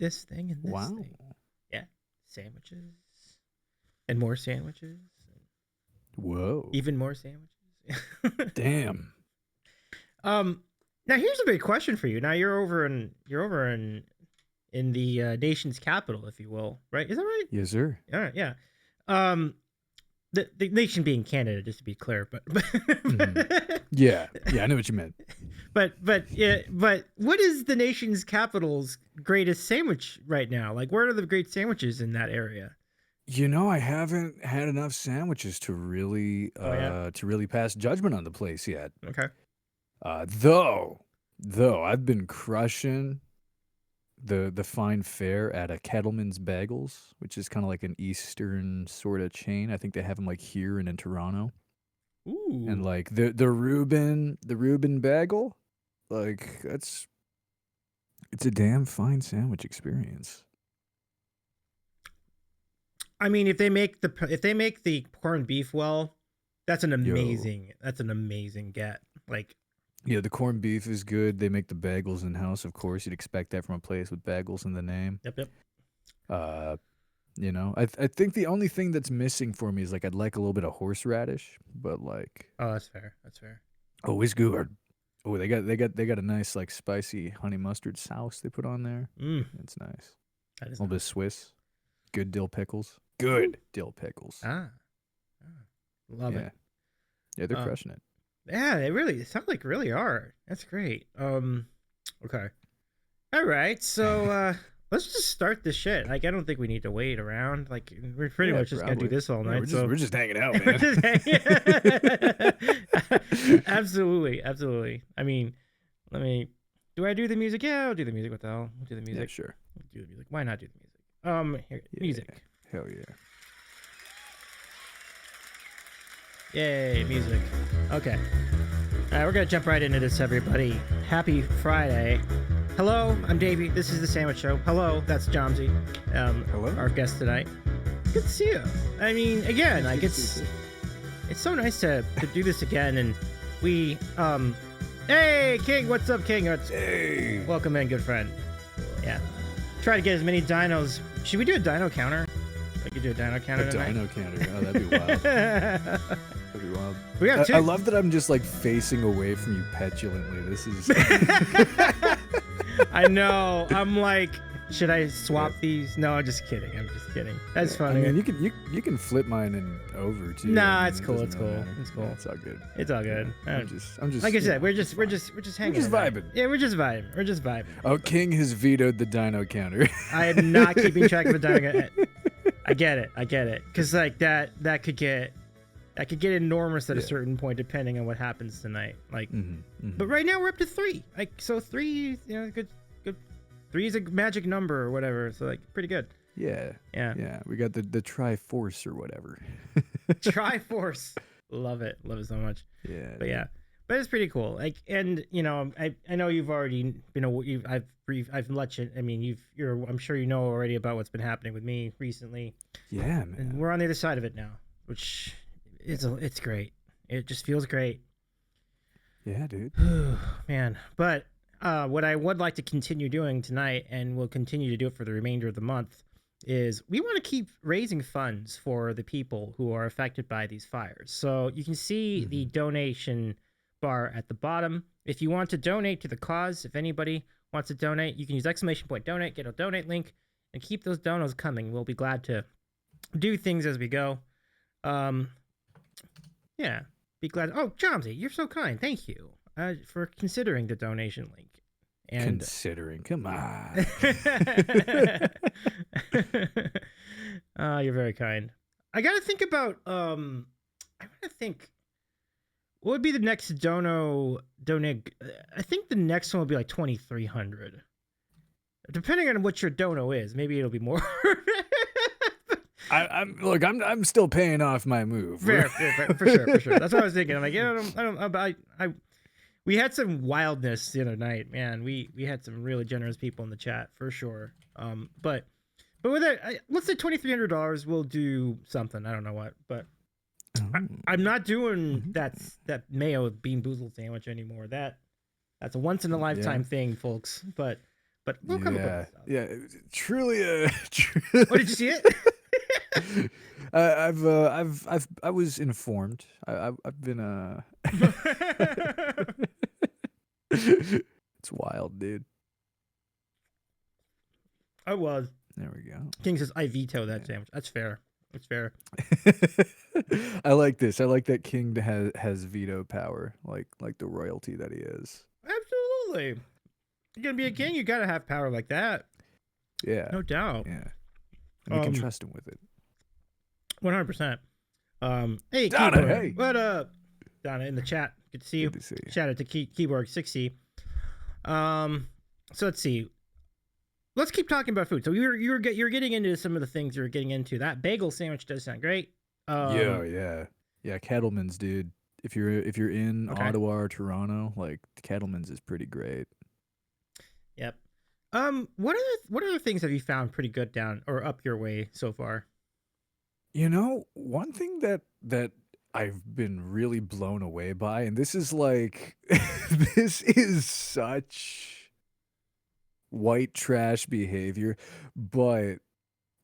this thing and this Wow. thing. Yeah, sandwiches and more sandwiches, Whoa. even more sandwiches. Damn. Now here's a big question for you. Now you're over in the nation's capital, if you will, right? Is that right? Yes, sir. All right, yeah. Um, the nation being Canada, just to be clear, but Yeah, I know what you meant. but what is the nation's capital's greatest sandwich right now? Like, where are the great sandwiches in that area? You know, I haven't had enough sandwiches to really Oh yeah, pass judgment on the place yet. okay. Though I've been crushing the fine fare at a Kettleman's Bagels, which is kind of like an Eastern sort of chain. I think they have them like here and in Toronto. And Ooh, like the Reuben bagel, like it's a damn fine sandwich experience. I mean, if they make the corned beef well, that's an Yo. amazing get. Like, Yeah, the corned beef is good. They make the bagels in house, of course. You'd expect that from a place with bagels in the name. yep. Uh, I think the only thing that's missing for me is like I'd like a little bit of horseradish, but like Oh, that's fair. That's fair. always good. Oh, they got a nice like spicy honey mustard sauce they put on there. Mm, It's nice. that A is little bit of nice. Swiss. Good dill pickles. Ooh. Good dill pickles. Ah, love Yeah. it. Yeah, they're Uh, crushing it. Yeah, it sounds like really are. That's great. Okay. All right. So let's just start this shit. Like, I don't think we need to wait around. Like, we're pretty Yeah, much just gonna do probably. this all Yeah, night. we're just hanging out, We're man. just absolutely. I mean, let me. Do I do the music? Yeah, I'll do the music. What the hell? I'll do the Yeah, music. sure. I'll do the music. Why not do the music? Here, Yeah, music. hell yeah. Yay, music. Okay. All right, we're going to jump right into this, everybody. Happy Friday. Hello, I'm Davey. This is The Sandwich Show. Hello, that's Jawmsie, Hello. our guest tonight. Good to see you. I mean, again, like, it's so nice to do this again. And we, hey, King, what's up, King? Hey. Welcome in, good friend. Yeah. Try to get as many dinos. Should we do a dino counter? We could do a dino counter A tonight. dino counter. Oh, that'd be wild. That'd be wild. We got two. I love that I'm just like facing away from you petulantly. This is. I know. I'm like, should I swap these? No, I'm just kidding. That's funny. I mean, you can flip mine and over too. Nah, I mean, it's it cool. doesn't It's really cool. matter. It's cool. Yeah, it's all good. It's all good. I'm just. Like I you said, know, we're it's just fine. hanging. just tonight. vibing. Yeah, we're just vibing. Oh, King has vetoed the dino counter. I am not keeping track of a dino. I get it. Because like that could get enormous at a certain point depending on what happens tonight. Like, but right now we're up to 3. Like, so 3, good. 3 is a magic number or whatever. So like, pretty good. Yeah. We got the Triforce or whatever. Triforce. Love it so much. Yeah. But it's pretty cool. Like, and I know you've already been I've let you. I mean, I'm sure you know already about what's been happening with me recently. Yeah, man. And we're on the other side of it now, which it's great. It just feels great. Yeah, dude. Man, but what I would like to continue doing tonight, and we'll continue to do it for the remainder of the month, is we want to keep raising funds for the people who are affected by these fires. So you can see the donation bar at the bottom. If you want to donate to the cause, if anybody wants to donate, you can use !donate, get a donate link, and keep those donos coming. We'll be glad to do things as we go. Yeah, be glad. Oh, Jawmsie, you're so kind. Thank you for considering the donation link. And Considering, come on. You're very kind. I gotta think about. I gotta think. What would be the next donate? I think the next one would be like 2,300. Depending on what your dono is, maybe it'll be more. I'm still paying off my move. Fair, for sure. That's what I was thinking. I'm like, yeah, we had some wildness the other night, man. We had some really generous people in the chat for sure. But with that, let's say $2,300. We'll do something. I don't know what, but I'm not doing that mayo bean boozled sandwich anymore. That's a once in a lifetime thing, folks. But but we'll come up with Yeah, stuff. yeah, truly a. Oh, did you see it? I was informed. I've been It's wild, dude. I was. There we go. King says I veto that sandwich. That's fair. That's fair. I like this. I like that King has veto power, like the royalty that he is. Absolutely. You're gonna be a king. You gotta have power like that. Yeah, No doubt. yeah. And we can trust him with it. 100%. Hey, Donna, Keyboard. hey. What up? Donna in the chat. Good to see you. Good to see you. Shout out to Keyboard 60. So let's see. Let's keep talking about food. So you're getting into some of the things you're getting into. That bagel sandwich does sound great. Yeah. Kettleman's, dude. If you're in Okay. Ottawa or Toronto, like Kettleman's is pretty great. Yep. What other things have you found pretty good down or up your way so far? You know, one thing that I've been really blown away by, and this is like this is such white trash behavior, but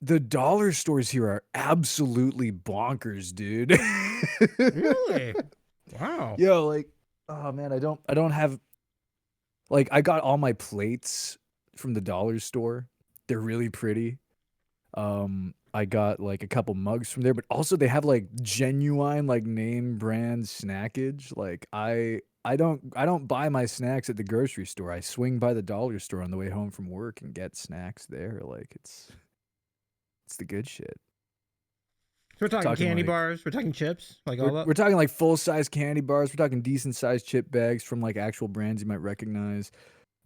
the dollar stores here are absolutely bonkers, dude. Really? Wow. Yo, like, oh man, I don't have, like, I got all my plates from the dollar store. They're really pretty. I got like a couple mugs from there, but also they have like genuine like name brand snackage. Like I don't buy my snacks at the grocery store. I swing by the dollar store on the way home from work and get snacks there. Like it's the good shit. So we're talking candy like, bars. We're talking chips. Like all that. We're talking like full size candy bars. We're talking decent sized chip bags from like actual brands you might recognize.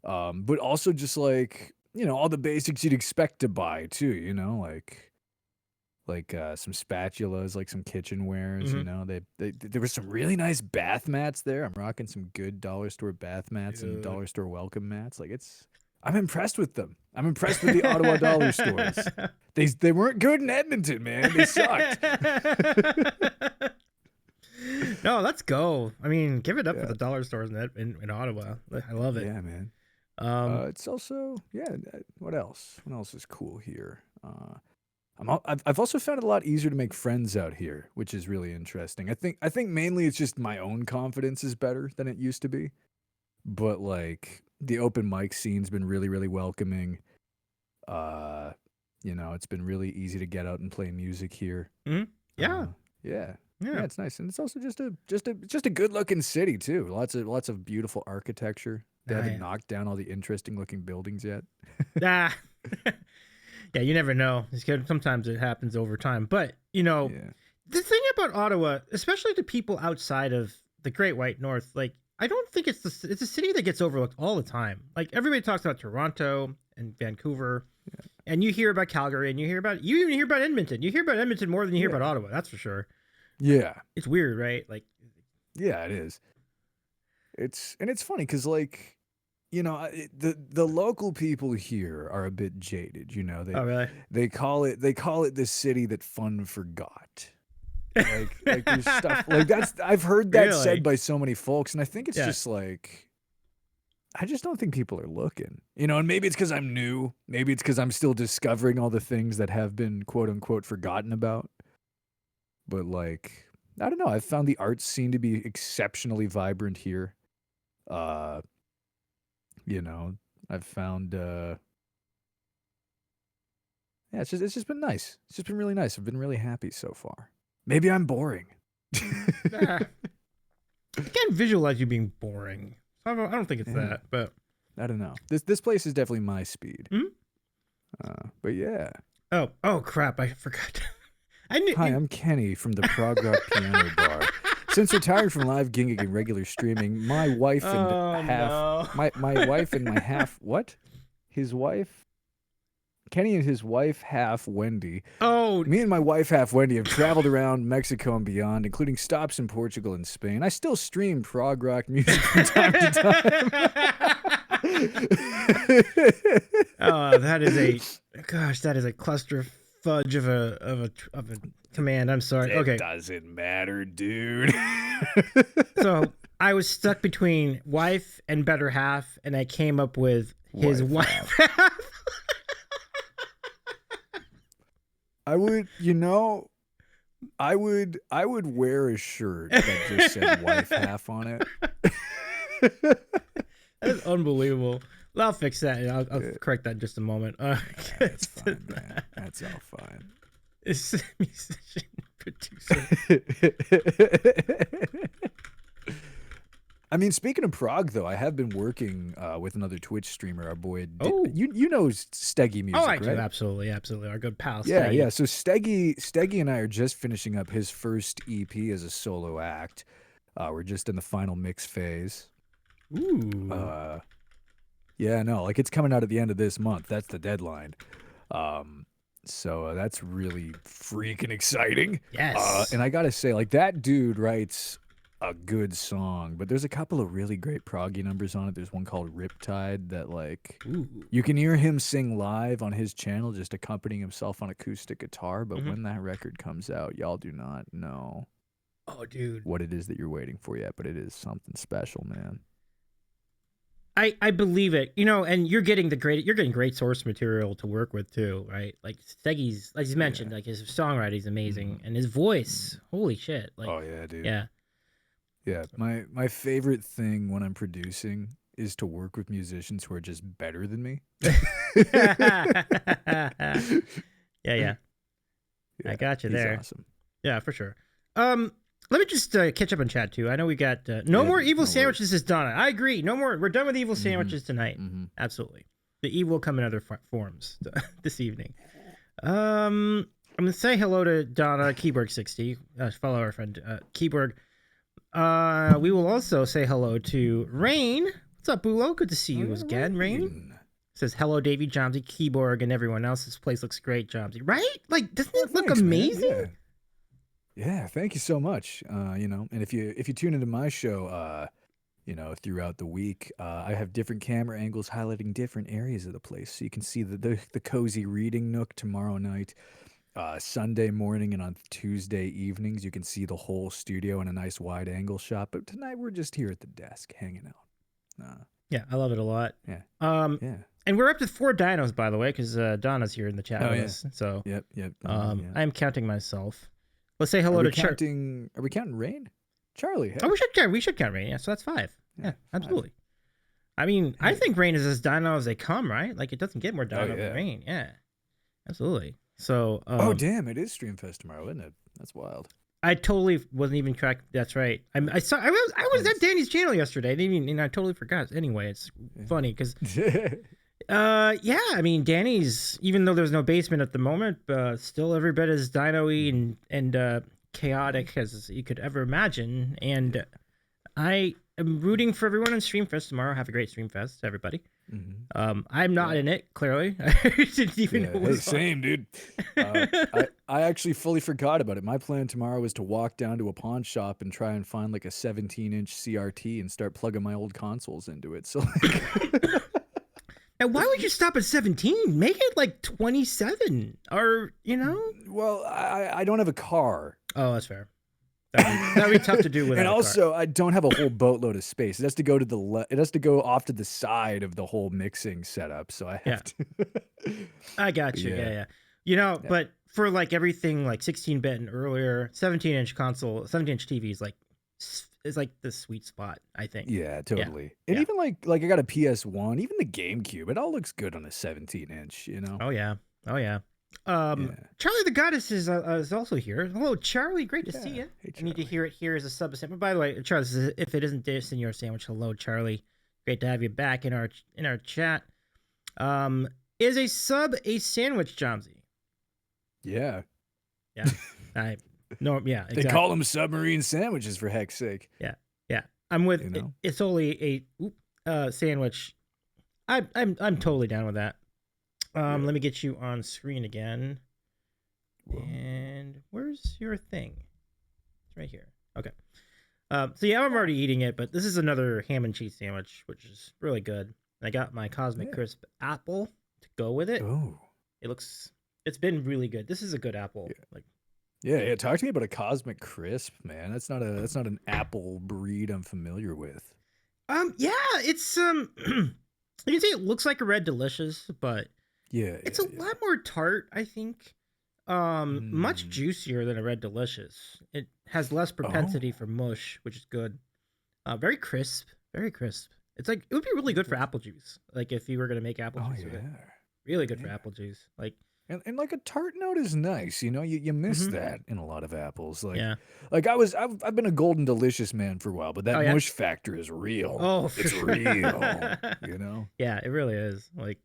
But also just like, you know, all the basics you'd expect to buy too, you know, like some spatulas, like some kitchenwares, you know. There were some really nice bath mats there. I'm rocking some good dollar store bath mats and dollar store welcome mats. Like I'm impressed with them. I'm impressed with the Ottawa dollar stores. They weren't good in Edmonton, man. They sucked. No, let's go. I mean, give it up for the dollar stores in Ottawa. I love it. Yeah, man. It's also What else? What else is cool here? I've also found it a lot easier to make friends out here, which is really interesting. I think mainly it's just my own confidence is better than it used to be. But like the open mic scene's been really, really welcoming. You know, it's been really easy to get out and play music here. Mm-hmm. Yeah. Yeah, it's nice, and it's also just a good looking city too. Lots of beautiful architecture. They haven't knocked down all the interesting looking buildings yet. Yeah, you never know. Sometimes it happens over time. But, you know, the thing about Ottawa, especially to people outside of the Great White North, like, I don't think it's a city that gets overlooked all the time. Like, everybody talks about Toronto and Vancouver, and you hear about Calgary, and you even hear about Edmonton. You hear about Edmonton more than you hear about Ottawa, that's for sure. Yeah. It's weird, right? Like, yeah, it is. It's funny because, like, you know, the local people here are a bit jaded. You know, oh really? They call it the city that fun forgot. Like there's stuff like that's I've heard that said by so many folks, and I think it's just like I just don't think people are looking. You know, and maybe it's because I'm new. Maybe it's because I'm still discovering all the things that have been quote unquote forgotten about. But like, I don't know. I've found the arts scene to be exceptionally vibrant here. You know, I've found it's just been nice. It's just been really nice. I've been really happy so far. Maybe I'm boring. I can't visualize you being boring. I don't think it's that, but I don't know. This place is definitely my speed. But yeah. Oh crap! I forgot. Hi, I'm Kenny from the Prog Rock Piano Bar. Since retiring from live gigging and regular streaming, my wife and my wife and my half his wife. Kenny and his wife, half Wendy. Oh, me and my wife, half Wendy, have traveled around Mexico and beyond, including stops in Portugal and Spain. I still stream prog rock music from time to time. Oh, that is a cluster fudge of a command. I'm sorry. Okay, it doesn't matter, dude. So I was stuck between wife and better half, and I came up with His Wife wife. I would, I would wear a shirt that just said wife half on it. That's unbelievable. I'll fix that. I'll Yeah. correct that in just a moment. That's fine, man. That's all fine. It's a musician, producer. I mean, speaking of Prague, though, I have been working with another Twitch streamer, our boy. Oh. You know Steggy Music, Oh, I right? do. Absolutely. Our good pal. Yeah, Steggy. yeah. So Steggy and I are just finishing up his first EP as a solo act. We're just in the final mix phase. Ooh. Yeah, no, like it's coming out at the end of this month. That's the deadline. So that's really freaking exciting. Yes. And I gotta say, like that dude writes a good song, but there's a couple of really great proggy numbers on it. There's one called Riptide that like Ooh. you can hear him sing live on his channel, just accompanying himself on acoustic guitar. But Mhm. when that record comes out, y'all do not know Oh, dude. what it is that you're waiting for yet, but it is something special, man. I believe it. And you're getting great source material to work with too, right? Like Steggy's, like you mentioned, like his songwriting's amazing, and his voice, holy shit! Like, Oh yeah, dude. yeah. Yeah, my favorite thing when I'm producing is to work with musicians who are just better than me. Yeah. I got you he's there. awesome. Yeah, for sure. Let me just catch up on chat too. I know we got no Yeah, more evil no sandwiches, says Donna. I agree. No more. We're done with evil sandwiches tonight. Absolutely. The evil will come in other forms this evening. I'm gonna say hello to Donna Keyborg60. Follow our friend Keyborg. We will also say hello to Rain. What's up, Bulo? Good to see you again, Rain. Says hello, Davey, Jawmsie, Keyborg, and everyone else. This place looks great, Jawmsie. Right? Like, doesn't it look amazing? Yeah, thank you so much. And if you tune into my show, throughout the week, I have different camera angles highlighting different areas of the place, so you can see the cozy reading nook tomorrow night, Sunday morning, and on Tuesday evenings you can see the whole studio in a nice wide angle shot. But tonight we're just here at the desk hanging out. Yeah, I love it a lot. Yeah. Yeah. And we're up to 4 dinos, by the way, because Donna's here in the chat with us. So Yep. I'm counting myself. Let's say hello to Charlie. Are we counting Rain? Charlie. Hey. Oh, we should count Rain. Yeah, so that's 5. Yeah, absolutely. 5. I mean, I think Rain is as dino as they come, right? Like, it doesn't get more dino than Rain. Yeah, absolutely. So. Oh damn! It is Streamfest tomorrow, isn't it? That's wild. I totally wasn't even tracked. That's right. I was at Danny's channel yesterday. I totally forgot. Anyway, it's funny because. Yeah, I mean, Danny's, even though there's no basement at the moment, still every bit as dino-y and chaotic as you could ever imagine. And I am rooting for everyone on Streamfest tomorrow. Have a great Streamfest, everybody. I'm not in it, clearly. I didn't even know what same, dude. I actually fully forgot about it. My plan tomorrow is to walk down to a pawn shop and try and find like a 17-inch CRT and start plugging my old consoles into it. So like... And why would you stop at 17? Make it like 27, or Well, I don't have a car. Oh, that's fair. That'd be tough to do without. And also, a car. I don't have a whole boatload of space. It has to go to it has to go off to the side of the whole mixing setup. So I have to. I got you. Yeah. But for like everything like 16-bit and earlier, 17-inch console, 17-inch TV is like the sweet spot, I think. Yeah, totally. And even like I got a PS1, even the GameCube, it all looks good on a 17-inch, Oh yeah. Charlie the Goddess is also here. Hello, Charlie. Great to see you. Hey, I need to hear it here as a sub assembly. By the way, Charlie, if it isn't this in your sandwich, hello, Charlie. Great to have you back in our chat. Is a sub a sandwich, Jawmsie? Yeah. No, yeah, exactly. They call them submarine sandwiches for heck's sake. Yeah. I'm with it's only a sandwich. I'm totally down with that. Let me get you on screen again. Whoa. And where's your thing? It's right here. Okay. So yeah, I'm already eating it, but this is another ham and cheese sandwich, which is really good. I got my Cosmic Crisp apple to go with it. Oh. It's been really good. This is a good apple. Yeah. Talk to me about a Cosmic Crisp, man. That's not an apple breed I'm familiar with. Yeah, it's You can see it looks like a Red Delicious, but Yeah, it's yeah, a yeah. lot more tart, I think. Much Mm. juicier than a Red Delicious. It has less propensity Oh, for mush, which is good. Very crisp, very crisp. It's like it would be really yeah, good for apple juice. Like if you were gonna make apple oh juice with it, yeah, really good for yeah. apple juice. Like, And like a tart note is nice, you know. You miss mm-hmm. that in a lot of apples. Yeah. Like I've been a Golden Delicious man for a while, but Oh that yeah. mush factor is real. Oh, for It's sure. real, you know. Yeah, it really is. Like,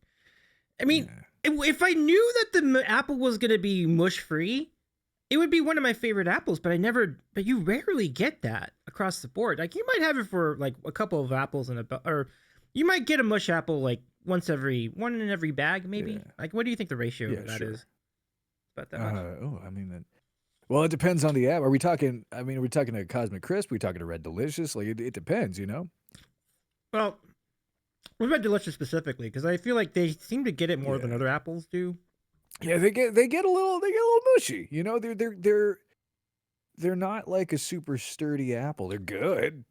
I mean, Yeah, if I knew that the apple was gonna be mush free, it would be one of my favorite apples. But I never. But you rarely get that across the board. Like, you might have it for like a couple of apples in a, or you might get a mush apple like one in every bag, maybe. yeah, Like, what do you think the ratio yeah, of that sure. is? About that much? Oh, I mean that. Well, it depends on the app. Are we talking? I mean, are we talking a Cosmic Crisp? Are we talking a Red Delicious? Like it depends, you know. Well, what about delicious specifically? Because I feel like they seem to get it more than Yeah, other apples do. yeah. They get a little mushy. You know, they're not like a super sturdy apple. They're good.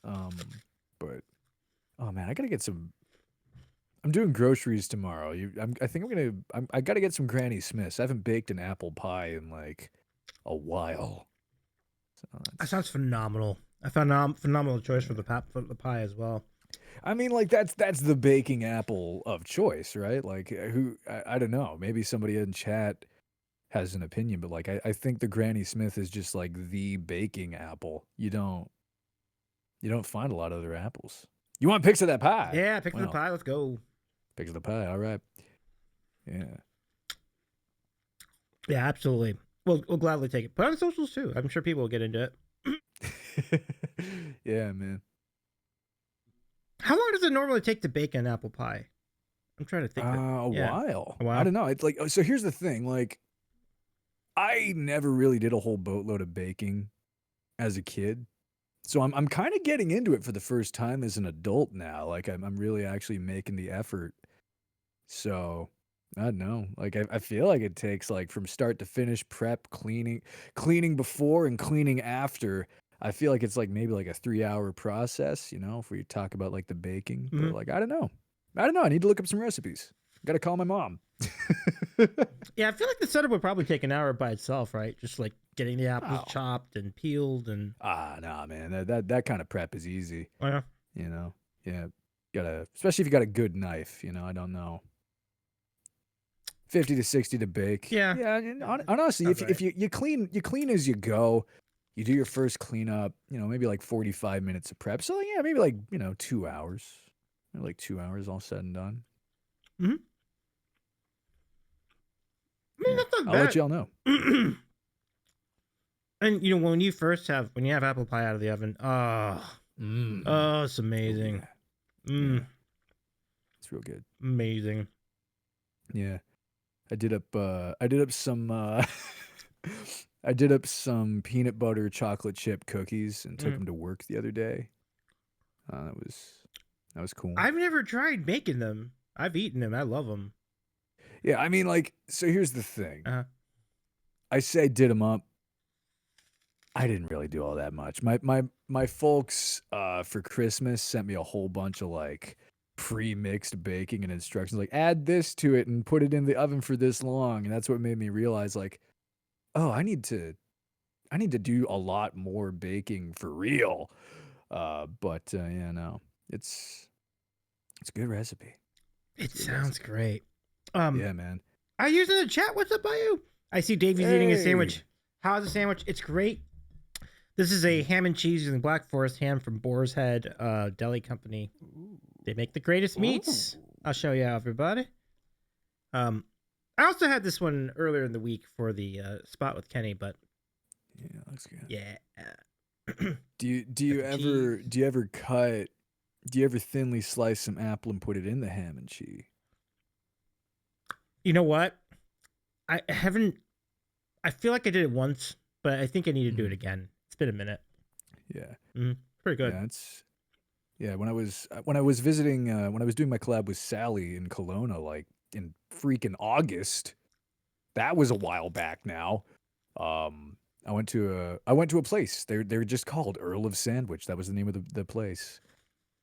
But oh man, I gotta get some. I'm doing groceries tomorrow. I think I gotta get some Granny Smiths. I haven't baked an apple pie in like a while. So That that's sounds phenomenal. I found a phenomenal choice yeah. for the pie as well. I mean, like that's the baking apple of choice, right? Like I don't know. Maybe somebody in chat has an opinion, but like I think the Granny Smith is just like the baking apple. You don't find a lot of other apples. You want pics of that pie? Yeah, pick for the Well, pie. Let's go. pics of the pie. All right. Yeah. Yeah, absolutely. We'll gladly take it. Put it on socials too. I'm sure people will get into it. Yeah, man. How long does it normally take to bake an apple pie? I'm trying to think. A Yeah. while. A I while. don't know. It's like so. Here's the thing. Like I never really did a whole boatload of baking as a kid. So I'm kind of getting into it for the first time as an adult now. Like I'm really actually making the effort. So I don't know. Like I feel like it takes like from start to finish prep, cleaning before and cleaning after. I feel like it's like maybe like a 3 hour process, you know, if we talk about like the baking. Hmm. But like I don't know. I don't know. I need to look up some recipes. Got to call my mom. Yeah, I feel like the setup would probably take an hour by itself, right? Just like getting the apples Oh, chopped and peeled and. nah, man. That kind of prep is easy, Oh, yeah. you know. Yeah, especially if you got a good knife. You know, I don't know. 50 to 60 to bake. Yeah. Yeah, and Yeah, honestly, sounds if right. you clean as you go, you do your first cleanup. You know, maybe like 45 minutes of prep. So yeah, maybe like 2 hours, maybe like 2 hours all said and done. Hmm. I mean, Yeah, that's not I'll let bad. y'all know. And when you have apple pie out of the oven, Mm. oh, it's Oh amazing. yeah, yeah, Mm, it's real good. amazing. Yeah, I did up some I did up some peanut butter chocolate chip cookies and took Mm. them to work the other day. That was cool. I've never tried making them. I've eaten them. I love them. Yeah, I mean, like, so here's the thing. Uh, I say did them up. I didn't really do all that much. My folks for Christmas sent me a whole bunch of like pre-mixed baking and instructions, like add this to it and put it in the oven for this long. And that's what made me realize, like, oh, I need to do a lot more baking for real. But yeah, no, it's it's a good recipe. it It's a good sounds recipe. great. Yeah, man. I use in the chat. What's up, by you? I see Davey's eating a Hey. sandwich. How's the sandwich? It's great. This is a ham and cheese using Black Forest ham from Boar's Head Deli Company. Ooh. They make the greatest Ooh. meats. I'll show you, everybody. Um, I also had this one earlier in the week for the spot with Kenny, but Yeah, looks good. yeah. Do you do Got you the ever cheese. do you ever cut do you ever thinly slice some apple and put it in the ham and cheese? You know what? I haven't. I feel like I did it once, but I think I need to do it Mhm. again. It's been a minute. Yeah. Pretty good. Yeah, it's yeah, when I was visiting when I was doing my collab with Sally in Kelowna like in freaking August. That was a while back now. I went to a place. They're just called Earl of Sandwich. That was the name of the place.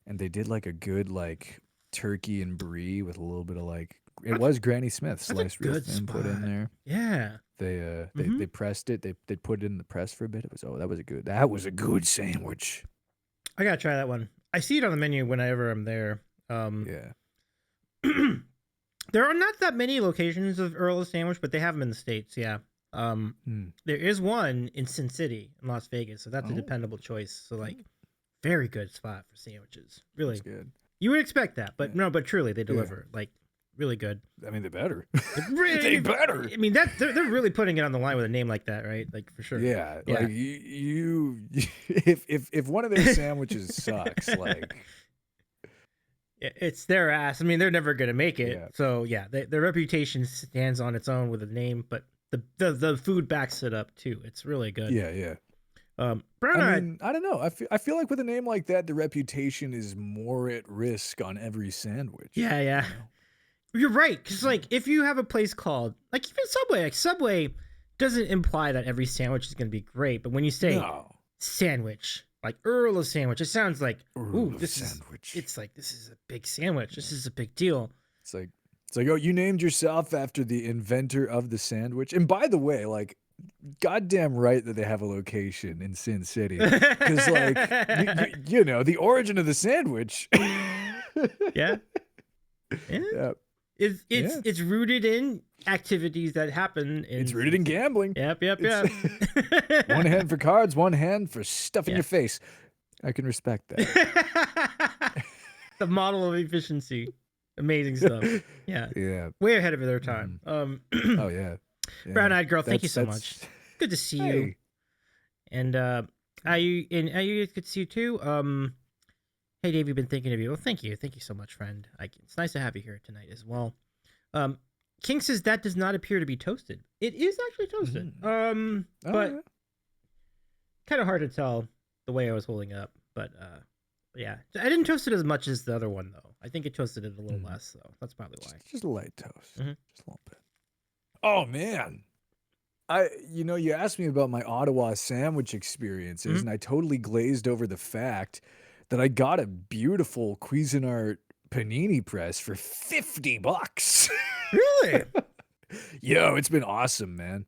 And they did like a good like turkey and brie with a little bit of like it That's was Granny Smith that's a sliced real good thin put in spot. there. Yeah. They pressed it. They put it in the press for a bit. It was that was a good sandwich. I gotta try that one. I see it on the menu whenever I'm there. Yeah. There are not that many locations of Earl's Sandwich, but they have them in the States. Yeah. There is one in Sin City in Las Vegas, so that's a Oh, dependable choice. So like, very good spot for sandwiches. Really, that's good. you would expect that, but Yeah. no, but truly they Yeah. deliver. Like, really good. I mean, they better. Really, They better. I mean, they're really putting it on the line with a name like that, right? Like for sure. Yeah. Yeah. Like you if one of their sandwiches sucks, like It's their ass. I mean, they're never gonna make it. Yeah. So yeah, their reputation stands on its own with a name, but the food backs it up too. It's really good. yeah. Brown I Eyed. mean, I don't know. I feel like with a name like that, the reputation is more at risk on every sandwich. Yeah. You know? You're right, because like if you have a place called like even Subway, like Subway doesn't imply that every sandwich is gonna be great, but when you say No. sandwich, like Earl of Sandwich, it sounds like ooh, Earl this sandwich. is it's like this is a big sandwich. This is a big deal. It's like, oh, you named yourself after the inventor of the sandwich. And by the way, like, goddamn right that they have a location in Sin City. Because, like, you know, the origin of the sandwich. Yeah. Yeah. It's rooted in activities that happen. It's rooted in gambling. Yep. One hand for cards, one hand for stuffing Yeah. your face. I can respect that. The model of efficiency. Amazing stuff. Yeah. Yeah. Way ahead of their time. Oh, yeah. Brown Eyed Girl, thank you so much. Good to see you. Hey. And IU good to see you too. Hey Dave, you've been thinking of you. Well, thank you so much, friend. It's nice to have you here tonight as well. King says that does not appear to be toasted. It is actually toasted. But yeah. kind of hard to tell the way I was holding it up. But yeah, I didn't toast it as much as the other one though. I think it toasted it a little less, so that's probably why. Just a light toast. Mhm. Just a little bit. Oh man. You asked me about my Ottawa sandwich experiences, and I totally glazed over the fact that I got a beautiful Cuisinart panini press for $50. Really? Yo, it's been awesome, man.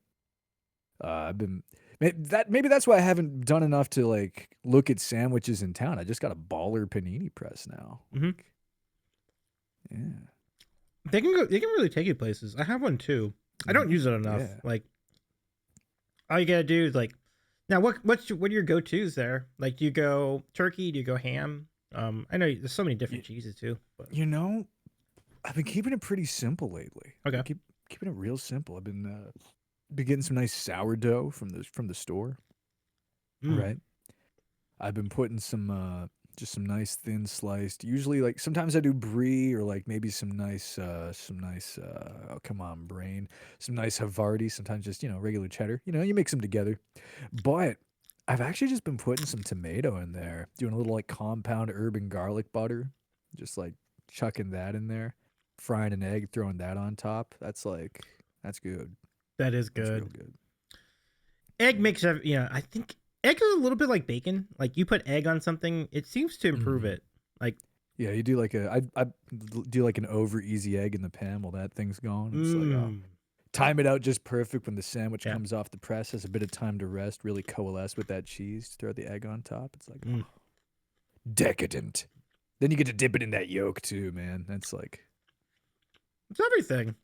Maybe that's why I haven't done enough to like look at sandwiches in town. I just got a baller panini press now. Mhm. Yeah. They can really take you places. I have one too. I don't use it enough. Yeah. Like all you gotta do is like now what are your go-tos there? Like do you go turkey, do you go ham? I know there's so many different cheeses too. But You know, I've been keeping it pretty simple lately. Okay. Keeping it real simple. I've been getting some nice sourdough from the store. Right. I've been putting some just some nice thin sliced. Usually, like sometimes I do brie or like maybe some nice oh come on brain, some nice Havarti. Sometimes just regular cheddar. You mix them together. But I've actually just been putting some tomato in there, doing a little like compound herb and garlic butter, just like chucking that in there, frying an egg, throwing that on top. That's good. that is That's good. real good. Egg makes I think egg is a little bit like bacon. Like you put egg on something, it seems to improve it. Like Yeah, you do like I do like an over easy egg in the pan while that thing's going. It's like time it out just perfect when the sandwich comes off the press, has a bit of time to rest, really coalesce with that cheese, throw the egg on top. It's like decadent. Then you get to dip it in that yolk too, man. That's like it's everything.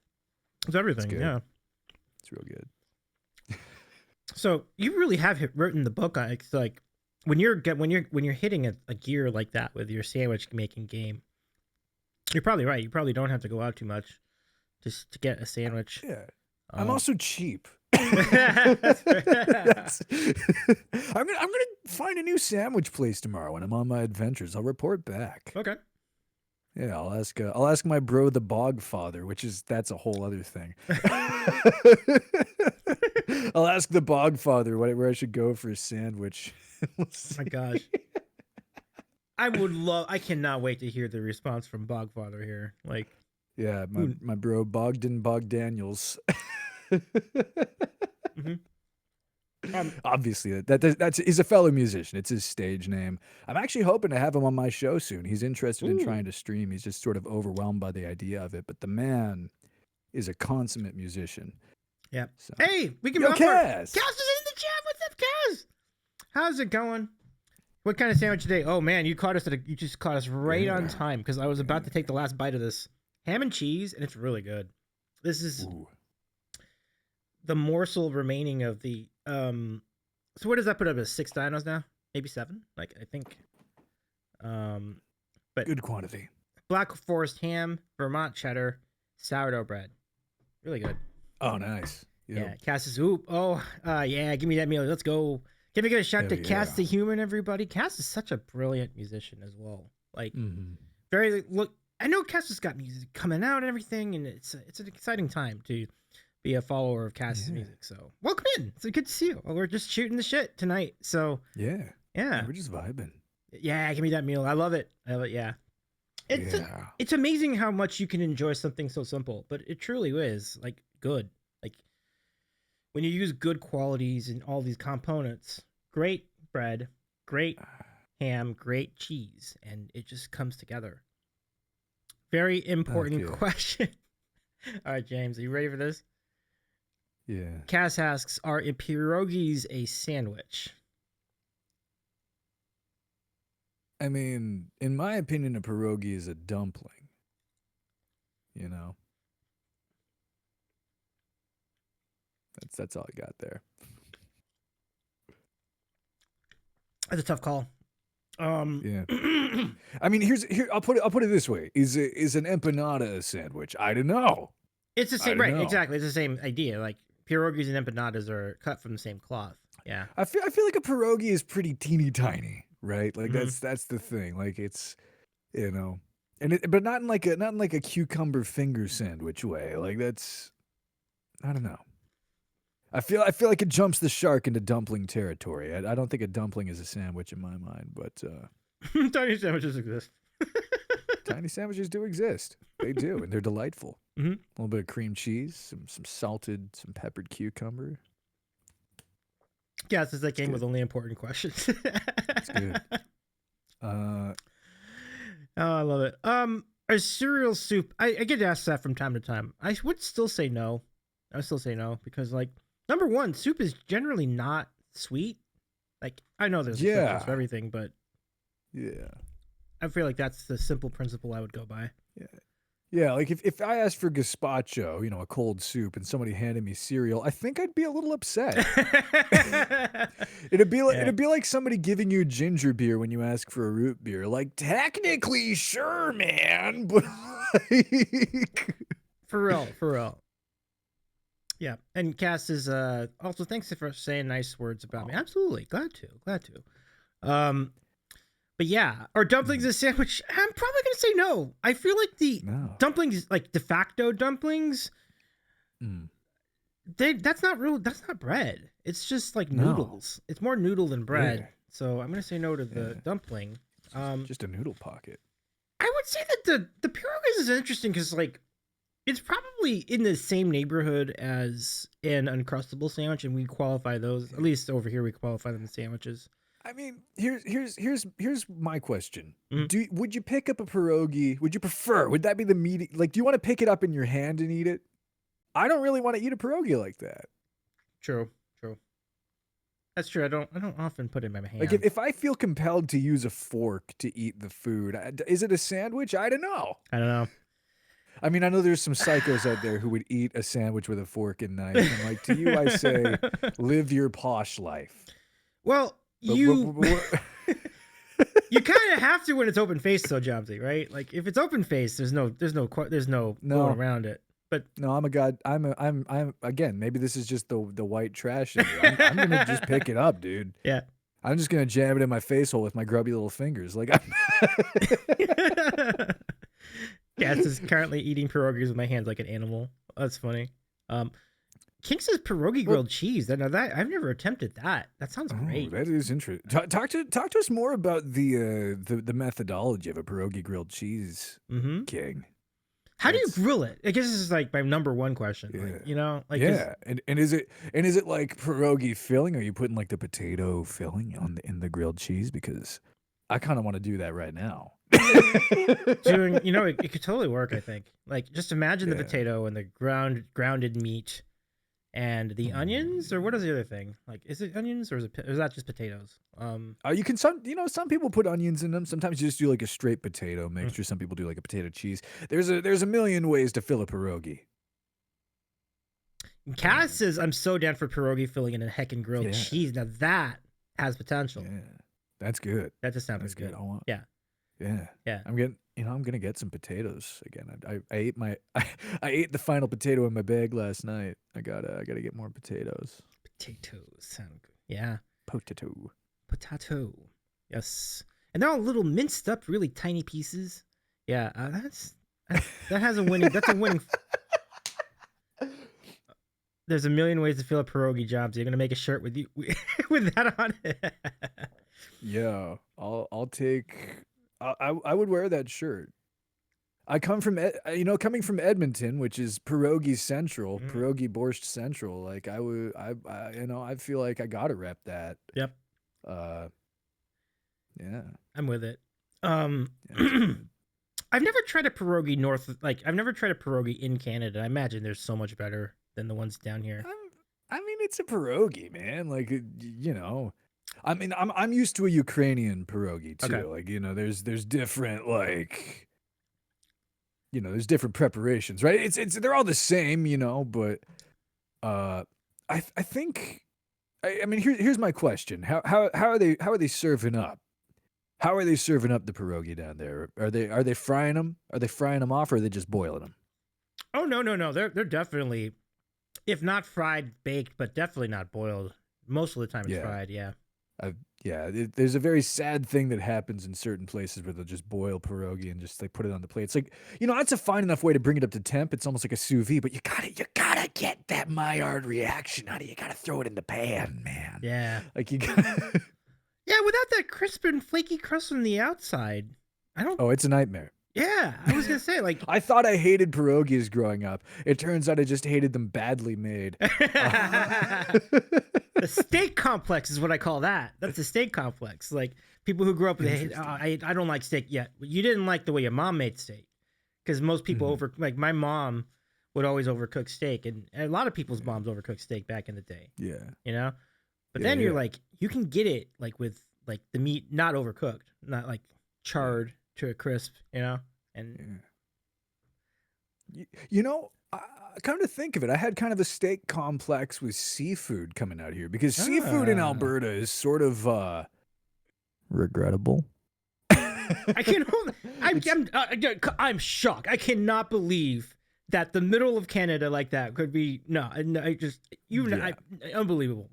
It's everything. good. Yeah. it's real good. So you really have written the book on it's like when you're hitting a gear like that with your sandwich making game. You're probably right. You probably don't have to go out too much just to get a sandwich. Yeah. I'm also cheap. That's I'm gonna find a new sandwich place tomorrow when I'm on my adventures. I'll report back. okay. Yeah, I'll ask my bro the Bog Father, that's a whole other thing. I'll ask the Bog Father where I should go for a sandwich. Oh my gosh. I cannot wait to hear the response from Bogfather here. Like Yeah, my bro Bogdan Bogdaniels. Um, Obviously, that's he's a fellow musician. It's his stage name. I'm actually hoping to have him on my show soon. He's interested in ooh, trying to stream. He's just sort of overwhelmed by the idea of it. But the man is a consummate musician. yeah. So, Hey, we can yo, welcome our Cass. Cass is in the chat. What's up, Cass? How's it going? What kind of sandwich today? Oh man, you just caught us right on Yeah. time because I was about to take the last bite of this ham and cheese, and it's really good. This is Ooh. the morsel remaining of the So what does that put up as 6 dinos now? Maybe 7? Like I think. But Good quantity. Black Forest ham, Vermont cheddar, sourdough bread, really good. Oh, nice. Yeah, Cass is yeah, give me that meal. Let's go. Can we get a shout Hell to Cass yeah. the human, everybody? Cass is such a brilliant musician as well. Like Mm-hmm. I know Cass has got music coming out and everything, and it's an exciting time to be a follower of Cass's music. So welcome in. It's good to see you. We're just shooting the shit tonight. So Yeah. yeah, We're just vibing. yeah. Give me that meal. I love it. Yeah. It's amazing how much you can enjoy something so simple, but it truly is like good. Like when you use good qualities in all these components, great bread, great ham, great cheese, and it just comes together. Very important question. All right, James, are you ready for this? Yeah. Cass asks, are pierogies a sandwich? I mean, in my opinion, a pierogi is a dumpling. You know? That's all I got there. That's a tough call. Yeah. I mean, here I'll put it this way: is an empanada a sandwich? I don't know. It's the same, right? Exactly, it's the same idea. Like pierogies and empanadas are cut from the same cloth. Yeah. I feel like a pierogi is pretty teeny tiny, right? Like that's the thing. Like it's, but not in like a cucumber finger sandwich way. Like that's, I don't know. I feel like it jumps the shark into dumpling territory. I don't think a dumpling is a sandwich in my mind, but tiny sandwiches exist. tiny sandwiches do exist. They do, and they're delightful. Mm-hmm. A little bit of cream cheese, some salted, some peppered cucumber. Yeah, this is that game with only important questions. It's good. Oh, I love it. A cereal soup. I get asked that from time to time. I would still say no. I would still say no because, like, number one, soup is generally not sweet. Like, I know there's exceptions for everything, but yeah, I feel like that's the simple principle I would go by. Yeah. Like if I asked for gazpacho, a cold soup, and somebody handed me cereal, I think I'd be a little upset. It'd be like somebody giving you ginger beer when you ask for a root beer. Like, technically, sure, man, but like... For real. Yeah, and Cass is also thanks for saying nice words about me. Absolutely, glad to. But yeah, are dumplings a sandwich? I'm probably gonna say no. I feel like the dumplings, like de facto dumplings, that's not bread. It's just like noodles. It's more noodle than bread. Yeah. So I'm gonna say no to the dumpling. Just a noodle pocket. I would say that the pierogies is interesting because like it's probably in the same neighborhood as an Uncrustable sandwich, and we qualify those. At least over here, we qualify them as sandwiches. I mean, here's my question. Would you pick up a pierogi? Would you prefer? Would that be the meat? Like, do you want to pick it up in your hand and eat it? I don't really want to eat a pierogi like that. True. That's true. I don't often put it in my hand. Like, if I feel compelled to use a fork to eat the food, is it a sandwich? I don't know. I mean, I know there's some psychos out there who would eat a sandwich with a fork and knife. And like, to you, I say, live your posh life. Well, you kind of have to when it's open faced, though, Jawmsie, right? Like, if it's open faced, there's no going around it. But no, I'm again. Maybe this is just the white trash in you. I'm gonna just pick it up, dude. Yeah. I'm just gonna jam it in my face hole with my grubby little fingers. Like, Cass is currently eating pierogies with my hands like an animal. That's funny. King says pierogi grilled cheese. Now that I've never attempted that. That sounds great. That is interesting. Talk to us more about the methodology of a pierogi grilled cheese, King. How do you grill it? I guess this is like my number one question. Yeah. Like, you know, like Yeah, and is it like pierogi filling? Are you putting like the potato filling in the grilled cheese? Because I kind of want to do that right now. doing, you know, it could totally work. I think. Like, just imagine the Yeah. potato and the grounded meat, and the onions, or what is the other thing? Like, is it onions or is that just potatoes? You can some people put onions in them. Sometimes you just do like a straight potato mixture. Some people do like a potato cheese. There's a million ways to fill a pierogi. Cass says, I'm so down for pierogi filling in a heckin' grilled cheese. Now that has potential. Yeah, that's good. That just sounds good. Yeah. Yeah. I'm gonna get some potatoes again. I ate I ate the final potato in my bag last night. I gotta get more potatoes. Potatoes sound good. Yeah. Potato. Yes. And they're all little minced up, really tiny pieces. Yeah. That has a winning. That's a winning. There's a million ways to fill a pierogi, Jawmsie. You're gonna make a shirt with you with that on it. Yeah, I'll take. I would wear that shirt. I come from coming from Edmonton, which is pierogi central, pierogi borscht central. Like I feel like I gotta rep that. Yep. Yeah. I'm with it. I've never tried a pierogi I've never tried a pierogi in Canada. I imagine they're so much better than the ones down here. I mean, it's a pierogi, man. Like, you know, I mean, I'm used to a Ukrainian pierogi too. Okay. Like, you know, there's different like, you know, there's different preparations, right? It's they're all the same, you know, but I think I mean here's my question. How are they serving up? How are they serving up the pierogi down there? Are they frying them? Are they frying them off, or are they just boiling them? Oh no. They're definitely, if not fried, baked, but definitely not boiled. Most of the time it's fried. Yeah. There's a very sad thing that happens in certain places where they'll just boil pierogi and just like put it on the plate. It's like, you know, that's a fine enough way to bring it up to temp. It's almost like a sous vide, but you gotta get that Maillard reaction out of it. You gotta throw it in the pan, man. Yeah. Like you gotta. Yeah, without that crisp and flaky crust on the outside, I don't. Oh, it's a nightmare. Yeah, I was gonna say, like, I thought I hated pierogies growing up. It turns out I just hated them badly made. The steak complex is what I call that. That's a steak complex. Like, people who grew up with, I don't like steak yet. You didn't like the way your mom made steak, because most people like my mom would always overcook steak, and a lot of people's moms overcook steak back in the day. Yeah, you know. But then you're like, you can get it like with like the meat not overcooked, not like charred to a crisp, you know? And you know, come to think of it, I had kind of a steak complex with seafood coming out here, because seafood in Alberta is sort of regrettable. I'm shocked. I cannot believe that the middle of Canada like that could be unbelievable.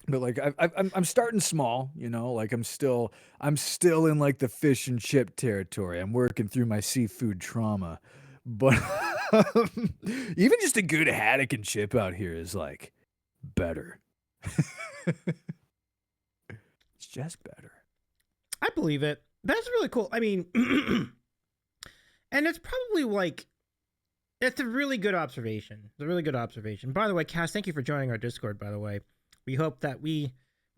But like I'm starting small, you know, like I'm still in like the fish and chip territory. I'm working through my seafood trauma, but even just a good haddock and chip out here is like better. It's just better. I believe it. That's really cool. I mean, and it's probably like. That's a really good observation. It's a really good observation. By the way, Cass, thank you for joining our Discord, by the way. We hope that we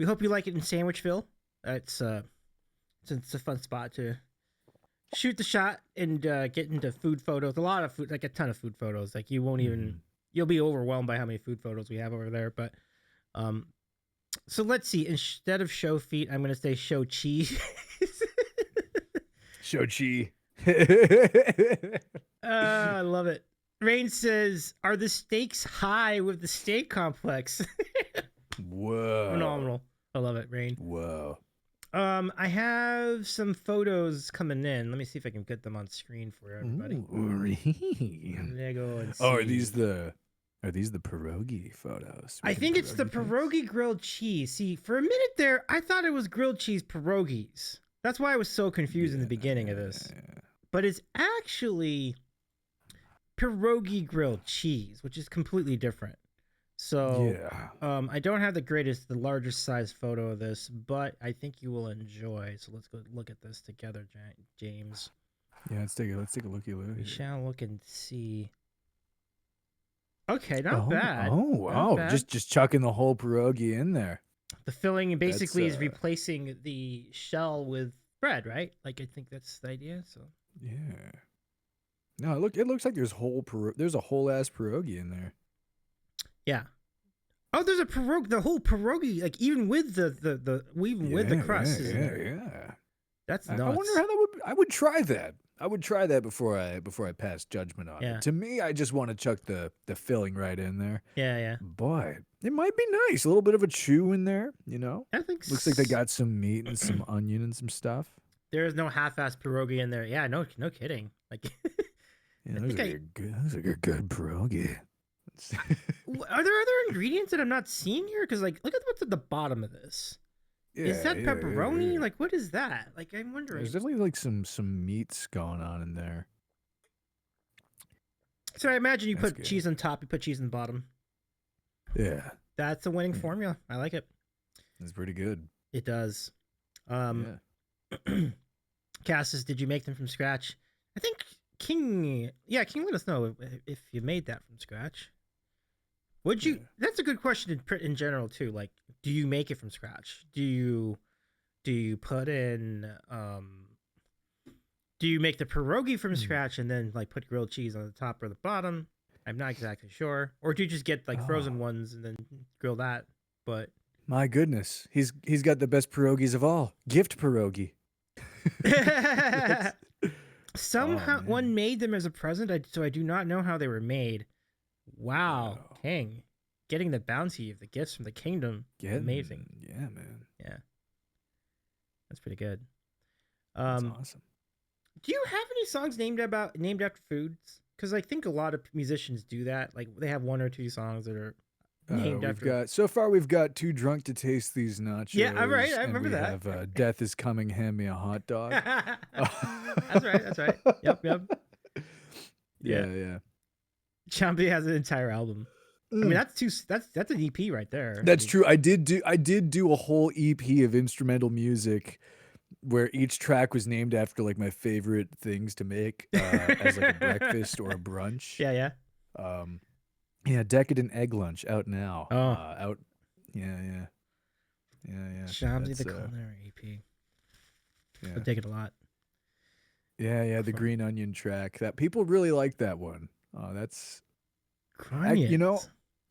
hope you like it in Sandwichville. It's a fun spot to shoot the shot and get into food photos. A lot of food, like a ton of food photos. Like you won't even, you'll be overwhelmed by how many food photos we have over there. But so let's see. Instead of show feet, I'm gonna say show cheese. Show cheese. I love it. Rain says, "Are the stakes high with the steak complex?" Whoa! Phenomenal. I love it, Rain. Whoa. I have some photos coming in. Let me see if I can get them on screen for everybody. Oh, are these the pierogi photos? I think it's the pierogi grilled cheese. See, for a minute there, I thought it was grilled cheese pierogies. That's why I was so confused in the beginning of this. But it's actually pierogi grilled cheese, which is completely different. So I don't have the largest size photo of this, but I think you will enjoy. So let's go look at this together, James. Yeah, let's take a looky loo We here. shall look and see. Okay, not Oh, bad. oh, Not wow. bad. Just chucking the whole pierogi in there. The filling That's basically is replacing the shell with bread, right? Like I think that's the idea. So yeah. No, it looks like there's a whole ass pierogi in there. yeah. Oh, there's a pierogi. The whole pierogi, like even with even with the Yeah, crust, is in yeah, there. yeah. That's I wonder nuts. how that would. I would try that. I would try that before I pass judgment on it. Yeah, To me, I just want to chuck the filling right in there. yeah, yeah. But it might be nice. A little bit of a chew in there, you know? I think Looks like they got some meat and some onion and some stuff. there is no half-ass pierogi in there. Yeah, no kidding. Like, Yeah, I those think are a good pierogi. are there other ingredients that I'm not seeing here? Because like, look at what's at the bottom of this. Is Yeah, that pepperoni? yeah. Like, what is that? Like, I'm wondering. There's definitely like some meats going on in there. So I imagine you That's put good. cheese on top, you put cheese on the bottom. Yeah, That's a winning formula. I like it. that's pretty good. It does. Yeah. Cassis, did you make them from scratch? I think King. Yeah, King, let us know if you made that from scratch. Would you? Yeah. That's a good question in general too. Like, do you make it from scratch? Do you put in do you make the pierogi from scratch and then like put grilled cheese on the top or the bottom? I'm not exactly sure. Or do you just get like frozen Oh. ones and then grill that? But My goodness, he's got the best pierogies of all. Gift pierogi. somehow man. one made them as a present, so I do not know how they were made. Wow, Wow. King, getting the bounty of the gifts from the kingdom, amazing. Yeah, man. Yeah, that's pretty good. That's Um, awesome. do you have any songs named after foods? Because I think a lot of musicians do that. Like they have one or two songs that are named after. We've got Too Drunk to Taste These Nachos. Yeah, all right, I and remember we that. have Death is Coming, Hand Me a Hot Dog. That's right. That's right. Yep. Yeah. Yeah. Jawmsie has an entire album. I mean, that's an EP right there. That's true. I did do a whole EP of instrumental music where each track was named after like my favorite things to make as like a breakfast or a brunch. Yeah. Yeah, Decadent Egg Lunch out now. Oh. Out. Yeah. Jawmsie the Culinary EP. Yeah. I dig it a lot. Yeah, the Green Onion track. That people really like that one. That's Grunions. you know,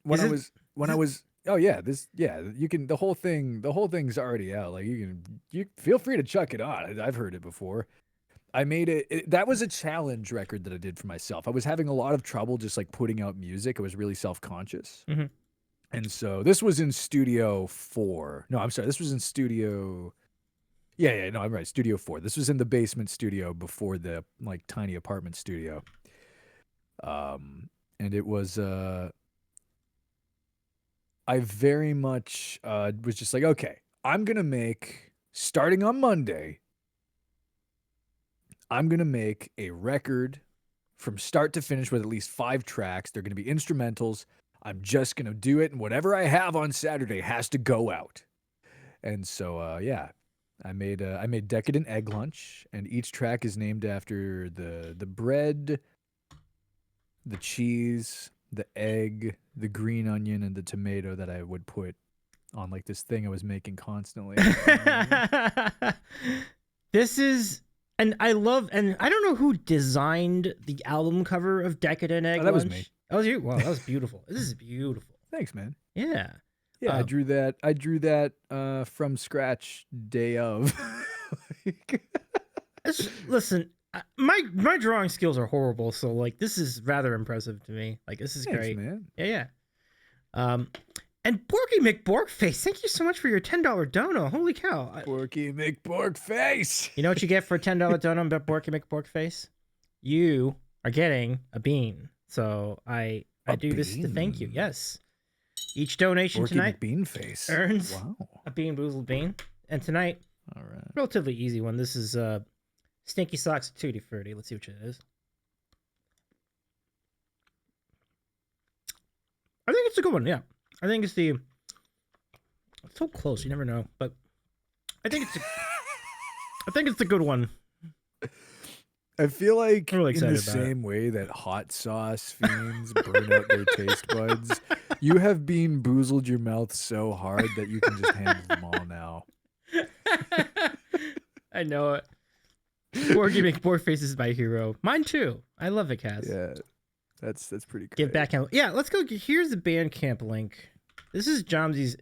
when I was you can the whole thing's already out. Like you feel free to chuck it on. I've heard it before. I made that was a challenge record that I did for myself. I was having a lot of trouble just like putting out music. I was really self-conscious. Mhm. And so this was in Studio 4. No, I'm sorry. This was in Studio no, I'm right. Studio 4. This was in the basement studio before the like tiny apartment studio. And it was I very much was just like, okay, I'm going to make starting on Monday, I'm going to make a record from start to finish with at least 5 tracks. They're going to be instrumentals. I'm just going to do it, and whatever I have on Saturday has to go out. And so I made Decadent Egg Lunch, and each track is named after the bread, the cheese, the egg, the green onion, and the tomato that I would put on like this thing I was making constantly. This is, and I don't know who designed the album cover of Decadent Egg That Lunch. was me. That was you. Wow, that was beautiful. This is beautiful. Thanks, man. Yeah. Yeah, I drew that from scratch day of. Listen, my drawing skills are horrible, so like this is rather impressive to me. Like this is Thanks, great, man. Yeah. And Borky McBorkface, thank you so much for your $10 dono. Holy cow! Borky McBorkface. You know what you get for a $10 dono, Borky McBorkface? You are getting a bean. So I do this to thank you. Yes. Each donation Borky tonight McBeanface earns Wow. a Bean Boozled bean. And tonight, All right. relatively easy one. This is Stinky Socks Tutti Frutti. Let's see what it is. I think it's a good one. Yeah, I think it's the. It's so close, you never know, but I think it's. I think it's the good one. I feel I'm like really in the excited about it. same way that hot sauce fiends burn out their taste buds, you have Bean Boozled your mouth so hard that you can just handle them all now. I know it. Board Faces is my hero. Mine too. I love it, Cass. Yeah, that's pretty Give great. back. Yeah, let's go. Here's the Bandcamp link. This is Jawmsie's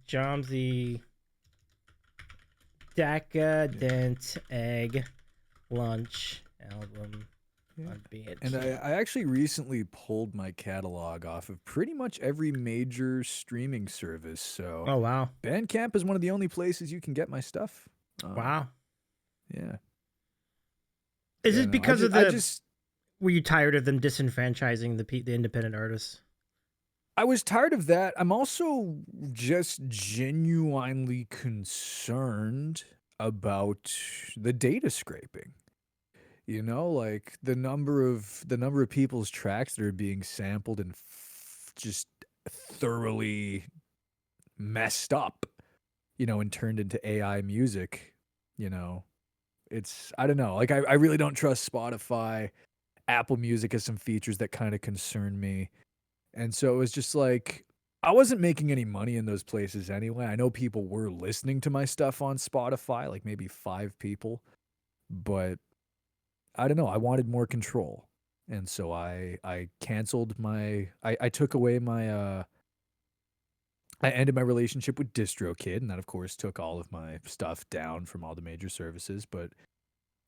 Jawmsie Decadent Egg Lunch album Yeah. on And Bandcamp. I actually recently pulled my catalog off of pretty much every major streaming service. So Oh wow, Bandcamp is one of the only places you can get my stuff. wow. Yeah. Is Yeah, it no, because of I the? just Were you tired of them disenfranchising the independent artists? I was tired of that. I'm also just genuinely concerned about the data scraping. You know, like the number of people's tracks that are being sampled and just thoroughly messed up, and turned into AI music, you know. It's I don't know. Like I really don't trust Spotify. Apple Music has some features that kind of concern me. And so it was just like I wasn't making any money in those places anyway. I know people were listening to my stuff on Spotify, like maybe 5 people, but I don't know, I wanted more control. And so I canceled I took away I ended my relationship with DistroKid, and that of course took all of my stuff down from all the major services, but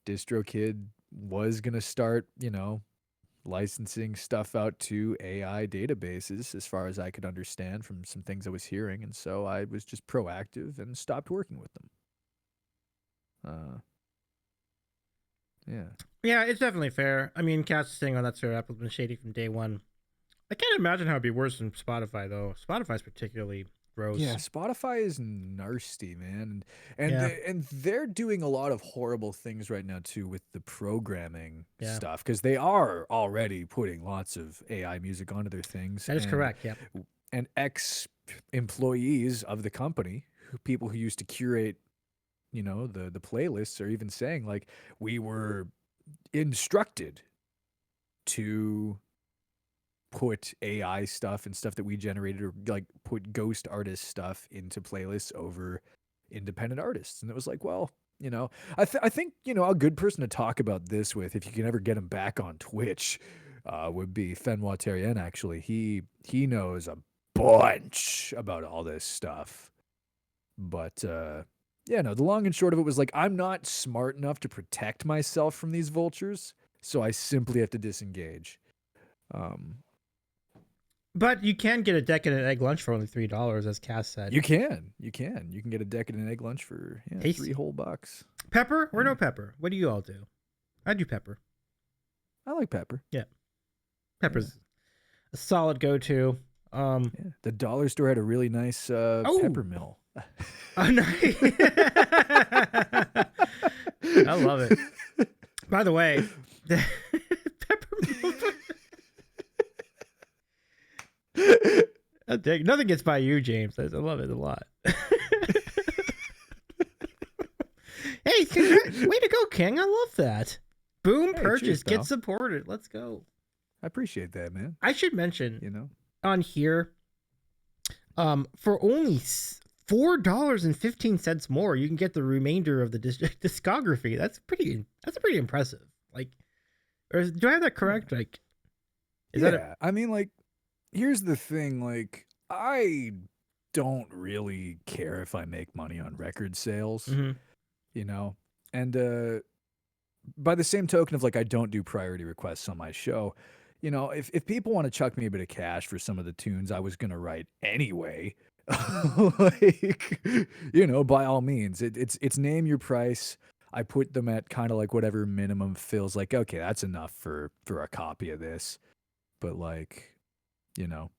DistroKid was going to start, licensing stuff out to AI databases, as far as I could understand from some things I was hearing, and so I was just proactive and stopped working with them. Yeah. Yeah, it's definitely fair. I mean, Cass is saying, "Oh, that's fair. Apple's been shady from day one." I can't imagine how it'd be worse than Spotify, though. Spotify's particularly Yeah, gross. Spotify is nasty, man, and Yeah, they're doing a lot of horrible things right now too with the programming yeah, stuff, because they are already putting lots of AI music onto their things, that is correct. Yep. and ex employees of the company, people who used to curate, the playlists, are even saying like we were instructed to put AI stuff and stuff that we generated, or like put ghost artist stuff into playlists over independent artists. And it was like, well, I think, a good person to talk about this with, if you can ever get him back on Twitch, would be Fenwa Terrien. Actually, he knows a bunch about all this stuff. But yeah, no, the long and short of it was like, I'm not smart enough to protect myself from these vultures, so I simply have to disengage. Um, But you can get a decadent egg lunch for only $3, as Cass said. You can get a decadent egg lunch for 3 Tasty. whole bucks. Pepper or Yeah. no pepper? What do you all do? I do pepper. I like pepper. Yeah, pepper's a solid go-to. Yeah. The dollar store had a really nice Oh, pepper mill. oh, nice. I love it. By the way, the pepper. Oh, dang. Nothing gets by you, James. I love it a lot. Hey, way to go, King. I love that. Boom, Hey, purchase. cheers, Get pal. supported. Let's go. I appreciate that, man. I should mention You know? on here, for only $4.15 more, you can get the remainder of the discography. That's pretty impressive. Like, or do I have that correct? Like, is that I mean, like, here's the thing, like, I don't really care if I make money on record sales, Mhm. And by the same token of, like, I don't do priority requests on my show. If people want to chuck me a bit of cash for some of the tunes I was gonna write anyway, like, by all means, it's name your price. I put them at kind of like whatever minimum feels like, okay, that's enough for a copy of this. But like, you know,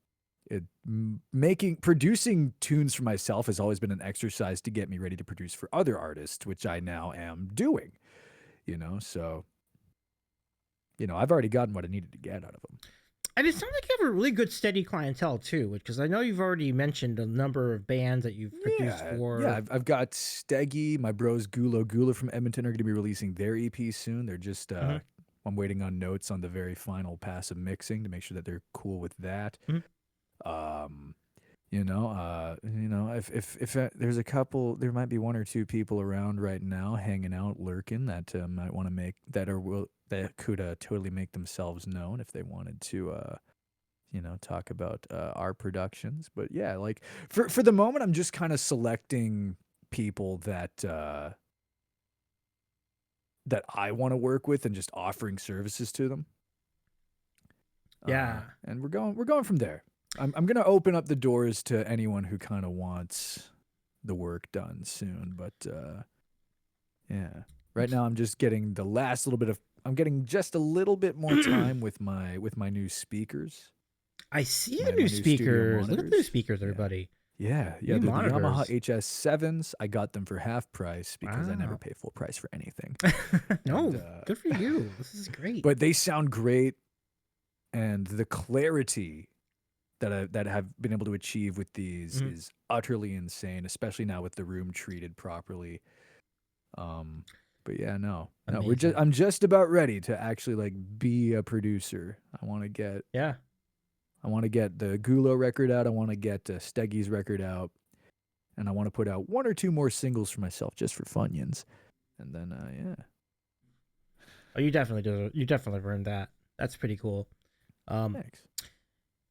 producing tunes for myself has always been an exercise to get me ready to produce for other artists, which I now am doing. So I've already gotten what I needed to get out of them. And it sounds like you have a really good steady clientele too, because I know you've already mentioned a number of bands that you've produced Yeah. for. I've got Steggy, my bros Gula from Edmonton are going to be releasing their EP soon. They're just Mhm, I'm waiting on notes on the very final pass of mixing to make sure that they're cool with that. mhm. Um, if there's a couple, there might be one or two people around right now hanging out, lurking that might want to make that could totally make themselves known if they wanted to talk about our productions. But yeah, like for the moment, I'm just kind of selecting people that I want to work with and just offering services to them. Yeah. And we're going from there. I'm gonna open up the doors to anyone who kind of wants the work done soon. But yeah, right now I'm just getting the last little bit of. I'm getting just a little bit more time with my new speakers, I see the my new new studio speakers. Look at the new monitors. speakers, Yeah, everybody. yeah. New They're the Yamaha monitors. HS7s. I got them for half price because I never Wow. pay full price for anything. And No, good for you. This is great. but they sound great, and the clarity that have been able to achieve with these Mhm. is utterly insane, especially now with the room treated properly. Um, but yeah, no, Amazing. I'm just about ready to actually like be a producer. Yeah. I want to get the Gulo record out. I want to get Steggy's record out, and I want to put out one or two more singles for myself just for Funyuns. And then yeah, Oh, you definitely do. You definitely earned that. That's pretty cool. Um, thanks.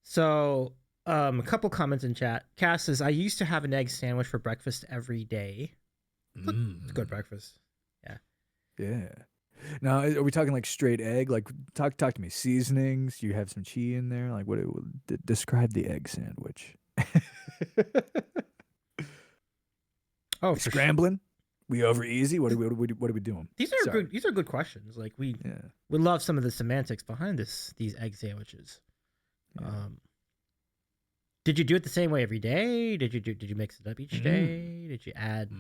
so a couple comments in chat. Cass says, I used to have an egg sandwich for breakfast every day. It's good breakfast. Yeah. Yeah. Now, are we talking like straight egg? Like, talk to me. Seasonings? You have some cheese in there? Like, describe the egg sandwich. Oh, We for sure. scrambling? We over easy? What are we doing? These are Sorry. good. These are good questions. Like we Yeah. love some of the semantics behind these egg sandwiches. Yeah. Did you do it the same way every day? Did you mix it up each day? Did you add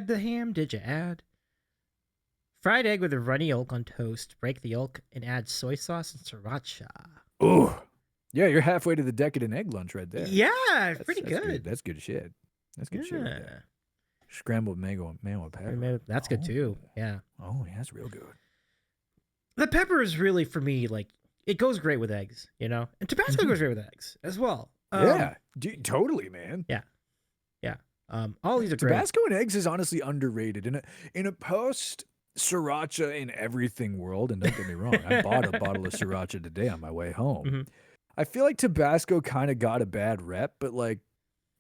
the ham? Did you add fried egg with a runny yolk on toast? Break the yolk and add soy sauce and sriracha. Ooh. Yeah, you're halfway to the decadent egg lunch right there. Yeah, pretty That's good. That's good shit. That's good shit right Yeah, there. Scrambled mango and pepper. that's good too. Yeah, Oh, yeah, that's real good. the pepper is really for me like it goes great with eggs, and Tabasco goes great with eggs as well. Yeah, totally, man. Yeah. All these are great. Tabasco and eggs is honestly underrated in a post sriracha in everything world. And don't get me wrong, I bought a bottle of sriracha today on my way home. Mhm. I feel like Tabasco kind of got a bad rep, but like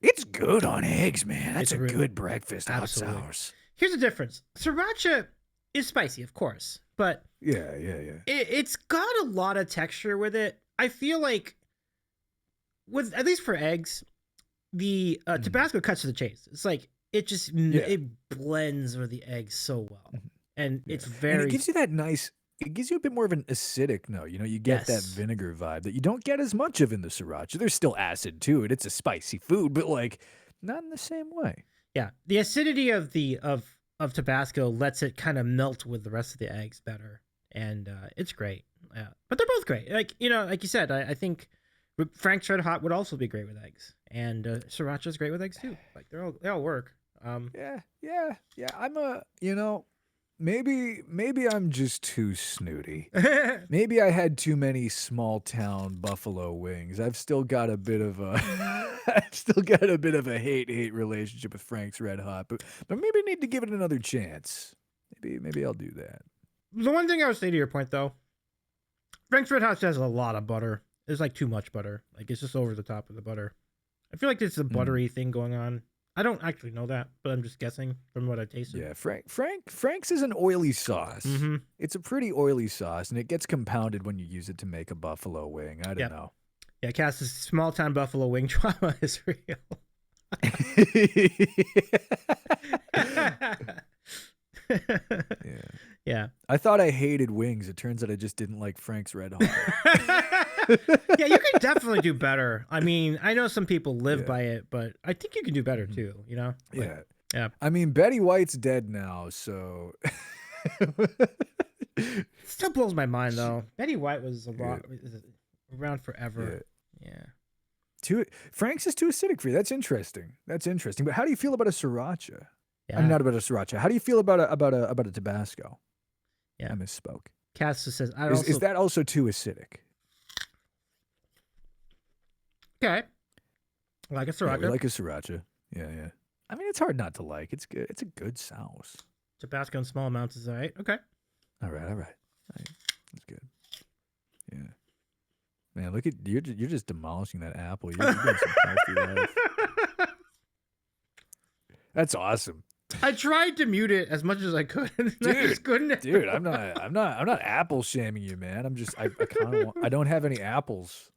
it's good on eggs, man. That's It's a good breakfast hot absolutely. sauce. Here's the difference. Sriracha is spicy, of course, but Yeah. it's got a lot of texture with it. I feel like with at least for eggs, the Tabasco cuts to the chase. It's like it blends with the eggs so well, and it's very. And it gives you that nice. It gives you a bit more of an acidic note. You get that Yes. vinegar vibe that you don't get as much of in the sriracha. There's still acid to it. It's a spicy food, but like not in the same way. Yeah, the acidity of Tabasco lets it kind of melt with the rest of the eggs better, and it's great. Yeah, but they're both great. Like like you said, I think Frank's Red Hot would also be great with eggs, and Sriracha's great with eggs too. Like they all work. Yeah. I'm maybe I'm just too snooty. Maybe I had too many small town buffalo wings. I've still got a bit of a hate relationship with Frank's Red Hot, but maybe I need to give it another chance. Maybe I'll do that. The one thing I would say to your point though, Frank's Red Hot has a lot of butter. It's like too much butter. Like it's just over the top of the butter. I feel like it's a buttery thing going on. I don't actually know that, but I'm just guessing from what I tasted. Yeah, Frank's is an oily sauce. Mm-hmm. It's a pretty oily sauce, and it gets compounded when you use it to make a buffalo wing. I don't know. Yeah, Cass's small town buffalo wing trauma is real. Yeah. I thought I hated wings. It turns out I just didn't like Frank's Red Hot. Yeah, you can definitely do better. I mean, I know some people live by it, but I think you can do better too, Like, yeah. I mean, Betty White's dead now, so It still blows my mind though. Betty White was a lot. around forever. Yeah. Yeah. Frank's is too acidic for you. That's interesting. That's interesting. But how do you feel about a sriracha? I mean, Yeah. not about a sriracha. How do you feel about a Tabasco? Yeah. I misspoke. Cass says I Is also that also too acidic? okay. Like a Yeah, we sriracha. like a sriracha. Yeah, yeah. I mean, it's hard not to like. It's good. It's a good sauce. Tabasco in small amounts is all right. Okay. All right, all right. That's good. Yeah. Man, look at you're just demolishing that apple. You're doing some healthy life. That's awesome. I tried to mute it as much as I could. And I just couldn't. Dude, I'm not apple shaming you, man. I kind of I don't have any apples,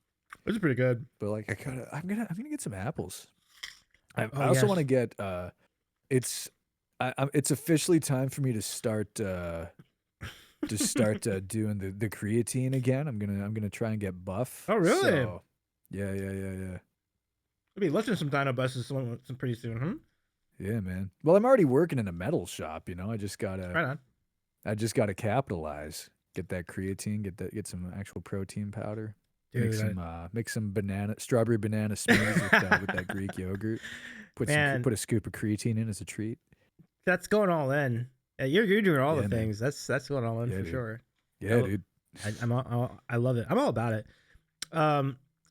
It's pretty good. but like I'm gonna get some apples. I Oh, also yes. want to get it's it's officially time for me to start doing the creatine again. I'm gonna try and get buff. Oh, really? So, yeah. We'll be lifting some dino buses some pretty soon, huh? Yeah, man. Well, I'm already working in a metal shop. You know, I just Right on. gotta capitalize. Get that creatine. Get some actual protein powder. Dude, Make some strawberry banana smoothies with that Greek yogurt. Put a scoop of creatine in as a treat. that's going all in. Yeah, you're doing all Yeah, the man. things. That's going all in Yeah, for dude. sure. Yeah, Oh, dude. I love it. I'm all about it.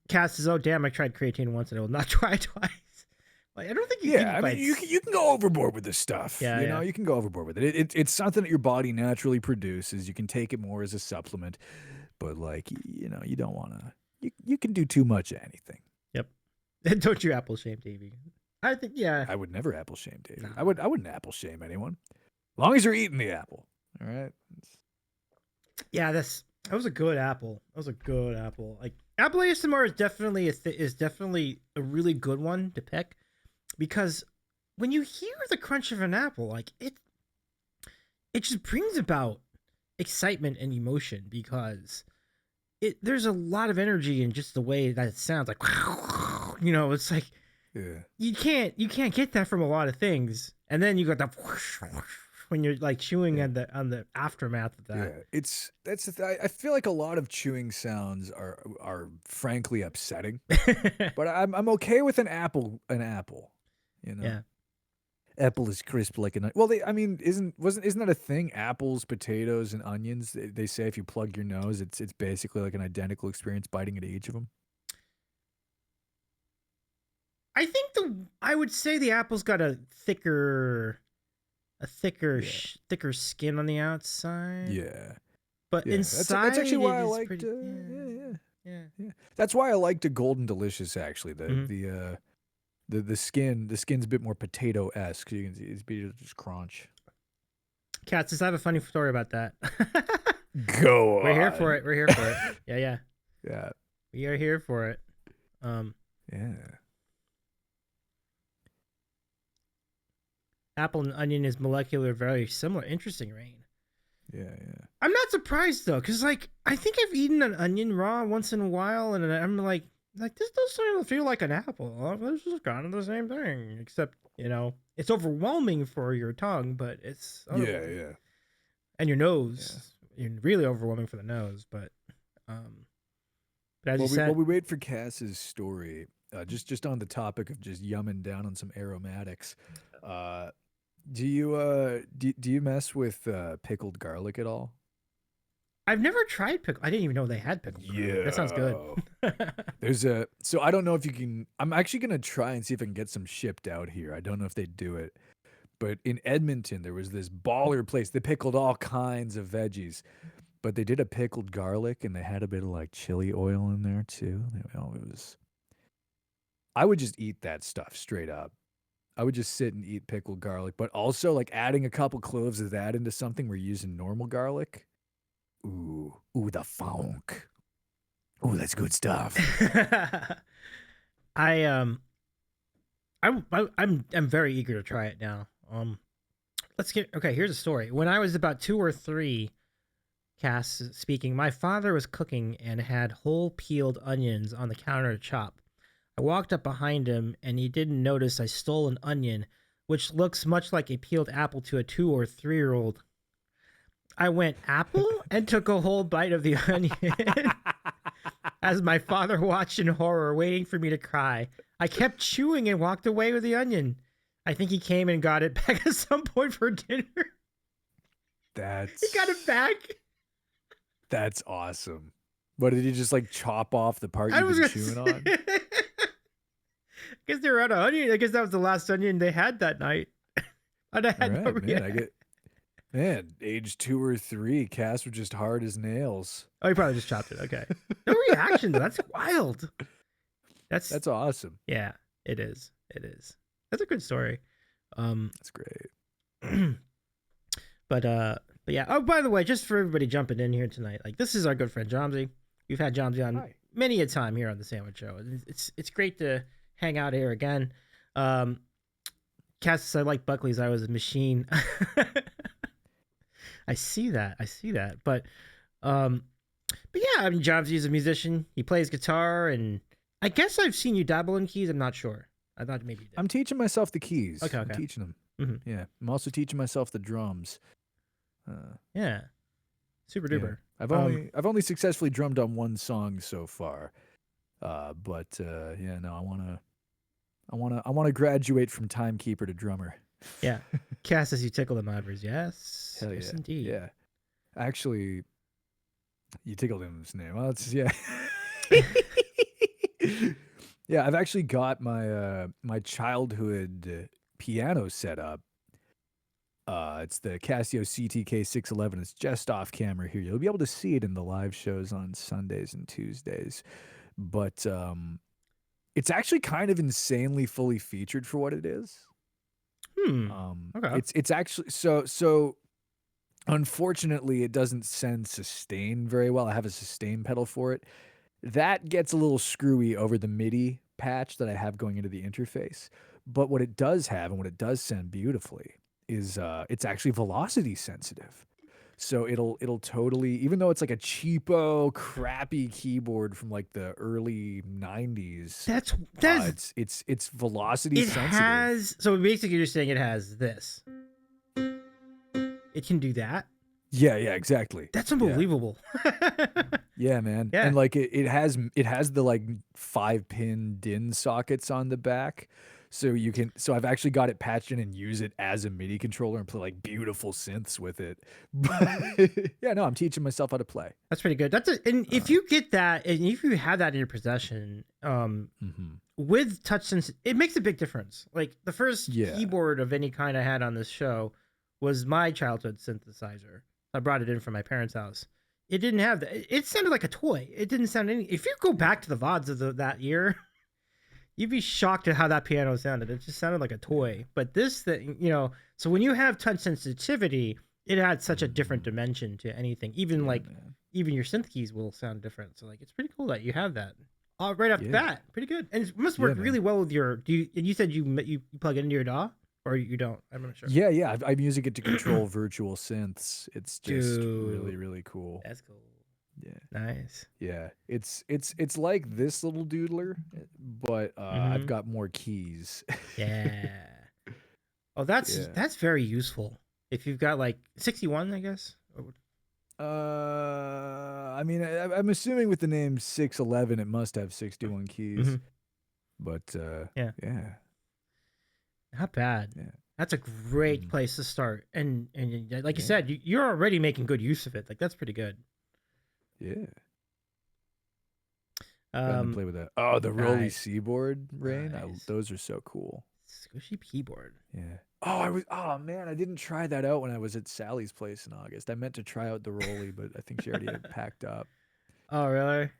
Cass says, "Oh damn, I tried creatine once and I will not try twice." Like, I don't think you Yeah, can. I mean, you can go overboard with this stuff. Yeah, you know, yeah. you can go overboard with it. It's something that your body naturally produces. You can take it more as a supplement, but like you know, you don't want to. You can do too much of anything. Yep. Don't you apple shame TV. I think I would never apple shame Dave. No. I wouldn't apple shame anyone, as long as you're eating the apple. All right. Yeah, that was a good apple. That was a good apple. Like apple ASMR is definitely a really good one to pick because when you hear the crunch of an apple, like it just brings about excitement and emotion because there's a lot of energy in just the way that it sounds. Like you know, it's like Yeah. you can't get that from a lot of things, and then you got the when you're like chewing on the aftermath of that. Yeah, I feel like a lot of chewing sounds are frankly upsetting, but I'm okay with an apple. You know, Yeah. apple is crisp like an. Well, I mean, isn't that a thing? Apples, potatoes, and onions. They say if you plug your nose, it's basically like an identical experience biting into each of them. I think I would say the apple's got a thicker thicker skin on the outside. Yeah. But Yeah, inside that's actually why I it is liked. pretty, Yeah. That's why I liked a Golden Delicious. Actually, Mhm. the skin's a bit more potato-esque. You can see it's just crunch. Cats, just have a funny story about that. Go on. We're here for it. We're here for it. Yeah. Yeah. We are here for it. Yeah. Apple and onion is molecular very similar. Interesting, Rain. Yeah. I'm not surprised though, because like I think I've eaten an onion raw once in a while, and I'm like this doesn't feel like an apple. This is kind of the same thing, except it's overwhelming for your tongue, but it's Yeah. and your nose. You're really overwhelming for the nose, but as you said, While we wait for Cass's story, just on the topic of just yumming down on some aromatics, do you mess with pickled garlic at all? I've never tried pickle. I didn't even know they had pickled garlic. That sounds good. So I don't know if you can. I'm actually gonna try and see if I can get some shipped out here. I don't know if they do it, but in Edmonton there was this baller place. They pickled all kinds of veggies, but they did a pickled garlic and they had a bit of like chili oil in there too. It was. I would just eat that stuff straight up. I would just sit and eat pickled garlic, but also like adding a couple cloves of that into something we're using normal garlic. Ooh, the funk. Ooh, that's good stuff. I'm very eager to try it now. Here's a story. When I was about 2 or 3, Cass speaking, my father was cooking and had whole peeled onions on the counter to chop. I walked up behind him and he didn't notice I stole an onion, which looks much like a peeled apple to a 2 or 3-year-old. I went, apple? And took a whole bite of the onion. as my father watched in horror, waiting for me to cry. I kept chewing and walked away with the onion. I think he came and got it back at some point for dinner. He got it back. That's awesome. What, did he just like chop off the part I you've was been gonna chewing say, on? I guess they were out of onion. I guess that was the last onion they had that night. And I All had no right, man. reaction. Man, age 2 or 3, Cass was just hard as nails. Oh, he probably just chopped it. Okay. No reaction though. That's wild. That's awesome. Yeah, it is. It is. That's a good story. That's great. but yeah. Oh, by the way, just for everybody jumping in here tonight, like this is our good friend Jawmsie. We've had Jawmsie on Hi. many a time here on the Sandwich Show. It's great to hang out here again. Cass says, I like Buckley's I Was a Machine. I see that. But yeah, I mean Jawmsie is a musician. He plays guitar, and I guess I've seen you dabble in keys. I'm not sure. I thought maybe you did. I'm teaching myself the keys. Okay. I'm teaching them. Mm-hmm. Yeah. I'm also teaching myself the drums. Yeah. Super duper. Yeah. I've only successfully drummed on one song so far. But yeah, no, I wanna graduate from timekeeper to drummer. Yeah. Cass says you tickle the Mavericks. Yes. Hell yes, yeah. indeed. Yeah. Actually, you tickled him's name. Well, it's yeah. Yeah, I've actually got my my childhood piano set up. It's the Casio CTK 611. It's just off camera here. You'll be able to see it in the live shows on Sundays and Tuesdays. But it's actually kind of insanely fully featured for what it is. Okay. It's actually so unfortunately it doesn't send sustain very well. I have a sustain pedal for it. That gets a little screwy over the MIDI patch that I have going into the interface. But what it does have and what it does send beautifully is it's actually velocity sensitive. So it'll totally, even though it's like a cheapo, crappy keyboard from like the early 90s, it's velocity sensitive. So basically you're saying it has this. It can do that? Yeah, exactly. That's unbelievable. Yeah, man. Yeah. And like it has the like 5-pin DIN sockets on the back. So I've actually got it patched in and use it as a MIDI controller and play like beautiful synths with it. But yeah, no, I'm teaching myself how to play. That's pretty good. And if you get that, and if you have that in your possession, with touch sense, it makes a big difference. Like the first keyboard of any kind I had on this show was my childhood synthesizer. I brought it in from my parents' house. It didn't have that. It sounded like a toy. It didn't sound any. If you go back to the VODs of that year, you'd be shocked at how that piano sounded. It just sounded like a toy. But this thing, so when you have touch sensitivity, it adds such a different dimension to anything. Even even your synth keys will sound different. So like, it's pretty cool that you have that right off the bat. Pretty good, and it must work really well with your. You said you plug it into your DAW, or you don't? I'm not sure. Yeah. I'm using it to control virtual synths. It's just really, really cool. That's cool. Yeah. Nice. Yeah. It's like this little doodler, but I've got more keys. Yeah. Oh, that's very useful. If you've got like 61, I guess. I mean, I'm assuming with the name 611, it must have 61 keys. But yeah. Not bad. Yeah. That's a great place to start. And like you said, you're already making good use of it. Like that's pretty good. Yeah. Play with that. Oh, the Rolly Seaboard, Rain. Nice. Those are so cool. Squishy keyboard. Yeah. Oh man, I didn't try that out when I was at Sally's place in August. I meant to try out the Rolly, but I think she already had packed up. Oh really?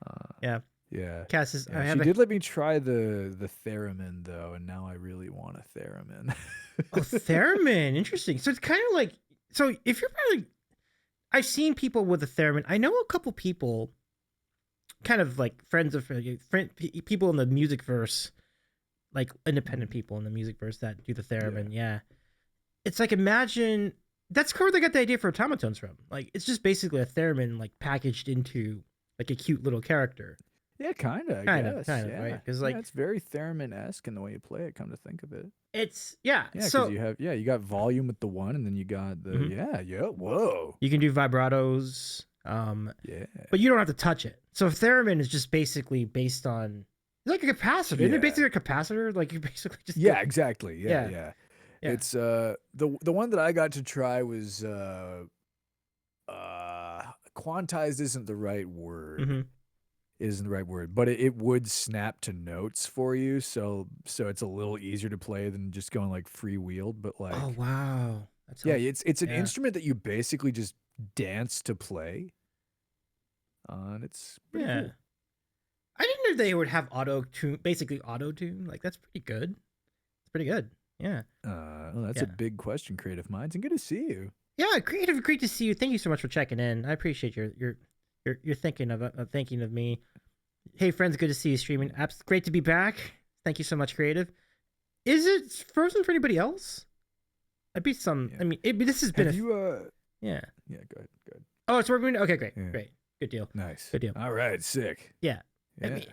Yeah. Yeah. Cass is, she did let me try the theremin though, and now I really want a theremin. Oh, theremin, interesting. So it's kind of like, so if you're probably, I've seen people with a theremin. I know a couple people, kind of like friends of people in the music verse, like independent people in the music verse that do the theremin. Yeah. It's like, imagine that's where they got the idea for automatones from. Like it's just basically a theremin like packaged into like a cute little character. Yeah, kind of, right? Because like it's very theremin-esque in the way you play it. Come to think of it, it's So you got volume with the one, and then you got the whoa. You can do vibratos. Yeah. But you don't have to touch it. So theremin is just basically based on it's like a capacitor. Isn't it basically a capacitor? Like you basically just Yeah, exactly. Yeah, yeah, yeah. yeah. It's the one that I got to try was quantized isn't the right word. Mm-hmm. Isn't the right word, but it would snap to notes for you, so it's a little easier to play than just going like freewheeled. But Oh like, wow, that yeah, sounds it's an yeah. instrument that you basically just dance to play, and it's pretty Yeah. cool. I didn't know they would have auto tune, basically auto tune. Like that's pretty good. It's pretty good. Yeah. Well, that's Yeah. a big question, Creative Minds, and good to see you. Yeah, creative. Great to see you. Thank you so much for checking in. I appreciate your thinking of me. Hey friends, good to see you streaming. Great to be back. Thank you so much, creative. Is it frozen for anybody else? I'd be some. Yeah. I mean, this has been Have you yeah. Yeah, go ahead. Oh, it's working. Okay, great, Yeah. great, good deal. Nice. Good deal. All right, sick. Yeah. Yeah. I mean,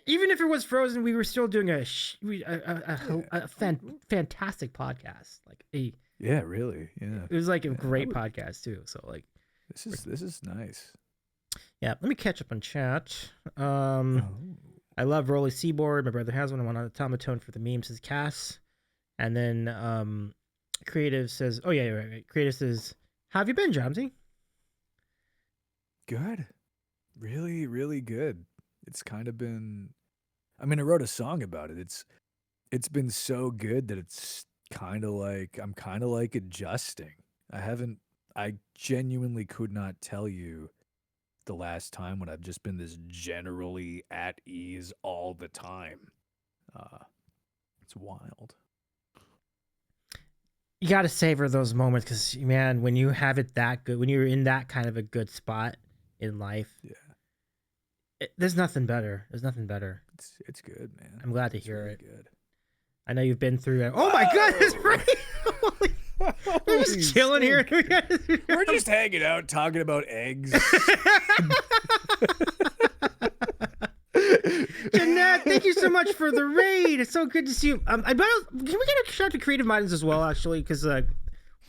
even if it was frozen, we were still doing a fantastic podcast. Like Yeah, really. Yeah. it was like a great podcast too. So like this is nice. yeah, let me catch up on chat. Oh. I love Rolly Seaboard. My brother has one. I want an automaton for the memes, says Cass. And then Creative says, oh yeah, right. Creative says, how have you been, Jawmsie? Good. Really, really good. It's kind of been I mean, I wrote a song about it. It's been so good that it's kind of like I'm kind of like adjusting. I genuinely could not tell you the last time when I've just been this generally at ease all the time. It's wild. You got to savor those moments because, man, when you have it that good, when you're in that kind of a good spot in life, there's nothing better. There's nothing better. It's good, man. I'm glad to hear really it. Good. I know you've been through it. Oh my goodness, right? We're just chilling here. We're just hanging out, talking about eggs. Jeanette, thank you so much for the raid. It's so good to see you. Can we get a shout out to Creative Minds as well, actually? Because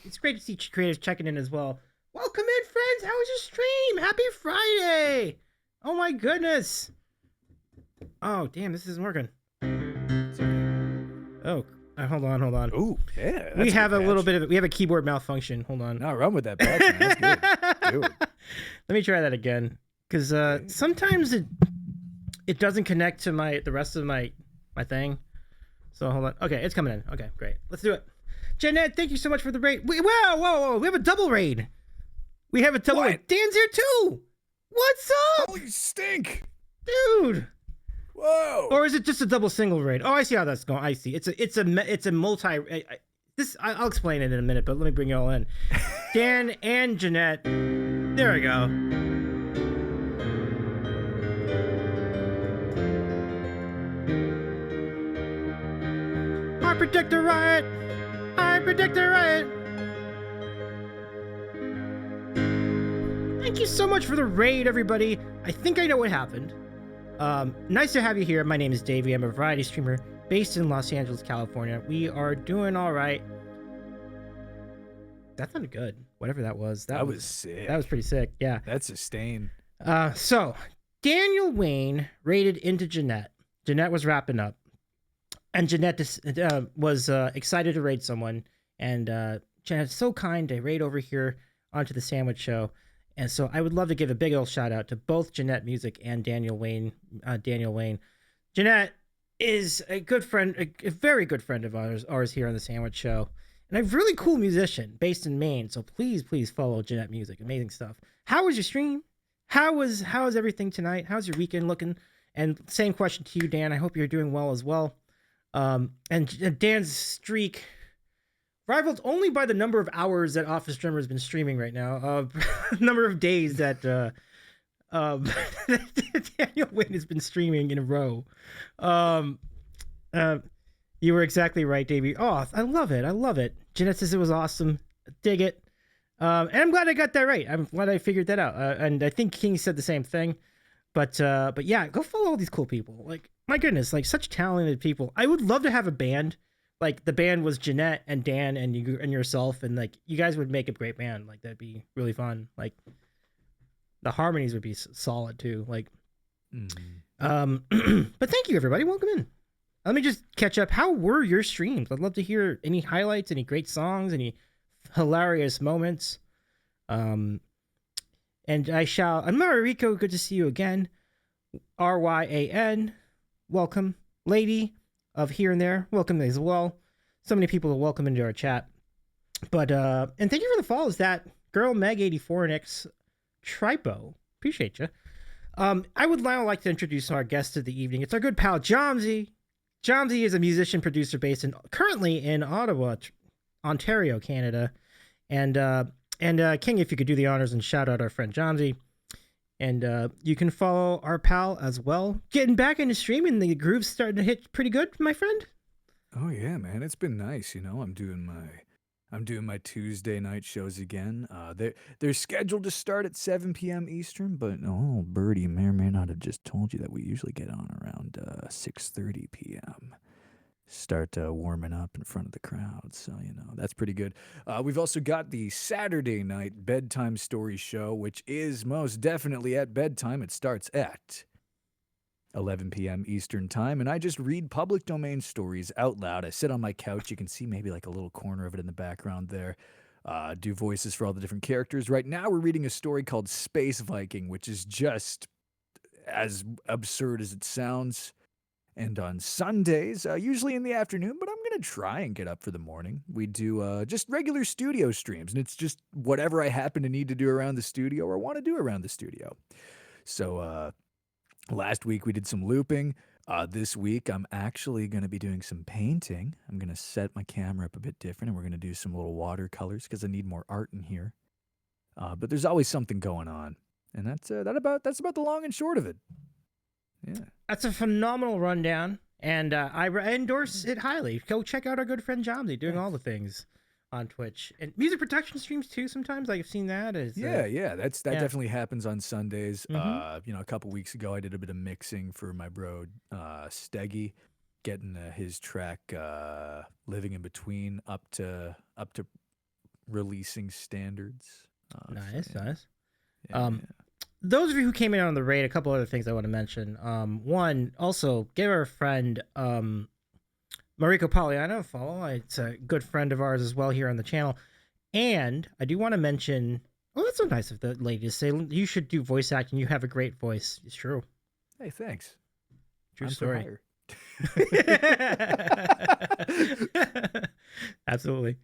it's great to see Creative checking in as well. Welcome in, friends. How was your stream? Happy Friday. Oh my goodness. Oh, damn, this isn't working. Oh, hold on. Oh, yeah. We have a little bit of it. We have a keyboard malfunction. Hold on. No, run with that patch, man. That's good. Do it. Let me try that again. Because sometimes it doesn't connect to the rest of my thing. So hold on. Okay, it's coming in. Okay, great. Let's do it. Jeanette, thank you so much for the raid. Whoa. We have a double raid. We have a double raid. Dan's here too. What's up? Holy stink. Dude. Whoa. Or is it just a double single raid? Oh, I see how that's going. I see. It's a multi. I'll explain it in a minute, but let me bring you all in. Dan and Jeanette. There we go. I predict a riot. Thank you so much for the raid, everybody. I think I know what happened. Nice to have you here. My name is Davey. I'm a variety streamer based in Los Angeles, California. We are doing all right. That sounded good. Whatever that was. That was sick. That was pretty sick. Yeah. That's sustained. So Daniel Wayne raided into Jeanette. Jeanette was wrapping up. And Jeanette was excited to raid someone. And Jeanette's so kind to raid over here onto the Sandwich Show. And so I would love to give a big old shout out to both Jeanette Music and Daniel Wayne. Jeanette is a good friend, a very good friend of ours here on the Sandwich Show. And a really cool musician based in Maine. So please follow Jeanette Music. Amazing stuff. How was your stream? How is everything tonight? How's your weekend looking? And same question to you, Dan. I hope you're doing well as well. And Dan's streak rivaled only by the number of hours that Office Drummer has been streaming right now. Number of days that Daniel Wynn has been streaming in a row. You were exactly right, Davey. Oh, I love it. Jeanette says it was awesome. Dig it. And I'm glad I got that right. I'm glad I figured that out. And I think King said the same thing. But yeah, go follow all these cool people. Like, my goodness, like such talented people. I would love to have a band. Like the band was Jeanette and Dan and you and yourself, and like you guys would make a great band. Like that'd be really fun. Like The harmonies would be solid too. Like, Mhm. but thank you everybody. Welcome in. Let me just catch up. How were your streams? I'd love to hear any highlights, any great songs, any hilarious moments. Um, and I shall. And Mariko, good to see you again. Ryan, welcome. Lady of Here and There, welcome as well. So many people to welcome into our chat. But and thank you for the follows. That girl Meg84 and X Tripo. Appreciate you. I would now like to introduce our guest of the evening. It's our good pal Jawmsie. Jawmsie is a musician producer based currently in Ottawa, Ontario, Canada. And King, if you could do the honors and shout out our friend Jawmsie. And you can follow our pal as well. Getting back into streaming, the groove's starting to hit pretty good, my friend. Oh yeah, man, it's been nice. I'm doing my Tuesday night shows again. They're scheduled to start at 7 p.m. Eastern, but oh, Birdie may or may not have just told you that we usually get on around 6:30 p.m. Start warming up in front of the crowd, so that's pretty good. We've also got the Saturday night bedtime story show, which is most definitely at bedtime. It starts at 11 p.m. Eastern time, and I just read public domain stories out loud. I sit on my couch. You can see maybe like a little corner of it in the background there. Do voices for all the different characters. Right now, we're reading a story called Space Viking, which is just as absurd as it sounds. And on Sundays, usually in the afternoon, but I'm going to try and get up for the morning, we do just regular studio streams. And it's just whatever I happen to need to do around the studio or want to do around the studio. So last week we did some looping. This week I'm actually going to be doing some painting. I'm going to set my camera up a bit different, and we're going to do some little watercolors because I need more art in here. But there's always something going on. And that's about the long and short of it. Yeah. That's a phenomenal rundown, and I endorse it highly. Go check out our good friend Jawmsie doing all the things on Twitch and music production streams too. Sometimes I've seen that. Yeah, that definitely happens on Sundays. Mhm. A couple weeks ago, I did a bit of mixing for my bro Steggy, getting his track "Living in Between" up to releasing standards. Nice, nice. Yeah. Those of you who came in on the raid, a couple other things I want to mention. One, also give our friend Mariko Poliano a follow. It's a good friend of ours as well here on the channel. And I do want to mention, oh, that's so nice of the lady to say you should do voice acting. You have a great voice. It's true. Hey, thanks. True story. Absolutely.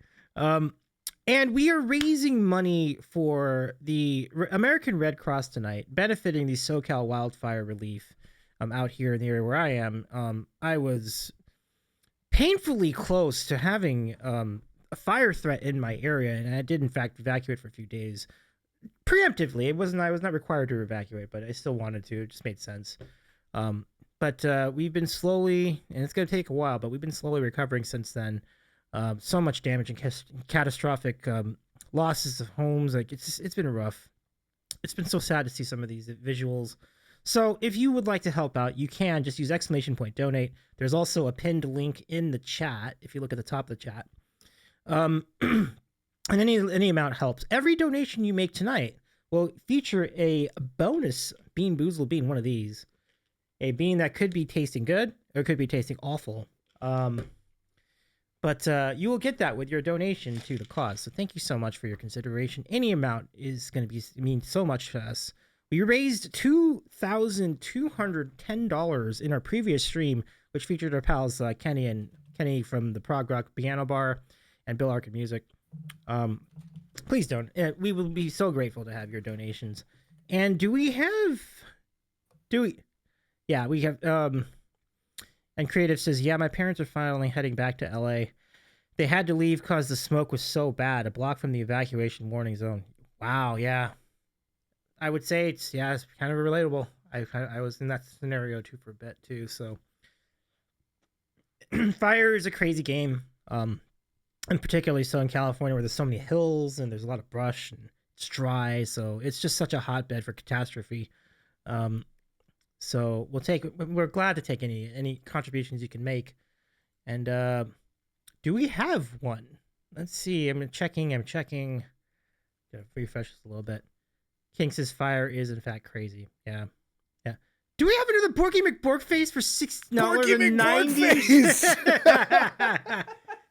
And we are raising money for the American Red Cross tonight, benefiting the SoCal wildfire relief out here in the area where I am. I was painfully close to having a fire threat in my area, and I did, in fact, evacuate for a few days. Preemptively, I was not required to evacuate, but I still wanted to. It just made sense. But we've been slowly, and it's going to take a while, but we've been slowly recovering since then. So much damage and catastrophic losses of homes. Like it's been rough. It's been so sad to see some of these visuals. So if you would like to help out, you can just use !donate. There's also a pinned link in the chat if you look at the top of the chat. And any amount helps. Every donation you make tonight will feature a bonus Bean Boozled bean, one of these. A bean that could be tasting good or could be tasting awful. But you will get that with your donation to the cause. So thank you so much for your consideration. Any amount is going to mean so much to us. We raised $2,210 in our previous stream, which featured our pals Kenny from the Prog Rock Piano Bar and Bill Arkin Music. Please don't. We will be so grateful to have your donations. And yeah, we have. And Creative says, yeah, my parents are finally heading back to LA. They had to leave because the smoke was so bad, a block from the evacuation warning zone. Wow, yeah. I would say it's kind of relatable. I was in that scenario too for a bit too, so. Fire is a crazy game. And particularly so in California where there's so many hills and there's a lot of brush and it's dry, so it's just such a hotbed for catastrophe. So we're glad to take any contributions you can make. And do we have one? Let's see. I'm checking. Gonna refresh this a little bit. Kinks' fire is in fact crazy. Yeah. Yeah. Do we have another Borky McBorkface for $6.90?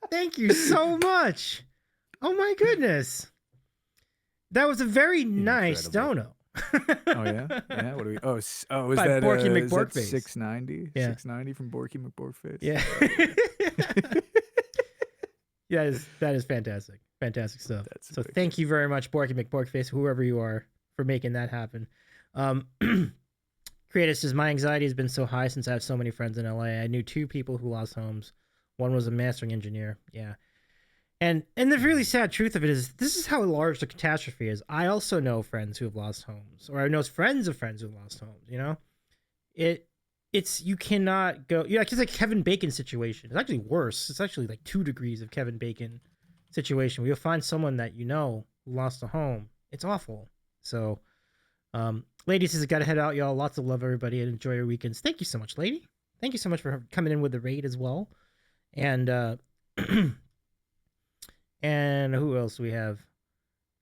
Thank you so much. Oh my goodness. That was a very nice dono. Oh yeah, yeah. What do we? Oh, is By that Borky is that McBorkface. 690? Yeah. 690 from Borky McBorkface. Yeah. That is fantastic. Fantastic stuff. So thank you very much, Borky McBorkface, whoever you are, for making that happen. Creator says, my anxiety has been so high since I have so many friends in LA. I knew 2 people who lost homes. One was a mastering engineer. Yeah. And the really sad truth of it is this is how large the catastrophe is. I also know friends who have lost homes, or I know friends of friends who have lost homes, you know? It's you cannot go, yeah, it's like Kevin Bacon situation. It's actually worse. It's actually like 2 degrees of Kevin Bacon situation. You'll find someone that you know who lost a home. It's awful. So Lady says, gotta head out, y'all. Lots of love, everybody, and enjoy your weekends. Thank you so much, Lady. Thank you so much for coming in with the raid as well. And and who else do we have?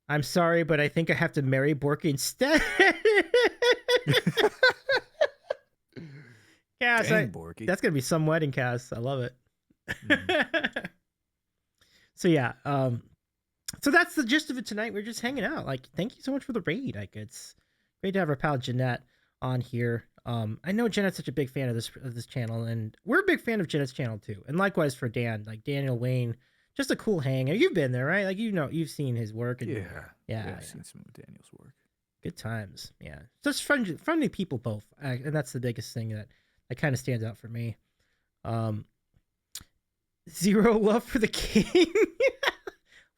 I'm sorry, but I think I have to marry Borky instead. Cass, Borky. That's gonna be some wedding, Cass. I love it. So yeah, so that's the gist of it tonight. We're just hanging out. Like, thank you so much for the raid. Like, it's great to have our pal Jeanette on here. I know Jeanette's such a big fan of this channel, and we're a big fan of Jeanette's channel too. And likewise for Dan, like Daniel Wayne, just a cool hang. You've been there, right? Like, you know, you've seen his work. And, yeah, I've seen some of Daniel's work. Good times. Yeah, just friendly people both, and that's the biggest thing that kind of stands out for me. Zero love for the king.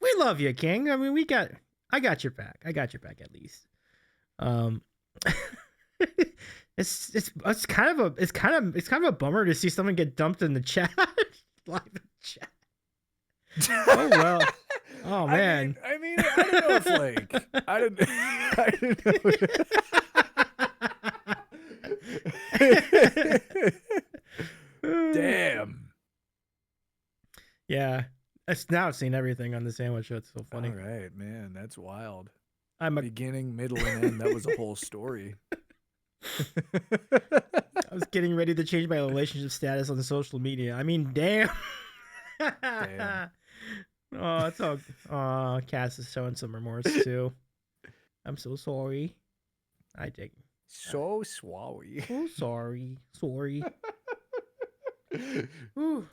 We love you, King. I mean, I got your back. I got your back at least. It's kind of a bummer to see someone get dumped in the chat. Live in chat. Oh well. Oh man. I mean, I don't know if like I didn't know. Damn. Yeah. Now I've seen everything on the sandwich show. It's so funny. All right, man, that's wild. I'm a beginning, middle, and end. That was a whole story. I was getting ready to change my relationship status on the social media. I mean, damn. Damn. Oh, it's all. Oh, Cass is showing some remorse too. I'm so sorry. I dig. So sorry. Oh, sorry. Sorry. Ooh.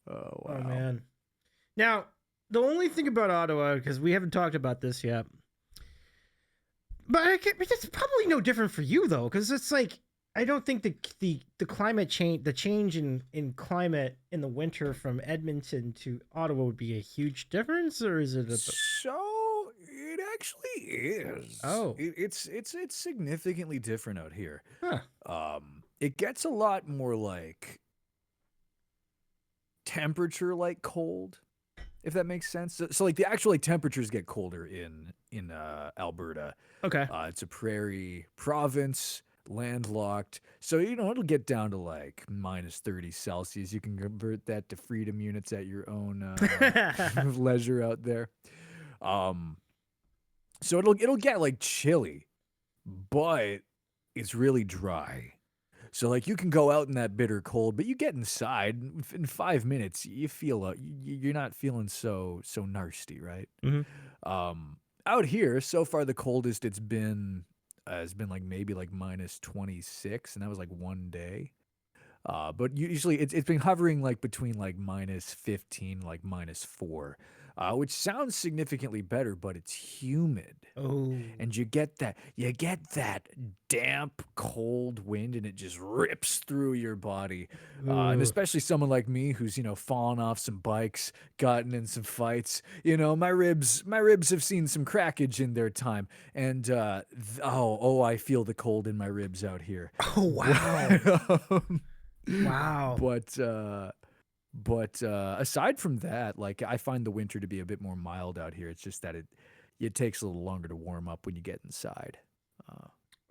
Oh, wow. Oh, man. Now, the only thing about Ottawa, because we haven't talked about this yet, but it's probably no different for you, though, because it's like, I don't think the climate change, the change in climate in the winter from Edmonton to Ottawa would be a huge difference, or is it So it actually is. Oh. It's significantly different out here. Huh. It gets a lot more like temperature like cold, if that makes sense. So like the actual like temperatures get colder in Alberta. Okay. It's a prairie province, landlocked, so it'll get down to like minus 30 Celsius. You can convert that to freedom units at your own leisure out there. So it'll get like chilly, but it's really dry. So like you can go out in that bitter cold, but you get inside in 5 minutes, you feel you're not feeling so nasty, right? Mm-hmm. Out here, so far the coldest it's been has been like maybe like minus 26, and that was like one day. But usually it's been hovering like between like minus 15, like minus 4, which sounds significantly better, but it's humid. Oh. And you get that damp, cold wind, and it just rips through your body. And especially someone like me who's, fallen off some bikes, gotten in some fights. My ribs have seen some crackage in their time. And I feel the cold in my ribs out here. Oh, wow. Wow. But aside from that, like I find the winter to be a bit more mild out here. It's just that it takes a little longer to warm up when you get inside.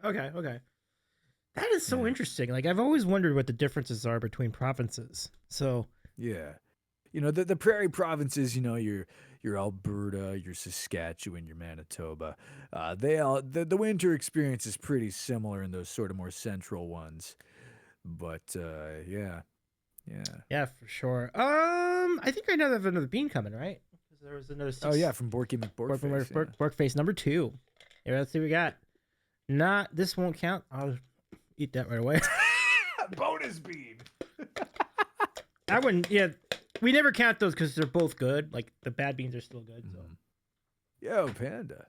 Okay. That is so interesting. Like I've always wondered what the differences are between provinces. So yeah, the prairie provinces, your Alberta, your Saskatchewan, your Manitoba, they all the winter experience is pretty similar in those sort of more central ones. But yeah, yeah. Yeah, for sure. I think I know they have another bean coming, right? Because there was another Oh yeah, six. from Borky McBorkface. Yeah. Borkface number 2. Yeah, let's see what we got. Not this won't count. I'll eat that right away. Bonus bean. I wouldn't. Yeah, we never count those because they're both good. Like the bad beans are still good. So. Yo, Panda.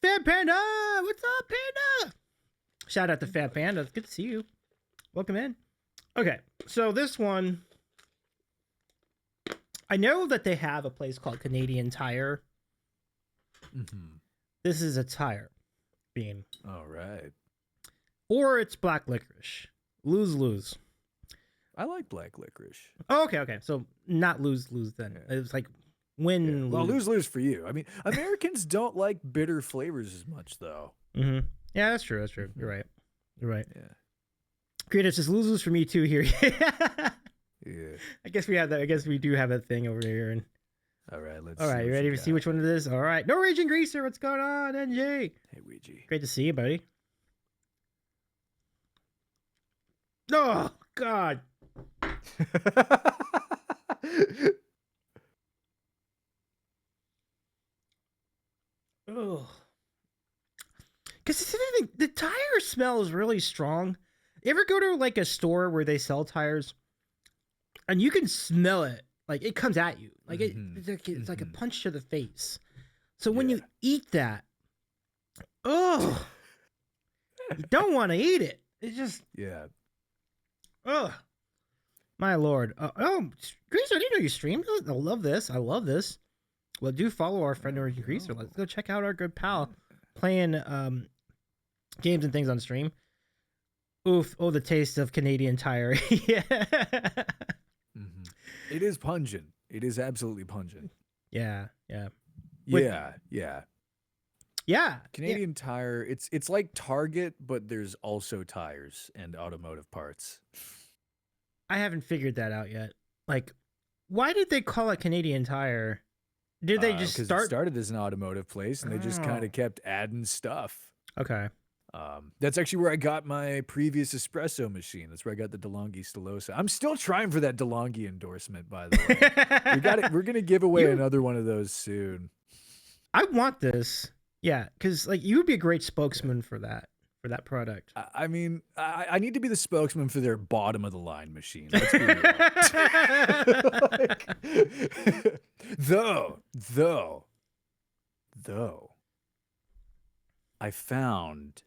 Fat Panda, what's up, Panda? Shout out to Fat Panda. It's good to see you. Welcome in. Okay, so this one, I know that they have a place called Canadian Tire. Mm-hmm. This is a tire bean. All right. Or it's black licorice. Lose. I like black licorice. Oh, okay. So not lose then. Yeah. It's like win. Yeah. Well, lose for you. I mean, Americans don't like bitter flavors as much, though. Mm-hmm. Yeah, that's true. Mm-hmm. You're right. Yeah. Creative says lose for me too here. Yeah. I guess we have that. I guess we do have a thing over here. And all right, let's. All right, you ready to see which one it is? All right, no Raging Greaser. What's going on, NJ? Hey, Ouija. Great to see you, buddy. Oh God. Oh. Because the tire smell is really strong. You ever go to like a store where they sell tires, and you can smell it, like it comes at you, like it's like a punch to the face. So when you eat that, you don't want to eat it. It's just my lord. Greaser, I didn't know you streamed. I love this. Well, do follow our friend Greaser. Let's go check out our good pal playing games and things on stream. Oof! Oh, the taste of Canadian Tire. Yeah. Mm-hmm. It is pungent. It is absolutely pungent. Yeah. Canadian Tire. It's like Target, but there's also tires and automotive parts. I haven't figured that out yet. Like, why did they call it Canadian Tire? Did they just start? It started as an automotive place, and they just kind of kept adding stuff. Okay. That's actually where I got my previous espresso machine. That's where I got the DeLonghi Stilosa. I'm still trying for that DeLonghi endorsement, by the way. We're gonna give away another one of those soon. I want this. Yeah, because like you would be a great spokesman for that product. I mean, I need to be the spokesman for their bottom of the line machine. Let's be real. Though, I found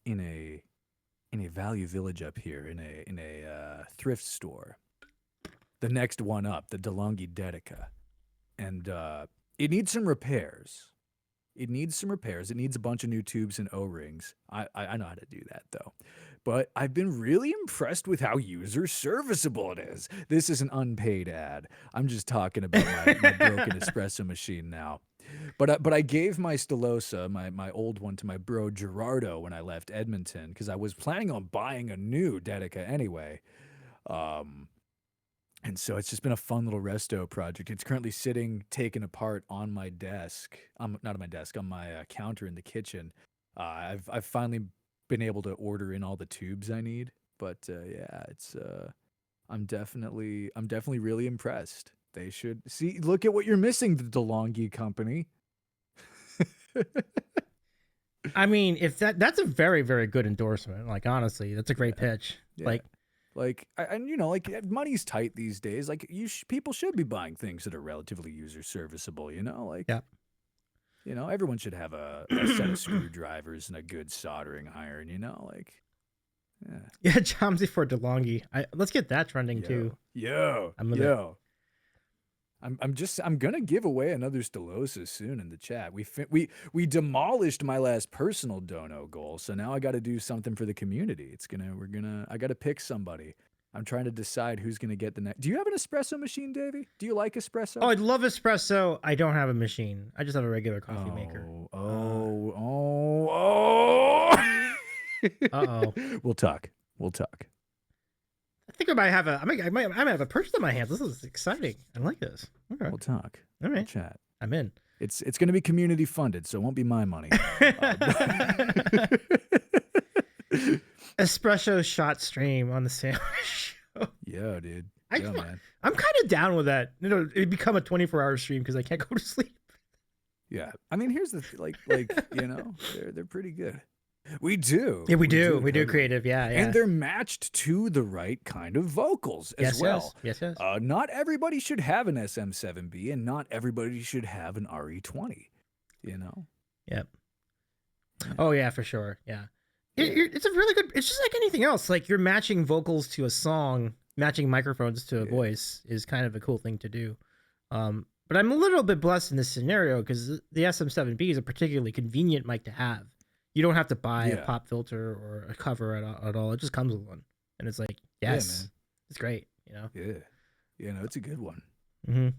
in a Value Village up here in a thrift store, the next one up, the DeLonghi Dedica, and it needs some repairs. It needs a bunch of new tubes and O-rings. I know how to do that, though. But I've been really impressed with how user serviceable it is. This is an unpaid ad. I'm just talking about my broken espresso machine now. But I gave my Stilosa, my old one, to my bro Gerardo when I left Edmonton because I was planning on buying a new Dedica anyway. And so it's just been a fun little resto project. It's currently sitting, taken apart on my desk. Not on my desk, on my counter in the kitchen. I've finally been able to order in all the tubes I need. But it's I'm definitely really impressed. They should see. Look at what you're missing, the DeLonghi company. I mean, if that's a very, very good endorsement. Like honestly, that's a great pitch. Yeah. Like, money's tight these days. Like, people should be buying things that are relatively user serviceable. Everyone should have a set of screwdrivers and a good soldering iron. Yeah, Jawmsie for DeLonghi. Let's get that trending too. I'm gonna give away another Stilosa soon in the chat. We demolished my last personal dono goal, so now I got to do something for the community. I got to pick somebody. I'm trying to decide who's gonna get the next. Do you have an espresso machine, Davey? Do you like espresso? Oh, I'd love espresso. I don't have a machine. I just have a regular coffee maker. Uh-oh. We'll talk. think I might have a I might have a purchase on my hands. This is exciting. I like this. Okay. We'll talk. All We'll right. chat. I'm in. It's going to be community funded, so it won't be my money. Espresso shot stream on the sandwich show. Yeah, dude. I, Yeah, man. I'm kind of down with that. You know, it become a 24-hour stream because I can't go to sleep. Yeah. I mean, here's the like you know, they're pretty good. We do. Yeah, we do totally. creative. Yeah, yeah. And they're matched to the right kind of vocals as well. Yes. Not everybody should have an SM7B, and not everybody should have an RE20. You know. Yep. Oh yeah, for sure. Yeah. It's a really good. It's just like anything else. Like you're matching vocals to a song, matching microphones to a voice is kind of a cool thing to do. But I'm a little bit blessed in this scenario because the SM7B is a particularly convenient mic to have. You don't have to buy a pop filter or a cover at all. It just comes with one, and it's like, yes, man. It's great. You know. Yeah. No, it's a good one. Mm-hmm.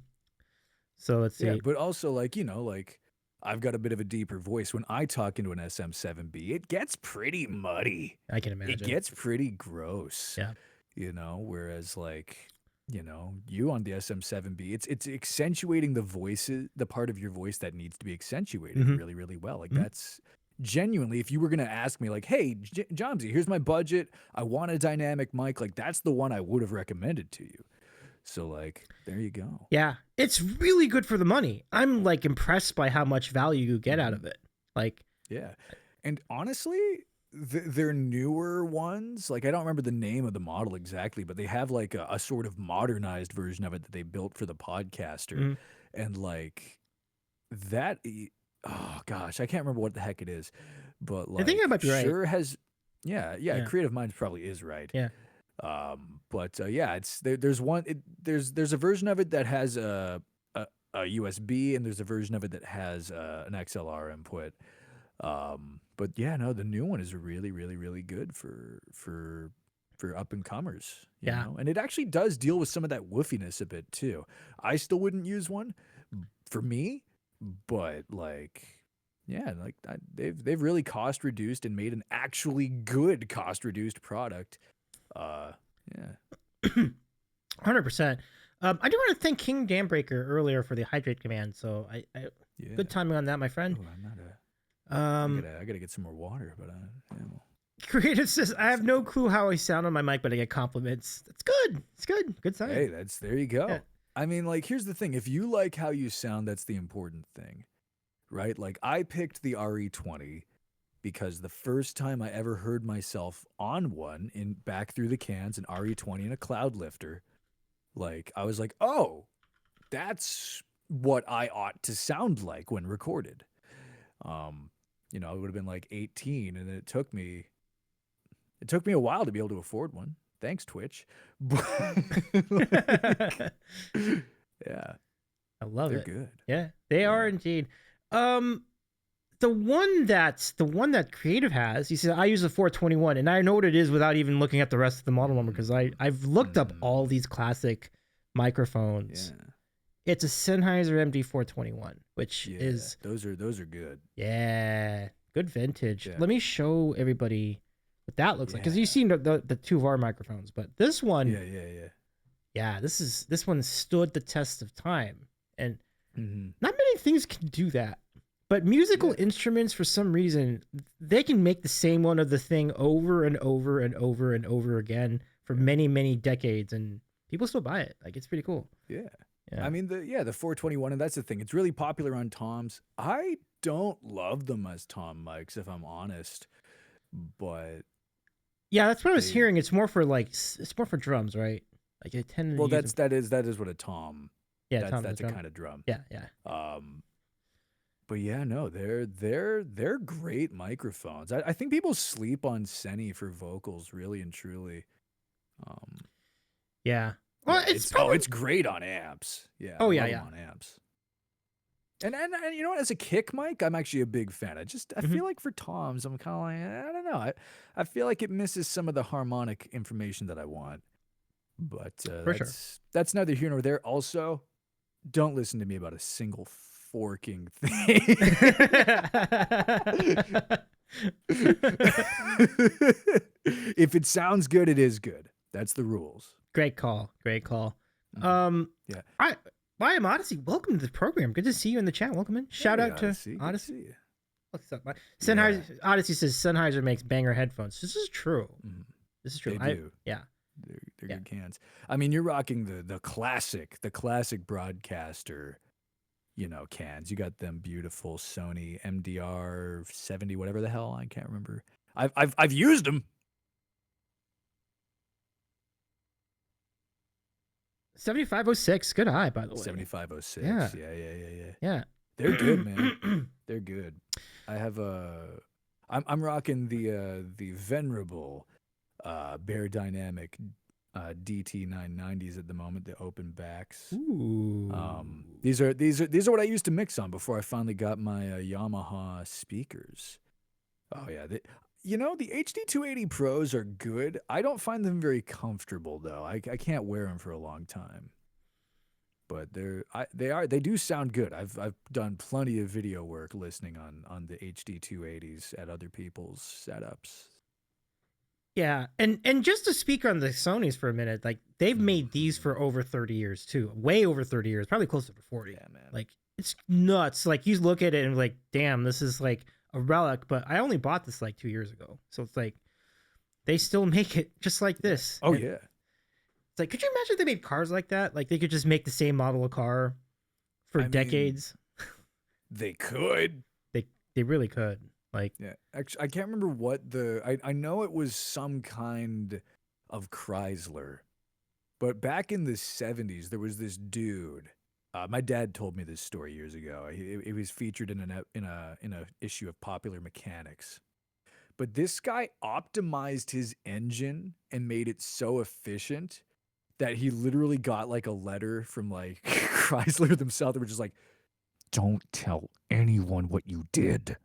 So let's see. Yeah, but also like, you know, like I've got a bit of a deeper voice. When I talk into an SM7B, it gets pretty muddy. I can imagine. It gets pretty gross. Yeah. You know, whereas like, you know, you on the SM7B, it's accentuating the voices, the part of your voice that needs to be accentuated really, really well. Like that's genuinely, if you were going to ask me like, hey, Jawmsie, here's my budget. I want a dynamic mic. Like that's the one I would have recommended to you. So like, there you go. Yeah, it's really good for the money. I'm like impressed by how much value you get out of it. Like, yeah. And honestly, their newer ones, like I don't remember the name of the model exactly, but they have like a sort of modernized version of it that they built for the podcaster. And like that, oh gosh, I can't remember what the heck it is, but like, I think I might be right. Sure has, yeah. Creative Minds probably is right. Yeah. But yeah, it's there's a version of it that has a USB, and there's a version of it that has an XLR input. But yeah, no, the new one is really, really, really good for up and comers. You know? And it actually does deal with some of that woofiness a bit too. I still wouldn't use one for me, but like, yeah, like they've really cost reduced and made an actually good cost reduced product. Yeah. 100%. I do want to thank King Dambreaker earlier for the hydrate command. So I good timing on that, my friend. Ooh, I gotta get some more water, but Creative says, I have no clue how I sound on my mic, but I get compliments. That's good. It's good. Good sign. Hey, there you go. Yeah. I mean, like, here's the thing. If you like how you sound, that's the important thing, right? Like, I picked the RE20 because the first time I ever heard myself on one in back through the cans, an RE20 and a cloud lifter, like, I was like, oh, that's what I ought to sound like when recorded. You know, I would have been like 18, and it took me a while to be able to afford one. Thanks, Twitch. But yeah. I love it. They're good. Yeah, they are indeed. The one that Creative has, he said, I use a 421, and I know what it is without even looking at the rest of the model number because I've looked up all these classic microphones. Yeah. It's a Sennheiser MD421, which is those are good. Yeah, good vintage. Yeah. Let me show everybody what that looks like because you've seen the two of our microphones, but this one, yeah, this one stood the test of time, and not many things can do that. But musical instruments, for some reason, they can make the same one of the thing over and over and over and over again for many, many decades, and people still buy it. Like, it's pretty cool. Yeah. I mean, the 421, and that's the thing. It's really popular on toms. I don't love them as tom mics, if I'm honest. But yeah, that's what I was hearing. It's more for drums, right? Like, I tend to that is what a tom. Yeah, that's a kind of drum. Yeah. But yeah, no, they're great microphones. I think people sleep on Senney for vocals, really and truly. Yeah. Well, it's great on amps. Yeah. Oh, yeah. On amps. And you know what? As a kick mic, I'm actually a big fan. I feel like for toms, I'm kind of like, I don't know. I feel like it misses some of the harmonic information that I want. But that's neither here nor there. Also, don't listen to me about a single forking thing. If it sounds good, it is good. That's the rules. Great call. Great call. Mm-hmm. Yeah. I am Odyssey. Welcome to the program. Good to see you in the chat. Welcome in. Shout Hey, out to Odyssey. Good to Odyssey. see you. What's up, man? Yeah. Odyssey says Sennheiser makes banger headphones. This is true. Mm-hmm. This is true. They do. Yeah. They're good cans. I mean, you're rocking the classic broadcaster, cans. You got them beautiful Sony MDR 70, whatever the hell, I can't remember. I've used them. 7506. Good eye, by the way. 7506. Yeah. Yeah. They're good, man. They're good. I have I'm rocking the venerable Bear Dynamic DT990s at the moment, the open backs. Ooh. These are what I used to mix on before I finally got my Yamaha speakers. Oh yeah, the HD280 Pros are good. I don't find them very comfortable though. I can't wear them for a long time. But they do sound good. I've done plenty of video work listening on the HD280s at other people's setups. Yeah, and just to speak on the Sonys for a minute, like they've made these for over 30 years too, way over 30 years, probably closer to 40. Yeah, man. Like it's nuts. Like you look at it and like, damn, this is like a relic. But I only bought this like 2 years ago, so it's like they still make it just like this. Oh and yeah. It's like, could you imagine if they made cars like that? Like they could just make the same model of car for decades. They could. They really could. Like, yeah, actually, I can't remember what I know it was some kind of Chrysler, but back in the 70s, there was this dude. My dad told me this story years ago. It was featured in a issue of Popular Mechanics. But this guy optimized his engine and made it so efficient that he literally got like a letter from like Chrysler themselves that were just like, "Don't tell anyone what you did."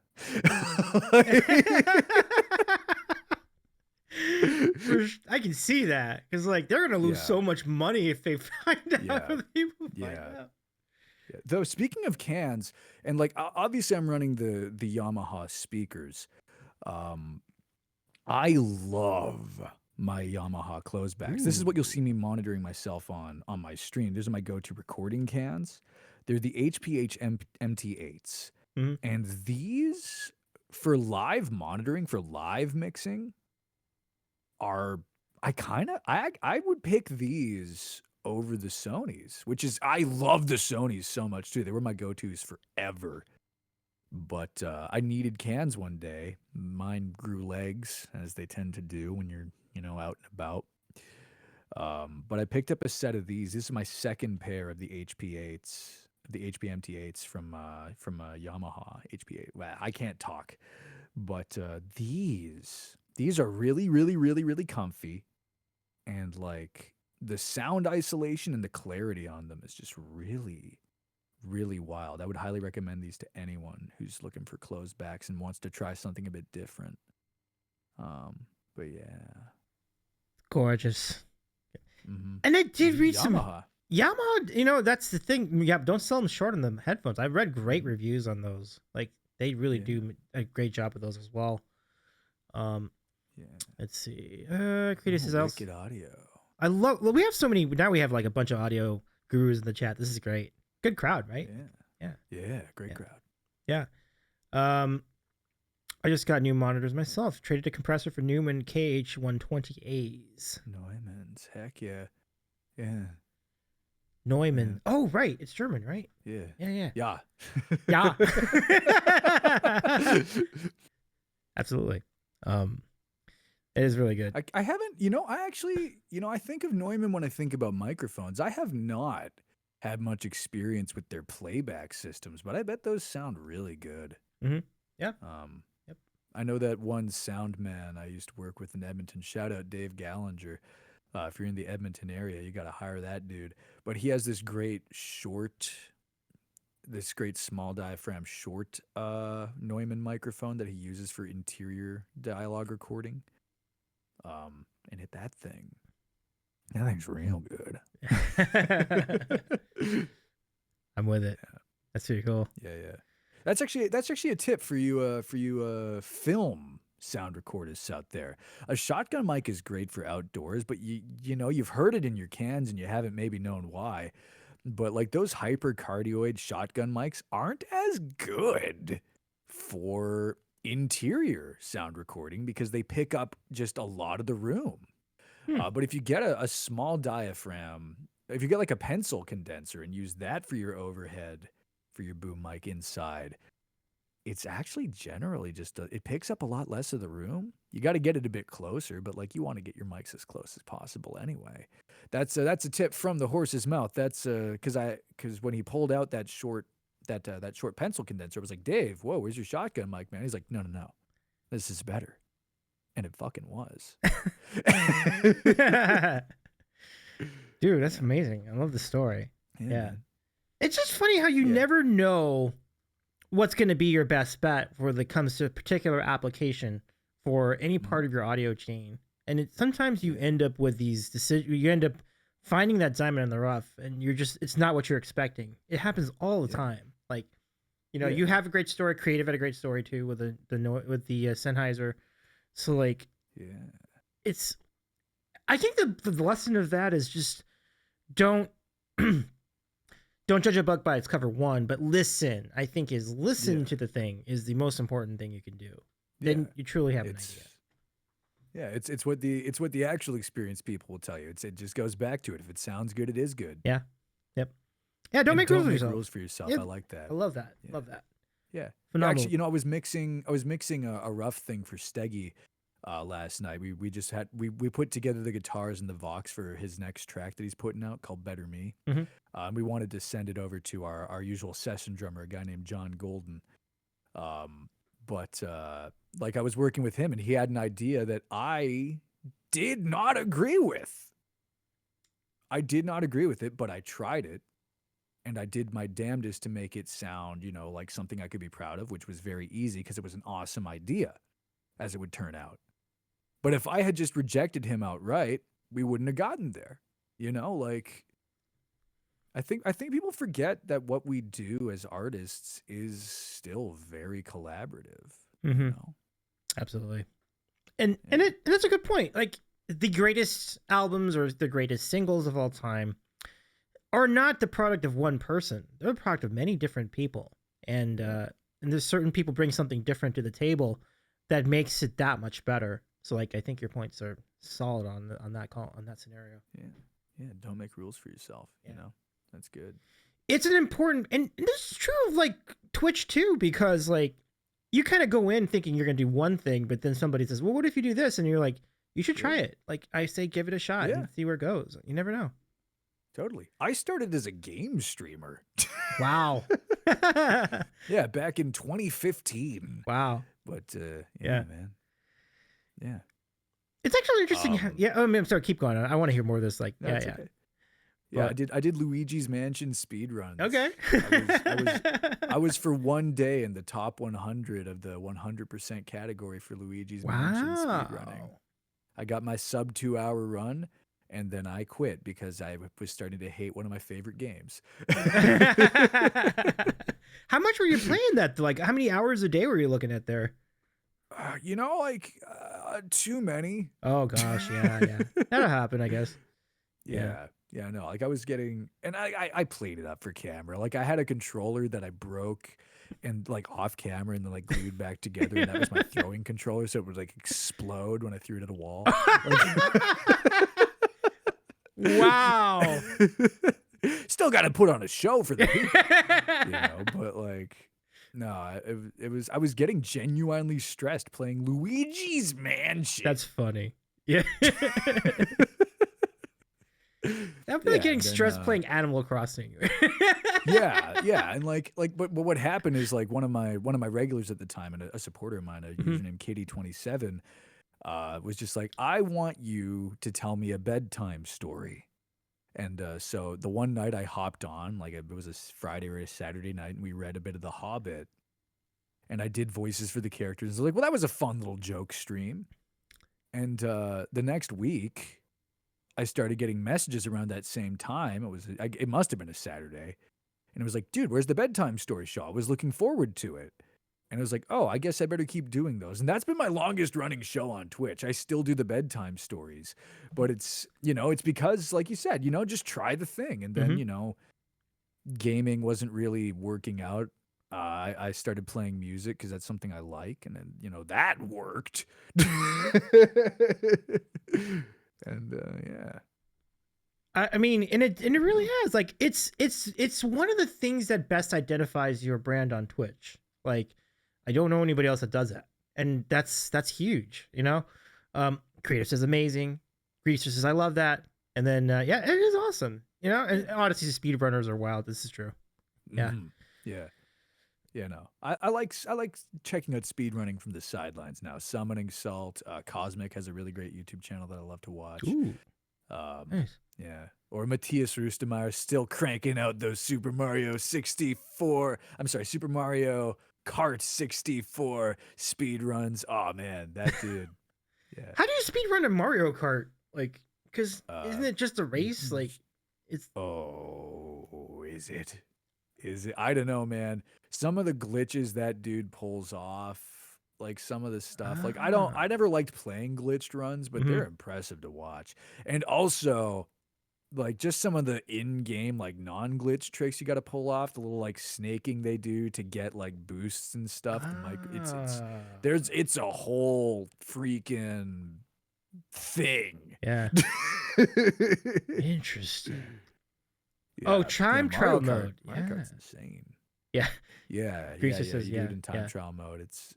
I can see that because like they're gonna lose so much money if they find out. If people find out. Yeah. Though speaking of cans, and like obviously I'm running the Yamaha speakers. I love my Yamaha closebacks. This is what you'll see me monitoring myself on my stream. These are my go-to recording cans. They're the HPH MT8s. Mm-hmm. And these, for live monitoring, for live mixing, are I would pick these over the Sonys, which is, I love the Sonys so much too. They were my go-tos forever. But I needed cans one day. Mine grew legs, as they tend to do when you're, out and about. But I picked up a set of these. This is my second pair of the HP8s. The HP MT8s from Yamaha HP8. Well, I can't talk, but these are really, really, really, really comfy, and like the sound isolation and the clarity on them is just really, really wild. I would highly recommend these to anyone who's looking for closebacks and wants to try something a bit different. But yeah, gorgeous. Mm-hmm. And I did read Yamaha. Yamaha, that's the thing. Yeah, don't sell them short on the headphones. I've read great reviews on those. Like they really do a great job with those as well. Let's see. Creatus is else. Wicked audio. I love. Well, we have so many. Now we have like a bunch of audio gurus in the chat. This is great. Good crowd, right? Yeah. Great crowd. Yeah. I just got new monitors myself. Traded a compressor for Neumann KH120As. Neumann's. Heck yeah. Yeah. Neumann. Oh, right. It's German, right? Yeah. Yeah. Yeah. Absolutely. It is really good. I haven't, I actually, I think of Neumann when I think about microphones. I have not had much experience with their playback systems, but I bet those sound really good. Mm-hmm. Yeah. Yep. I know that one sound man I used to work with in Edmonton. Shout out Dave Gallinger. If you're in the Edmonton area, you got to hire that dude. But he has this great small diaphragm short Neumann microphone that he uses for interior dialogue recording. And that thing's real good. I'm with it. That's pretty cool. Yeah. That's actually a tip for you film sound recordists out there. A shotgun mic is great for outdoors, but you know, you've heard it in your cans and you haven't maybe known why. But like those hypercardioid shotgun mics aren't as good for interior sound recording because they pick up just a lot of the room. Hmm. But if you get a small diaphragm, if you get like a pencil condenser and use that for your overhead, for your boom mic inside, it's actually generally just it picks up a lot less of the room. You got to get it a bit closer, but like you want to get your mics as close as possible anyway. That's a tip from the horse's mouth. That's because when he pulled out that short that short pencil condenser, I was like, Dave, whoa, where's your shotgun mic, man? He's like, no, this is better, and it fucking was. Dude, that's amazing. I love the story. Yeah. Man. It's just funny how you never know what's going to be your best bet when it comes to a particular application for any part of your audio chain. And sometimes you end up with these decisions. You end up finding that diamond in the rough, and it's not what you're expecting. It happens all the time. Like, you have a great story. Creative had a great story too with the Sennheiser. So like, I think the lesson of that is just don't judge a book by its cover, one, but listen. I think listen to the thing is the most important thing you can do. Then you truly have an idea. Yeah, it's what the actual experienced people will tell you. It just goes back to it. If it sounds good, it is good. Yeah. Yep. Yeah, don't make rules for yourself. Yep. I like that. I love that. Yeah. Love that. Yeah. Phenomenal. Actually, I was mixing a rough thing for Steggy last night. We put together the guitars and the Vox for his next track that he's putting out called Better Me. Mm-hmm. We wanted to send it over to our usual session drummer, a guy named John Golden. But like I was working with him and he had an idea that I did not agree with. I did not agree with it, but I tried it. And I did my damnedest to make it sound, like something I could be proud of, which was very easy because it was an awesome idea, as it would turn out. But if I had just rejected him outright, we wouldn't have gotten there. Like I think people forget that what we do as artists is still very collaborative. Mm-hmm. Absolutely. And that's a good point. Like the greatest albums or the greatest singles of all time are not the product of one person. They're a product of many different people. And there's certain people bring something different to the table that makes it that much better. So like I think your points are solid on that scenario. Yeah, don't make rules for yourself, That's good. It's an important, and this is true of like Twitch too, because like you kind of go in thinking you're going to do one thing, but then somebody says, well, what if you do this? And you're like, you should try it. Like I say, give it a shot and see where it goes. You never know. Totally. I started as a game streamer. Wow. Yeah, back in 2015. Wow. But man. Yeah. It's actually interesting. I'm sorry, keep going. I want to hear more of this. Like, okay. Yeah, I did Luigi's Mansion speedruns. Okay. I was for one day in the top 100 of the 100% category for Luigi's Mansion speedrunning. I got my sub 2 hour run. And then I quit because I was starting to hate one of my favorite games. How much were you playing that? Like, how many hours a day were you looking at there? Too many. Oh, gosh. Yeah. That'll happen, I guess. Yeah, no. Like I was getting, and I played it up for camera. Like I had a controller that I broke and like off camera and then like glued back together. And that was my throwing controller. So it would like explode when I threw it at a wall. Wow. Still got to put on a show for the people, but like, no, I was getting genuinely stressed playing Luigi's Mansion. That's funny. Yeah. I feel like getting stressed playing Animal Crossing. yeah. And but what happened is like one of my regulars at the time and a supporter of mine, a user named Kitty27, was just like, I want you to tell me a bedtime story. And so the one night I hopped on, like it was a Friday or a Saturday night, and we read a bit of The Hobbit. And I did voices for the characters. I was like, well, that was a fun little joke stream. And the next week, I started getting messages around that same time. It must have been a Saturday. And it was like, dude, where's the bedtime story show? I was looking forward to it. And I was like, oh, I guess I better keep doing those. And that's been my longest running show on Twitch. I still do the bedtime stories, but it's, it's because, like you said, just try the thing. And then, Mm-hmm. gaming wasn't really working out. I started playing music because that's something I like. And then, that worked. And yeah. I mean, and it really has, like, it's one of the things that best identifies your brand on Twitch. Like, I don't know anybody else that does that, and that's huge. Creator says amazing. Greaser says I love that, and then yeah, it is awesome. And honestly, speedrunners are wild. This is true. Yeah. Mhm. Yeah. Yeah, no. I like checking out speedrunning from the sidelines now. Summoning Salt, Cosmic has a really great YouTube channel that I love to watch. Ooh, Um, nice. yeah. Or Matthias Roostemeyer still cranking out those Super Mario Kart 64 speed runs. Oh man, that dude. Yeah. How do you speedrun a Mario Kart? Like, because isn't Uh, it just a race? Like, it's oh, is it? Is it? I don't know, man. Some of the glitches that dude pulls off, like some of the stuff, like I ah. never liked playing glitched runs, but Mm-hmm. they're impressive to watch. And also, like just some of the in-game like non-glitch tricks you got to pull off, the little like snaking they do to get like boosts and stuff. The mic, Ah. it's a whole freaking thing. Yeah. Interesting. Oh, Yeah, time trial mode. Mario Yeah. Kart's insane. Yeah. Yeah. Greaser says, You do yeah. it in time Yeah. trial mode. It's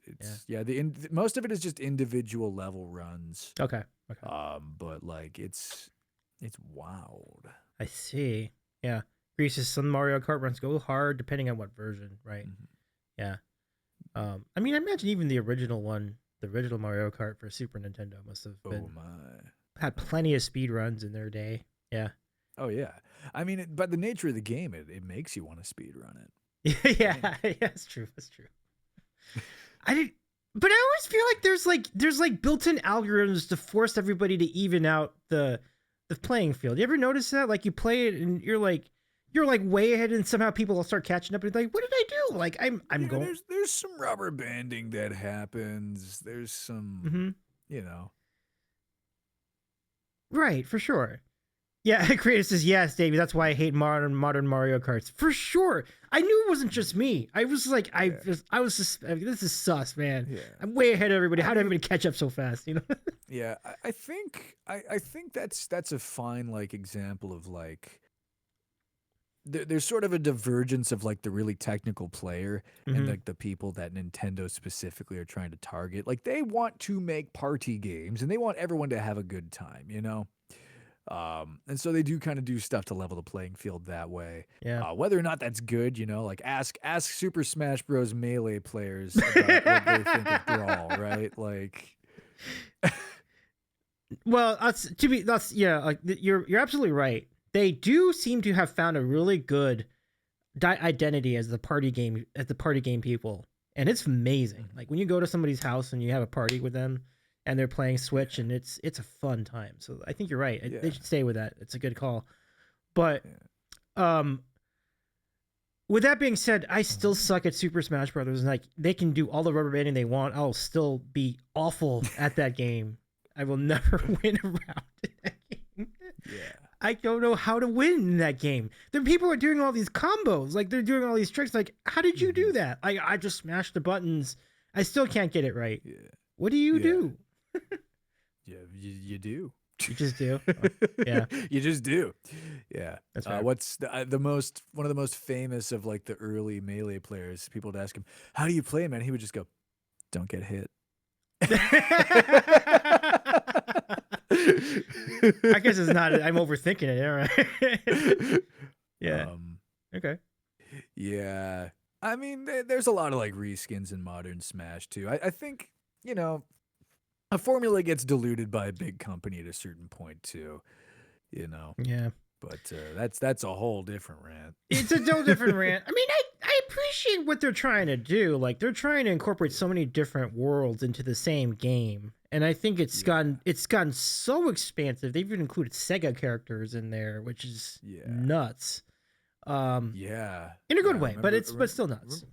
Yeah. yeah. Most of it is just individual level runs. Okay. Okay. But like it's wild. I see. Yeah. Greaser, some Mario Kart runs go hard depending on what version, right? Mhm. Yeah. I mean, I imagine even the original one, the original Mario Kart for Super Nintendo must have Oh my. had plenty of speed runs in their day. Yeah. Oh yeah. I mean, by the nature of the game, it makes you want to speed run it. Yeah, yeah, that's true. That's true. I did, but I always feel like there's built-in algorithms to force everybody to even out the playing field. You ever notice that? Like you play it and you're like way ahead, and somehow people will start catching up and like, what did I do? Like I'm Yeah, going. there's some rubber banding that happens. There's some, Mm-hmm. you know. Right, for sure. Yeah, Creator says yes, Davey. That's why I hate modern Mario Karts. For sure. I knew it wasn't just me. I was like, Yeah. I was just, this is sus, man. Yeah. I'm way ahead of everybody. How did everybody catch up so fast? Yeah, I think that's a fine like example of like there's sort of a divergence of like the really technical player and Mhm. like the people that Nintendo specifically are trying to target. Like they want to make party games and they want everyone to have a good time, you know? And so they do kind of do stuff to level the playing field that way. Yeah. Whether or not that's good, like ask Super Smash Bros. Melee players about what they think of Brawl, right? Like, Well, yeah, like you're absolutely right. They do seem to have found a really good identity as the party game people, and it's amazing. Like when you go to somebody's house and you have a party with them, and they're playing Switch, and it's a fun time. So I think you're right. Yeah. They should stay with that. It's a good call. But Yeah. with that being said, I still suck at Super Smash Brothers, and like they can do all the rubber banding they want. I'll still be awful at that game. I will never win a round in that game. Yeah. I don't know how to win in that game. There are people who are doing all these combos, like they're doing all these tricks. Like, how did you do that? I just smashed the buttons. I still can't get it right. Yeah. What do you do? Yeah, you do. You just do. Oh, yeah, You just do. Yeah. that's right. What's one of the most famous of like the early Melee players? People would ask him, "How do you play, man?" He would just go, "Don't get hit." I guess it's not. I'm overthinking it. All right. Yeah. Okay. Yeah. I mean, there's a lot of like reskins in modern Smash too. I think a formula gets diluted by a big company at a certain point too. Yeah. But that's a whole different rant. It's a whole different rant. I mean, I appreciate what they're trying to do. Like they're trying to incorporate so many different worlds into the same game, and I think it's gotten so expansive. They've even included Sega characters in there, which is nuts. Yeah. In a good Yeah, way, but still nuts.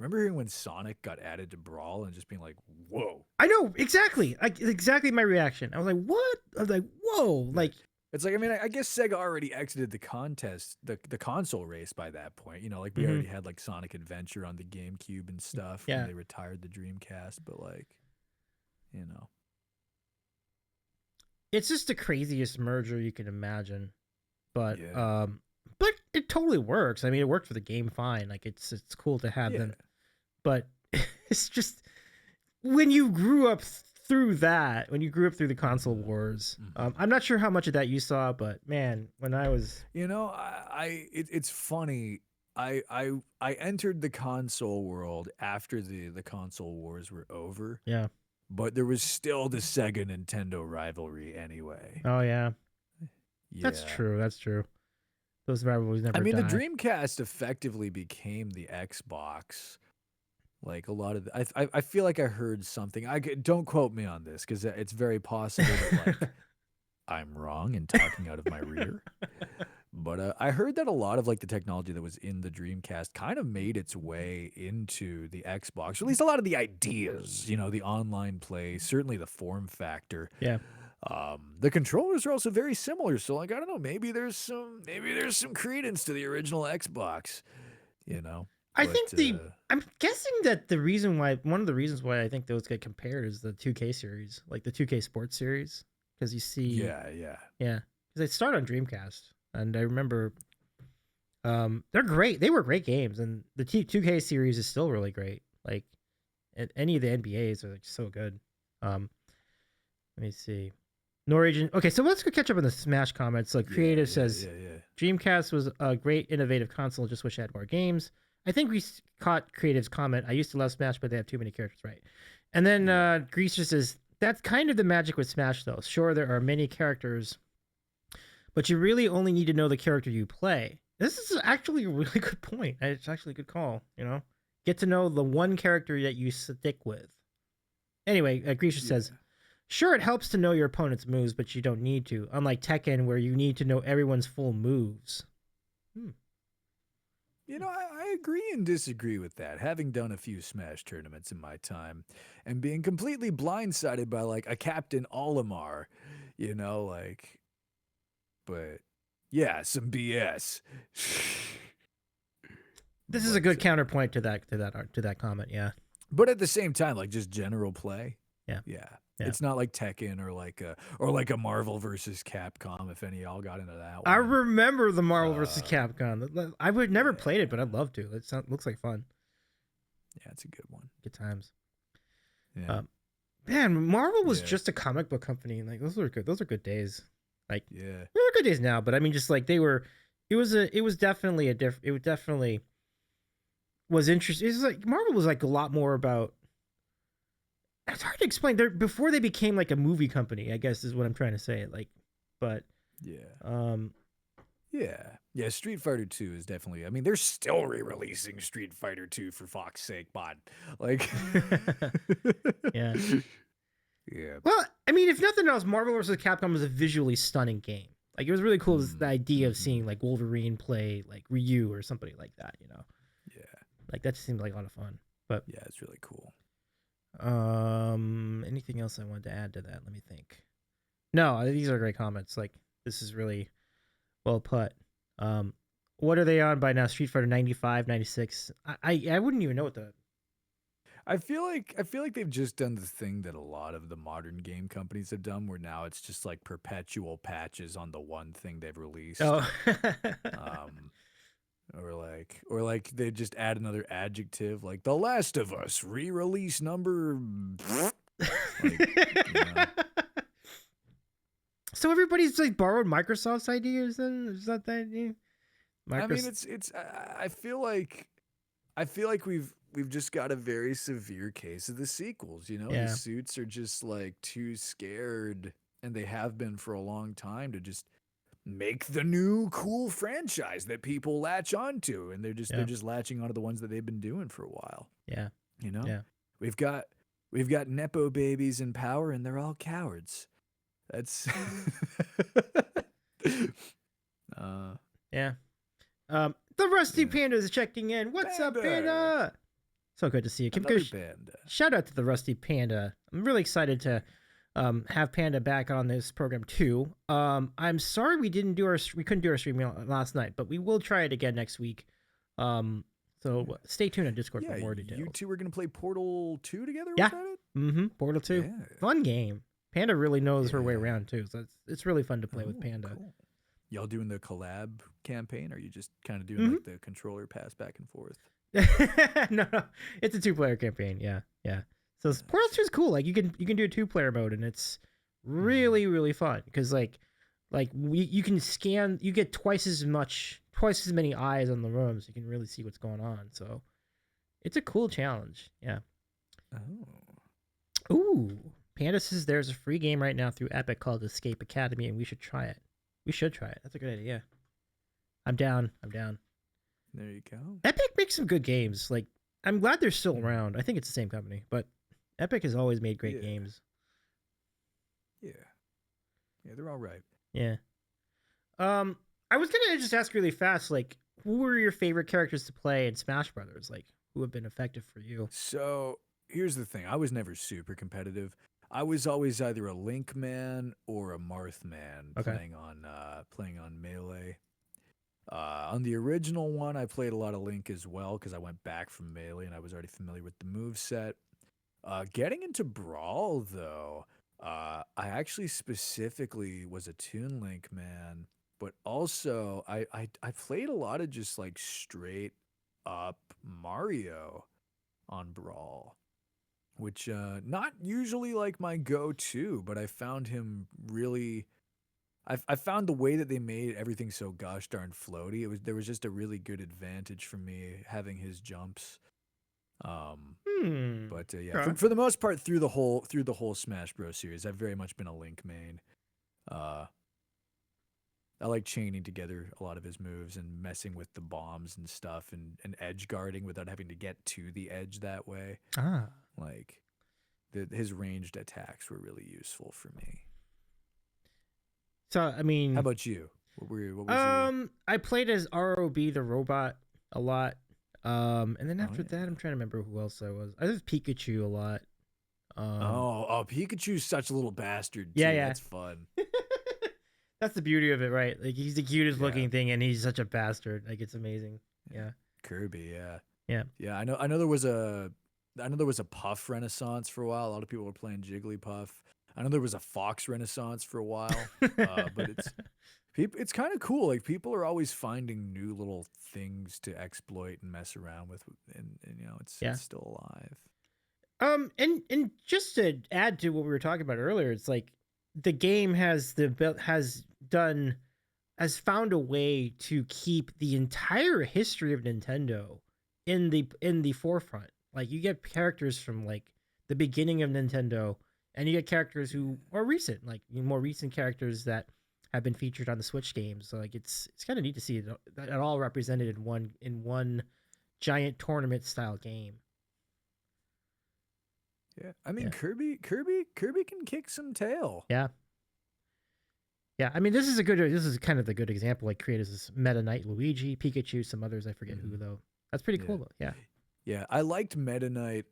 Remember hearing when Sonic got added to Brawl and just being like, "Whoa!" I know exactly, like exactly my reaction. I was like, "What?" I was like, "Whoa!" Yeah. Like, It's like, I mean, I guess Sega already exited the contest, the console race by that point. You know, like we mm-hmm. already had like Sonic Adventure on the GameCube and stuff when Yeah, they retired the Dreamcast. But like, you know, it's just the craziest merger you can imagine. But yeah, but it totally works. I mean, it worked for the game fine. Like it's cool to have yeah, them, but it's just when you grew up through that, when you grew up through the console wars. I'm not sure how much of that you saw, but man, when I was, You know, it's funny. I entered the console world after the console wars were over, yeah, but there was still the Sega Nintendo rivalry anyway. oh yeah, that's Yeah. true. That's true. Those rivalries I never mean, the die. Dreamcast effectively became the Xbox. Like a lot of, I feel like I heard something. Don't quote me on this because it's very possible that like I'm wrong and talking out of my rear. But I heard that a lot of like the technology that was in the Dreamcast kind of made its way into the Xbox. Or at least a lot of the ideas, you know, the online play, certainly the form factor. Yeah, The controllers are also very similar. So like I don't know, maybe there's some credence to the original Xbox, you know. I But think the. I'm guessing that the reason why one of the reasons why I think those get compared is the 2K series, like the 2K Sports series, because you see, yeah, yeah. yeah, because they start on Dreamcast, and I remember, they're great. They were great games, and the 2K series is still really great. Like, any of the NBAs are like so good. Um, let me see. Norwegian. Okay, so let's go catch up on the Smash comments. Like, Yeah, Creative yeah, says yeah, yeah. Dreamcast was a great, innovative console. Just wish it had more games. I think we caught Creative's comment. I used to love Smash, but they have too many characters, right? And then Yeah. Greaser says that's kind of the magic with Smash, though. Sure, there are many characters, but you really only need to know the character you play. This is actually a really good point. It's actually a good call. You know, get to know the one character that you stick with. Anyway, Grisha says, Yeah. sure, it helps to know your opponent's moves, but you don't need to. Unlike Tekken, where you need to know everyone's full moves. Hmm. You know, I agree and disagree with that. Having done a few Smash tournaments in my time and being completely blindsided by like a Captain Olimar, you know, like, but yeah, some BS. This is a but good counterpoint to that comment. Yeah, but at the same time, like just general play, yeah, yeah. yeah. It's not like Tekken or like a Marvel versus Capcom. If any of y'all got into that I one, remember the Marvel vs. Capcom. I would never played it, but yeah, I'd love to. Looks like fun. yeah, it's a good one. Good times. Yeah, Man, Marvel was yeah, just a comic book company. Like those were good. Those are good days. Like yeah. they're good days now, but I mean, just like they were. It was definitely a different. It was definitely was interesting. It's like Marvel was like a lot more about. It's hard to explain. They're before they became like a movie company, I guess is what I'm trying to say. Like, but Yeah. um, Yeah. Yeah, Street Fighter 2 is definitely. I mean, they're still re-releasing Street Fighter 2 for fuck's sake, bud. Like yeah. Yeah. Well, I mean, if nothing else, Marvel vs. Capcom was a visually stunning game. Like it was really cool. The idea of seeing like Wolverine play like Ryu or somebody like that. You know, Yeah. like that seemed like a lot of fun. But Yeah, it's really cool. anything else I wanted to add to that? Let me think. No, these are great comments. Like this is really well put. What are they on by now? Street Fighter 95, 96? I wouldn't even know what the. I feel like they've just done the thing that a lot of the modern game companies have done where now it's just like perpetual patches on the one thing they've released. Oh. Um or like they just add another adjective like The Last of Us re-release number like, you know. So everybody's like borrowed Microsoft's ideas then? Is that the idea? I mean, it's. I feel like we've just got a very severe case of the sequels. You know, the Yeah. suits are just like too scared, and they have been for a long time to just make the new cool franchise that people latch onto, and they're Yeah. just latching onto the ones that they've been doing for a while. Yeah. You know, Yeah. we've got nepo babies in power, and they're all cowards. That's. Yeah. The Rusty Panda is checking in. What's up, Panda! Panda? So good to see you. Give a Another panda. shout out to the Rusty Panda. I'm really excited to have Panda back on this program too. I'm sorry we couldn't do our stream last night, but we will try it again next week. So stay tuned on Discord Yeah, for more details. you two were gonna play Portal 2 together. Yeah. Was that it? Mm-hmm. Portal 2. Yeah. Fun game. Panda really knows her way Yeah. around too, so it's really fun to play with Panda. Cool. Y'all doing the collab campaign? Or are you just kind of doing like the controller pass back and forth? No, it's a 2-player campaign. Yeah. So Portal 2 is cool. Like you can do a 2-player mode, and it's really fun because you can scan. You get twice as many eyes on the room, so you can really see what's going on. So it's a cool challenge. Yeah. Oh. Ooh, Panda says there's a free game right now through Epic called Escape Academy, and we should try it. That's a good idea. I'm down. There you go. Epic makes some good games. Like, I'm glad they're still around. I think it's the same company, but Epic has always made great games. Yeah, they're all right. Yeah. I was gonna just ask really fast, like, who were your favorite characters to play in Smash Brothers? Like, who have been effective for you? So here's the thing: I was never super competitive. I was always either a Link man or a Marth man playing on Melee. On the original one, I played a lot of Link as well because I went back from Melee and I was already familiar with the moveset. Getting into Brawl, though, I actually specifically was a Toon Link man, but also I played a lot of just like straight up Mario on Brawl, which not usually like my go-to, but I found him really. I found the way that they made everything so gosh darn floaty. There was just a really good advantage for me having his jumps. But yeah, for the most part through the whole Smash Bros series, I've very much been a Link main. I like chaining together a lot of his moves and messing with the bombs and stuff and edge guarding without having to get to the edge that way. Like his ranged attacks were really useful for me. So I mean, how about you? What was your... I played as ROB the robot a lot. And then after that, I'm trying to remember who else I was. I was Pikachu a lot. Pikachu's such a little bastard too. Yeah. That's fun. That's the beauty of it, right? Like he's the cutest looking thing, and he's such a bastard. Like it's amazing. Yeah. Kirby, yeah. I know there was a Puff renaissance for a while. A lot of people were playing Jigglypuff. I know there was a Fox renaissance for a while, but it's kind of cool. Like people are always finding new little things to exploit and mess around with, and it's still alive. And just to add to what we were talking about earlier, it's like the game has found a way to keep the entire history of Nintendo in the forefront. Like you get characters from like the beginning of Nintendo, and you get characters who are recent, like more recent characters that have been featured on the Switch games. So like it's kind of neat to see it all represented in one giant tournament style game. Yeah, I mean Kirby can kick some tail. Yeah. I mean, this is kind of the good example. Like creators is Meta Knight Luigi, Pikachu, some others I forget who though. That's pretty cool though. Yeah. Yeah, I liked Meta Knight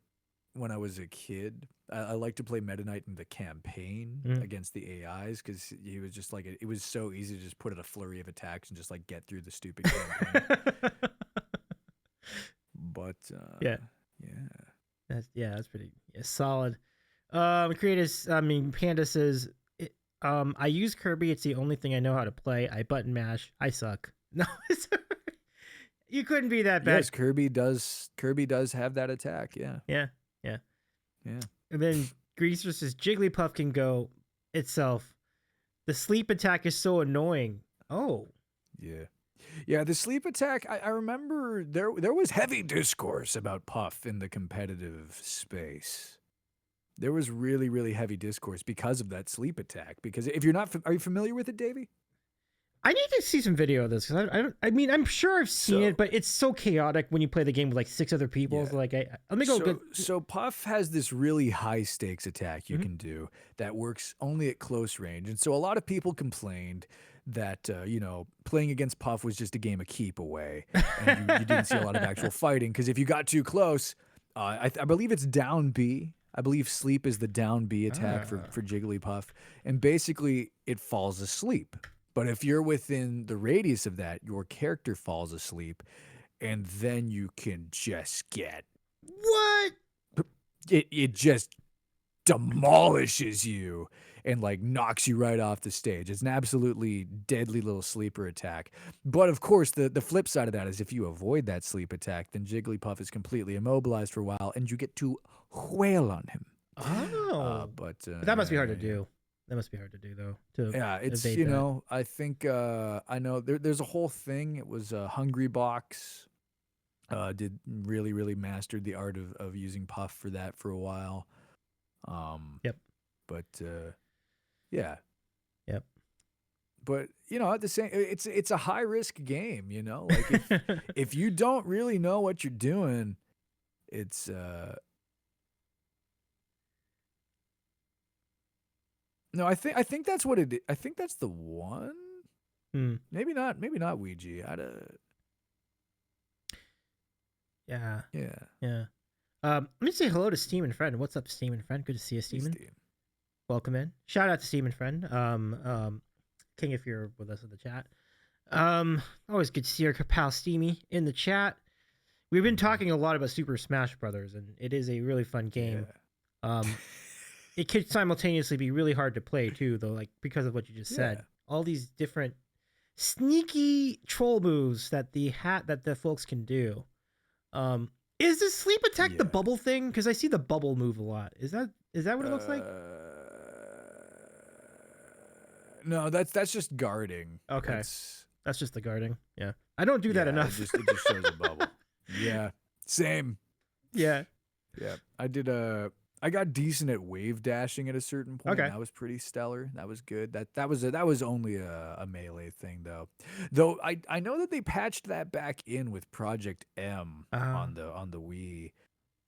when I was a kid. I liked to play Meta Knight in the campaign against the AIs because he was just like it was so easy to just put in a flurry of attacks and just like get through the stupid campaign. But that's pretty solid. Panda says, I use Kirby. It's the only thing I know how to play. I button mash. I suck. No, you couldn't be that bad. Yes, Kirby does have that attack. Yeah. And then Greaser says Jigglypuff can go itself. The sleep attack is so annoying. Oh. Yeah, the sleep attack, I remember there was heavy discourse about Puff in the competitive space. There was really, really heavy discourse because of that sleep attack. Because if you're not, are you familiar with it, Davey? I need to see some video of this because I'm sure I've seen it, but it's so chaotic when you play the game with like 6 other people. Yeah. So like, let me go. So Puff has this really high stakes attack you can do that works only at close range, and so a lot of people complained that playing against Puff was just a game of keep away, and you didn't see a lot of actual fighting because if you got too close, I believe it's down B. I believe sleep is the down B attack Ah. for Jigglypuff, and basically it falls asleep. But if you're within the radius of that, your character falls asleep, and then you can just get What? it just demolishes you and like knocks you right off the stage. It's an absolutely deadly little sleeper attack. But of course, the flip side of that is if you avoid that sleep attack, then Jigglypuff is completely immobilized for a while and you get to wail on him. Oh. But that must be Yeah, hard yeah, to yeah. do. That must be hard to do though, to Yeah, it's evade that. I think I know there's a whole thing. It was Hungry Box did really mastered the art of using Puff for that for a while. Um, Yep. but yeah, Yep. but at the same, it's a high risk game. Like if you don't really know what you're doing, it's no. I think that's what it. I think that's the one. Hmm. Maybe not. Maybe not Ouija. Yeah. Yeah. Yeah. Let me say hello to Steam and Friend. What's up, Steam and Friend? Good to see you, Hey, Steamin. Steve. Welcome in. Shout out to Steam and Friend. King, if you're with us in the chat. Always good to see our pal Steamy in the chat. We've been talking a lot about Super Smash Brothers, and it is a really fun game. Yeah. It could simultaneously be really hard to play too, though, like because of what you just said. Yeah. All these different sneaky troll moves that the folks can do. Is the sleep attack the Yeah. bubble thing? Because I see the bubble move a lot. Is that what it looks like? No, that's just guarding. Okay, that's just the guarding. Yeah, I don't do that Yeah, enough. it just shows a bubble. Yeah, same. Yeah. Yeah, I got decent at wave dashing at a certain point. Okay. That was pretty stellar. That was good. That was only a melee thing though. Though I know that they patched that back in with Project M on the Wii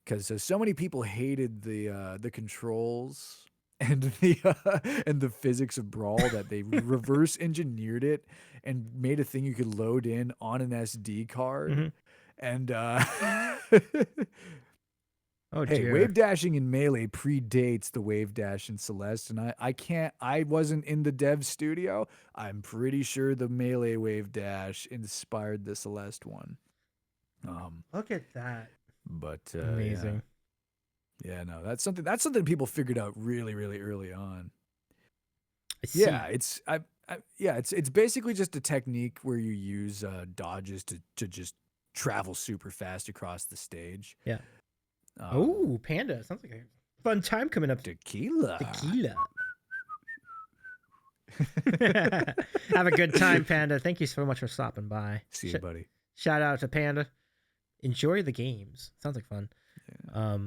because so many people hated the controls and the physics of Brawl that they reverse engineered it and made a thing you could load in on an SD card. Mm-hmm. And Oh hey, dear. wave dashing in Melee predates the wave dash in Celeste, and I wasn't in the dev studio. I'm pretty sure the Melee wave dash inspired the Celeste one. Look at that. But Amazing. yeah, no, that's something people figured out really early on. I see. Yeah, it's basically just a technique where you use dodges to just travel super fast across the stage. Yeah. Oh, Panda. Sounds like a fun time coming up. Tequila. Have a good time, Panda. Thank you so much for stopping by. See you, buddy. Shout out to Panda. Enjoy the games. Sounds like fun. Yeah.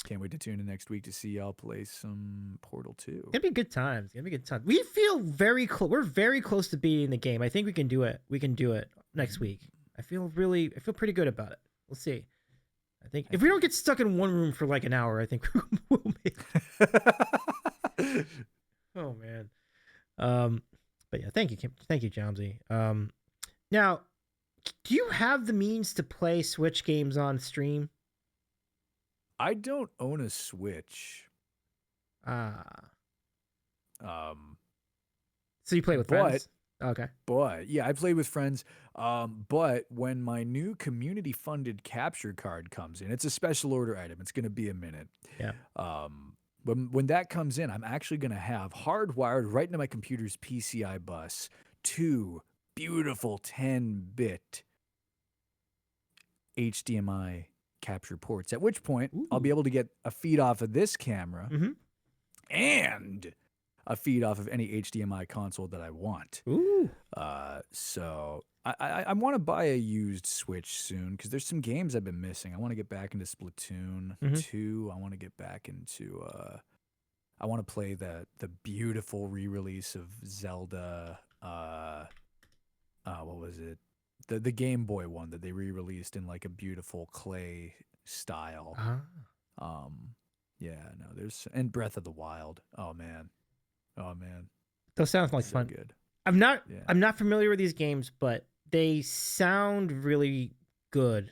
Can't wait to tune in next week to see y'all play some Portal 2. It'll be good times. It'll be good times. We feel very close. We're very close to beating the game. I think we can do it. We can do it next week. I feel pretty good about it. We'll see. I think if we don't get stuck in one room for like an hour, I think we'll make it. Oh man. But yeah, thank you, Jawmsie. Now, do you have the means to play Switch games on stream? I don't own a Switch. So you play with friends? Okay. But yeah, I played with friends. But when my new community funded capture card comes in, it's a special order item. It's gonna be a minute. Yeah. When that comes in, I'm actually gonna have hardwired right into my computer's PCI bus 2 beautiful 10-bit HDMI capture ports. At which point, I'll be able to get a feed off of this camera and a feed off of any HDMI console that I want. Ooh. So I want to buy a used Switch soon because there's some games I've been missing. I want to get back into Splatoon 2. I want to get back into I want to play the beautiful re-release of Zelda. What was it? The Game Boy one that they re-released in like a beautiful clay style. Yeah, no, there's and Breath of the Wild. Oh man. Those sound like so fun. Good. I'm not familiar with these games, but they sound really good.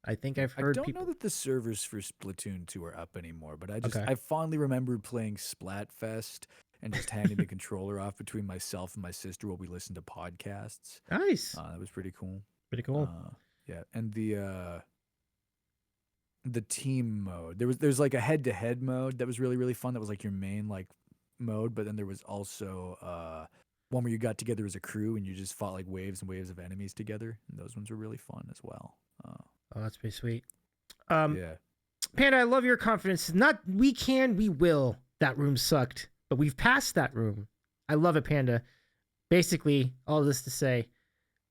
I think I've I heard don't know people. that the servers for Splatoon 2 are up anymore, but Okay. I fondly remember playing Splatfest and just handing the controller off between myself and my sister while we listened to podcasts. Nice. That was pretty cool. Pretty cool. Yeah, and the team mode. There's like a head-to-head mode that was really fun. That was like your main like mode, but then there was also one where you got together as a crew and you just fought like waves and waves of enemies together. And those ones were really fun as well. Oh, that's pretty sweet. Yeah. Panda, I love your confidence. Not we can, we will. That room sucked, but we've passed that room. I love it, Panda. Basically, all this to say,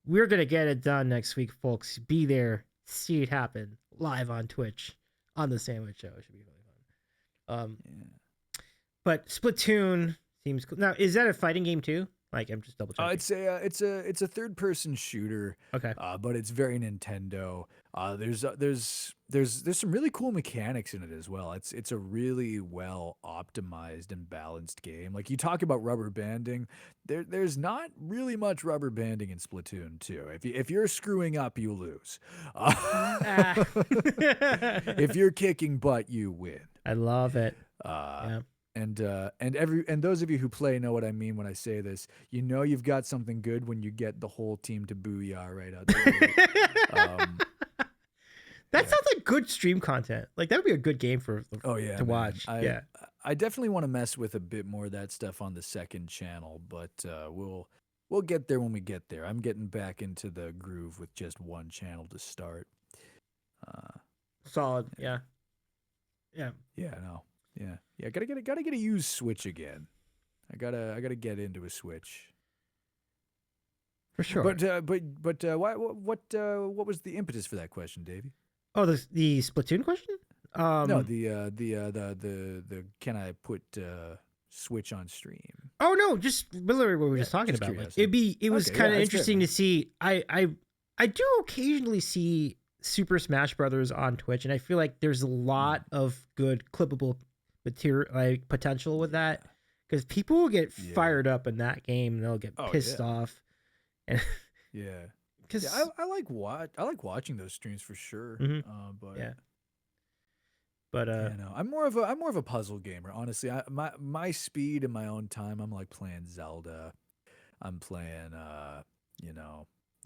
we're gonna get it done next week, folks. Be there, see it happen live on Twitch on the Sandwich Show. It should be really fun. Yeah. But Splatoon seems cool. Now, is that a fighting game too? Like, I'm just double checking. It's a third person shooter. Okay. But it's very Nintendo. There's some really cool mechanics in it as well. It's a really well optimized and balanced game. Like you talk about rubber banding, there's not really much rubber banding in Splatoon 2. If you're screwing up, you lose. If you're kicking butt, you win. I love it. Yeah. And those of you who play know what I mean when I say this. You know you've got something good when you get the whole team to booyah right out there. That sounds like good stream content. Like that would be a good game to watch. I definitely want to mess with a bit more of that stuff on the second channel, but we'll get there when we get there. I'm getting back into the groove with just one channel to start. Solid. Yeah. Yeah. Yeah. No. Yeah. Gotta get a used Switch again. I gotta get into a Switch. For sure. But what was the impetus for that question, Davey? Oh, the Splatoon question? No, the can I put Switch on stream? Oh no, just literally what we were just talking about. Like, it was kind of interesting to see. I do occasionally see Super Smash Brothers on Twitch, and I feel like there's a lot of good clippable material, like potential with that, because people will get fired up in that game, and they'll get pissed off. And yeah, because I like watching those streams for sure. But I'm more of a puzzle gamer, honestly. My speed in my own time, I'm like playing Zelda. I'm playing a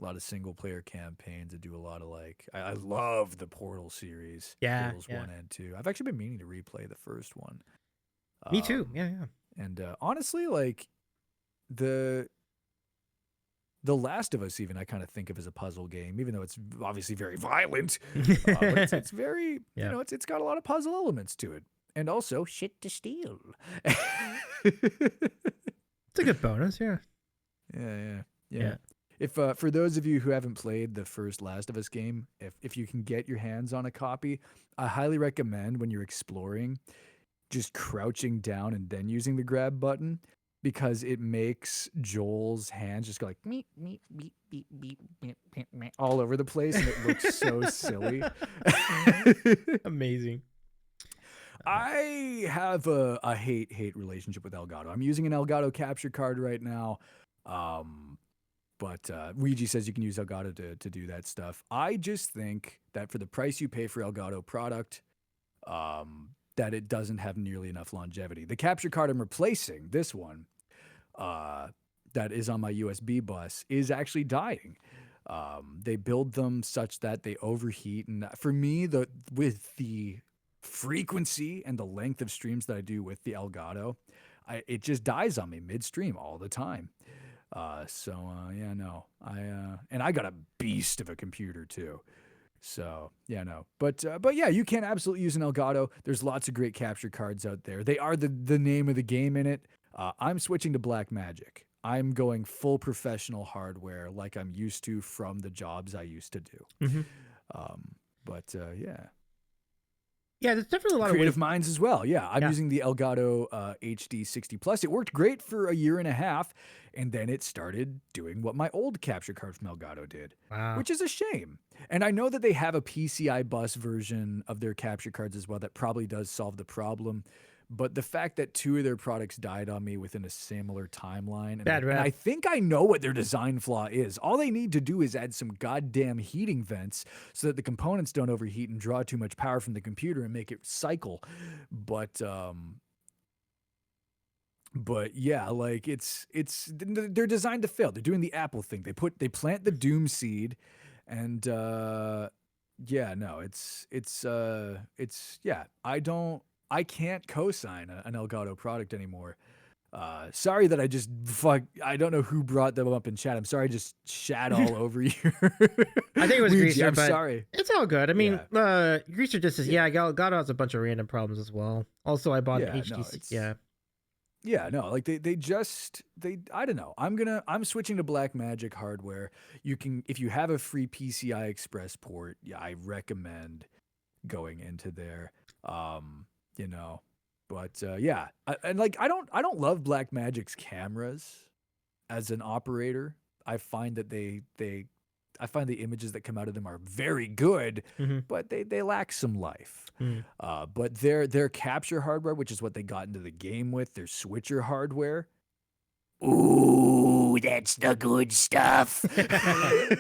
lot of single player campaigns. I do a lot of I love the Portal series. Portals 1 and 2. I've actually been meaning to replay the first one. Me too. Yeah. And honestly, like the Last of Us, even I kind of think of as a puzzle game, even though it's obviously very violent. But it's very, it's got a lot of puzzle elements to it, and also shit to steal. It's a good bonus, yeah. Yeah. If for those of you who haven't played the first Last of Us game, if you can get your hands on a copy, I highly recommend when you're exploring, just crouching down and then using the grab button, because it makes Joel's hands just go like meep, meep, meep, meep, meep, meep, meep, meep, all over the place, and it looks so silly. Amazing. I have a hate relationship with Elgato. I'm using an Elgato capture card right now. But Ouija says you can use Elgato to do that stuff. I just think that for the price you pay for Elgato product, that it doesn't have nearly enough longevity. The capture card I'm replacing, this one, that is on my USB bus, is actually dying. They build them such that they overheat, and for me, with the frequency and the length of streams that I do with the Elgato, it just dies on me midstream all the time. And I got a beast of a computer too. So yeah, no, but yeah, you can absolutely use an Elgato. There's lots of great capture cards out there. They are the name of the game in it. I'm switching to Blackmagic. I'm going full professional hardware like I'm used to from the jobs I used to do. Yeah. Yeah, there's definitely a lot Creative of minds as well. Yeah, I'm using the Elgato HD 60 Plus. It worked great for a year and a half, and then it started doing what my old capture card from Elgato did, which is a shame. And I know that they have a PCI bus version of their capture cards as well that probably does solve the problem. But the fact that 2 of their products died on me within a similar timeline, Bad and I rep. think I know what their design flaw is. All they need to do is add some goddamn heating vents so that the components don't overheat and draw too much power from the computer and make it cycle. But yeah, like they're designed to fail. They're doing the Apple thing. They plant the doom seed, and yeah, no, it's yeah. I can't co-sign an Elgato product anymore. Sorry that I don't know who brought them up in chat. I'm sorry I just shat all over you. I think it was Luigi, Greaser, I'm but sorry. it's all good. I mean, Yeah. Greaser just says, yeah, Elgato has a bunch of random problems as well. Also, I bought an Yeah, no, HTC. Yeah. yeah, no, like they I don't know. I'm switching to Blackmagic hardware. You can, if you have a free PCI Express port, yeah, I recommend going into there. Um, you know, but yeah, and like I don't love Blackmagic's cameras as an operator. I find that I find the images that come out of them are very good, Mm-hmm. but they lack some life. Mm-hmm. But their capture hardware, which is what they got into the game with, their switcher hardware. Ooh, that's the good stuff. I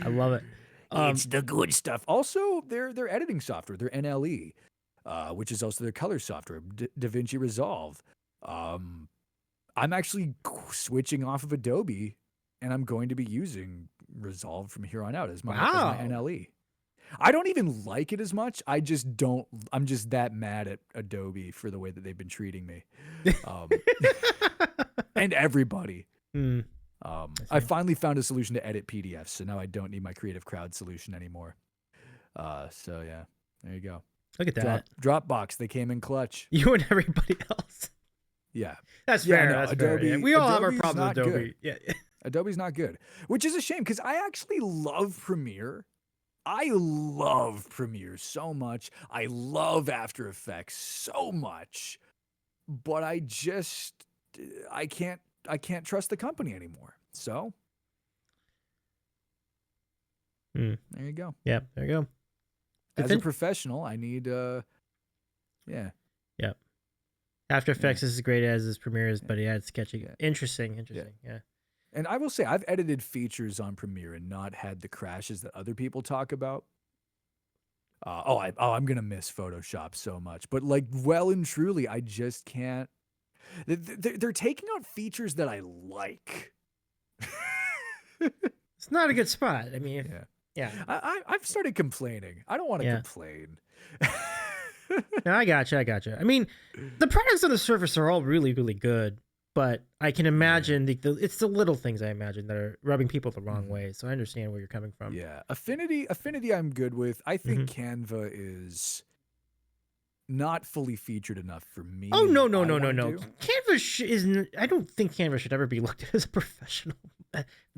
love it. It's the good stuff. Also, their editing software, their NLE, which is also their color software, DaVinci Resolve. I'm actually switching off of Adobe, and I'm going to be using Resolve from here on out as my Wow. NLE. I don't even like it as much. I'm just that mad at Adobe for the way that they've been treating me. And everybody. Mm, I finally found a solution to edit PDFs, so now I don't need my Creative Crowd solution anymore. So yeah, there you go. look at that. Dropbox, they came in clutch. You and everybody else. Yeah. That's Yeah, fair. no, That's Adobe- fair. Yeah. We all have our Adobe's problems with not Adobe. good. Yeah. Adobe's not good, which is a shame because I actually love Premiere. I love Premiere so much. I love After Effects so much, but I can't trust the company anymore. So there you go. Yeah. There you go. As a professional, I need yeah. Yeah. After Effects is as great as his Premiere is, but yeah, it's sketchy. Yeah. Interesting. Yeah. And I will say I've edited features on Premiere and not had the crashes that other people talk about. I'm gonna miss Photoshop so much, but like, well and truly, I just can't. They're taking out features that I like. It's not a good spot. I mean, yeah. I've started complaining. I don't want to complain. No, I gotcha. I mean, the products on the surface are all really, really good, but I can imagine it's the little things I imagine that are rubbing people the wrong way. So I understand where you're coming from. Yeah, Affinity I'm good with. I think Canva is not fully featured enough for me. Oh no. Canva isn't. I don't think Canva should ever be looked at as a professional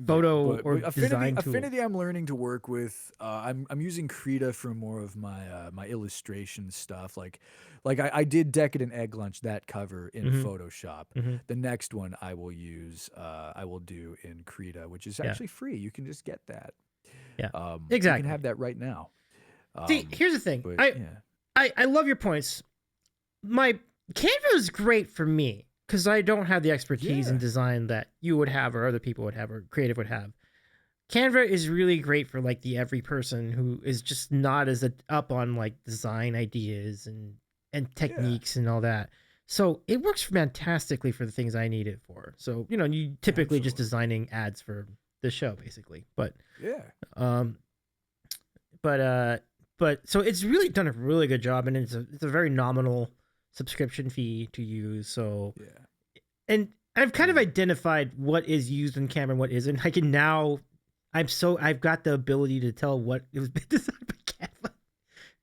photo or design tool. Affinity I'm learning to work with. I'm using Krita for more of my my illustration stuff. Like I did Decadent Egg Lunch, that cover in Photoshop. The next one I will do in Krita, which is actually free. You can just get that. Yeah, exactly. You can have that right now. See, here's the thing. But, I love your points. My Canva is great for me because I don't have the expertise in design that you would have, or other people would have, or creative would have. Canva is really great for like the every person who is just not as up on like design ideas and techniques and all that. So it works fantastically for the things I need it for. So you typically just designing ads for the show basically, but but so it's really done a really good job, and it's a very nominal subscription fee to use. So and I've kind of identified what is used in Canva and what isn't. I can now. I've got the ability to tell what it was designed by Canva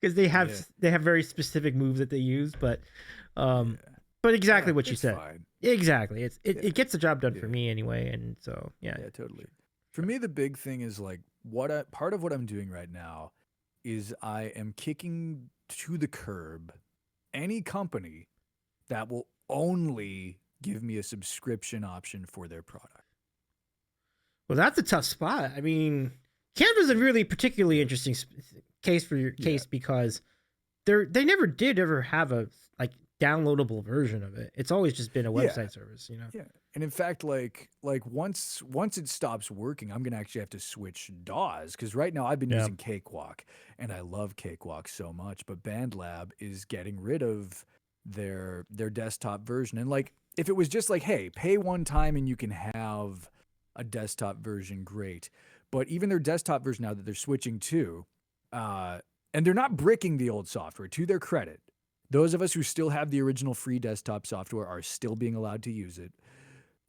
because they have very specific moves that they use. But exactly what you said. Fine. Exactly, it gets the job done for me anyway, and so yeah, totally. For me, the big thing is like part of what I'm doing right now is I am kicking to the curb any company that will only give me a subscription option for their product. Well, that's a tough spot. I mean, Canva's a really particularly interesting case for your case because they never did ever have a like downloadable version of it. It's always just been a Yeah. website service, you know. Yeah. And in fact, like once it stops working, I'm gonna actually have to switch DAWs because right now I've been Yeah. using Cakewalk and I love Cakewalk so much, but BandLab is getting rid of their desktop version. And like if it was just like, hey, pay one time and you can have a desktop version, great. But even their desktop version now that they're switching to, and they're not bricking the old software, to their credit. Those of us who still have the original free desktop software are still being allowed to use it,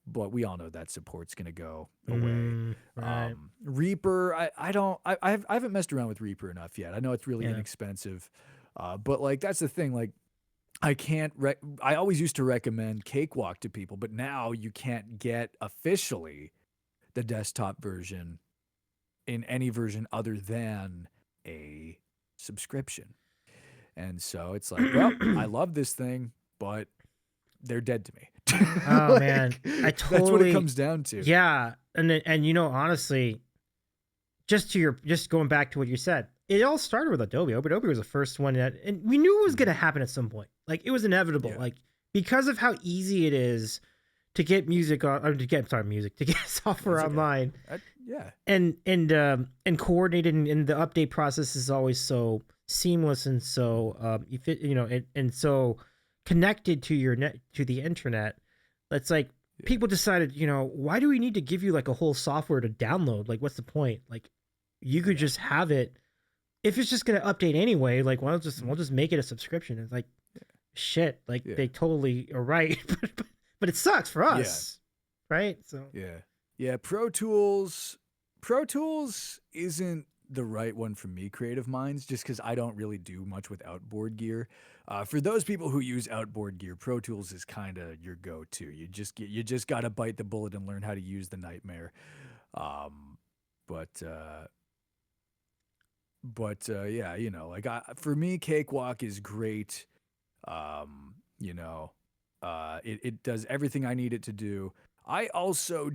but we all know that support's going to go away. Right. Reaper, I haven't messed around with Reaper enough yet. I know it's really Yeah. inexpensive, but like that's the thing. Like I can't. I always used to recommend Cakewalk to people, but now you can't get officially the desktop version in any version other than a subscription. And so it's like, well, I love this thing, but they're dead to me. Oh man, I That's what it totally comes down to. yeah, and you know honestly, just going back to what you said, it all started with Adobe. Adobe was the first one that, and we knew it was going to happen at some point. Like it was inevitable. Yeah. Like because of how easy it is to get music on, or to get to get software okay. online. Yeah. And coordinated, and the update process is always so seamless and so and so connected to your net to the internet. That's like people decided, why do we need to give you like a whole software to download? Like, what's the point? Like, you could just have it if it's just gonna update anyway. Like, we'll just make it a subscription. It's like shit. Like they totally are right, but it sucks for us, right? So yeah. Pro Tools isn't the right one for me, Creative Minds, just because I don't really do much with outboard gear. For those people who use outboard gear, Pro Tools is kind of your go-to. You just got to bite the bullet and learn how to use the nightmare. But yeah, like for me, Cakewalk is great. It does everything I need it to do. I also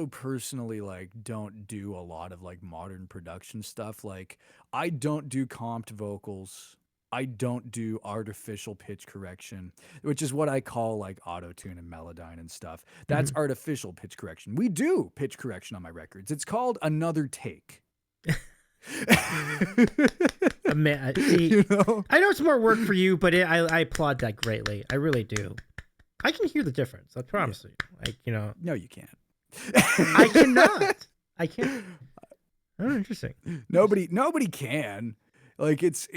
personally like don't do a lot of like modern production stuff. Like I don't do comped vocals. I don't do artificial pitch correction, which is what I call like auto-tune and Melodyne and stuff. That's artificial pitch correction. We do pitch correction on my records. It's called another take. Man, see, I know it's more work for you, but I applaud that greatly. I really do. I can hear the difference. I promise you. Like, No, you can't. I cannot. I can't. Oh, interesting. Nobody can. Like it's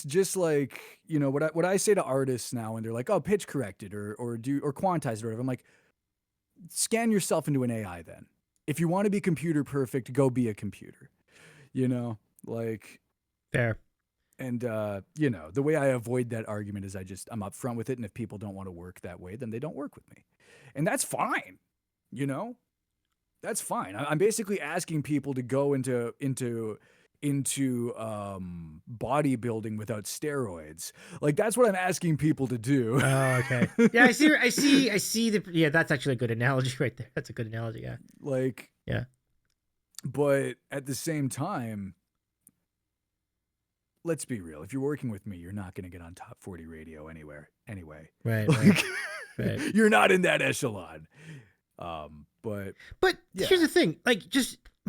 just like, what I say to artists now when they're like, oh, pitch corrected or quantized or whatever. I'm like, scan yourself into an AI then. If you want to be computer perfect, go be a computer. Like fair. And the way I avoid that argument is I'm upfront with it, and if people don't want to work that way, then they don't work with me. And that's fine. That's fine. I'm basically asking people to go into bodybuilding without steroids. Like that's what I'm asking people to do. Oh, okay. Yeah, I see that's actually a good analogy right there. That's a good analogy, yeah. Like, yeah. But at the same time, let's be real. If you're working with me, you're not going to get on top 40 radio anyway. Right. Right. You're not in that echelon. But here's the thing, like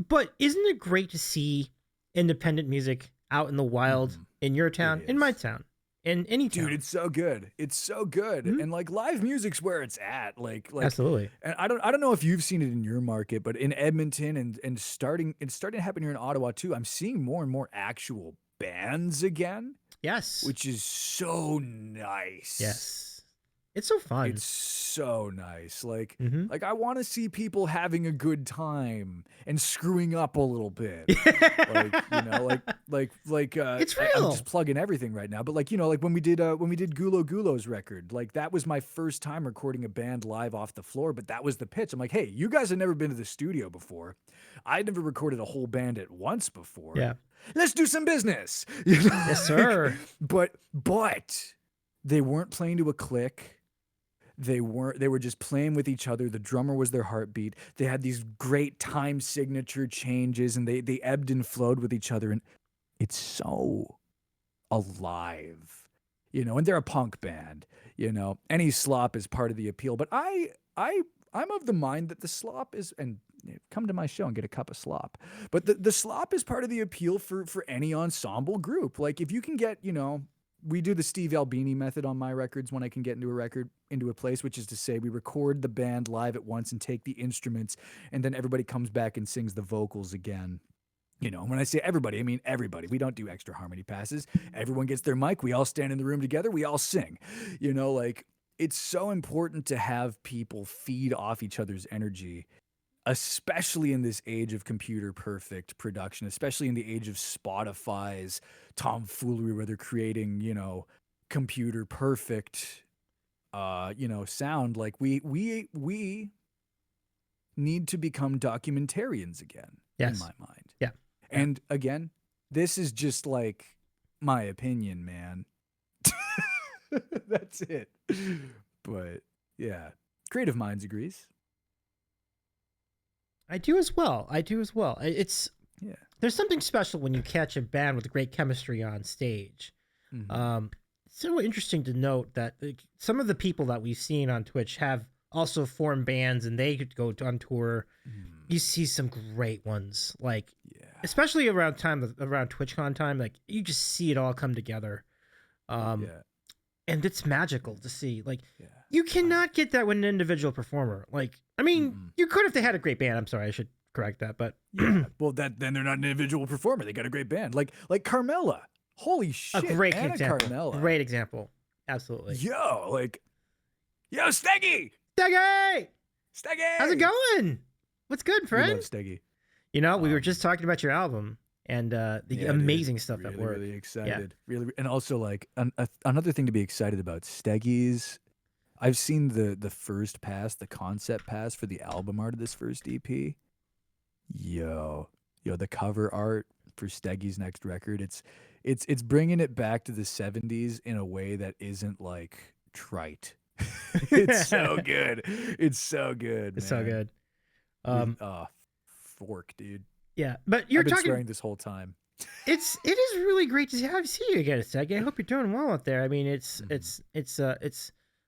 but isn't it great to see independent music out in the wild in your town, in my town, in any town? Dude, it's so good. It's so good. And like live music's where it's at. Like absolutely. And I don't know if you've seen it in your market, but in Edmonton and it's starting to happen here in Ottawa too. I'm seeing more and more actual bands again. Yes. Which is so nice. Yes. It's so fun. It's so nice. Like I want to see people having a good time and screwing up a little bit. It's real. I'm just plugging everything right now, but like when we did Gulo Gulo's record, like that was my first time recording a band live off the floor, but that was the pitch. I'm like, hey, you guys have never been to the studio before. I'd never recorded a whole band at once before. Yeah. Let's do some business. Yes, sir. But they weren't playing to a click. They were just playing with each other. The drummer was their heartbeat. They had these great time signature changes and they ebbed and flowed with each other. And it's so alive, and they're a punk band, any slop is part of the appeal. But I'm of the mind that the slop is, and come to my show and get a cup of slop. But the slop is part of the appeal for any ensemble group. Like if you can get, we do the Steve Albini method on my records when I can get into a place, which is to say we record the band live at once and take the instruments, and then everybody comes back and sings the vocals again. When I say everybody, I mean everybody. We don't do extra harmony passes. Everyone gets their mic. We all stand in the room together. We all sing. Like it's so important to have people feed off each other's energy, especially in this age of computer perfect production, especially in the age of Spotify's tomfoolery where they're creating, computer perfect, sound. Like we need to become documentarians again, in my mind. Yeah. And again, this is just like my opinion, man. That's it. But yeah, Creative Minds agrees. I do as well. It's there's something special when you catch a band with great chemistry on stage. Mm-hmm. It's so interesting to note that some of the people that we've seen on Twitch have also formed bands, and they could go on tour. You see some great ones, like especially around TwitchCon time. Like you just see it all come together, and it's magical to see. Like you cannot get that with an individual performer. Like I mean, you could if they had a great band. I'm sorry, I should correct that, but well, then they're not an individual performer. They got a great band, like Carmella. Holy shit! A great Anna example. Carmella. Great example. Absolutely. Yo, Steggy! Steggy! Steggy! How's it going? What's good, friend? We love Steggy. We were just talking about your album and the amazing stuff that worked. Really excited. Yeah. Really, and also like another thing to be excited about, Steggy's. I've seen the first pass, the concept pass for the album art of this first EP. Yo, the cover art for Steggy's next record. It's bringing it back to the 70s in a way that isn't like trite. It's so good. It's so good. It's so good. Fork, dude. Yeah, but you're I've been talking swearing this whole time. It is really great to see you again, Steggy. I hope you're doing well out there. I mean, it's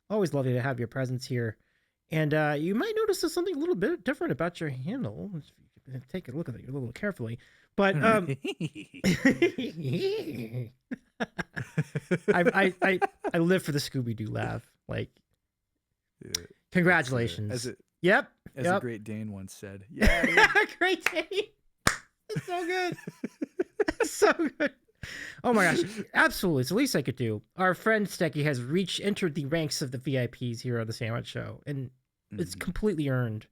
always lovely to have your presence here, and you might notice there's something a little bit different about your handle. Take a look at it a little carefully. But I live for the Scooby-Doo laugh. Like, congratulations. Yep. A Great Dane once said. Yeah. Great Dane. It's so good. It's so good. Oh my gosh. Absolutely. It's the least I could do. Our friend Steggy has entered the ranks of the VIPs here on the Sandwich Show, and it's completely earned.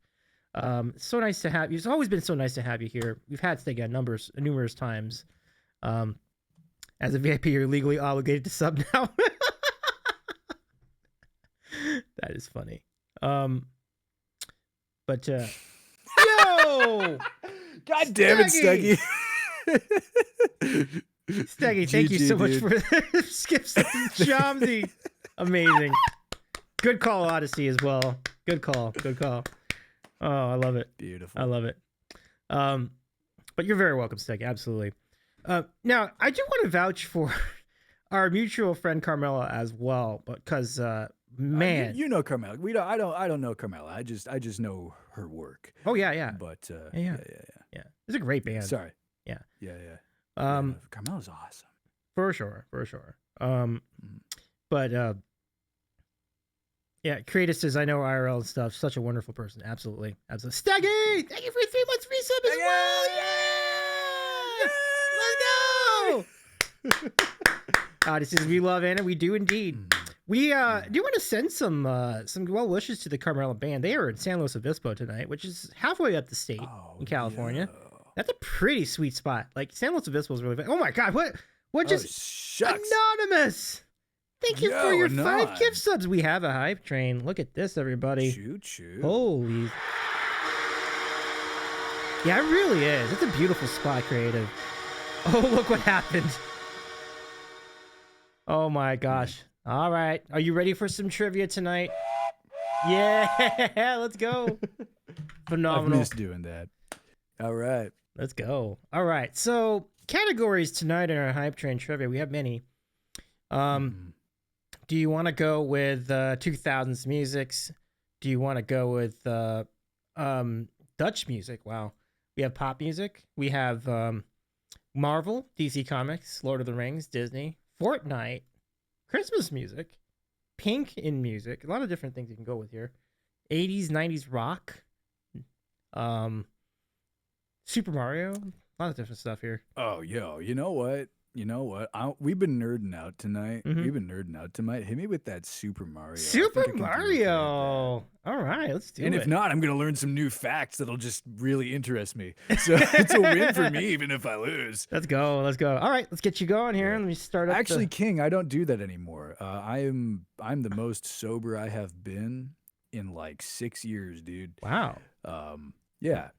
It's so nice to have you. It's always been so nice to have you here. We've had Steggy on numerous times. As a VIP, you're legally obligated to sub now. That is funny. But yo, God damn it, Steggy. Steggy, thank you so much for skips Jawmsie. Amazing. Good call, Odyssey, as well. Good call. Oh, I love it. Beautiful. I love it. But you're very welcome, Steggy. Absolutely. Now, I do want to vouch for our mutual friend Carmella as well, because man, you know Carmella. I don't know Carmella. I just know her work. Oh yeah. But yeah. It's a great band. Sorry. Yeah. Carmella's awesome. For sure. But yeah, Kratos says, I know IRL and stuff. Such a wonderful person. Absolutely. Steggy! Thank you for 3 months resub as well! Yeah! Let's go! Odyssey says, we love Anna. We do indeed. We do want to send some well wishes to the Carmella band. They are in San Luis Obispo tonight, which is halfway up the state in California. Yeah. That's a pretty sweet spot. Like, San Luis Obispo is really fun. Oh my God, what just shucks. Anonymous? Thank you for your 5 gift subs. We have a hype train. Look at this, everybody. Choo. Holy. Yeah, it really is. It's a beautiful spot, Creative. Oh, look what happened. Oh my gosh. All right. Are you ready for some trivia tonight? Yeah, let's go. Phenomenal. I miss doing that. All right. Let's go. All right. So categories tonight in our hype train trivia. We have many. Mhm. Do you want to go with 2000s musics? Do you want to go with Dutch music? Wow. We have pop music. We have Marvel, DC Comics, Lord of the Rings, Disney, Fortnite, Christmas music, Pink in music. A lot of different things you can go with here. 80s, 90s rock, Super Mario. A lot of different stuff here. Oh, yo, you know what? You know what? We've been nerding out tonight. Mhm. We've been nerding out tonight. Hit me with that Super Mario. I think I Super can do okay at that. Mario. All right, let's do And it. if not, I'm gonna learn some new facts that'll just really interest me. So it's a win for me, even if I lose. Let's go. Let's go. All right, let's get you going here. Yeah. Let me start up. Actually, King, I don't do that anymore. I'm the most sober I have been in like 6 years, dude. Wow. Yeah.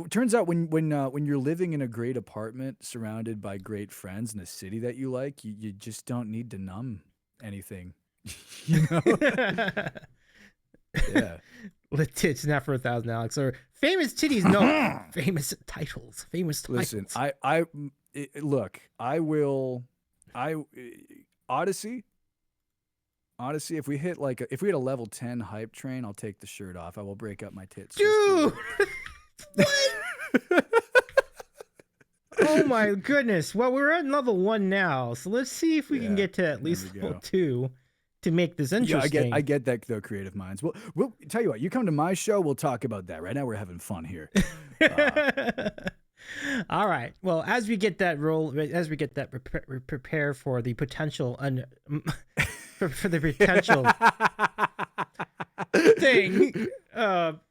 Turns out when you're living in a great apartment surrounded by great friends in a city that you like, you just don't need to numb anything. You know? Yeah. Lit tits not for 1,000, Alex. Or famous titties, no. Famous titles. Famous titles. Listen, look, Odyssey. Odyssey, if we hit a level 10 hype train, I'll take the shirt off. I will break up my tits. Dude. What? Oh my goodness. Well, we're at level 1 now, so let's see if we can get to at least level 2 to make this interesting. Yeah, I get that though, creative minds. We'll tell you what, you come to my show, we'll talk about that. Right now we're having fun here. All right. Well, as we get that prepare for the potential for the potential thing.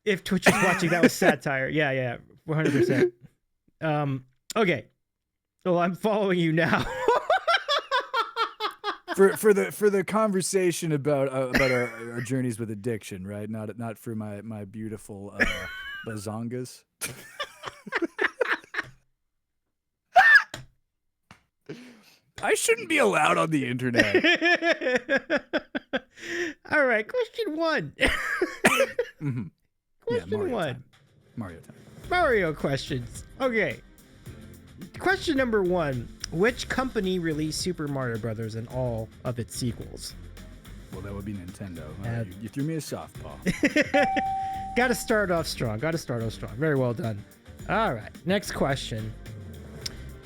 If Twitch is watching, that was satire. Yeah, 100%. Okay. Well, I'm following you now. for the conversation about our journeys with addiction, right? Not for my beautiful bazongas. I shouldn't be allowed on the internet. All right, question 1. Mm-hmm. Question 1. Mario time. Mario questions. Okay. Question number 1. Which company released Super Mario Brothers and all of its sequels? Well, that would be Nintendo. You threw me a softball. Gotta start off strong. Very well done. All right. Next question.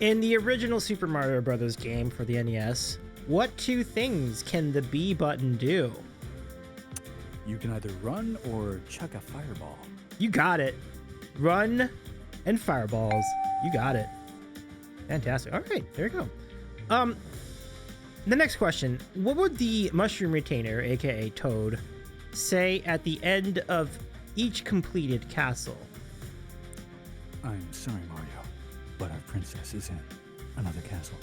In the original Super Mario Brothers game for the NES, what 2 things can the B button do? You can either run or chuck a fireball. You got it. Run and fireballs. You got it. Fantastic. All right, there you go. The next question. What would the mushroom retainer, aka Toad, say at the end of each completed castle? I'm sorry, Mario, but our princess is in another castle.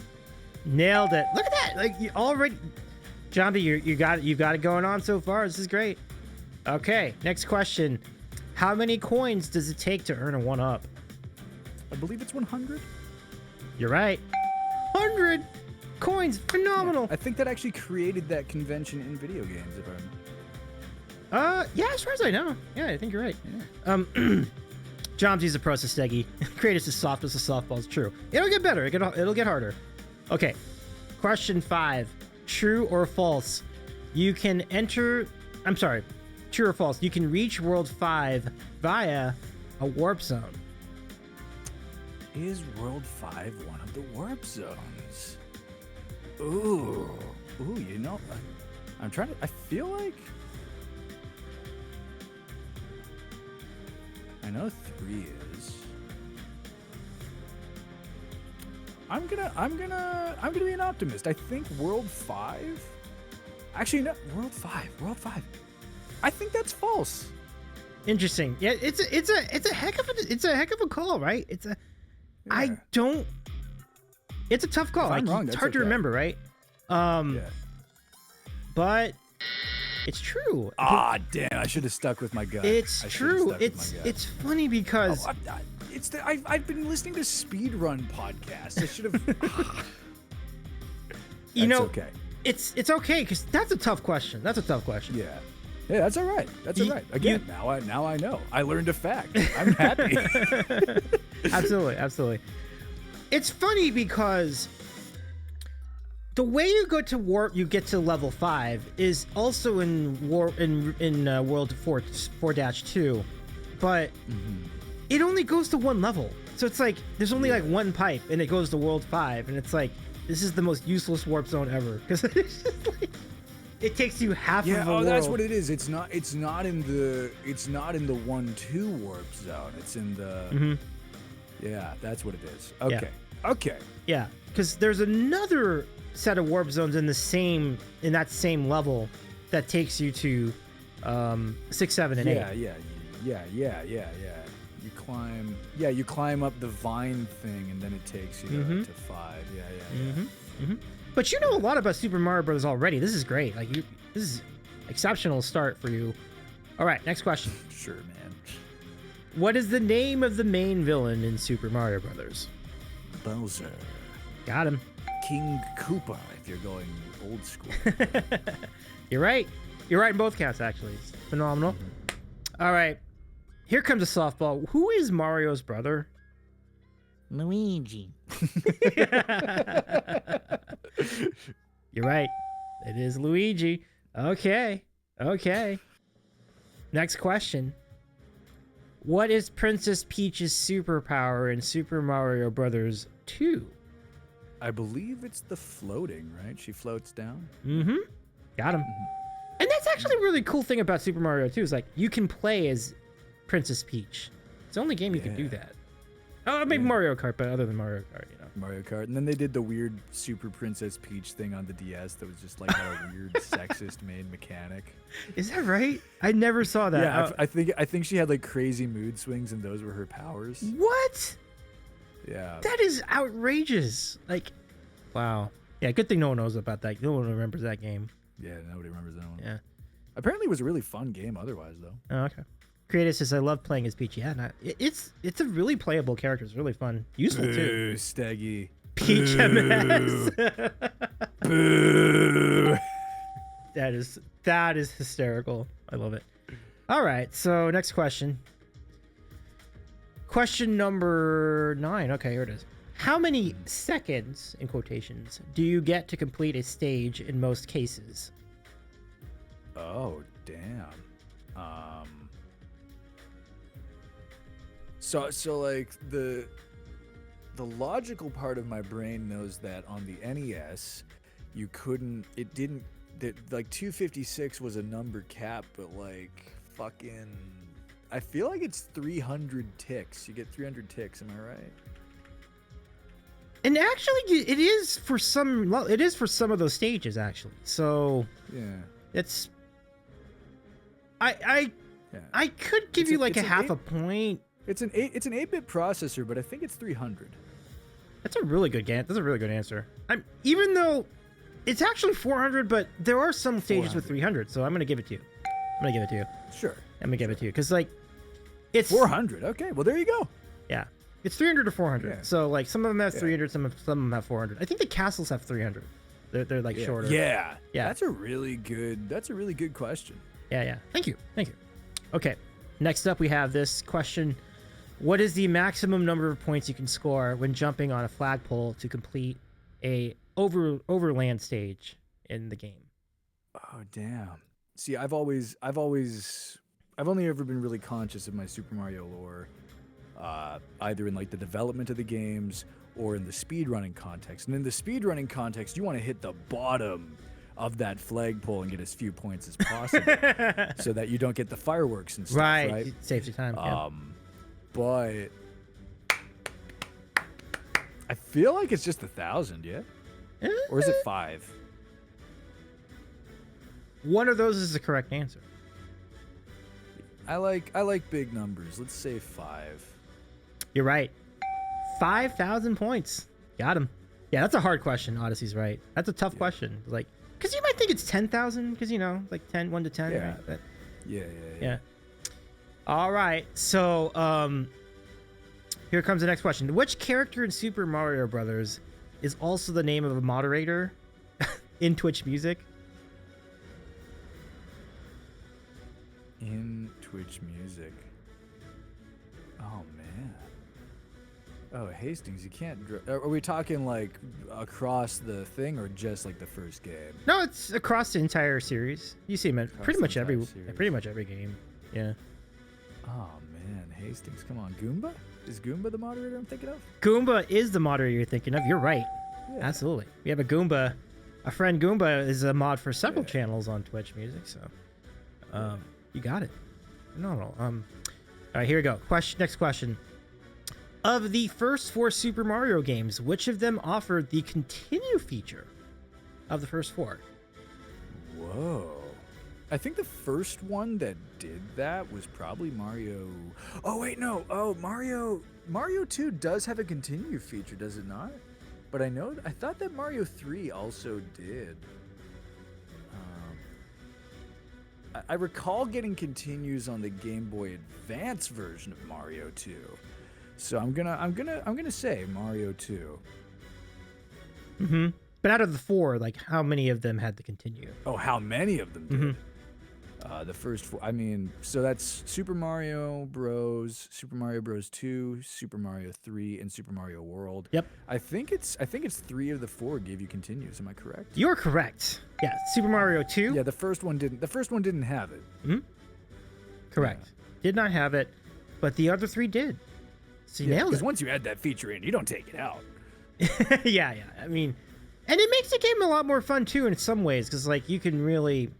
Nailed it. Look at that. Like, you already... Jawmsie, you've got it going on so far. This is great. Okay, next question. How many coins does it take to earn a 1-up? I believe it's 100. You're right. 100 coins. Phenomenal. Yeah, I think that actually created that convention in video games, if I'm... Yeah, as far as I know. Yeah, I think you're right. Yeah. Jawmsie's a pro Sestegi. Greatest is soft as a softball. It's true. It'll get better. It'll get harder. Okay. Question 5. True or false? You can enter... I'm sorry. True or false? You can reach World 5 via a warp zone. Is World 5 one of the warp zones? Ooh, you know, I'm trying to... I feel like... I know 3 is. I'm gonna be an optimist. I think World 5. Actually, no, World 5. I think that's false. Interesting. Yeah, it's a heck of a call, right? Yeah. It's a tough call. If I'm wrong, it's that's hard to okay. remember, right? Yeah. But it's true. Ah, damn! I should have stuck with my gut. It's I should've true. stuck with my gut. It's funny because I've been listening to speedrun podcasts. I should have. you know, okay. It's okay because that's a tough question. Yeah, that's all right. That's all right. Again, now I know. I learned a fact. I'm happy. Absolutely. it's funny because the way you go to warp, you get to level 5 is also in World 4-2, but it only goes to one level. So it's like there's only like one pipe, and it goes to World 5, and it's like this is the most useless warp zone ever because it's just like it takes you half of the world. That's what it is. It's not in the 1-2 warp zone. It's in the Yeah, that's what it is. Okay. Yeah. Okay. Yeah, because there's another set of warp zones in that same level that takes you to 6, 7, and 8. Yeah. You climb up the vine thing, and then it takes you to 5. Yeah. But you know a lot about Super Mario Brothers already. This is great. Like this is exceptional start for you. All right, next question. Sure, man. What is the name of the main villain in Super Mario Brothers? Bowser. Got him. King Koopa, if you're going old school. You're right. You're right in both counts, actually. It's phenomenal. All right. Here comes a softball. Who is Mario's brother? Luigi. You're right. It is Luigi. Okay. Next question. What is Princess Peach's superpower in Super Mario Brothers 2? I believe it's the floating, right? She floats down. Got him. And that's actually a really cool thing about Super Mario 2 is like you can play as Princess Peach. It's the only game you can do that. Oh, maybe Mario Kart, but other than Mario Kart, you know. Mario Kart. And then they did the weird Super Princess Peach thing on the DS that was just like had a weird sexist main mechanic. Is that right? I never saw that. Yeah, I think she had like crazy mood swings and those were her powers. What? Yeah. That is outrageous. Like, wow. Yeah, good thing no one knows about that. No one remembers that game. Yeah, nobody remembers that one. Yeah. Apparently it was a really fun game otherwise, though. Oh, okay. Creator says, I love playing as Peach. Yeah, it's a really playable character. It's really fun. Useful, too. Steggy. Peach MS. Boo. That is hysterical. I love it. All right, so next question. Question number 9. Okay, here it is. How many seconds, in quotations, do you get to complete a stage in most cases? Oh, damn. So like the logical part of my brain knows that on the NES, like 256 was a number cap, but like fucking, I feel like it's 300 ticks. You get 300 ticks, am I right? And actually, it is for some of those stages, actually. So Yeah. it's I could give you like a half a point. It's an 8-bit processor, but I think it's 300. That's a really good answer. Even though it's actually 400, but there are some stages with 300, so I'm gonna give it to you. Sure. I'm gonna give it to you because like it's 400. Okay, well there you go. Yeah, it's 300 or 400. Yeah. So like some of them have 300, some of them have 400. I think the castles have 300. They're like shorter. Yeah. Yeah. That's a really good question. Yeah. Thank you. Okay. Next up, we have this question. What is the maximum number of points you can score when jumping on a flagpole to complete a overland stage in the game? Oh damn. See, I've only ever been really conscious of my Super Mario lore, either in like the development of the games or in the speedrunning context. And in the speedrunning context, you want to hit the bottom of that flagpole and get as few points as possible, so that you don't get the fireworks and stuff. Right. It saves you time. Yeah. But I feel like it's just 1,000, yeah? Or is it 5? One of those is the correct answer. I like big numbers. Let's say 5. You're right. 5,000 points. Got him. Yeah, that's a hard question. Odyssey's right. That's a tough question. Like, because you might think it's 10,000, because, you know, like 1 to 10. Yeah. Right? But, Yeah. All right. So, here comes the next question. Which character in Super Mario Brothers is also the name of a moderator in Twitch Music? In Twitch Music. Oh man. Oh, Hastings, you can't. Are we talking like across the thing or just like the first game? No, it's across the entire series. You see him at Across pretty the much entire every series. pretty much every game. Yeah. Oh man, Hastings, come on, Goomba? Is Goomba the moderator I'm thinking of? Goomba is the moderator you're thinking of. You're right. Yeah. Absolutely. We have a Goomba. A friend Goomba is a mod for several Yeah. channels on Twitch Music. So, you got it. No. All right, here we go. Next question. Of the first 4 Super Mario games, which of them offered the continue feature of the first 4? Whoa. I think the first one that did that was probably Mario. Oh wait, no. Oh, Mario 2 does have a continue feature, does it not? But I thought that Mario 3 also did. I recall getting continues on the Game Boy Advance version of Mario 2. So I'm gonna say Mario 2. Mm-hmm. But out of the 4, like, how many of them had the continue? Oh, how many of them did? The first 4. I mean, so that's Super Mario Bros, Super Mario Bros 2, Super Mario 3, and Super Mario World. Yep. I think it's 3 of the 4 gave you continues. Am I correct? You're correct. Yeah, Super Mario 2. Yeah, the first one didn't. The first one didn't have it. Mm-hmm. Correct. Did not have it, but the other 3 did. So you nailed it. Because once you add that feature in, you don't take it out. yeah. I mean, and it makes the game a lot more fun too in some ways, because like you can really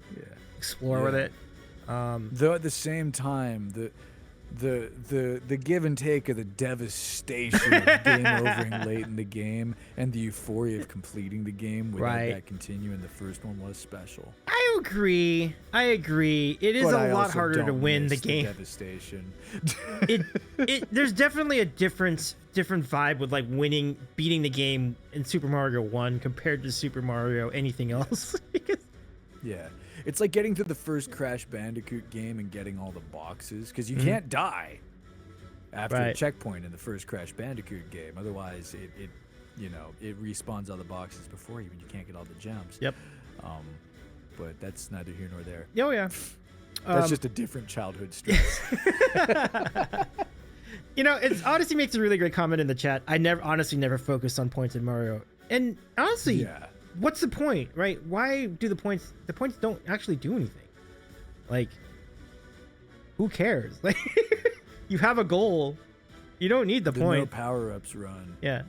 explore with it. Though at the same time, the give and take of the devastation of game overing late in the game and the euphoria of completing the game without that continue in the first one was special. I agree. It is But a I lot also harder to don't win the miss game. Devastation. There's definitely a different vibe with like beating the game in Super Mario 1 compared to Super Mario anything else. Yeah. It's like getting to the first Crash Bandicoot game and getting all the boxes, because you can't die after a checkpoint in the first Crash Bandicoot game. Otherwise, it respawns all the boxes before you and you can't get all the gems. Yep. But that's neither here nor there. Oh yeah. That's just a different childhood stress. It's Odyssey makes a really great comment in the chat. I honestly never focused on points in Mario. And honestly, what's the point, right? Why do the points don't actually do anything? Like, who cares? Like, you have a goal. You don't need the point. No power-ups run. Yeah.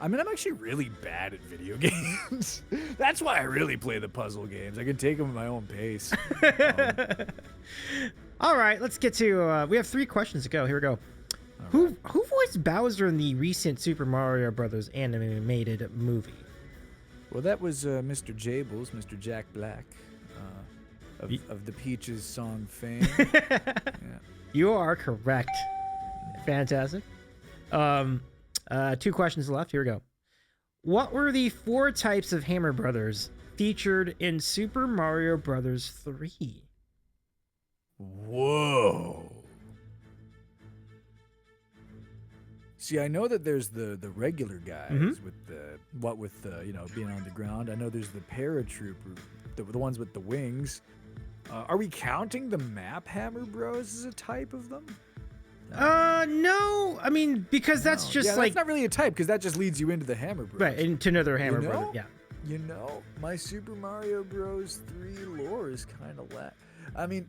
I mean, I'm actually really bad at video games. That's why I really play the puzzle games. I can take them at my own pace. All right, let's get to. We have 3 questions to go. Here we go. Who voiced Bowser in the recent Super Mario Brothers animated movie? Well, that was Mr. Jables, Mr. Jack Black, of the Peaches song fame. You are correct. Fantastic. 2 questions left. Here we go. What were the 4 types of Hammer Brothers featured in Super Mario Brothers 3? Whoa. See, I know that there's the regular guys with being on the ground. I know there's the paratrooper, the ones with the wings. Are we counting the Map Hammer Bros as a type of them? No. I mean, because that's just like... that's not really a type, because that just leads you into the Hammer Bros. Right, into another Hammer Brother, yeah. My Super Mario Bros. 3 lore is kind of I mean,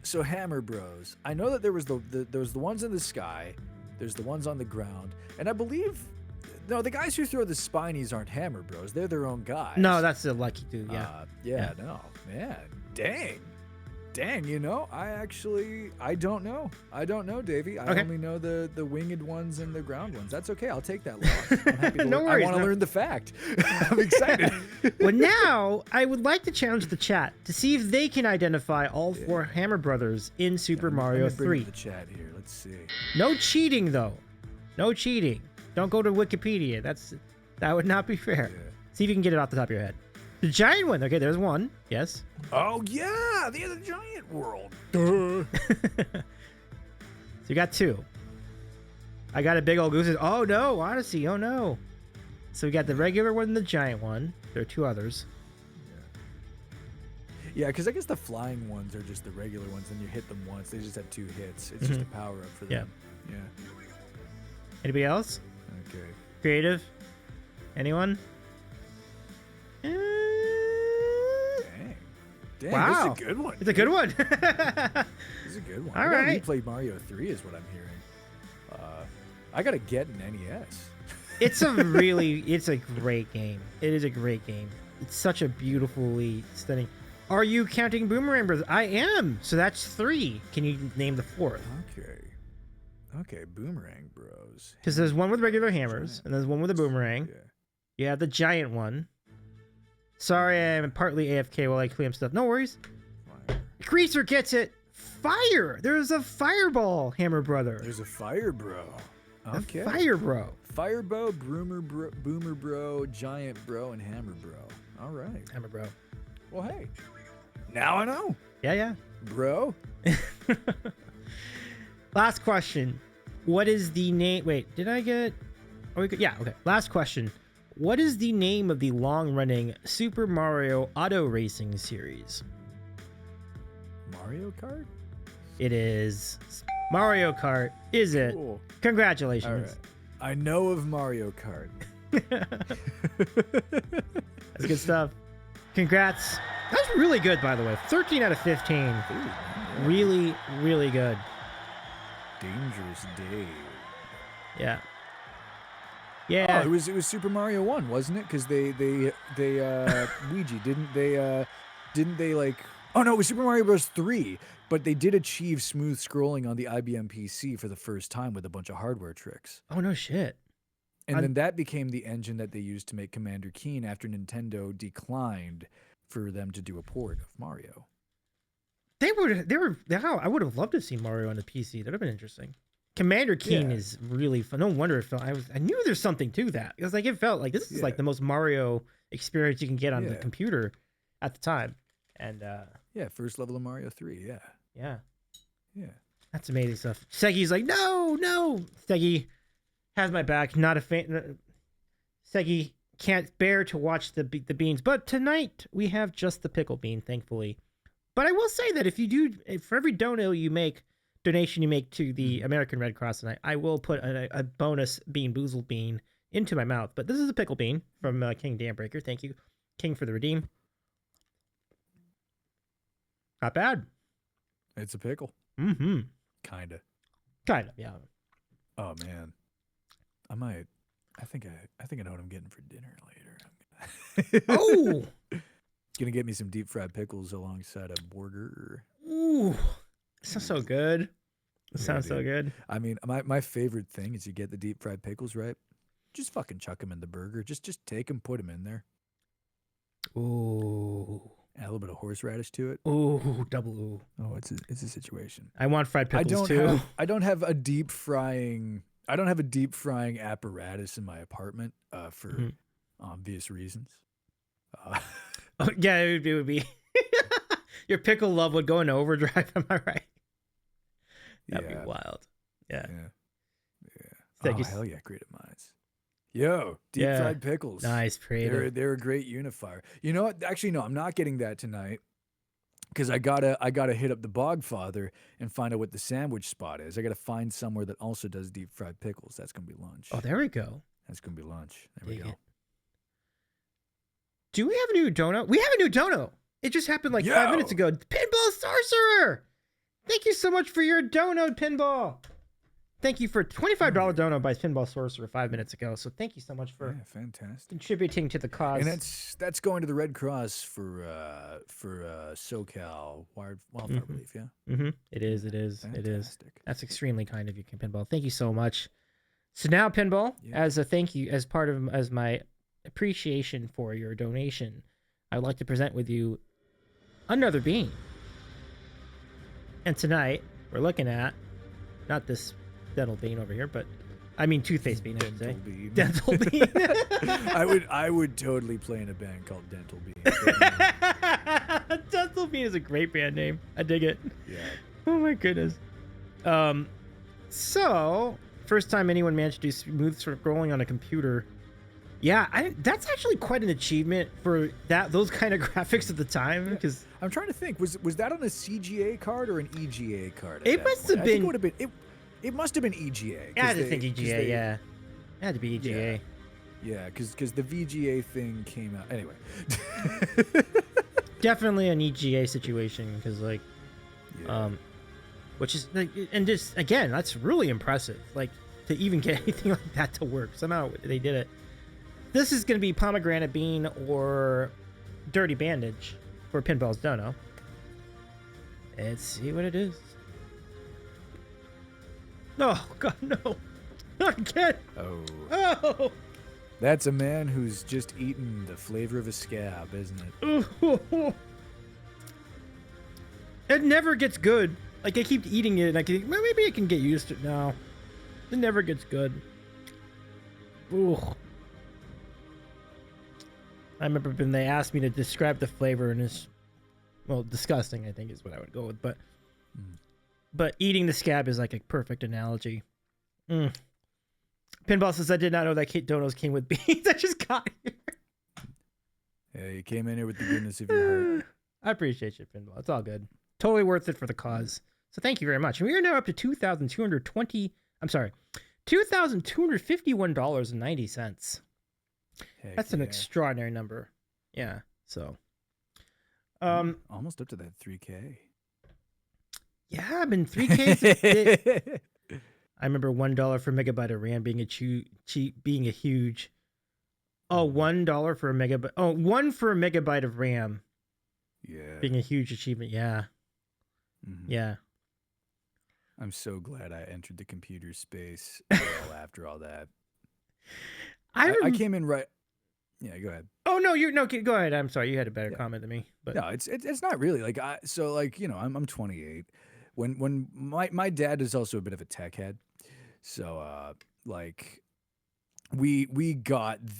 so Hammer Bros. I know that there was the ones in the sky, there's the ones on the ground, and I believe... No, the guys who throw the Spinies aren't Hammer Bros. They're their own guys. No, that's the Lucky Dude, No, man. Dang, I don't know. I don't know, Davey. I only know the winged ones and the ground ones. That's okay. I'll take that loss. I'm happy to No worries. I want to learn the fact. I'm excited. Well, now I would like to challenge the chat to see if they can identify all 4 Hammer Brothers in Super Mario 3. The chat here. Let's see. No cheating, though. No cheating. Don't go to Wikipedia. That would not be fair. Yeah. See if you can get it off the top of your head. The giant one. Okay, there's one. Yes. Oh, yeah. The giant world. So you got 2. I got a big old goose. Oh, no. Odyssey. Oh, no. So we got the regular one and the giant one. There are 2 others. Yeah, because I guess the flying ones are just the regular ones, and you hit them once. They just have 2 hits. It's just a power-up for them. Yeah. Anybody else? Okay. Creative? Anyone? Dang. Dang, Wow. this is a good one. It's a good one. This is a good one. All I gotta right. replay Mario 3 is what I'm hearing. I gotta get an NES. It's a great game. It is a great game. It's such a beautifully stunning. Are you counting Boomerang Brothers? I am. So that's 3. Can you name the 4th? Okay, Boomerang Bros. Because there's one with regular hammers, and there's one with a boomerang. Yeah. You have the giant one. Sorry, I'm partly AFK while I clean up stuff. No worries. Fire. Greaser gets it. Fire! There's a fireball, Hammer Brother. There's a Fire Bro. Okay. A Fire Bro. Fire Bro, Boomer Bro, Giant Bro, and Hammer Bro. All right. Hammer Bro. Well, hey. Now I know. Yeah. Bro. Last question. What is the name? Wait, did I get? Yeah, okay. Last question. What is the name of the long-running Super Mario Auto Racing series? Mario Kart? It is Mario Kart. Is it? Cool. Congratulations. All right. I know of Mario Kart. That's good stuff. Congrats. That's really good, by the way. 13 out of 15. Ooh, Really, really good. Dangerous Dave. Yeah. Yeah. Oh, it was Super Mario 1, wasn't it? Because they Ouija didn't they like? Oh no, it was Super Mario Bros. 3. But they did achieve smooth scrolling on the IBM PC for the first time with a bunch of hardware tricks. Oh no shit. And then that became the engine that they used to make Commander Keen after Nintendo declined for them to do a port of Mario. I would have loved to see Mario on the PC. That'd have been interesting. Commander Keen is really fun. No wonder it felt. I knew there's something to that. It was like it felt like this is like the most Mario experience you can get on the computer at the time. And first level of Mario 3. yeah, that's amazing stuff. Seggy's like, no. Seggy has my back. Not a fan. Seggy can't bear to watch the beans. But tonight we have just the pickle bean, thankfully. But I will say that for every donation you make to the American Red Cross tonight, I will put a bonus Bean Boozled bean into my mouth. But this is a pickle bean from King Dambreaker. Thank you, King, for the redeem. Not bad. It's a pickle. Mm-hmm. Kinda, yeah. Oh man, I think I know what I'm getting for dinner later. Oh, gonna get me some deep fried pickles alongside a burger. Ooh, sounds so good. Sounds so good. I mean, my favorite thing is you get the deep fried pickles, right? Just fucking chuck them in the burger. Just take them, put them in there. Ooh. Add a little bit of horseradish to it. Ooh, double ooh. Oh, it's a situation. I want fried pickles too. I don't have a deep frying apparatus in my apartment for obvious reasons. Oh, yeah, it would be. Your pickle love would go into overdrive. Am I right? That'd be wild. Yeah. Oh, hell yeah, creative minds. Yo, deep fried pickles. Nice, creative. They're a great unifier. You know what? Actually, no, I'm not getting that tonight because I gotta hit up the Bogfather and find out what the sandwich spot is. I gotta find somewhere that also does deep fried pickles. That's gonna be lunch. Oh, there we go. That's gonna be lunch. There we go. Do we have a new dono? We have a new dono. It just happened like 5 minutes ago. Pinball Sorcerer! Thank you so much for your dono, Pinball. Thank you for $25 dono by Pinball Sorcerer 5 minutes ago. So thank you so much for fantastic contributing to the cause. And that's going to the Red Cross for SoCal wildfire relief. Yeah. Mm-hmm. It is. Fantastic. It is. That's extremely kind of you, Pinball. Thank you so much. So now, Pinball, as a thank you, as my appreciation for your donation, I would like to present with you another bean. And tonight we're looking at not this dental bean over here, but I mean toothpaste bean. I should say. Bean. Dental bean. I would totally play in a band called Dental Bean. Dental bean is a great band name. I dig it. Yeah. Oh my goodness. So first time anyone managed to do smooth scrolling on a computer. Yeah, that's actually quite an achievement for those kind of graphics at the time. Because I'm trying to think, was that on a CGA card or an EGA card? It must have been. It must have been EGA. Yeah, I think EGA. Yeah, Had to be Yeah. EGA. Yeah, because the VGA thing came out anyway. Definitely an EGA situation because like, Yeah. which is like, and just again, that's really impressive. Like to even get anything like that to work. Somehow they did it. This is going to be pomegranate bean or dirty bandage for Pinball's Dono. Let's see what it is. Oh God, no! Not again! Oh. Oh! That's a man who's just eaten the flavor of a scab, isn't it? Oh. It never gets good. Like I keep eating it, and I can well, maybe I can get used to it now. It never gets good. Ooh. I remember when they asked me to describe the flavor, and it's well, disgusting. I think is what I would go with, but eating the scab is like a perfect analogy. Pinball says I did not know that donos came with beans. I just got here. Yeah, you came in here with the goodness of your heart. I appreciate you, Pinball. It's all good. Totally worth it for the cause. So thank you very much. And we are now up to $2,251.90. That's an extraordinary number. Yeah. So almost up to that 3K. Yeah, I've been 3K. I remember $1 for megabyte of RAM being a being a huge. Oh, $1 for a megabyte. Oh, 1 for a megabyte of RAM. Yeah. Being a huge achievement. Yeah. Mm-hmm. Yeah. I'm so glad I entered the computer space after all that. I came in right. Yeah, go ahead. Oh no, go ahead. I'm sorry, you had a better comment than me. But no, it's not really like I'm 28. When my dad is also a bit of a tech head, so like we got like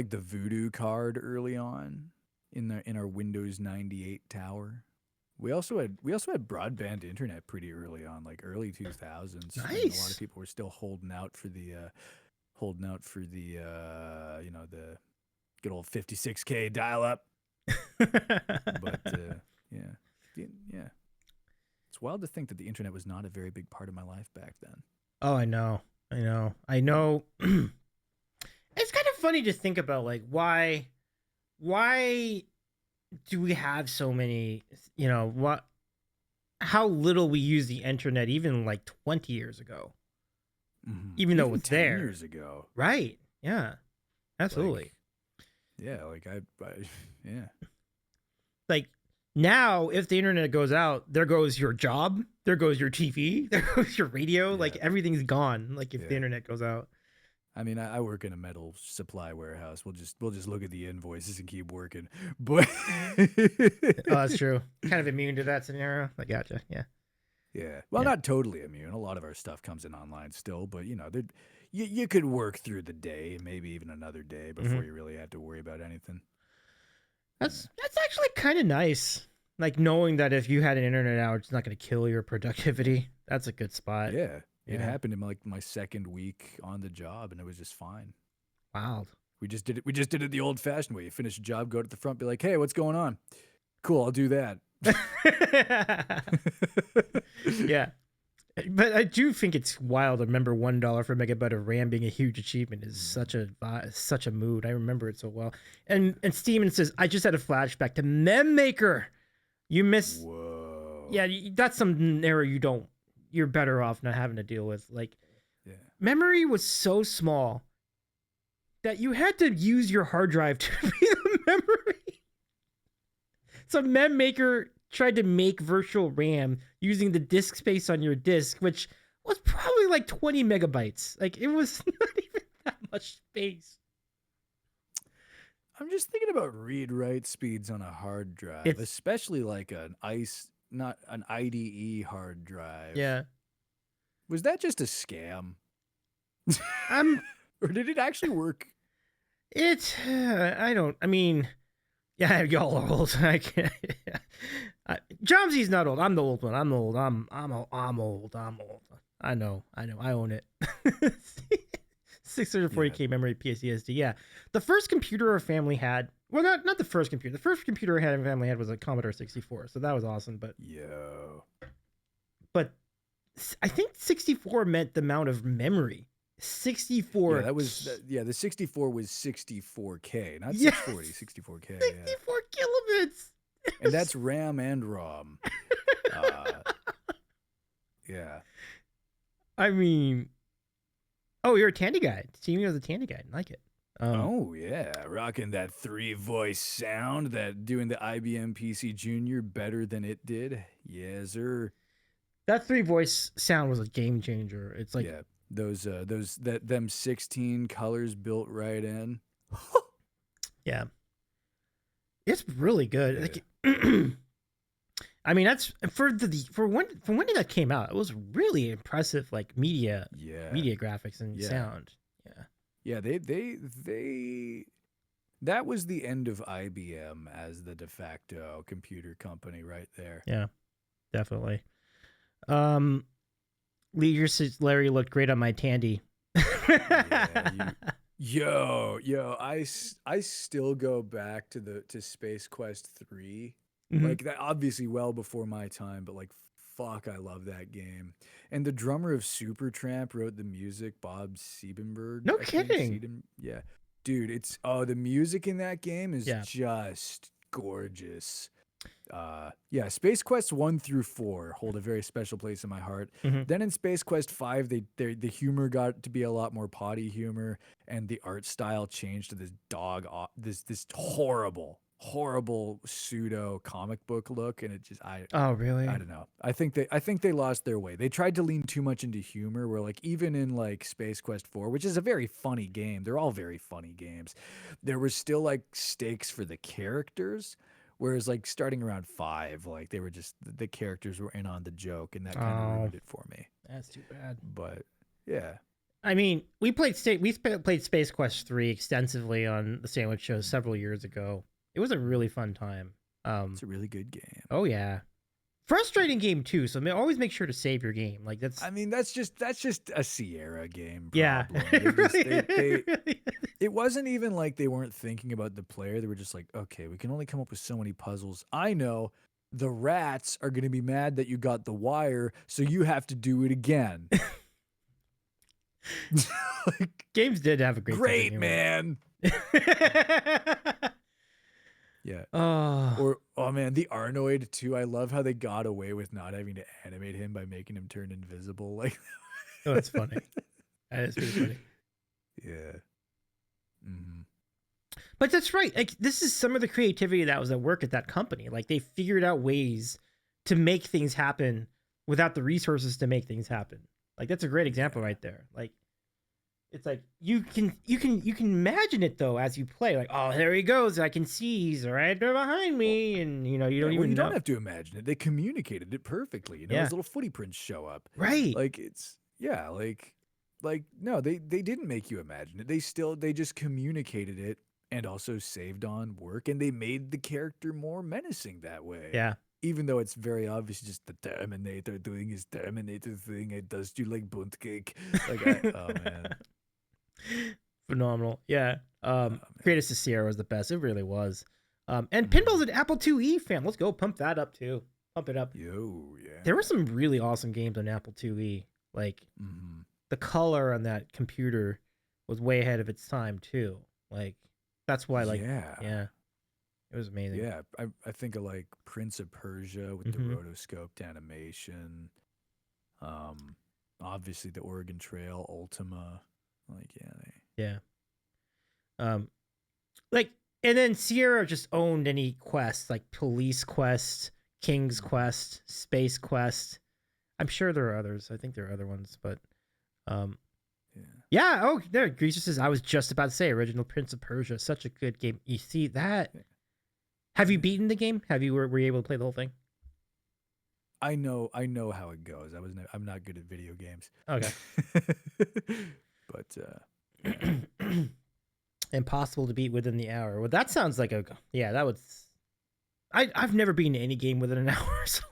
the Voodoo card early on in our Windows 98 tower. We also had broadband internet pretty early on, like early 2000s. Nice. A lot of people were still holding out for the the good old 56K dial up. But yeah. It's wild to think that the internet was not a very big part of my life back then. Oh, I know. It's kind of funny to think about, like, why do we have so many, how little we use the internet even like 20 years ago. Mm-hmm. Even though it's 10 there. years ago. Right. Yeah. Absolutely. Yeah. Like now, if the internet goes out, there goes your job, there goes your TV, there goes your radio. Yeah. Like everything's gone. Like if the internet goes out. I mean, I work in a metal supply warehouse. We'll just look at the invoices and keep working. But oh, that's true. Kind of immune to that scenario. I gotcha. Yeah. Yeah. Well, not totally immune. A lot of our stuff comes in online still, but you could work through the day, maybe even another day before you really had to worry about anything. That's actually kind of nice. Like knowing that if you had an internet outage, it's not going to kill your productivity. That's a good spot. Yeah. It happened in my second week on the job, and it was just fine. Wild. We just did it the old-fashioned way. You finish a job, go to the front, be like, "Hey, what's going on?" Cool, I'll do that. Yeah, but I do think it's wild to remember $1 for megabyte of RAM being a huge achievement is such a mood. I remember it so well. And Steven says, I just had a flashback to Mem Maker. You miss. Whoa. Yeah, that's some error you're better off not having to deal with. Like, memory was so small that you had to use your hard drive to be the memory. So Mem Maker tried to make virtual RAM using the disk space on your disk, which was probably like 20 megabytes. Like it was not even that much space. I'm just thinking about read-write speeds on a hard drive, especially like not an IDE hard drive. Yeah. Was that just a scam? Or did it actually work? Yeah, y'all are old. I can't. Jawmsie's not old. I'm the old one. I'm old. I'm old. I know. I own it. 640K memory PCSD. Yeah. The first computer our family had, well, not the first computer. The first computer our family had was a Commodore 64. So that was awesome. But I think 64 meant the amount of memory. 64. Yeah, that was yeah, the 64 was 64K, not Yes, 640, 64K, yeah. 64 kilobits. And that's RAM and ROM. Uh yeah. I mean, oh, you're a Tandy guy. See me as a Tandy guy. I like it. Oh yeah, rocking that 3-voice sound, that doing the IBM PC Junior better than it did. Yes, sir. that three voice sound was a game changer. It's like, Yeah, those that them 16 colors built right in. yeah, it's really good. Yeah, Like, I mean, that's for when did that came out? It was really impressive, like yeah, media graphics and yeah, sound. Yeah, yeah. They that was the end of IBM as the de facto computer company right there. yeah, definitely. Um, Leisure says Larry looked great on my Tandy. Yeah, I still go back to Space Quest 3. Mhm. Like that obviously well before my time, but like fuck, I love that game. And the drummer of Supertramp wrote the music, Bob Siebenberg, No I think. kidding. Yeah. Dude, it's oh, the music in that game is Yeah. just gorgeous. Yeah, Space Quest 1 through 4 hold a very special place in my heart. Mhm. Then in Space Quest 5, the humor got to be a lot more potty humor, and the art style changed to this this horrible pseudo comic book look, and it just Oh, I really? don't know. I think they lost their way. They tried to lean too much into humor, where like even in like Space Quest 4, which is a very funny game, they're all very funny games. There was still like stakes for the characters. Whereas like starting around 5, like they were just the characters were in on the joke, and that kind of Oh, ruined it for me. that's too bad. But yeah, I mean, played Space Quest 3 extensively on the Sandwich Show several years ago. It was a really fun time. it's a really good game. Oh yeah, frustrating game too. So always make sure to save your game. Like I that's mean, that's just a Sierra game yeah. problem. They it just really, they it really is. it wasn't even like they weren't thinking about the player. They were just like, okay, we can only come up with so many puzzles. I know the rats are going to be mad that you got the wire, so you have to do it again. Like, Games did have a great sense of great, humor. man. Yeah. Oh, Or oh man, the Arnoid too. I love how they got away with not having to animate him by making him turn invisible. Like, oh, that's funny. That is pretty funny. yeah. Mm-hmm. But that's right. Like this is some of the creativity that was at work at that company. Like they figured out ways to make things happen without the resources to make things happen. Like that's a great example Yeah. right there. Like it's like you can imagine it though as you play. Like, oh, there he goes. I can see he's right there behind Well, me, and you yeah. don't Well, even you don't know. have to imagine it. They communicated it perfectly. You know, Yeah. his little footy prints show up. Right. Like it's yeah. Like no, they didn't make you imagine it. They just communicated it and also saved on work, and they made the character more menacing that way. Yeah. Even though it's very obvious, just the Terminator doing his Terminator thing, it does you like bunt cake. Like, oh man, Phenomenal. Yeah. oh man, Greatest of Sierra was the best. It really was. And mm-hmm. Pinball's an Apple IIe fan. Let's go pump that up too. Pump it up. Yo, There were yeah, some really awesome games on Apple IIe. Like mm-hmm. the color on that computer was way ahead of its time too. Like that's why like Yeah, yeah, it was amazing. yeah. I think of like Prince of Persia with the Hmm. rotoscoped animation. Um, Obviously the Oregon Trail, Ultima. Like, yeah, Yeah. Um like and then Sierra just owned any quest, like Police Quest, King's mm-hmm. Quest, Space Quest. I'm sure there are others. I think there are other ones, but um Yeah. yeah, oh there Greaser says I was just about to say original Prince of Persia, such a good game. You see that? Yeah. Have you Yeah. beaten the game? Were you able to play the whole thing? I know how it goes. I'm not good at video games. Okay. But yeah. Impossible to beat within the hour. Well, that sounds like a yeah. That would. I've never beaten any game within an hour, so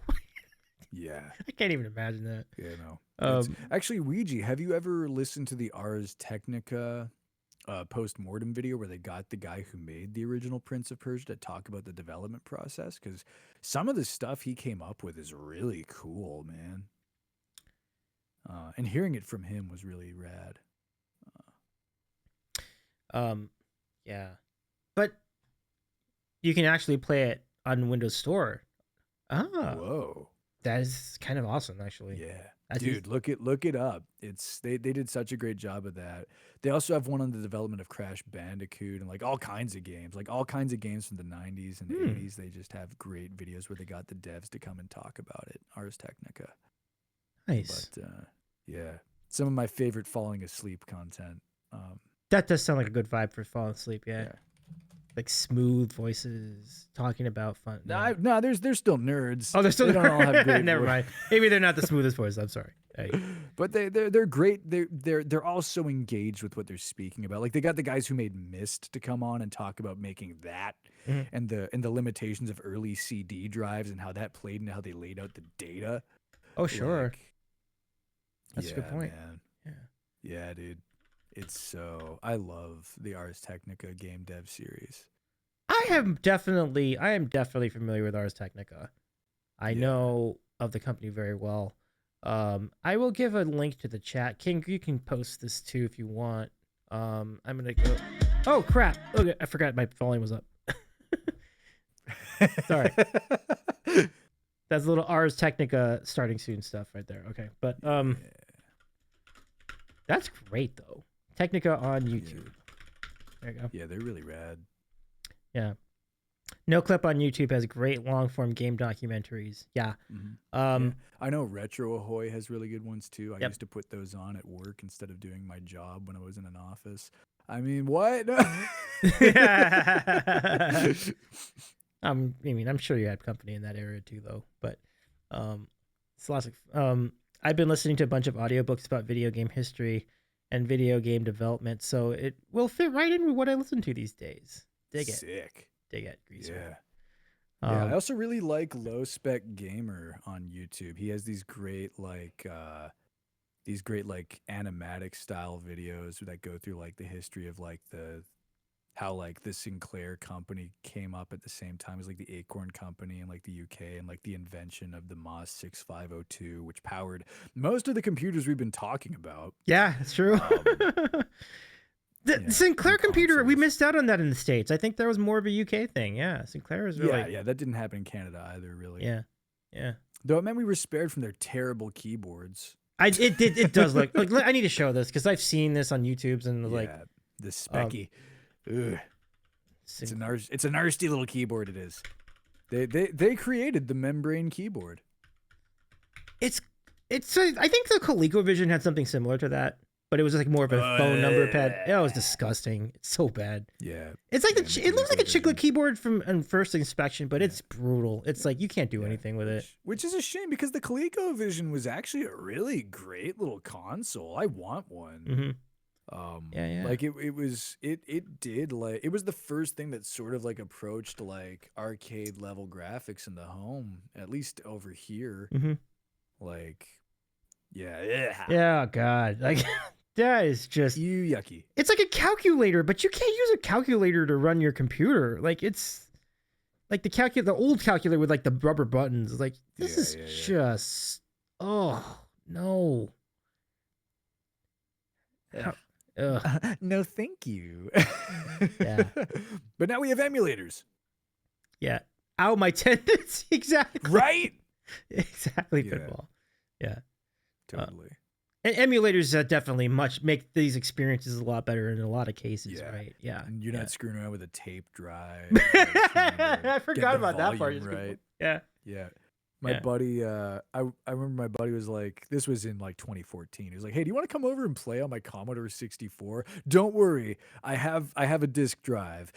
Yeah. I can't even imagine that. Yeah, no. It's Um, actually Ouija, have you ever listened to the Ars Technica post-mortem video where they got the guy who made the original Prince of Persia to talk about the development process? Because some of the stuff he came up with is really cool, man. And hearing it from him was really rad. Um, yeah, but you can actually play it on Windows Store. Ah, Whoa. that is kind of awesome, actually. Yeah. That's Dude, look it up. It's they did such a great job of that. They also have one on the development of Crash Bandicoot and like all kinds of games. Like all kinds of games from the 90s and the Hmm, 80s. They just have great videos where they got the devs to come and talk about it. Ars Technica. But nice. yeah, some of my favorite falling asleep content. Um, That does sound like a good vibe for falling asleep. Yeah, yeah. like smooth voices talking about fun. Yeah. No, there's still nerds. Oh, they're still They don't all have great never voice. mind. Maybe they're not the smoothest voice. I'm sorry. Hey. But they're great. They're all so engaged with what they're speaking about. Like they got the guys who made Mist to come on and talk about making that Mhm. and the limitations of early CD drives and how that played and how they laid out the data. Oh, sure. Like, That's a good yeah, point. man. Yeah. Yeah, dude. It's so I love the Ars Technica game dev series. I am definitely familiar with Ars Technica. I Yeah. know of the company very well. I will give a link to the chat. King, you can post this too if you want. I'm gonna go. Oh crap! Okay, I forgot my volume was up. Sorry. That's a little Ars Technica starting soon stuff right there. Okay, but that's great though. Technica on YouTube. There you go. Yeah, they're really rad. Yeah. No Clip on YouTube has great long form game documentaries. Yeah. Yeah. I know Retro Ahoy has really good ones too. I Yep. used to put those on at work instead of doing my job when I was in an office. I mean, what? I mean, I'm sure you had company in that area too, though. But it's lots of. I've been listening to a bunch of audiobooks about video game history and video game development, so it will fit right in with what I listen to these days. Dig it, Sick. dig it, Greaser. Yeah. Yeah, I also really like Low Spec Gamer on YouTube. He has these great like animatic style videos that go through like the history of like how like the Sinclair company came up at the same time as like the Acorn company in like the UK and like the invention of the MOS 6502, which powered most of the computers we've been talking about. Yeah, it's true. The Sinclair computer, we missed out on that in the States. I think that was more of a UK thing. Yeah, Sinclair is really. Yeah, that didn't happen in Canada either, really. Yeah. Though it meant we were spared from their terrible keyboards. It does look like I need to show this because I've seen this on YouTube's and like the specky. Ugh. It's a nasty little keyboard. It is. They created the membrane keyboard. I think the ColecoVision had something similar to that, but it was like more of a phone number pad. It was disgusting. It's so bad. Yeah. It's like it looks like a chiclet keyboard from first inspection, but it's brutal. It's like you can't do anything with it. Which is a shame because the ColecoVision was actually a really great little console. I want one. Mm-hmm. Like it was the first thing that sort of like approached like arcade level graphics in the home, at least over here. Mm-hmm. Like, yeah. Yeah, God, like that is just yucky. It's like a calculator, but you can't use a calculator to run your computer. Like it's like the old calculator with like the rubber buttons. Like this is just oh no. No, thank you. Yeah. But now we have emulators. Yeah. Ow, my tendons. Exactly. Right? Exactly, Pitbull. Yeah. Totally. And emulators definitely make these experiences a lot better in a lot of cases, right? Yeah. And you're not screwing around with a tape drive. I forgot about that part. Right. Yeah. Yeah. My buddy, I remember my buddy was like, this was in like 2014. He was like, "Hey, do you want to come over and play on my Commodore 64? Don't worry, I have a disk drive."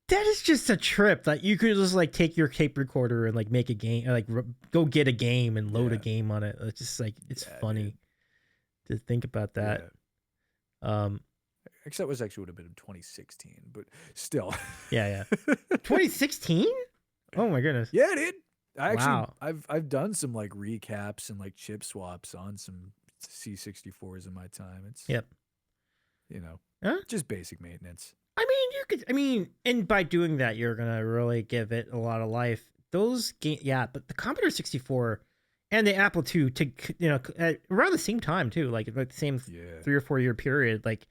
That is just a trip that you could just like take your tape recorder and like make a game, like go get a game and load a game on it. It's just like it's funny to think about that. Except it was actually would have been in 2016, but still. Yeah. 2016? Oh my goodness. Yeah, dude. I've done some like recaps and like chip swaps on some C64s in my time. It's just basic maintenance. I mean, and by doing that, you're gonna really give it a lot of life. Those games, but the Commodore 64 And the Apple II, at around the same time too, like the same Yeah. 3 or 4 year period, like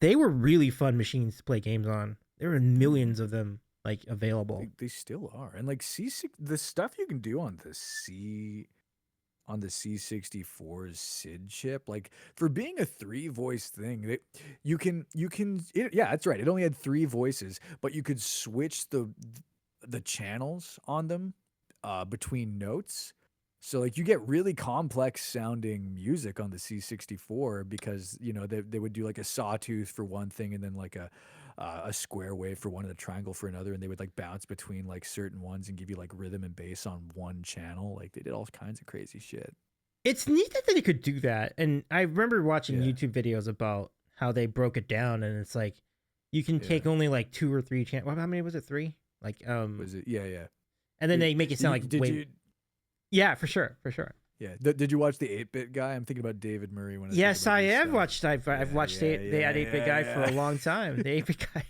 they were really fun machines to play games on. There were millions of them like available. They still are. And like the stuff you can do on the C64's SID chip, like for being a 3-voice thing, yeah, that's right. It only had 3 voices, but you could switch the channels on them between notes. So like you get really complex sounding music on the C64 because they would do like a sawtooth for one thing and then like a square wave for one and a triangle for another, and they would like bounce between like certain ones and give you like rhythm and bass on one channel. Like they did all kinds of crazy shit. It's neat that they could do that. And I remember watching Yeah. YouTube videos about how they broke it down, and it's like you can take Yeah. only like 2 or 3 channels. Well, how many was it? 3? Like Was it? Yeah. and then they make it sound like Did way. you? Yeah, for sure, for sure. Yeah. Did you watch the 8-bit guy? I'm thinking about David Murray when I think Yes, about I this have stuff. watched. I've watched the 8-bit guy for a long time. The 8-bit guy.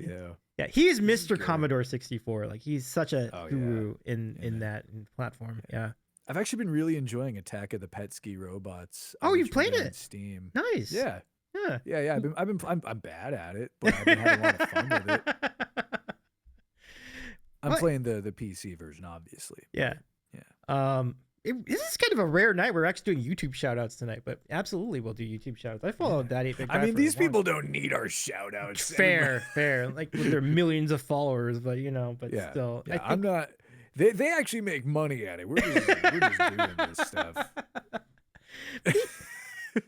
Yeah. Yeah, he is This is Mr. good. Commodore 64. Like he's such a Oh, yeah. guru in Yeah. that platform. Yeah. I've actually been really enjoying Attack of the Petsky Robots. Oh, you've which we played got on it? Steam. Nice. Yeah. Yeah. I'm bad at it, but I've been having a lot of fun with it. I'm What? playing the PC version, obviously. Yeah. Yeah. This is kind of a rare night. We're actually doing YouTube shout outs tonight, but absolutely we'll do YouTube shout outs. I followed that 8-bit guy. I mean, for these a long people don't need our shout outs. Fair. Like with their millions of followers, but Yeah. still. Yeah, I think... I'm not. They actually make money at it. We're just doing this stuff.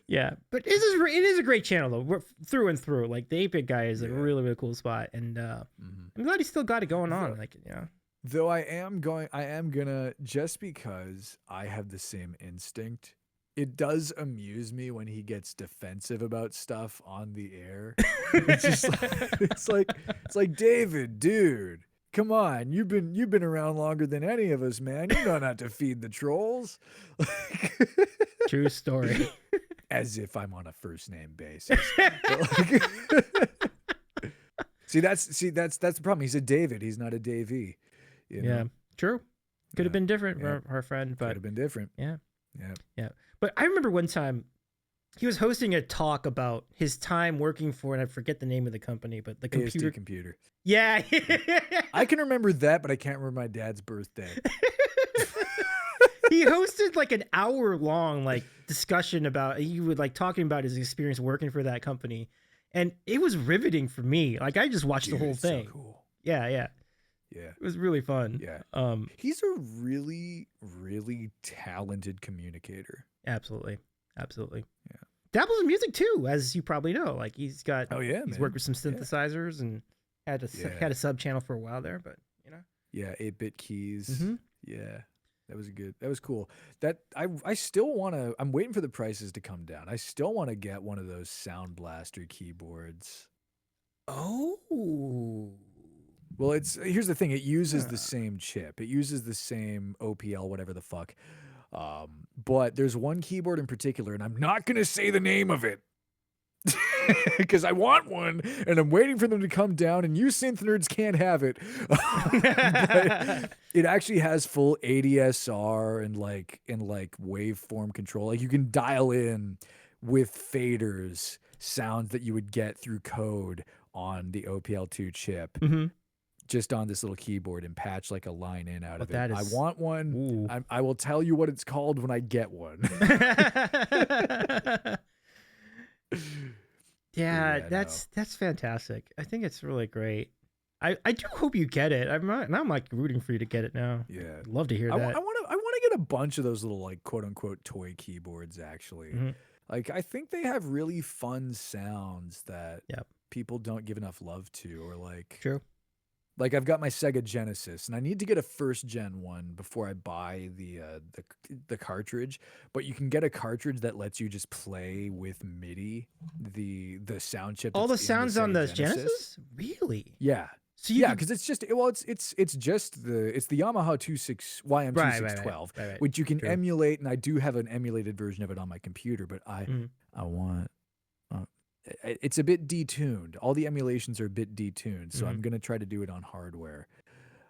Yeah, but it is a great channel though. We're through and through. Like the 8-bit guy is a Yeah. really, really cool spot, and I'm glad he still got it going on. Like Though I am gonna, just because I have the same instinct. It does amuse me when he gets defensive about stuff on the air. It's just it's like David, dude, come on, you've been around longer than any of us, man. You know not to feed the trolls. True story. As if I'm on a first name basis. See, that's the problem. He's a David. He's not a Davey. Yeah, true. Could have been different Yeah. for our friend, but Could have been different. Yeah. Yeah. But I remember one time he was hosting a talk about his time working for, and I forget the name of the company, but the ASD computer. Yeah. I can remember that, but I can't remember my dad's birthday. He hosted like an hour-long like discussion about, he would like talking about his experience working for that company, and it was riveting for me. Like I just watched the whole thing. So cool. Yeah. Yeah. It was really fun. Yeah. He's a really, really talented communicator. Absolutely. Yeah. Dabbles in music too, as you probably know. Like he's got. Oh yeah, He's man. worked with some synthesizers and had a sub channel for a while there, but Yeah, 8-bit keys. Mm-hmm. Yeah. That was cool. That I still want to. I'm waiting for the prices to come down. I still want to get one of those Sound Blaster keyboards. Oh. Well, here's the thing. It uses the same chip. It uses the same OPL, whatever the fuck. But there's one keyboard in particular, and I'm not gonna say the name of it because I want one, and I'm waiting for them to come down. And you synth nerds can't have it. But it actually has full ADSR and like waveform control. Like you can dial in with faders sounds that you would get through code on the OPL2 chip. Mm-hmm. Just on this little keyboard and patch like a line in out of it. I is... want one. I will tell you what it's called when I get one. Yeah, that's fantastic. I think it's really great. I do hope you get it. I'm like rooting for you to get it now. Yeah, I'd love to hear that. I want to get a bunch of those little like quote unquote toy keyboards. Actually, like I think they have really fun sounds that people don't give enough love to, or like True. Like I've got my Sega Genesis, and I need to get a first gen one before I buy the cartridge. But you can get a cartridge that lets you just play with MIDI the sound chip. All the sounds on the Genesis. Genesis? Really? Yeah. So because it's just it's just the Yamaha YM2612, right. which you can emulate, and I do have an emulated version of it on my computer. But I want. It's a bit detuned. All the emulations are a bit detuned, so I'm gonna try to do it on hardware.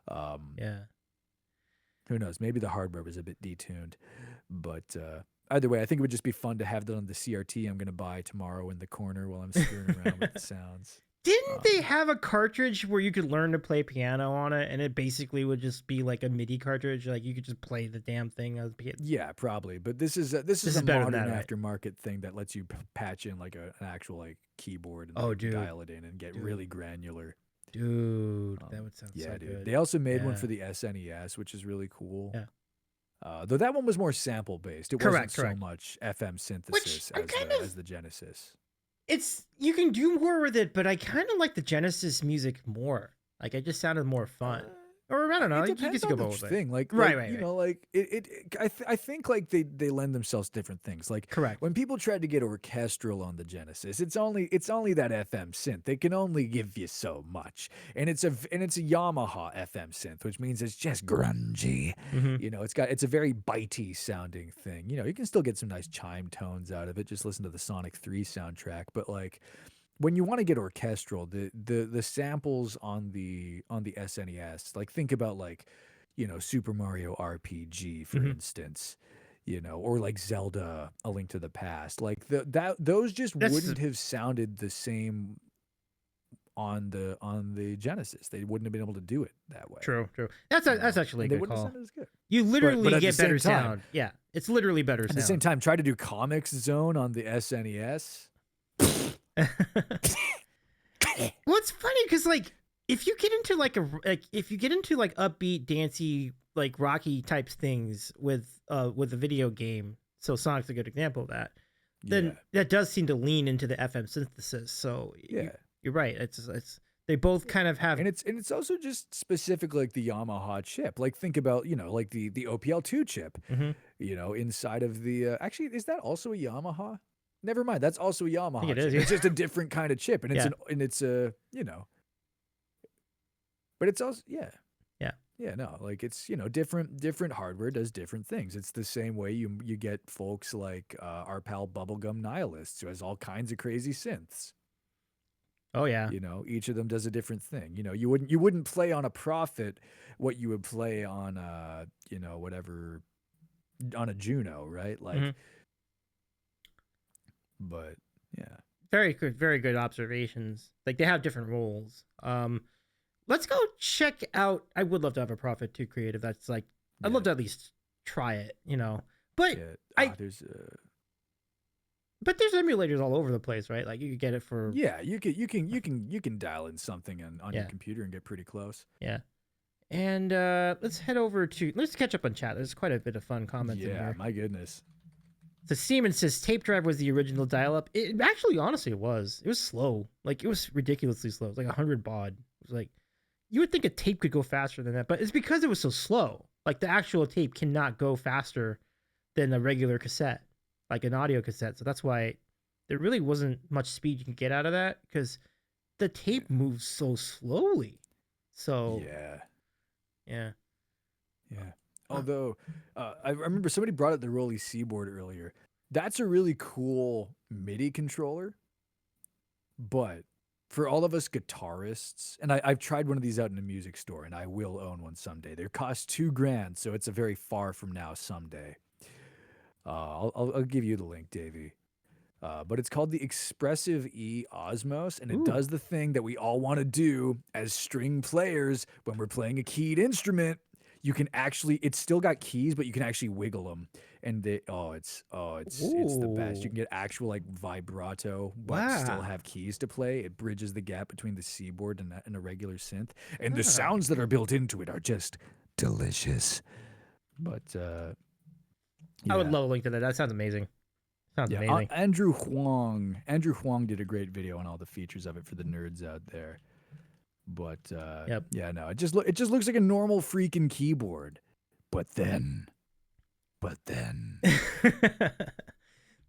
Yeah. Who knows? Maybe the hardware was a bit detuned, but either way, I think it would just be fun to have that on the CRT I'm going to buy tomorrow in the corner while I'm screwing around with the sounds. Didn't they have a cartridge where you could learn to play piano on it, and it basically would just be like a MIDI cartridge, like you could just play the damn thing as piano? Yeah, probably. But this is a better than modern that, right? aftermarket thing that lets you patch in like an actual like keyboard and Oh, like, dude. dial it in and get really granular. Dude, that would sound so dude. good. They also made one Yeah. for the SNES, which is really cool. Yeah. Though that one was more sample based. It Correct, wasn't so correct. much FM synthesis I'm kind of- as the Genesis. It's you can do more with it, but I kind of like the Genesis music more. Like it just sounded more fun. Or I don't know. It You depends just go on the both ways. thing. Like, Right. you know, like I think like they lend themselves to different things. Like Correct. when people tried to get orchestral on the Genesis, it's only that FM synth. They can only give you so much, and it's a Yamaha FM synth, which means it's just grungy. Mm-hmm. You know, it's a very bitey sounding thing. You know, you can still get some nice chime tones out of it. Just listen to the Sonic 3 soundtrack, but like. When you want to get orchestral, the samples on the SNES, like think about like, you know, Super Mario RPG, for instance, you know, or like Zelda, A Link to the Past, like those just wouldn't have sounded the same on the Genesis. They wouldn't have been able to do it that way. True. That's actually a they good wouldn't call. have sounded as good. You literally at get the same better time- sound. Yeah, it's literally better At sound. the same time, try to do Comics Zone on the SNES. Well, it's funny because like if you get into like upbeat, dancey, like rocky types things with a video game, so Sonic's a good example of that. Then that does seem to lean into the FM synthesis. So you're right. It's they both kind of have, and it's also just specific like the Yamaha chip. Like think about, you know, like the OPL2 chip. You know, inside of the actually, is that also a Yamaha? Never mind. That's also a Yamaha. I think it chip. is. It's just a different kind of chip, and it's you know, but it's also yeah. No, like it's, you know, different hardware does different things. It's the same way you get folks like our pal Bubblegum Nihilists, who has all kinds of crazy synths. Oh yeah. You know, each of them does a different thing. You know, you wouldn't play on a Prophet what you would play on you know, whatever, on a Juno, right? Like. But yeah, very good observations. Like they have different roles. Let's go check out. I would love to have a Prophet 2 creative. That's like I'd love to at least try it, you know. But there's emulators all over the place, right? Like you could get it for you can dial in something on your computer and get pretty close. Yeah. And let's catch up on chat. There's quite a bit of fun comments in here. My goodness. The Seaman says tape drive was the original dial-up. It actually, honestly, it was. It was slow. Like, it was ridiculously slow. It was like 100 baud. It was like, you would think a tape could go faster than that, but it's because it was so slow. Like, the actual tape cannot go faster than a regular cassette, like an audio cassette. So that's why there really wasn't much speed you can get out of that, because the tape moves so slowly. So, yeah. Although, I remember somebody brought up the Rolly Seaboard earlier. That's a really cool MIDI controller. But for all of us guitarists, and I've tried one of these out in a music store, and I will own one someday. They cost $2,000, so it's a very far from now someday. I'll give you the link, Davey. But it's called the Expressive E Osmos, and it does the thing that we all want to do as string players when we're playing a keyed instrument. You can actually, it's still got keys, but you can actually wiggle them, and it's the best. You can get actual like vibrato, but still have keys to play. It bridges the gap between the Seaboard and a regular synth, and the sounds that are built into it are just delicious. But I would love a link to that. That sounds amazing. Sounds amazing. Andrew Huang did a great video on all the features of it for the nerds out there. But it just looks like a normal freaking keyboard. But then let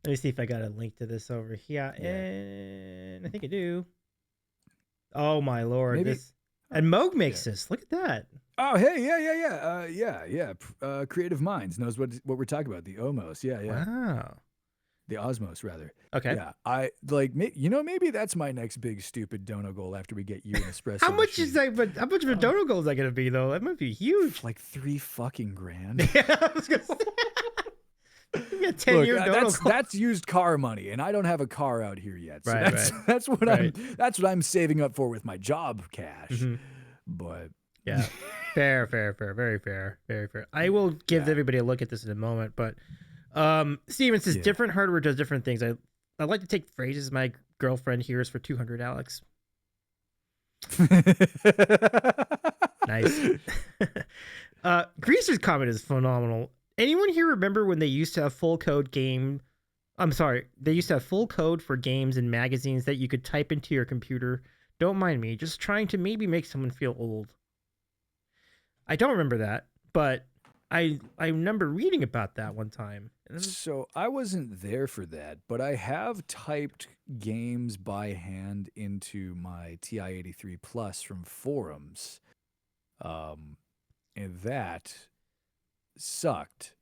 me see if I got a link to this over here. And I think I do. Oh my lord. And Moog makes this. Look at that. Oh hey, Creative Minds knows what we're talking about. The Omos. Yeah. Wow. The Osmos, rather. Okay. Yeah, I like. Maybe that's my next big stupid dono goal after we get you an espresso. How much machine. is that? But how much of a dono goal is that going to be though? That might be huge. Like $3 fucking grand. Yeah, I was gonna say. Yeah, 10-year dono goal. That's used car money, and I don't have a car out here yet. So Right, that's what I'm saving up for with my job cash. Mm-hmm. But yeah, fair, very fair. I will give everybody a look at this in a moment, but Steven says different hardware does different things. I like to take phrases my girlfriend hears for 200, Alex. Nice. Greaser's comment is phenomenal. Anyone here remember when they used to have full code game? I'm sorry, they used to have full code for games and magazines that you could type into your computer. Don't mind me, just trying to maybe make someone feel old. I don't remember that, but I remember reading about that one time. So I wasn't there for that, but I have typed games by hand into my TI-83 Plus from forums, and that sucked.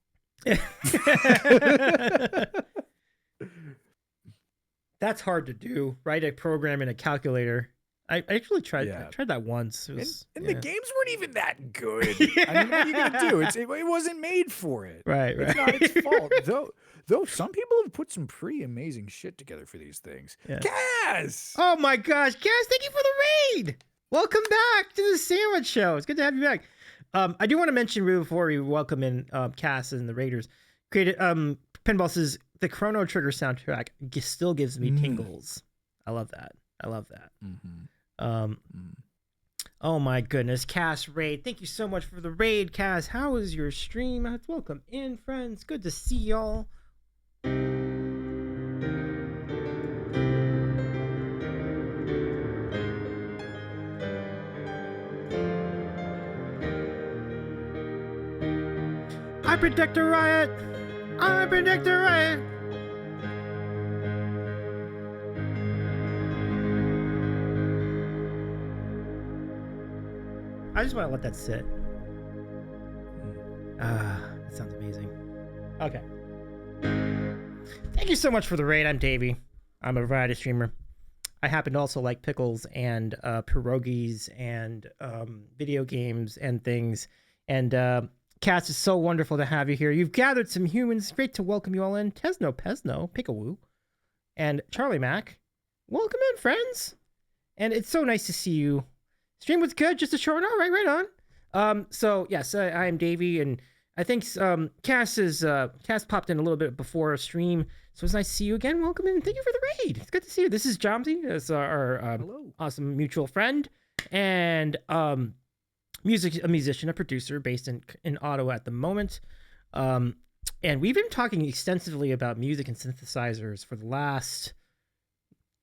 That's hard to do. Write a program in a calculator. I actually tried. Yeah. I tried that once. And the games weren't even that good. Yeah. I mean, what are you gonna do? It wasn't made for it. Right. It's not its fault. Though some people have put some pretty amazing shit together for these things. Yeah. Cass! Oh my gosh, Cass! Thank you for the raid. Welcome back to the Sandwich Show. It's good to have you back. I do want to mention before we welcome in Cass and the Raiders. Created Pinball says the Chrono Trigger soundtrack still gives me tingles. I love that. Mm-hmm. Oh my goodness, Cass raid. Thank you so much for the raid, Cass. How is your stream? Welcome in, friends. Good to see y'all. I predict a riot. I predict a riot. I just want to let that sit. That sounds amazing. Okay. Thank you so much for the raid. I'm Davey. I'm a variety streamer. I happen to also like pickles and pierogies and video games and things. And Cass, is so wonderful to have you here. You've gathered some humans. Great to welcome you all in. Tesno Pesno, Pickawoo, and Charlie Mac. Welcome in, friends. And it's so nice to see you. Stream was good, just a short one. All right, right on. So yes, I am Davey, and I think Cass popped in a little bit before a stream, so it's nice to see you again. Welcome in. Thank you for the raid. It's good to see you. This is Jawmsie, that's our awesome mutual friend, and a musician, a producer based in Ottawa at the moment. And we've been talking extensively about music and synthesizers for the last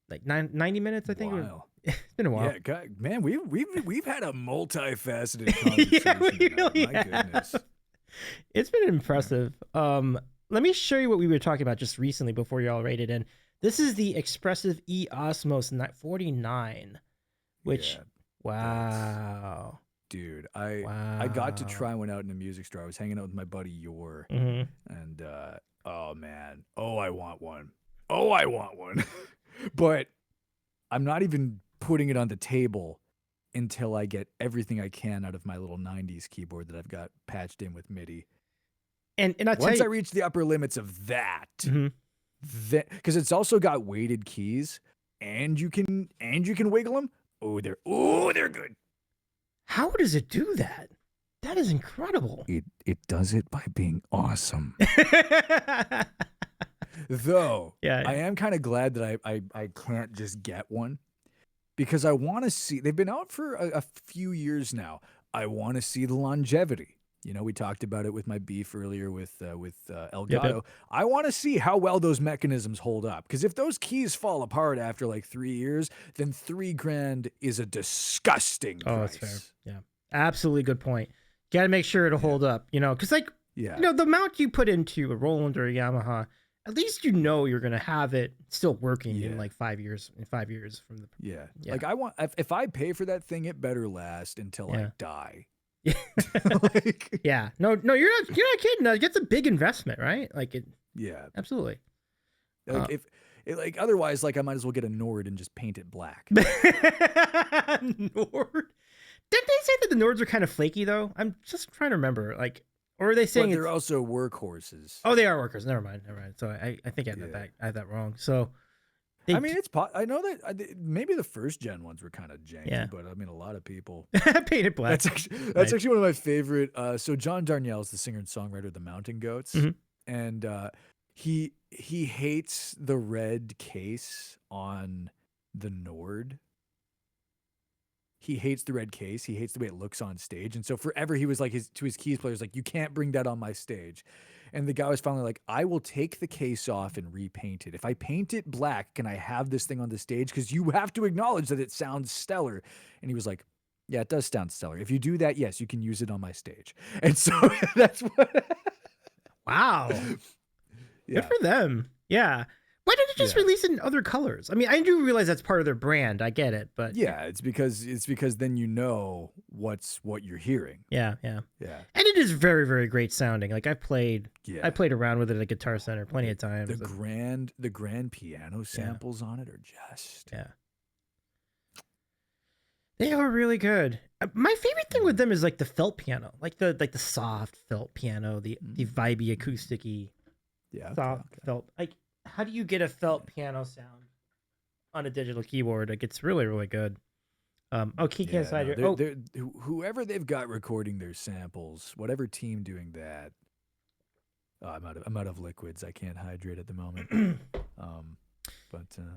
like 90 minutes, I think. Wow. It's been a while. Yeah, God, man, we've had a multifaceted conversation. Yeah, we really My goodness. It's been impressive. Let me show you what we were talking about just recently before you all rated in. This is the Expressive E Osmos 49, which wow. Dude, I got to try one out in a music store. I was hanging out with my buddy Yor, and oh man, I want one. But I'm not even putting it on the table until I get everything I can out of my little 90s keyboard that I've got patched in with MIDI. And once I reach the upper limits of that, because it's also got weighted keys, and you can wiggle them. They're good. How does it do that? That is incredible. It does it by being awesome. Though, I am kind of glad that I can't just get one, because I want to see. They've been out for a few years now. I want to see the longevity. You know, we talked about it with my beef earlier with Elgato. Yep. I want to see how well those mechanisms hold up, because if those keys fall apart after like 3 years, then $3,000 is a disgusting price. Oh, that's fair. Yeah, absolutely good point. Got to make sure it'll hold up. You know, because you know, the amount you put into a Roland or a Yamaha, at least you know you're gonna have it still working in like 5 years. In 5 years from the Like I want, if I pay for that thing, it better last until I die. No, you're not kidding. It's a big investment, right? Like it. Yeah, absolutely. Like if like otherwise, like I might as well get a Nord and just paint it black. Nord. Didn't they say that the Nords are kind of flaky though? I'm just trying to remember. Like, or are they saying But they're it's? also workhorses. Oh, they are workers. Never mind. Never mind. So I think I had that Yeah. back. I had that wrong. So I they mean, I know that maybe the first gen ones were kind of janky, Yeah. but I mean, a lot of people. painted black. That's Nice. actually one of my favorite. So John Darnielle is the singer and songwriter of the Mountain Goats, Mhm. and he hates the red case on the Nord. He hates the red case. He hates the way it looks on stage. And so forever he was like to his keys players, like, you can't bring that on my stage. And the guy was finally like, I will take the case off and repaint it. If I paint it black, can I have this thing on the stage? Because you have to acknowledge that it sounds stellar. And he was like, yeah, it does sound stellar. If you do that, yes, you can use it on my stage. And so that's what. Wow. Yeah. Good for them. Yeah. Why did it just release in other colors? I mean, I do realize that's part of their brand. I get it, but yeah, it's because then you know what you're hearing. Yeah. Yeah. And it is very, very great sounding. Like I played around with it at Guitar Center plenty of times. The grand piano samples on it are just They are really good. My favorite thing with them is like the felt piano, like the soft felt piano, the vibey acousticy. Soft felt. Like, how do you get a felt piano sound on a digital keyboard? Like, it's really, really good. Key can slide. Whoever they've got recording their samples, whatever team doing that. Oh, I'm out of liquids. I can't hydrate at the moment.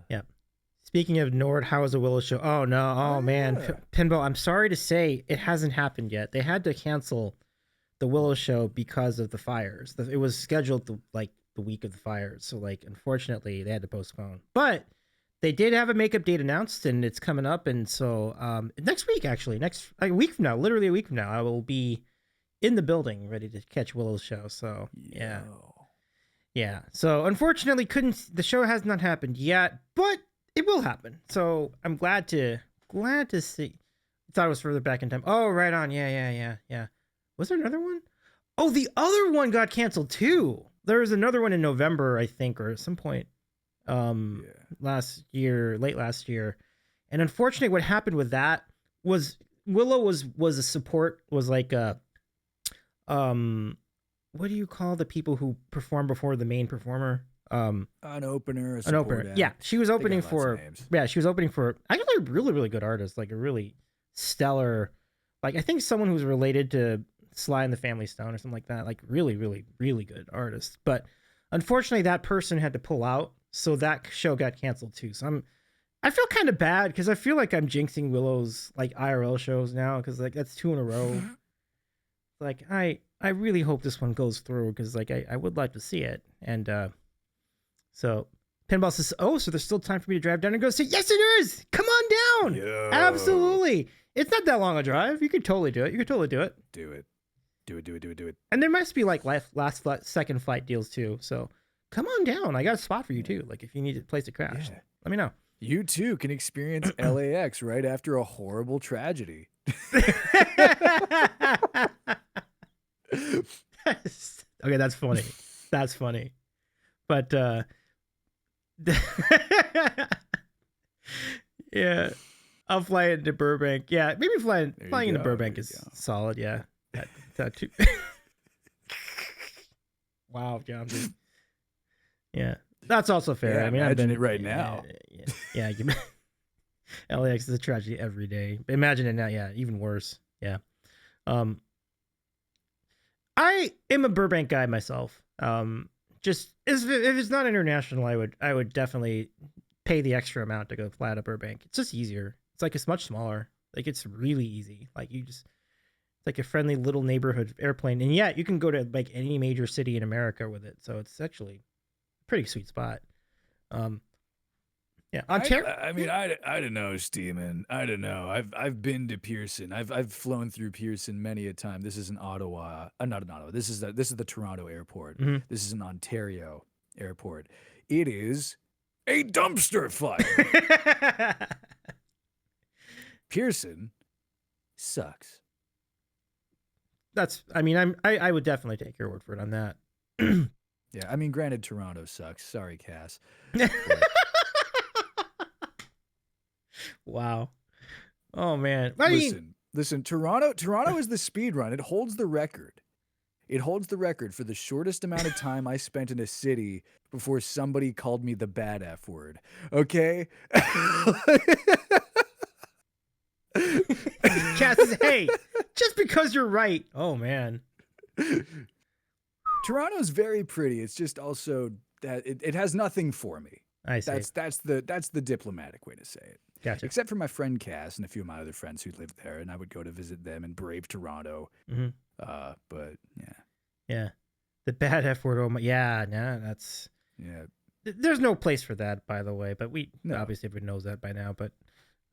Yeah. Speaking of Nord, how was the Willow show? Oh no! Oh man, Pinball. I'm sorry to say it hasn't happened yet. They had to cancel the Willow show because of the fires. It was scheduled the week of the fires, so like unfortunately they had to postpone. But they did have a makeup date announced, and it's coming up. And so next week, actually, a week from now, literally a week from now, I will be in the building ready to catch Willow's show. So yeah. So unfortunately, the show has not happened yet, but it will happen. So I'm glad to see. I thought it was further back in time. Oh, right on. Yeah. Was there another one? Oh, the other one got canceled too. There was another one in November, I think, or at some point late last year. And unfortunately, what happened with that was Willow was a support, was like a what do you call the people who perform before the main performer? An opener, an opener. Yeah, she was opening for. Yeah, she was opening for actually a really, really good artist, like a really stellar, like I think someone who's related to Sly and the Family Stone or something like that. Like really, really, really good artist. But unfortunately, that person had to pull out, so that show got canceled too. So I feel kind of bad because I feel like I'm jinxing Willow's like IRL shows now because like that's 2 in a row. Like I really hope this one goes through because like I would like to see it. And so Pinball says, oh, so there's still time for me to drive down and go say, yes, it is. Come on down. Yo. Absolutely. It's not that long a drive. You could totally do it. Do it. And there must be like second flight deals too. So come on down. I got a spot for you too. Like if you need a place to crash, let me know. You too can experience LAX right after a horrible tragedy. Okay, that's funny. But yeah, I'll fly into Burbank. Yeah, maybe flying into Burbank is solid. Yeah, that too. Wow, Jawmsie. Yeah, that's also fair. Yeah, I mean, imagine it right now. Yeah. LAX is a tragedy every day. Imagine it now. Yeah, even worse. Yeah. I am a Burbank guy myself. Just if it's not international, I would definitely pay the extra amount to go fly out of Burbank. It's just easier. It's much smaller. Like it's really easy. Like it's like a friendly little neighborhood airplane, and yeah, you can go to like any major city in America with it. So it's actually a pretty sweet spot. Yeah, Ontario. I don't know, Steeman. I don't know. I've been to Pearson. I've flown through Pearson many a time. This is in Ottawa. Not in Ottawa. This is the Toronto airport. Mm-hmm. This is an Ontario airport. It is a dumpster fire. Pearson sucks. I would definitely take your word for it on that. Yeah, I mean, granted, Toronto sucks. Sorry, Cass. But Wow. Oh man. I mean, listen. Toronto is the speed run. It holds the record. It holds the record for the shortest amount of time I spent in a city before somebody called me the bad F word. Okay? Cass says, "Hey, just because you're right." Oh man. Toronto's very pretty. It's just also that it has nothing for me. I see. That's the diplomatic way to say it. Gotcha. Except for my friend Cass and a few of my other friends who lived there, and I would go to visit them in brave Toronto. Mm-hmm. But yeah. Yeah. The bad F word. Oh my. Yeah. Nah. That's. Yeah. There's no place for that, by the way. But No. obviously everyone knows that by now. But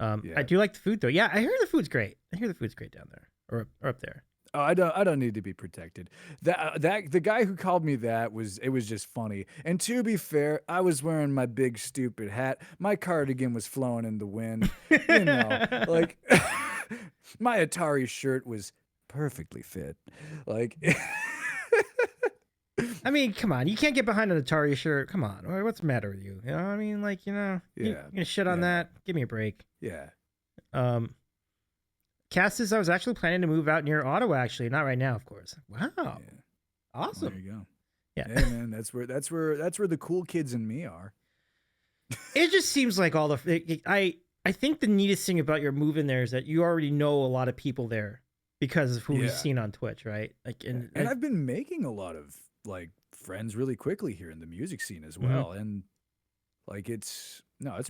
Yeah. I do like the food though. Yeah, I hear the food's great. I hear the food's great down there or up there. Oh, I don't need to be protected. That the guy who called me that was just funny. And to be fair, I was wearing my big stupid hat. My cardigan was flowing in the wind. You know, like my Atari shirt was perfectly fit. Like I mean, come on. You can't get behind an Atari shirt. Come on. What's the matter with you? You know what I mean? Like, Yeah. you're gonna shit on that? Give me a break. Yeah. Cass says I was actually planning to move out near Ottawa. Actually, not right now, of course. Wow, Yeah. awesome. There you go. Yeah, Yeah, man. That's where the cool kids in me are. It just seems like all the I think the neatest thing about your move in there is that you already know a lot of people there because of who we've seen on Twitch, right? Like, and I've been making a lot of like friends really quickly here in the music scene as well, and like it's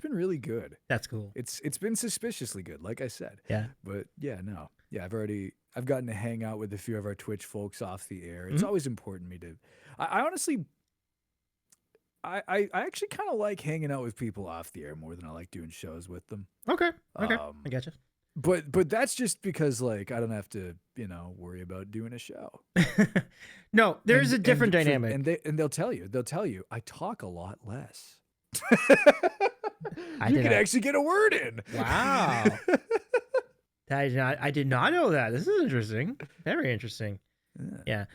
been really good. That's cool. It's been suspiciously good, like I said. Yeah. But yeah, no. Yeah, I've gotten to hang out with a few of our Twitch folks off the air. It's always important to me to I honestly I actually kind of like hanging out with people off the air more than I like doing shows with them. Okay. I gotcha. But that's just because like I don't have to, worry about doing a show. No, there's a different dynamic. And they'll tell you I talk a lot less. I you can actually get a word in. Wow. I did not know that. This is interesting. Very interesting. Yeah.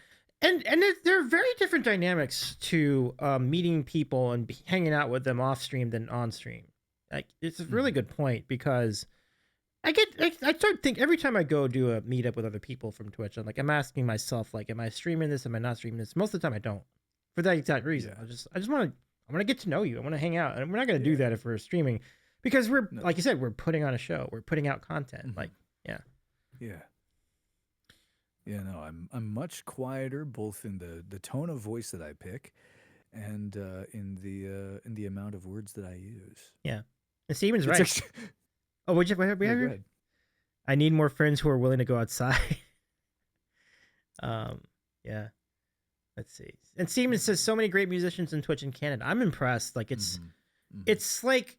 And there are very different dynamics to meeting people and hanging out with them off stream than on stream. Like, it's a really good point because I start thinking every time I go do a meetup with other people from Twitch, I'm asking myself, like, am I streaming this? Am I not streaming this? Most of the time I don't, for that exact reason. Yeah. I want to get to know you. I want to hang out, and we're not going to do that if we're streaming because like you said, we're putting on a show. We're putting out content. Like, yeah. Yeah, no, I'm much quieter, both in the tone of voice that I pick, and in the amount of words that I use. Yeah, and Steven's right. Oh, we have here? I need more friends who are willing to go outside. Yeah. Let's see. And Steven says so many great musicians in Twitch in Canada. I'm impressed. Like it's like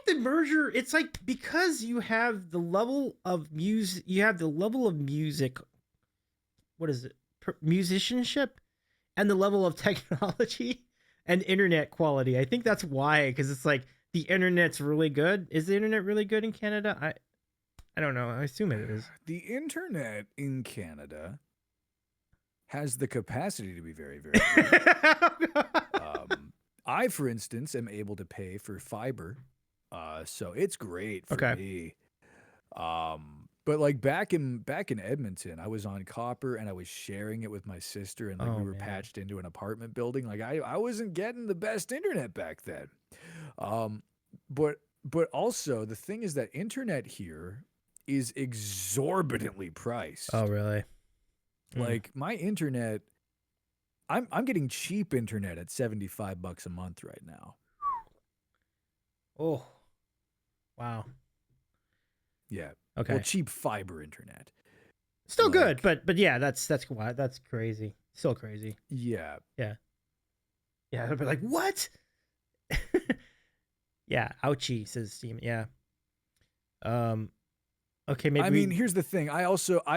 the merger. It's like because you have the level of music, what is it? Musicianship and the level of technology and internet quality. I think that's why, because it's like the internet's really good. Is the internet really good in Canada? I don't know. I assume it is. The internet in Canada has the capacity to be very, very good. I, for instance, am able to pay for fiber, so it's great for me. But like back in Edmonton, I was on copper and I was sharing it with my sister, and like we were patched into an apartment building. Like I wasn't getting the best internet back then. But also the thing is that internet here is exorbitantly priced. Oh, really? Like my internet, I'm getting cheap internet at $75 a month right now. Oh, wow. Yeah. Okay. Well, cheap fiber internet. Still good, but yeah, that's crazy. Still crazy. Yeah. Yeah. Yeah. I'd be like, what? Yeah. Ouchie, says Steam. Yeah. Okay, maybe. I mean, here's the thing. I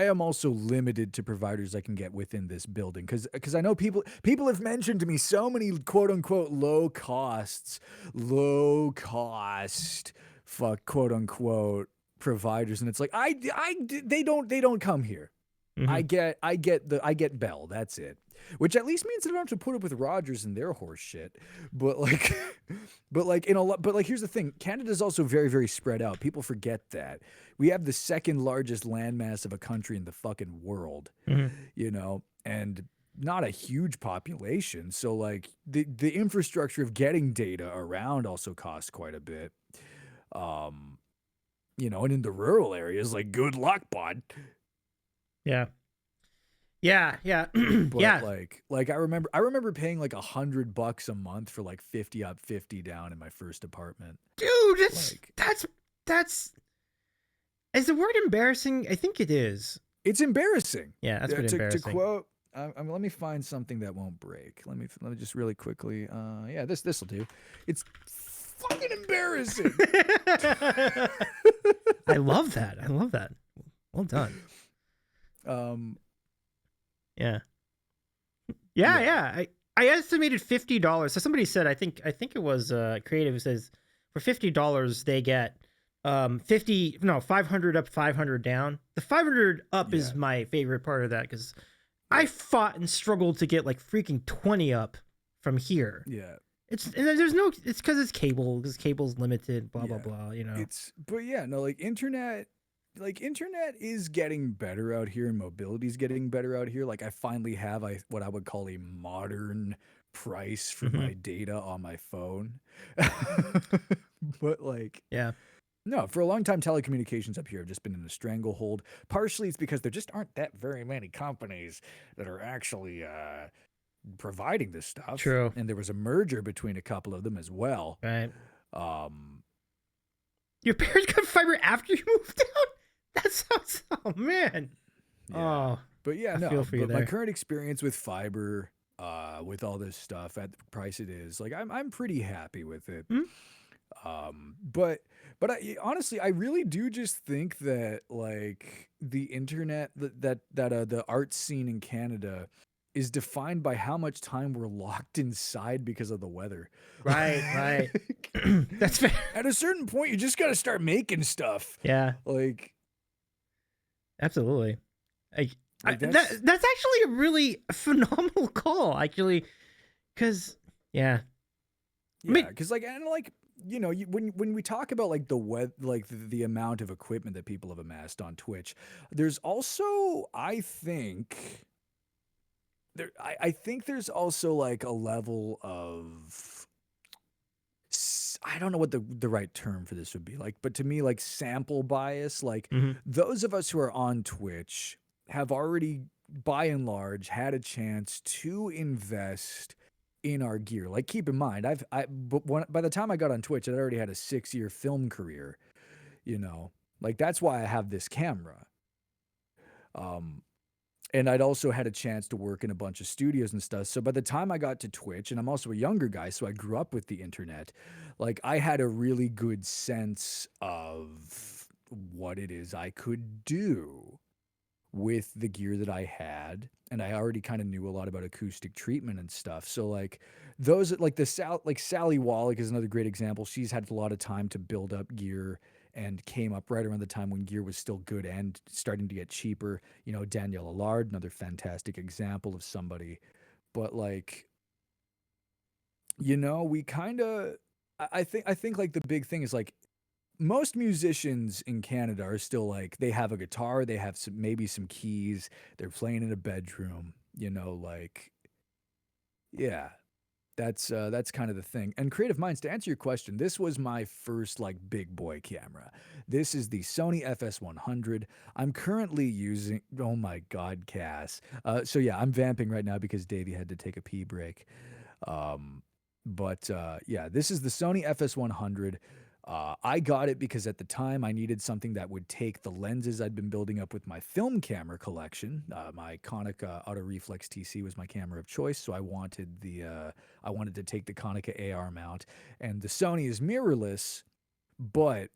am also limited to providers I can get within this building because I know people have mentioned to me so many quote unquote low cost fuck quote unquote providers, and it's like they don't come here. I Hmm. get Bell. That's it. Which at least means I don't have to put up with Rogers and their horse shit. But like, but like in a lot. But like, here's the thing: Canada's also very, very spread out. People forget that we have the second largest landmass of a country in the fucking world. Hmm. And not a huge population. So like the infrastructure of getting data around also costs quite a bit. Um, and in the rural areas, like good luck, bud. Yeah. Yeah. Yeah. But Yeah. I remember paying like $100 a month for like 50 up, 50 down in my first apartment. Dude, that's Like that's that's is the word embarrassing? I think it is. it's embarrassing. Yeah, that's pretty To embarrassing. quote, let me find something that won't break. Let me just really quickly. Yeah, this will do. It's fucking embarrassing. I love that. I love that. Well done. um, Yeah. Yeah, yeah, yeah. I estimated $50. So somebody said I think it was creative who says for $50 they get 50 no 500 up 500 down. The 500 up yeah, is my favorite part of that cuz I yeah, fought and struggled to get like freaking 20 up from here. yeah, It's and there's no it's cuz it's cable cuz cable's limited blah blah yeah. blah, you know. But yeah, no, like internet is getting better out here and mobility's getting better out here. Like I finally have what I would call a modern price for Mhm. my data on my phone. But like Yeah. no, for a long time telecommunications up here have just been in a stranglehold. Partially it's because there just aren't that very many companies that are actually providing this stuff. True. And there was a merger between a couple of them as well. Right. Um Your parents got fiber after you moved out? That sounds oh man. Yeah. Oh, But yeah, I feel no. for you But my there. current experience with fiber, with all this stuff at the price it is, like I'm pretty happy with it. Hmm? But honestly, I really do just think that like the internet the art scene in Canada is defined by how much time we're locked inside because of the weather. Right, right. Like, That's fair. at a certain point, you just got to start making stuff. Yeah, Like, absolutely. I, like that that's that's actually a really phenomenal call, actually, because yeah, I Yeah, mean, because like and like when we talk about like the amount of equipment that people have amassed on Twitch, there's also I think there's also like a level of I don't know what the right term for this would be like, but to me like sample bias, like mhm. those of us who are on Twitch have already by and large had a chance to invest in our gear. Like keep in mind, by the time I got on Twitch, I'd already had a 6-year film career, you know. Like that's why I have this camera. Um and I'd also had a chance to work in a bunch of studios and stuff. So by the time I got to Twitch, and I'm also a younger guy, so I grew up with the internet, like I had a really good sense of what it is I could do with the gear that I had. And I already kind of knew a lot about acoustic treatment and stuff. So like those like Sally Wallach is another great example. She's had a lot of time to build up gear and came up right around the time when gear was still good and starting to get cheaper. Danielle Allard, another fantastic example of somebody. But like, we kind of I think like the big thing is like most musicians in Canada are still like they have a guitar, they have maybe some keys, they're playing in a bedroom, like yeah, that's kind of the thing. And Creative Minds, to answer your question, this was my first like big boy camera. This is the Sony FS100. I'm currently using oh my god, Cass. So yeah, I'm vamping right now because Davey had to take a pee break. Um, but yeah, this is the Sony FS100. I got it because at the time I needed something that would take the lenses I'd been building up with my film camera collection. My Konica Auto Reflex TC was my camera of choice, so I wanted to take the Konica AR mount, and the Sony is mirrorless, but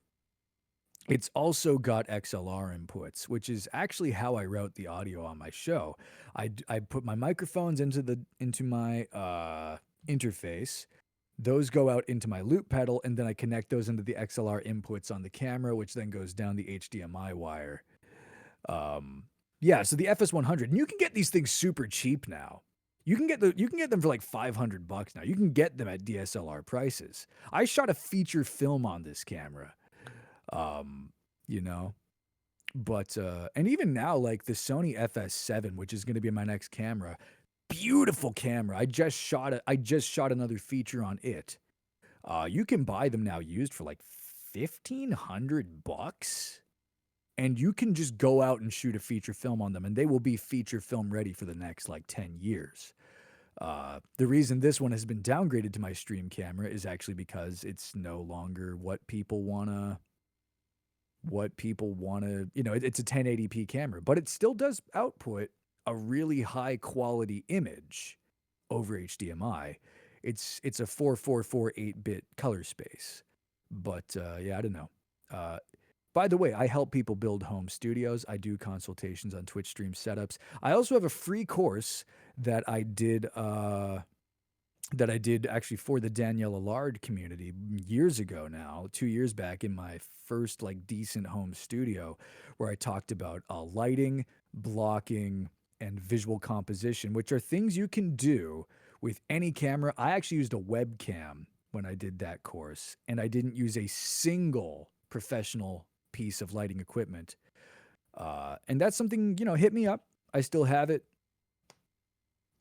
it's also got XLR inputs, which is actually how I route the audio on my show. I put my microphones into my interface. Those go out into my loop pedal, and then I connect those into the XLR inputs on the camera, which then goes down the HDMI wire. Um, Yeah, so the FS100, and you can get these things super cheap now. You can get them for like $500 now. You can get them at DSLR prices. I shot a feature film on this camera. Um, you know, but and even now, like the Sony FS7, which is going to be my next camera, beautiful camera. I just shot it. I just shot another feature on it. You can buy them now used for like $1,500, and you can just go out and shoot a feature film on them, and they will be feature film ready for the next like 10 years. The reason this one has been downgraded to my stream camera is actually because it's no longer what people wanna, it's a 1080p camera, but it still does output a really high quality image over HDMI. It's a 444 8-bit color space. But yeah, I don't know. By the way, I help people build home studios. I do consultations on Twitch stream setups. I also have a free course that I did actually for the Danielle Allard community years ago now, 2 years back, in my first like decent home studio, where I talked about lighting, blocking, and visual composition, which are things you can do with any camera. I actually used a webcam when I did that course, and I didn't use a single professional piece of lighting equipment. And that's something, hit me up. I still have it.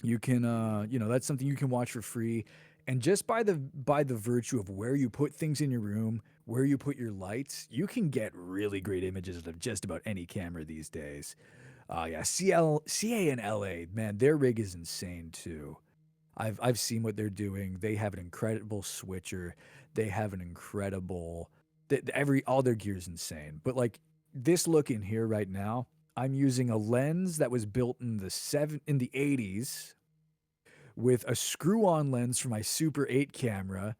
You can, that's something you can watch for free. And just by the virtue of where you put things in your room, where you put your lights, you can get really great images of just about any camera these days. Yeah, CA and LA, man, their rig is insane too. I've seen what they're doing. They have an incredible switcher. They have an incredible all their gear's insane. But like this look in here right now, I'm using a lens that was built in the 80s with a screw-on lens for my Super 8 camera,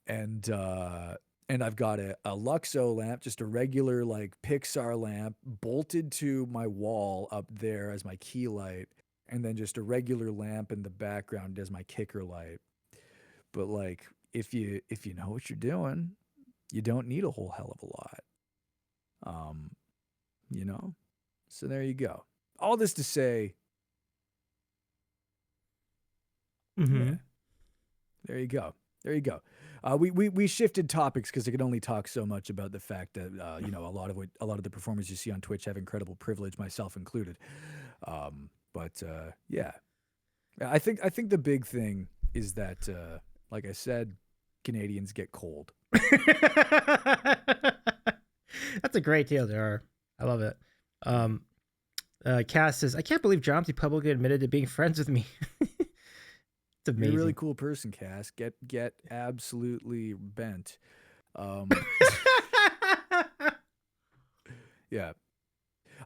and I've got a Luxo lamp, just a regular like Pixar lamp, bolted to my wall up there as my key light, and then just a regular lamp in the background as my kicker light. But like, if you know what you're doing, you don't need a whole hell of a lot. So there you go. All this to say, Mm-hmm. yeah, there you go. There you go. We shifted topics because I could only talk so much about the fact that a lot of the performers you see on Twitch have incredible privilege, myself included. Yeah, I think the big thing is that, like I said, Canadians get cold. That's a great deal, JR. I love it. Cass says, I can't believe Jawmsie publicly admitted to being friends with me. It's amazing. You're a really cool person, Cass. Get absolutely bent. Yeah.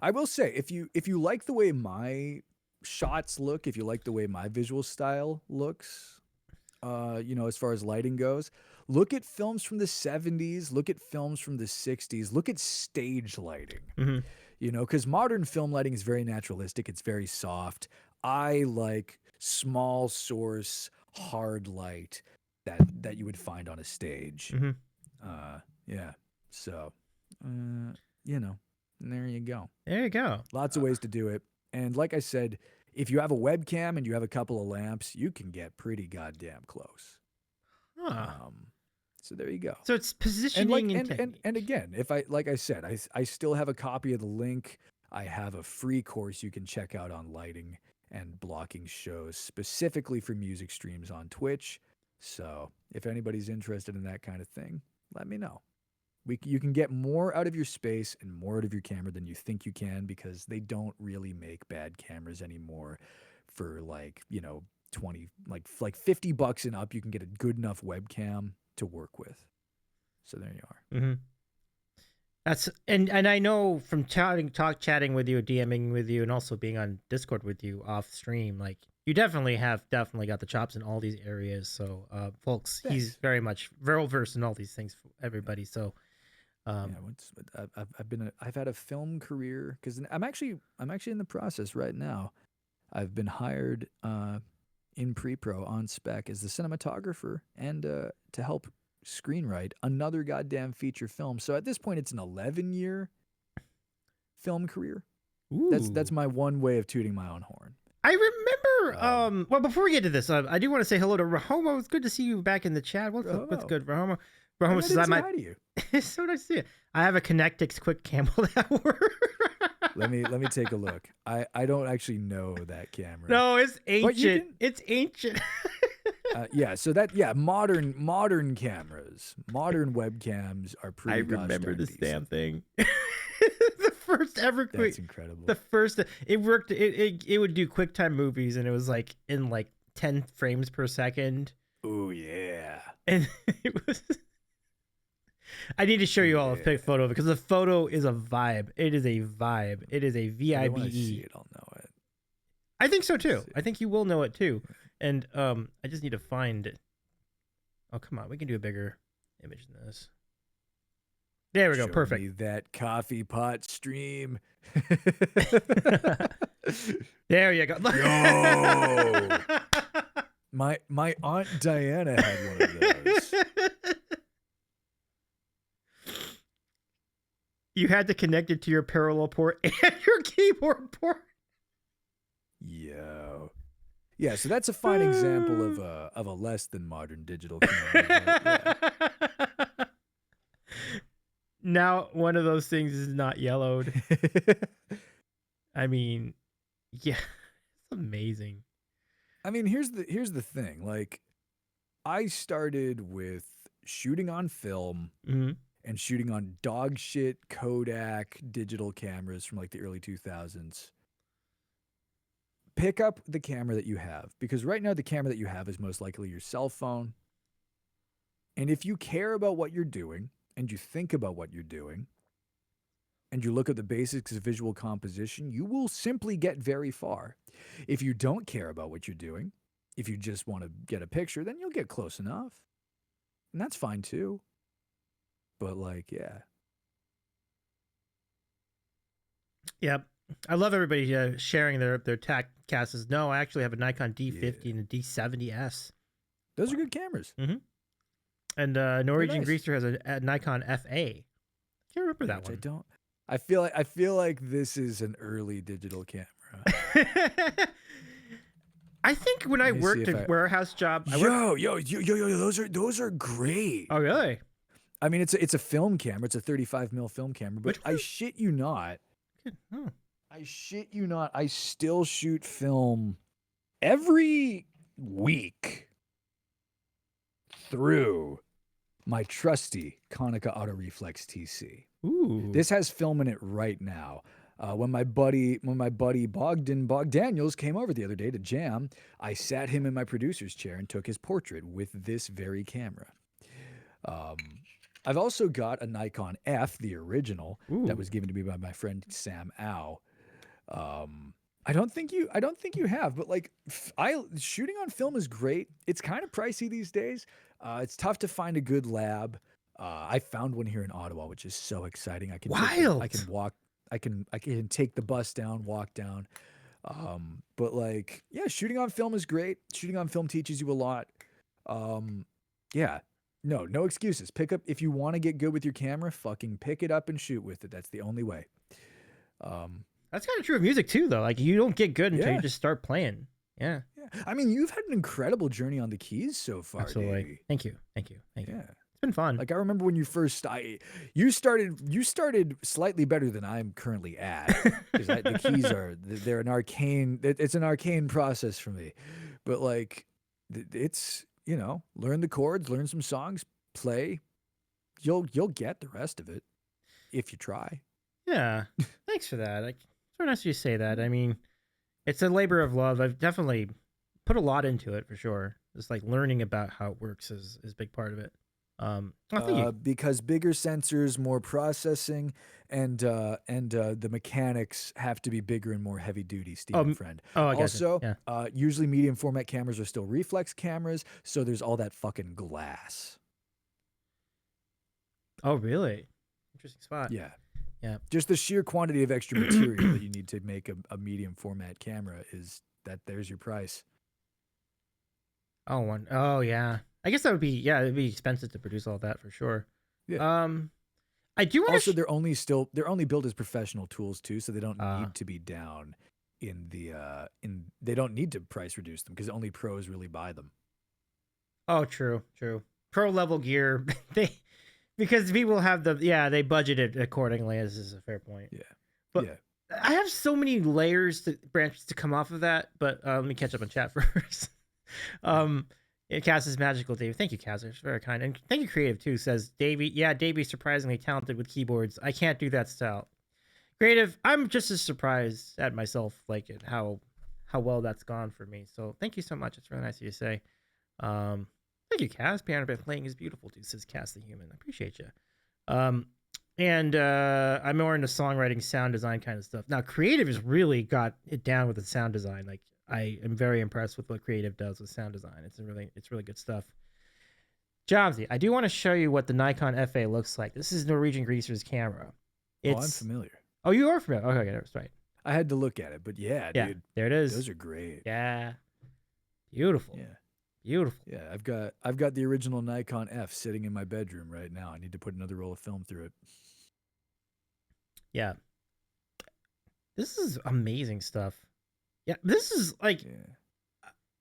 I will say, if you like the way my shots look, if you like the way my visual style looks, as far as lighting goes, look at films from the 70s, look at films from the 60s, look at stage lighting. Mm-hmm. Because modern film lighting is very naturalistic, it's very soft. I like small source, hard light that you would find on a stage. Mm-hmm. Yeah. So, there you go. There you go. Lots of ways to do it. And like I said, if you have a webcam and you have a couple of lamps, you can get pretty goddamn close. Huh. So there you go. So it's positioning and again, if like I said, I still have a copy of the link. I have a free course you can check out on lighting and blocking shows specifically for music streams on Twitch. So if anybody's interested in that kind of thing, let me know. You can get more out of your space and more out of your camera than you think you can, because they don't really make bad cameras anymore. For like, 20, like $50 and up, you can get a good enough webcam to work with. So there you are. Mm-hmm. That's and I know from chatting with you, DMing with you, and also being on Discord with you off stream, like you definitely got the chops in all these areas. So, folks, Thanks. he's very much well versed in all these things for everybody. So, I've had a film career, because I'm actually in the process right now. I've been hired in pre-pro on spec as the cinematographer and to help screenwrite another goddamn feature film. So at this point, it's an 11-year film career. That's Ooh. my one way of tooting my own horn. I remember. Um, Well, before we get to this, I do want to say hello to Rahomo. It's good to see you back in the chat. What's up? What's oh, good, Rahomo? I Rahomo mean, I says I didn't say might. hi to you. It's so nice to see you. I have a Connectix quick camel that works. Let me take a look. I don't actually know that camera, No, it's but you ancient. can. It's ancient. Yeah, so modern cameras, modern webcams are I pretty gosh remember darn this damn decent. thing. The first ever That's quick. The incredible. first it worked. It would do QuickTime movies, and it was like in like 10 frames per second, Oh yeah, and it was. I need to show you all a yeah. pic photo of it because the photo is a vibe. It is a vibe. It is a I bet when I see VIBE. it, I'll know it. I think so too. Let's see. I think you will know it too. And I just need to find it. Oh come on, we can do a bigger image than this. There we go. Show Perfect. me that coffee pot stream. There you go. Yo, my aunt Diana had one of those. You had to connect it to your parallel port and your keyboard port. Yo. Yeah, so that's a fine example of a less than modern digital camera. Yeah. Now one of those things is not yellowed. I mean, yeah, it's amazing. I mean, here's the thing. Like, I started with shooting on film Mm-hmm. and shooting on dog shit Kodak digital cameras from like the early 2000s. Pick up the camera that you have, because right now the camera that you have is most likely your cell phone. And if you care about what you're doing and you think about what you're doing and you look at the basics of visual composition, you will simply get very far. If you don't care about what you're doing, if you just want to get a picture, then you'll get close enough. And that's fine too. But like, yeah. Yep. I love everybody sharing their tech casts. No, I actually have a Nikon D50 Yeah. and a D70S. Those are good cameras. Mm-hmm. And Norwegian nice. Greaser has a Nikon FA. I can't remember that Which one. I don't. I feel like this is an early digital camera. I think when I Let me see worked if a I- warehouse job, Yo, those are great. Oh, really? I mean, it's a film camera. It's a 35 mil film camera. But Which I one? shit you not. Oh. I shit you not. I still shoot film every week through my trusty Konica Auto Reflex TC. Ooh. This has film in it right now. When my buddy Bogdaniels came over the other day to jam, I sat him in my producer's chair and took his portrait with this very camera. I've also got a Nikon F, the original, that was given to me by my friend Sam Au. I don't think you have, but like, shooting on film is great. It's kind of pricey these days. It's tough to find a good lab. I found one here in Ottawa, which is so exciting. I can take the bus down, walk down. But like, yeah, shooting on film is great. Shooting on film teaches you a lot. Yeah. No excuses. Pick up, if you want to get good with your camera, fucking pick it up and shoot with it. That's the only way. That's kind of true of music too, though. Like, you don't get good until Yeah. you just start playing. Yeah. I mean, you've had an incredible journey on the keys so far, Absolutely. Davey. Thank you. Yeah. Yeah. It's been fun. Like, I remember when you you started slightly better than I'm currently at, because the keys they're an arcane. It's an arcane process for me, but like, it's, learn the chords, learn some songs, play. You'll get the rest of it if you try. Yeah. Thanks for that. It's very nice of you to say that. I mean, it's a labor of love. I've definitely put a lot into it for sure. Just like learning about how it works is a big part of it. Thank you. Because bigger sensors, more processing, and the mechanics have to be bigger and more heavy duty, Stephen friend. I gotcha. Also, Yeah. usually medium format cameras are still reflex cameras, so there's all that fucking glass. Oh, really? Interesting spot. Yeah. Yeah. Just the sheer quantity of extra material that you need to make a medium format camera there's your price. Oh, yeah. I guess that would be, it'd be expensive to produce all that for sure. Yeah. I do want Also, to. they're only built as professional tools too, so they don't Uh, need to be down in the they don't need to price reduce them because only pros really buy them. oh, true, true. Pro level gear, they because people have they budget it accordingly. This is a fair point. Yeah, But yeah. I have so many layers to branches to come off of that. But let me catch up on chat first. um, yeah, Cass is magical, Dave. Thank you, Cass. It's very kind, and thank you, Creative too. Says Davey. Yeah, Davey's surprisingly talented with keyboards. I can't do that style. Creative. I'm just as surprised at myself, like at how well that's gone for me. So thank you so much. It's really nice of you to say. Um, Thank you, Cass. Piano playing is beautiful, too. Says Cass the human. I appreciate you. Um, and I'm more into songwriting, sound design kind of stuff. Now, Creative has really got it down with the sound design. Like I am very impressed with what Creative does with sound design. It's really good stuff. Jawmsie, I do want to show you what the Nikon FA looks like. This is Norwegian Greaser's camera. Oh, I'm It's familiar. oh, you are familiar. Okay, that's right. I had to look at it, but yeah, Yeah, dude, there it is. those are great. Yeah, beautiful. Yeah. Beautiful. Yeah, I've got the original Nikon F sitting in my bedroom right now. I need to put another roll of film through it. Yeah. This is amazing stuff. Yeah, this is like,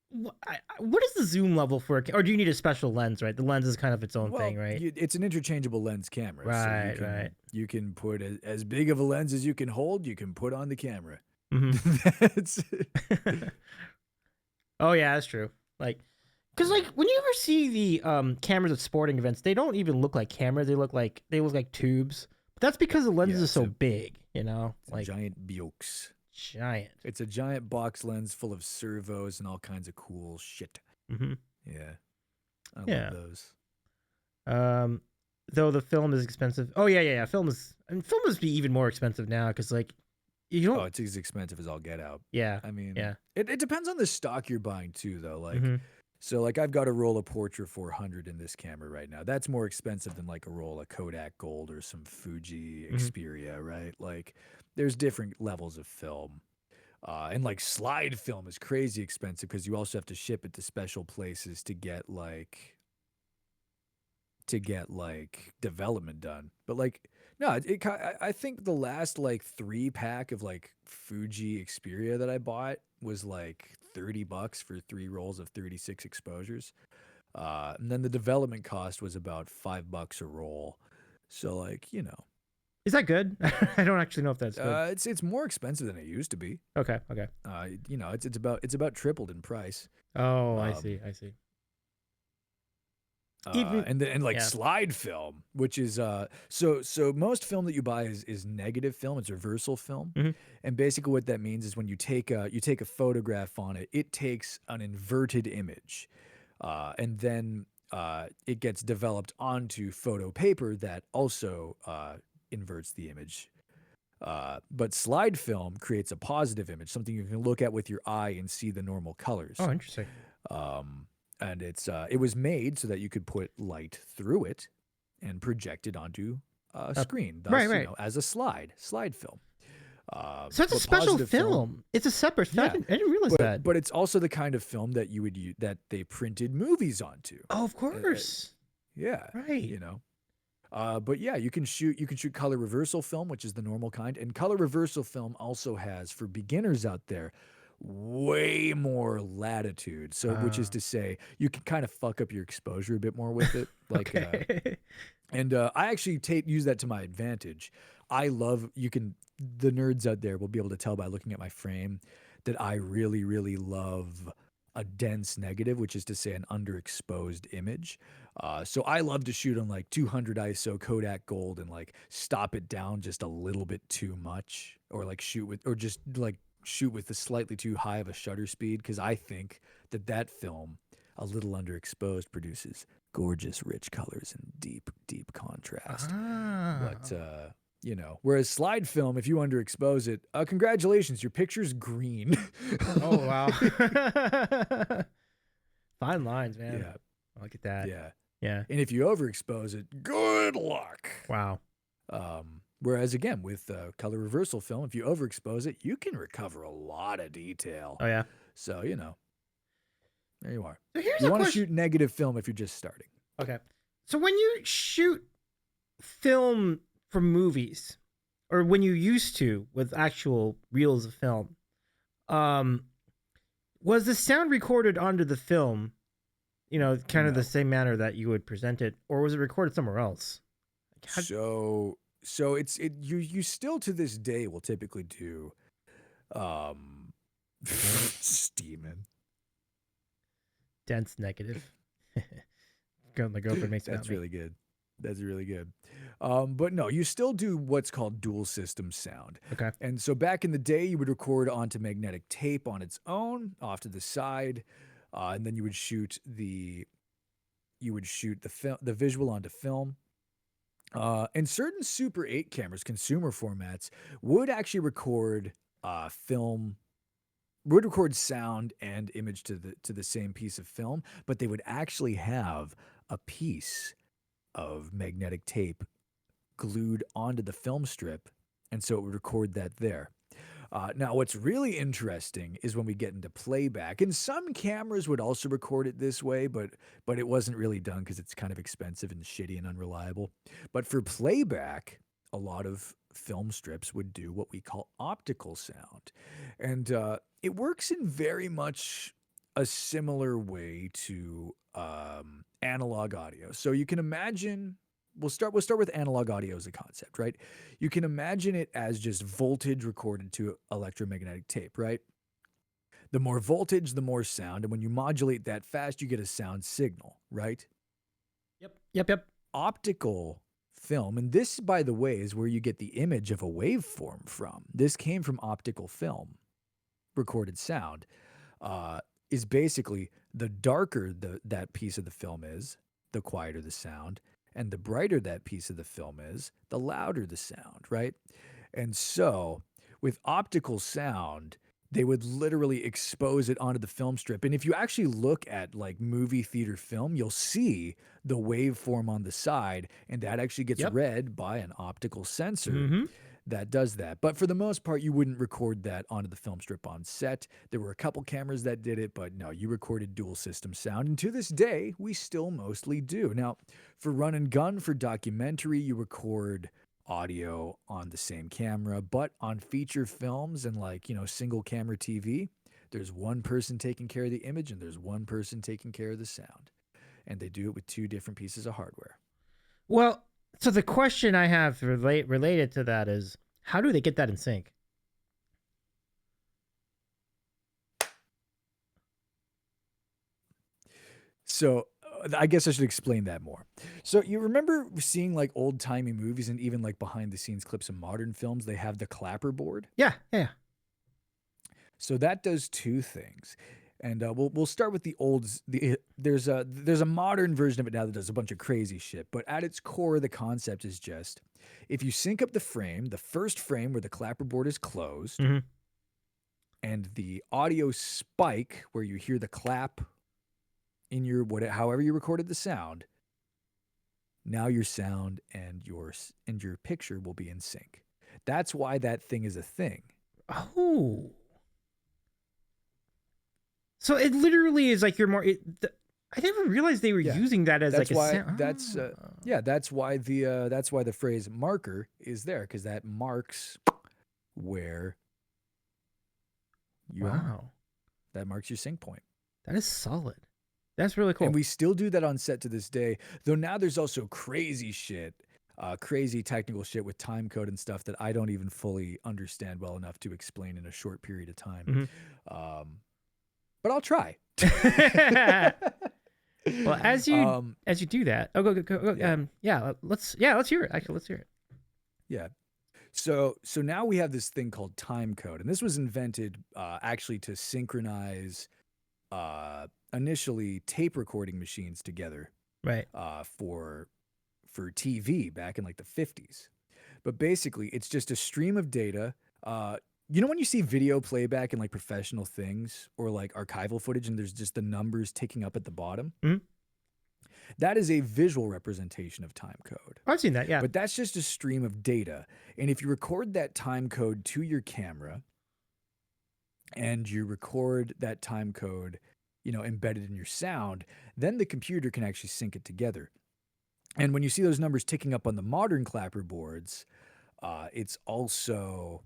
what is the zoom level for or do you need a special lens, right? The lens is kind of its own Well, thing, right? it's an interchangeable lens camera. Right, so right. You can put as big of a lens as you can hold, you can put on the camera. That's oh yeah, that's true. Like, because like when you ever see the cameras at sporting events, they don't even look like cameras. They look like tubes. But that's because the lenses are so big, you know? Like giant bukes. Giant. It's a giant box lens full of servos and all kinds of cool shit. Yeah. I love those. Though the film is expensive. Oh yeah. Film must be even more expensive now because like you don't. Oh, it's as expensive as all get out. Yeah. I mean, yeah. It depends on the stock you're buying too, though. Like, so like I've got a roll of Portra 400 in this camera right now. That's more expensive than like a roll of Kodak Gold or some Fuji Xperia, right? Like, there's different levels of film. And like slide film is crazy expensive because you also have to ship it to special places to get like development done. But like, no, I think the last like 3-pack of like Fuji Xperia that I bought was like $30 for 3 rolls of 36 exposures. And then the development cost was about $5 a roll. So like, you know. Is that good? I don't actually know if that's good. It's more expensive than it used to be. Okay. You know, it's about tripled in price. Oh, I see. And like slide film, which is so most film that you buy is negative film. It's reversal film, and basically what that means is when you take a photograph on it, it takes an inverted image, and then it gets developed onto photo paper that also inverts the image. But slide film creates a positive image, something you can look at with your eye and see the normal colors. Oh, interesting. And it was made so that you could put light through it and project it onto a screen, thus, right. You know, as a slide film. So it's a special film. It's a separate film. Yeah, I didn't realize that. But it's also the kind of film that you would use that they printed movies onto. Oh, of course. Yeah. Right. You know. But yeah, you can shoot color reversal film, which is the normal kind, and color reversal film also has, for beginners out there, way more latitude. So, which is to say, you can kind of fuck up your exposure a bit more with it. Like, and I actually use that to my advantage. I love the nerds out there will be able to tell by looking at my frame that I really, really love a dense negative, which is to say an underexposed image. So I love to shoot on like 200 ISO Kodak Gold and like stop it down just a little bit too much, or like shoot with the slightly too high of a shutter speed, because I think that film, a little underexposed, produces gorgeous, rich colors and deep, deep contrast. But you know, whereas slide film, if you underexpose it, congratulations, your picture's green. Oh wow. Fine lines, man. Yeah. Look at that. Yeah. And if you overexpose it, good luck. Wow. Whereas again, with color reversal film, if you overexpose it, you can recover a lot of detail. Oh yeah. So, you know, there you are. So here's you want to shoot negative film if you're just starting. Okay. So when you shoot film from movies, or when you used to with actual reels of film, um, was the sound recorded onto the film? You know, kind of the No. same manner that you would present it, or was it recorded somewhere else? Like, how So you still to this day will typically do um steaming. dense negative? My girlfriend makes fun of That's me. really good. That's really good. But no, you still do what's called dual system sound. Okay. And so back in the day, you would record onto magnetic tape on its own, off to the side, and then you would shoot the visual onto film. And certain Super 8 cameras, consumer formats, would actually record film would record sound and image to the same piece of film, but they would actually have a piece of magnetic tape glued onto the film strip, and so it would record that there. Now, what's really interesting is when we get into playback, and some cameras would also record it this way, but it wasn't really done because it's kind of expensive and shitty and unreliable. But for playback, a lot of film strips would do what we call optical sound, and it works in very much a similar way to analog audio. So you can imagine. We'll start with analog audio as a concept, right? You can imagine it as just voltage recorded to electromagnetic tape, right? The more voltage, the more sound. And when you modulate that fast, you get a sound signal, right? Yep. Yep. Yep. Optical film, and this, by the way, is where you get the image of a waveform from. This came from optical film, recorded sound, uh, is basically the darker that piece of the film is, the quieter the sound. And the brighter that piece of the film is, the louder the sound, right? And so, with optical sound, they would literally expose it onto the film strip. And if you actually look at like movie theater film, you'll see the waveform on the side, and that actually gets Yep. read by an optical sensor Mm-hmm. that does that. But for the most part, you wouldn't record that onto the film strip on set. There were a couple cameras that did it, but no, you recorded dual system sound. And to this day, we still mostly do. Now, for run and gun, for documentary, you record audio on the same camera, but on feature films and like, single camera TV, there's one person taking care of the image and there's one person taking care of the sound. And they do it with two different pieces of hardware. Well, so the question I have related to that is, how do they get that in sync? So I guess I should explain that more. So you remember seeing like old timey movies and even like behind the scenes clips of modern films, they have the clapper board. Yeah. Yeah. So that does two things. And we'll start with the old. There's a modern version of it now that does a bunch of crazy shit. But at its core, the concept is just if you sync up the frame, the first frame where the clapper board is closed, Mm-hmm. and the audio spike where you hear the clap in your however you recorded the sound, now your sound and your picture will be in sync. That's why that thing is a thing. Oh. So it literally is like you're more. I never realized they were Yeah. using that as That's like a why sound. that's why the phrase marker is there, because that marks where you are. Wow. That marks your sync point. That is solid. That's really cool. And we still do that on set to this day, though now there's also crazy shit, crazy technical shit with time code and stuff that I don't even fully understand well enough to explain in a short period of time. Mm-hmm. But I'll try. Well, as you do that, go. Let's hear it. Actually, let's hear it. Yeah. So now we have this thing called time code, and this was invented actually to synchronize initially tape recording machines together, Right. for TV back in like the 50s. But basically, it's just a stream of data. When you see video playback in like professional things or like archival footage and there's just the numbers ticking up at the bottom? Mhm. That is a visual representation of time code. I've seen that. Yeah. But that's just a stream of data. And if you record that time code to your camera and you record that time code, embedded in your sound, then the computer can actually sync it together. And when you see those numbers ticking up on the modern clapper boards, it's also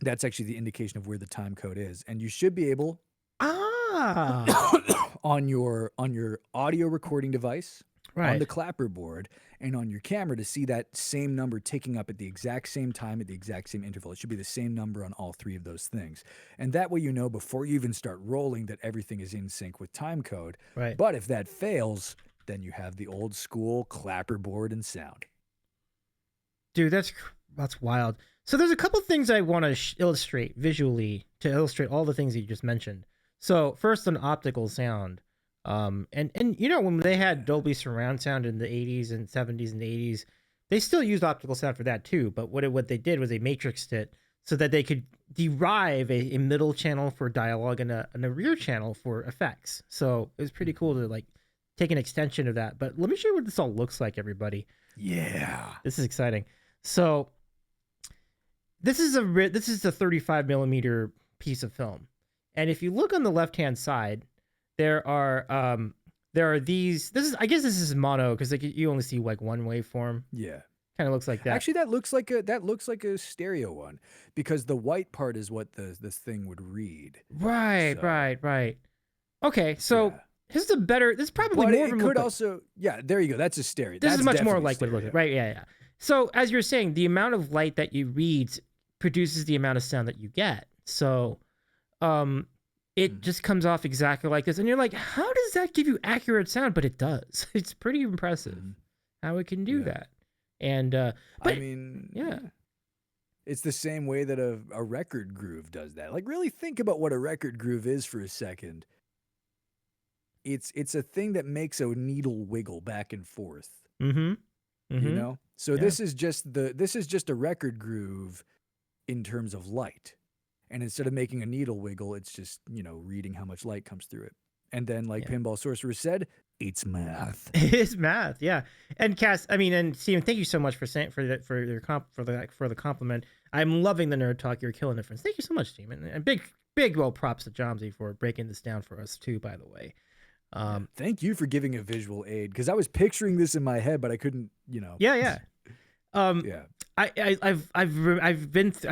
that's actually the indication of where the time code is. And you should be able Ah, on your audio recording device, on the right. clapper board, and on your camera to see that same number ticking up at the exact same time at the exact same interval. It should be the same number on all three of those things. And that way you know before you even start rolling that everything is in sync with time code. Right. But if that fails, then you have the old school clapper board and sound. Dude, that's wild. So there's a couple things I want to illustrate visually to illustrate all the things you just mentioned. So first, an optical sound. And you know, when they had Dolby surround sound in the 80s and 70s and 80s, they still used optical sound for that too. But what they did was they matrixed it so that they could derive a middle channel for dialogue and a rear channel for effects. So it was pretty cool to like take an extension of that. But let me show you what this all looks like, everybody. Yeah. This is exciting. So this is a 35 millimeter piece of film, and if you look on the left hand side, there are these. I guess this is mono because like you only see like one waveform. Yeah. Kind of looks like that. Actually, that looks like a stereo one because the white part is what this thing would read. Right, So, right. Okay, so yeah. this is probably But more it of a could also, yeah, there you go. That's a stereo. This That's is much more definitely like what it looks stereo. like. Right, yeah. So as you're saying, the amount of light that you read produces the amount of sound that you get. So it just comes off exactly like this. And you're like, how does that give you accurate sound? But it does. It's pretty impressive how it can do that. And but I mean, yeah. It's the same way that a record groove does that. Like really think about what a record groove is for a second. It's a thing that makes a needle wiggle back and forth. Mm-hmm. You know? So Yeah. this is just a record groove in terms of light. And instead of making a needle wiggle, it's just, you know, reading how much light comes through it. And then like Pinball Sorcerer said, it's math. It is math, yeah. And Cass, I mean, and Steven, thank you so much for the compliment. I'm loving the nerd talk. You're killing it, friends. Thank you so much, Steven. And big well props to Jawmsie for breaking this down for us too, by the way. Thank you for giving a visual aid because I was picturing this in my head, but I couldn't, you know. Yeah. Yeah. I've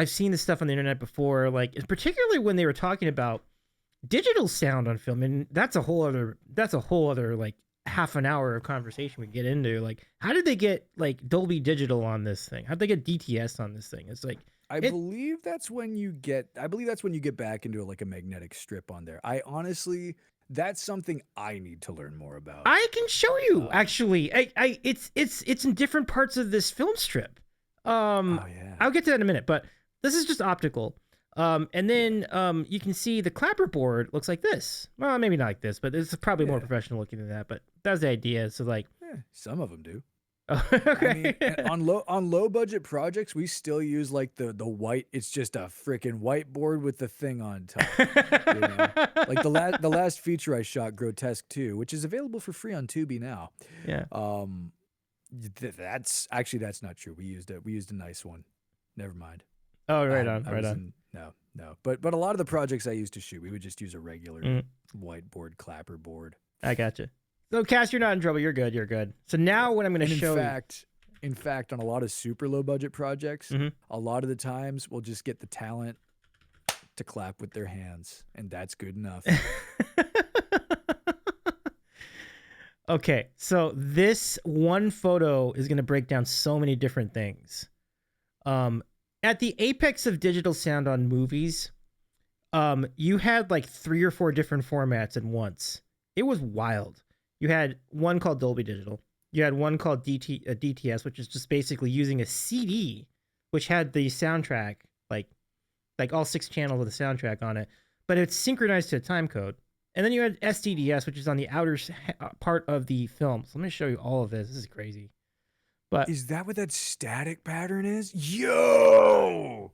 seen this stuff on the internet before, like particularly when they were talking about digital sound on film, and that's a whole other like half an hour of conversation we get into. Like, how did they get like Dolby Digital on this thing? How'd they get DTS on this thing? It's like I believe that's when you get back into like a magnetic strip on there. That's something I need to learn more about. I can show you actually. It's in different parts of this film strip. Oh yeah. I'll get to that in a minute, but this is just optical. And then you can see the clapper board looks like this. Well, maybe not like this, but it's probably more professional looking than that. But that was the idea. So like, some of them do. Okay. I mean, on low budget projects, we still use like the white. It's just a freaking whiteboard with the thing on top. You know? Like the last feature I shot, Grotesque 2, which is available for free on Tubi now. Yeah. That's not true. We used a nice one. Never mind. Oh, right on. No. But a lot of the projects I used to shoot, we would just use a regular whiteboard clapper board. I gotcha. So, Cass, you're not in trouble. You're good. So now what I'm going to show in fact, on a lot of super low budget projects, a lot of the times we'll just get the talent to clap with their hands, and that's good enough. Okay, so this one photo is going to break down so many different things. At the apex of digital sound on movies, you had like 3 or 4 different formats at once. It was wild. You had one called Dolby Digital. You had one called DTS, which is just basically using a CD, which had the soundtrack, like all 6 channels of the soundtrack on it, but it's synchronized to a time code. And then you had SDDS, which is on the outer part of the film. So let me show you all of this. This is crazy. But is that what that static pattern is? Yo!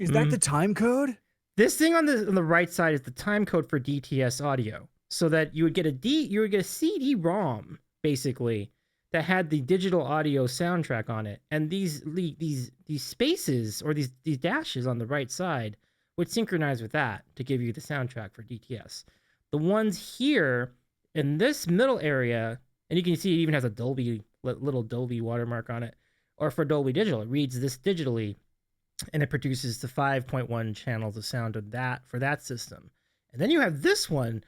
Is that the time code? This thing on the right side is the time code for DTS audio. So that you would get a CD-ROM basically that had the digital audio soundtrack on it, and these spaces or these dashes on the right side would synchronize with that to give you the soundtrack for DTS. The ones here in this middle area And you can see it even has a Dolby little Dolby watermark on it. Or for Dolby Digital, it reads this digitally and it produces the 5.1 channels of sound of that for that system. And then you have this one,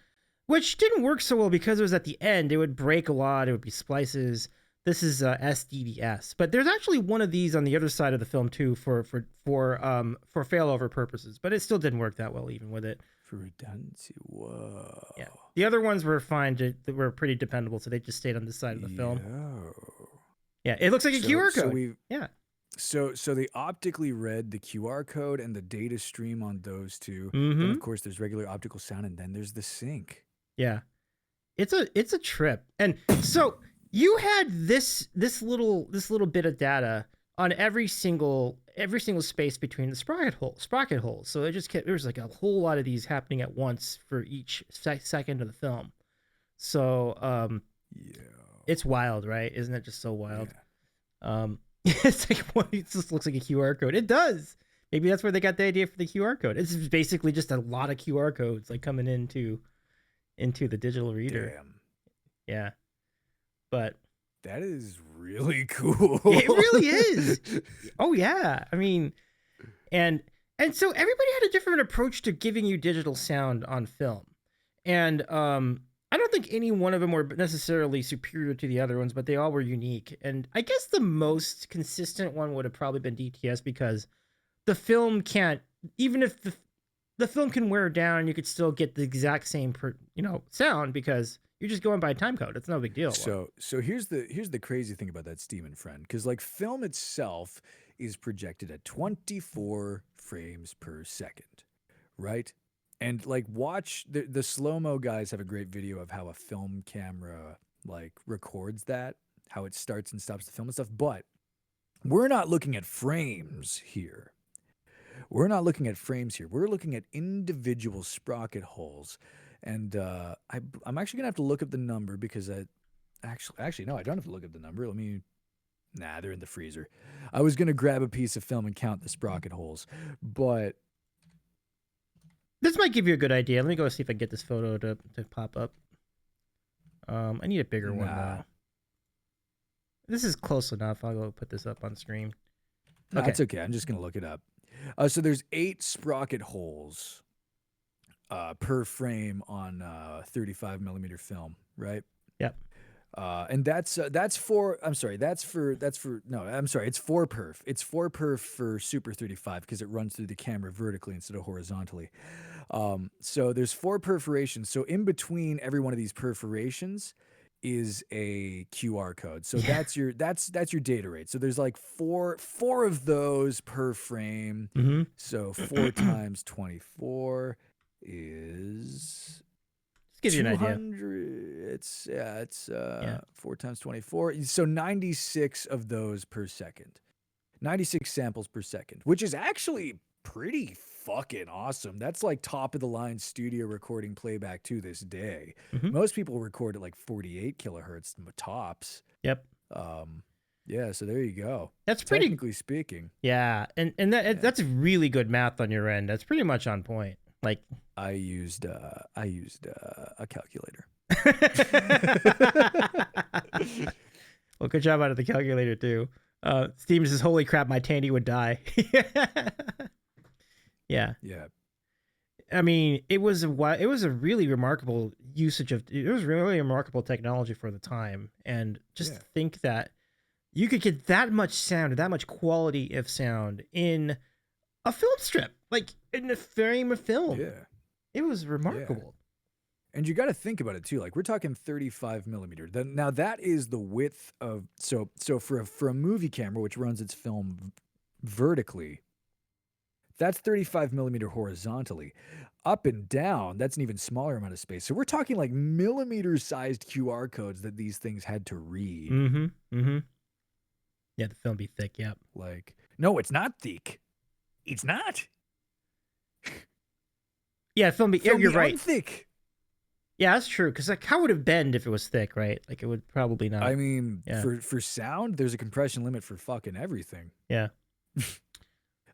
which didn't work so well because it was at the end. It would break a lot. It would be splices. This is SDDS, but there's actually one of these on the other side of the film too for failover purposes. But it still didn't work that well even with it. For redundancy, whoa. Yeah, the other ones were fine. They were pretty dependable, so they just stayed on this side of the film. Yeah, it looks like a QR code. Yeah. So they optically read the QR code and the data stream on those two. Mm-hmm. Then of course there's regular optical sound, and then there's the sync. Yeah, it's a trip. And so you had this little bit of data on every single space between the sprocket holes. So it just kept, there was like a whole lot of these happening at once for each second of the film. So Yeah, it's wild, right? Isn't it just so wild? Yeah. It's like, well, it just looks like a QR code. It does. Maybe that's where they got the idea for the QR code. It's basically just a lot of QR codes like coming into the digital reader. Damn. Yeah. But that is really cool. It really is. Oh yeah. I mean, and so everybody had a different approach to giving you digital sound on film. And I don't think any one of them were necessarily superior to the other ones, but they all were unique. And I guess the most consistent one would have probably been DTS because the film can't, even if the film can wear down, you could still get the exact same sound because you're just going by time code. It's no big deal. So here's the crazy thing about that Steam friend, because like film itself is projected at 24 frames per second, right? And like watch the slow-mo guys have a great video of how a film camera like records that, how it starts and stops the film and stuff. But we're not looking at frames here. We're looking at individual sprocket holes. And I'm actually gonna have to look up the number because no, I don't have to look up the number. They're in the freezer. I was gonna grab a piece of film and count the sprocket holes, but this might give you a good idea. Let me go see if I can get this photo to pop up. I need a bigger one though. This is close enough. I'll go put this up on screen. No, that's okay. I'm just gonna look it up. So there's 8 sprocket holes per frame on 35 millimeter film, right? Yep. And it's 4 perf. It's 4 perf for Super 35 because it runs through the camera vertically instead of horizontally. So there's 4 perforations. So in between every one of these perforations is a QR code. So that's your data rate. So there's like four of those per frame. Mm-hmm. So 4 times 24 is gives you an idea. It's 4 times 24. So 96 of those per second. 96 samples per second, which is actually pretty fucking awesome. That's like top of the line studio recording playback to this day. Mm-hmm. Most people record at like 48 kilohertz tops. Yep. Yeah, so there you go. That's pretty, technically speaking. Yeah, and that's really good math on your end. That's pretty much on point. Like I used a calculator. Well, good job out of the calculator too. Steven says, "Holy crap, my Tandy would die." Yeah. Yeah. I mean, it was a really remarkable remarkable technology for the time, and just think that you could get that much sound, that much quality of sound in a film strip, like in a frame of film. Yeah. It was remarkable. Yeah. And you got to think about it too. Like we're talking 35 millimeter. Now that is the width of so for a movie camera which runs its film vertically, that's 35 millimeter horizontally. Up and down, that's an even smaller amount of space. So we're talking like millimeter sized QR codes that these things had to read. Mm-hmm. Mm-hmm. Yeah, the film be thick. Yep. Like, no, it's not thick. It's not. Yeah, film be. You're right. Thick. Yeah, that's true. Because like, how would it bend if it was thick, right? Like, it would probably not. I mean, for sound, there's a compression limit for fucking everything. Yeah.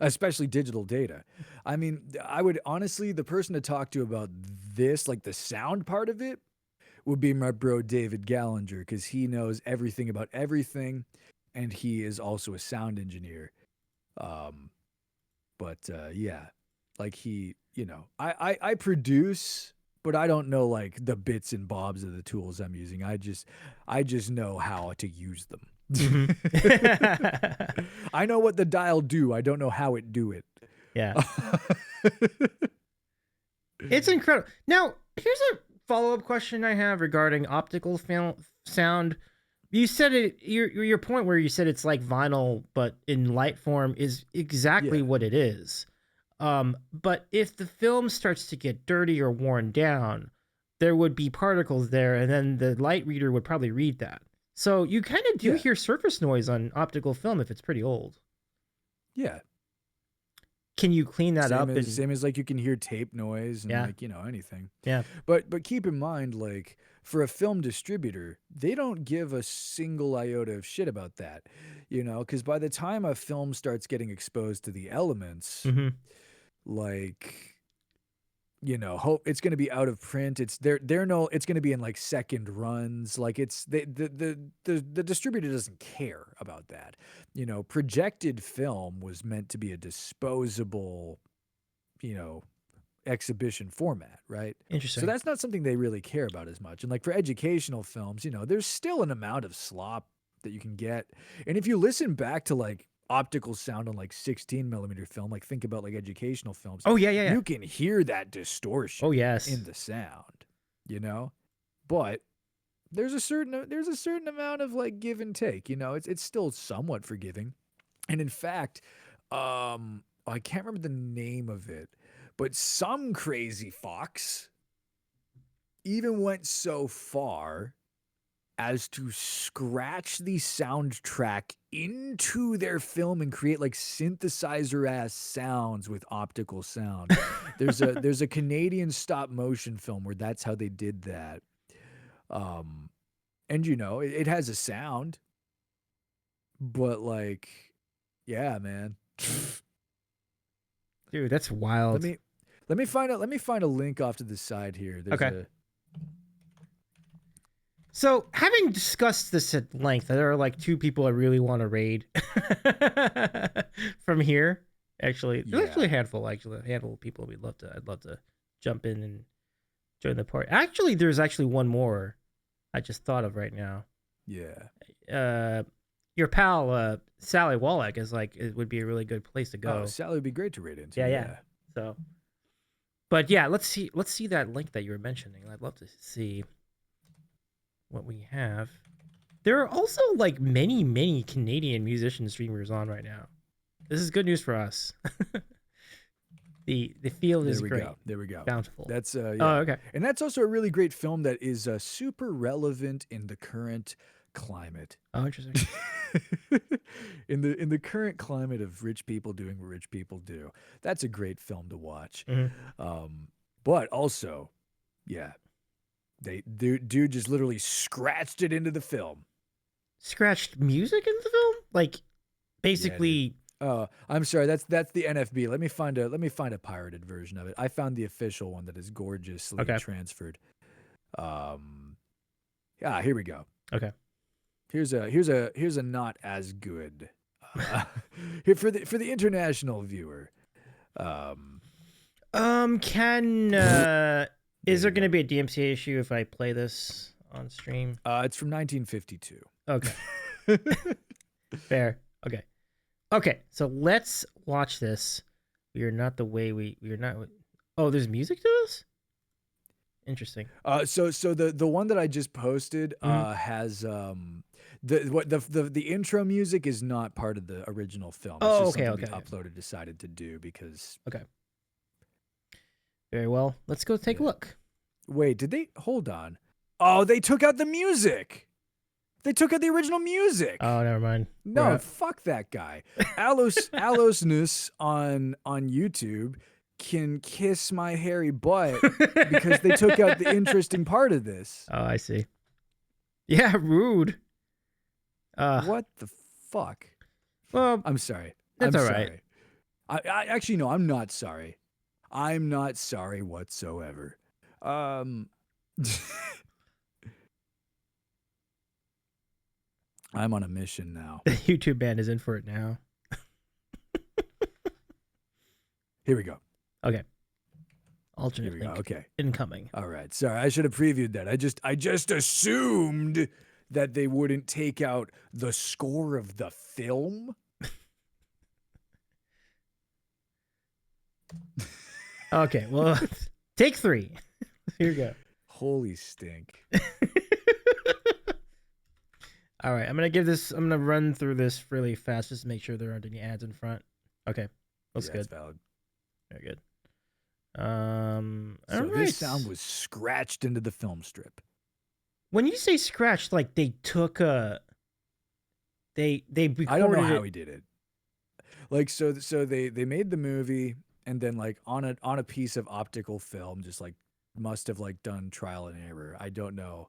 Especially digital data. I mean, I would honestly, the person to talk to about this, like the sound part of it, would be my bro David Gallinger, because he knows everything about everything, and he is also a sound engineer. Um, but yeah, like I produce, but I don't know like the bits and bobs of the tools I'm using. I just know how to use them. Hmm. I know what the dial do. I don't know how it do it. Yeah. It's incredible. Now, here's a follow-up question I have regarding optical sound. You said it. Your point where you said it's like vinyl, but in light form, is exactly Yeah. what it is. But if the film starts to get dirty or worn down, there would be particles there, and then the light reader would probably read that. So you kind of do Yeah. hear surface noise on optical film if it's pretty old. Yeah. Can you clean that Same up? as And same as like you can hear tape noise and yeah, like, anything. yeah, But keep in mind, like, for a film distributor, they don't give a single iota of shit about that. Because by the time a film starts getting exposed to the elements, hmm, like, hope it's going to be out of print. They're no it's going to be in like second runs. Like it's the distributor doesn't care about that. Projected film was meant to be a disposable, you know, exhibition format, right? So interesting. that's not something they really care about as much. And like for educational films, there's still an amount of slop that you can get. And if you listen back to like optical sound on like 16 millimeter film, like think about like educational films, Oh yeah, yeah, yeah. you can hear that distortion Oh yes. in the sound, you know? But there's a certain amount of like give and take, it's still somewhat forgiving. And in fact, I can't remember the name of it, but some crazy fox even went so far as to scratch the soundtrack into their film and create like synthesizer ass sounds with optical sound. There's a Canadian stop motion film where that's how they did that. Um and it has a sound, but like yeah, man. Dude, that's Let wild. me let me find a link off to the side here. There's Okay. a So, having discussed this at length, there are like two people I really want to raid from here. Actually, there's actually yeah. a handful of people we'd love to. I'd love to jump in and join the party. Actually, there's actually one more I just thought of right now. Yeah. Uh, your pal Sally Wallach is like it would be a really good place to Oh, go. Sally would be great to raid into. Yeah, yeah. Yeah. So, but yeah, let's see that link that you were mentioning. I'd love to see what we have. There are also like many Canadian musician streamers on right now. This is good news for us. The field There is we great, go. There we go. bountiful. That's Oh, yeah. okay. And that's also a really great film that is super relevant in the current climate. Oh, interesting. in the current climate of rich people doing what rich people do. That's a great film to watch. Hmm. But also, yeah, dude just literally scratched it into the film. Scratched music in the film, like Yeah, dude. basically. I'm sorry. That's the NFB. Let me find a pirated version of it. I found the official one that is gorgeously Okay. transferred. Um, yeah, here we go. Okay. Here's a not as good. Uh, here for the international viewer. Um, Can there is there you going to go. be a DMCA issue if I play this on stream? It's from 1952. Okay. Fair. Okay. Okay. So let's watch this. We are not the way we are not. Oh, there's music to this. Interesting. So the one that I just posted Hmm. has the intro music is not part of the original film. It's Oh, just okay. something the Okay. uploader decided to do because Okay. Very well. Let's go take a yeah. look. Wait, did they hold on? Oh, they took out the music. They took out the original music. Oh, never mind. No, fuck that guy. Alosness on YouTube can kiss my hairy butt because they took out the interesting part of this. Oh, I see. Yeah, rude. What the fuck? Well, I'm sorry. that's I'm all right. sorry. I actually no, I'm not sorry. I'm not sorry whatsoever. I'm on a mission now. The YouTube band is in for it now. Here we go. Okay. Here Alternate we go. link Okay. incoming. All right. Sorry, I should have previewed that. I just assumed that they wouldn't take out the score of the film. Okay, well, take 3. Here we go. Holy stink. All right, I'm going to run through this really fast just to make sure there aren't any ads in front. Okay, that's good. That's valid. Very good. So this sound was scratched into the film strip. When you say scratched, like they took they recorded I don't know how he did it. Like so they made the movie and then like on a piece of optical film just must have done trial and error. I don't know,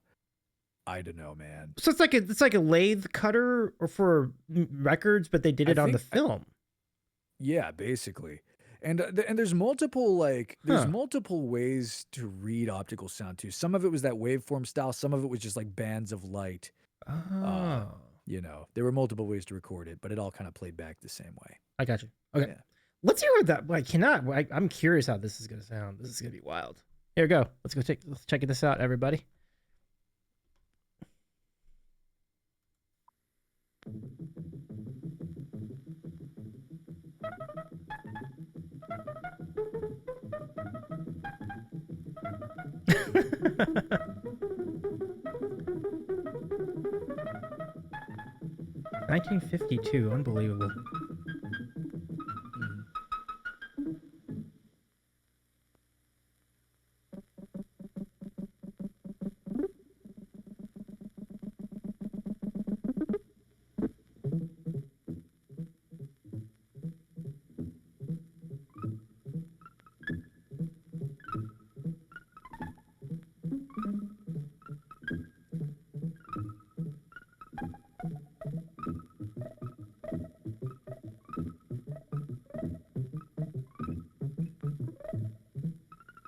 man. So it's like a lathe cutter or for records, but they did it on the film. Yeah, basically. And there's multiple multiple ways to read optical sound too. Some of it was that waveform style. Some of it was just like bands of light. Oh, There were multiple ways to record it, but it all kind of played back the same way. I got you. Okay, yeah. Let's hear what that. I'm curious how this is gonna sound. This is gonna be wild. Here we go. Let's check this out, everybody. (1952), unbelievable.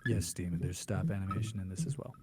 Yes, Steven, there's stop animation in this as well.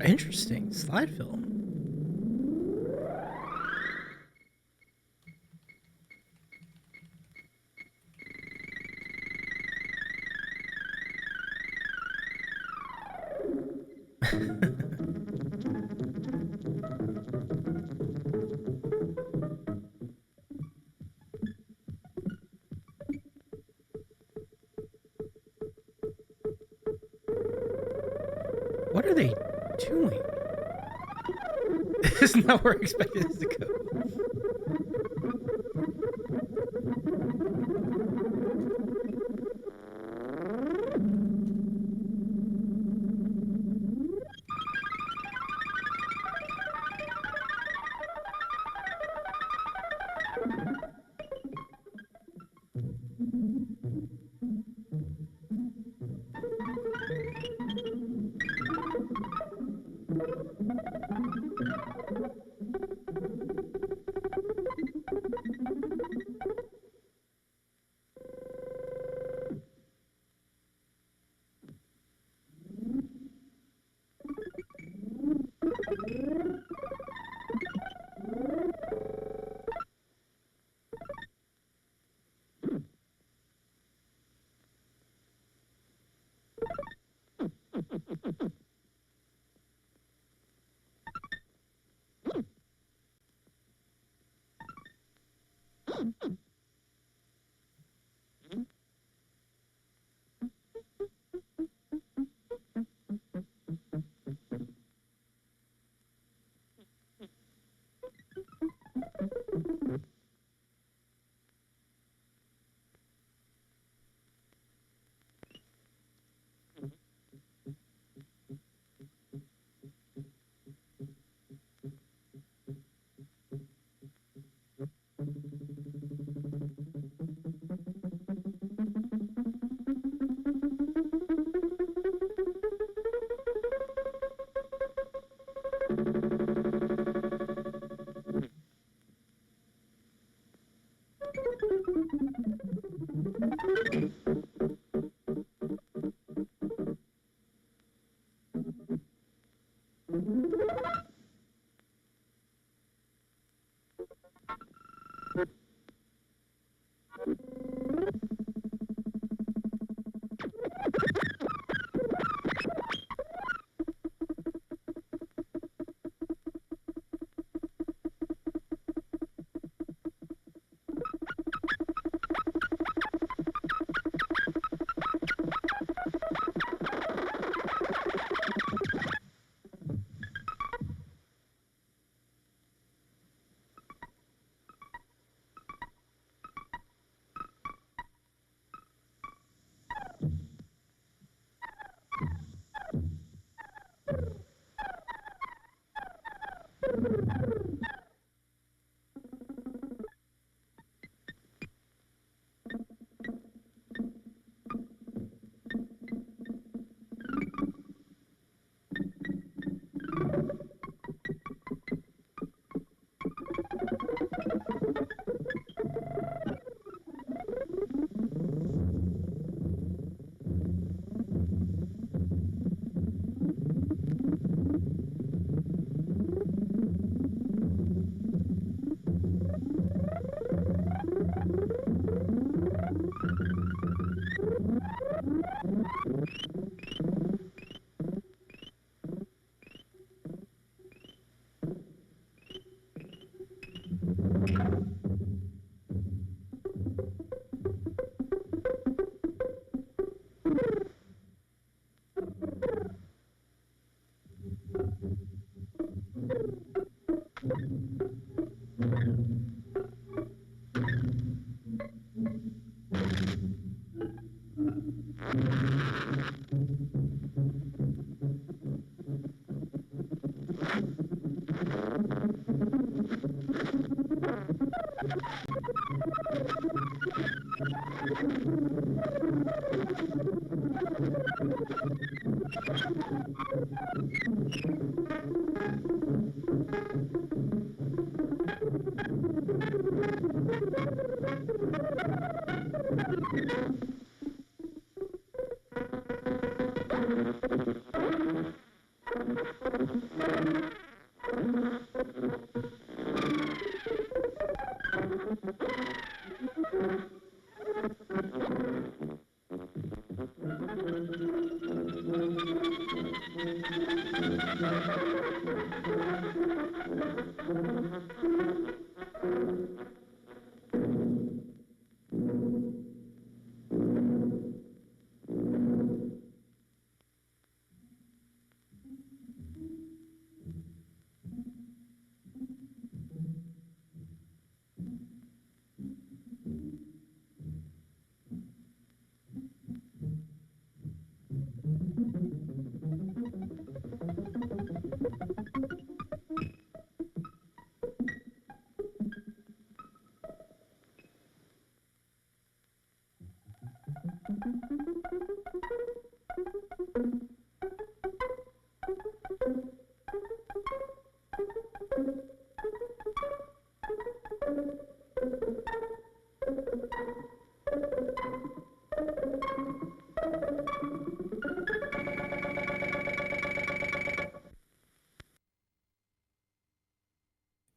Interesting slide film. What are they doing? This is not where I expected this to go.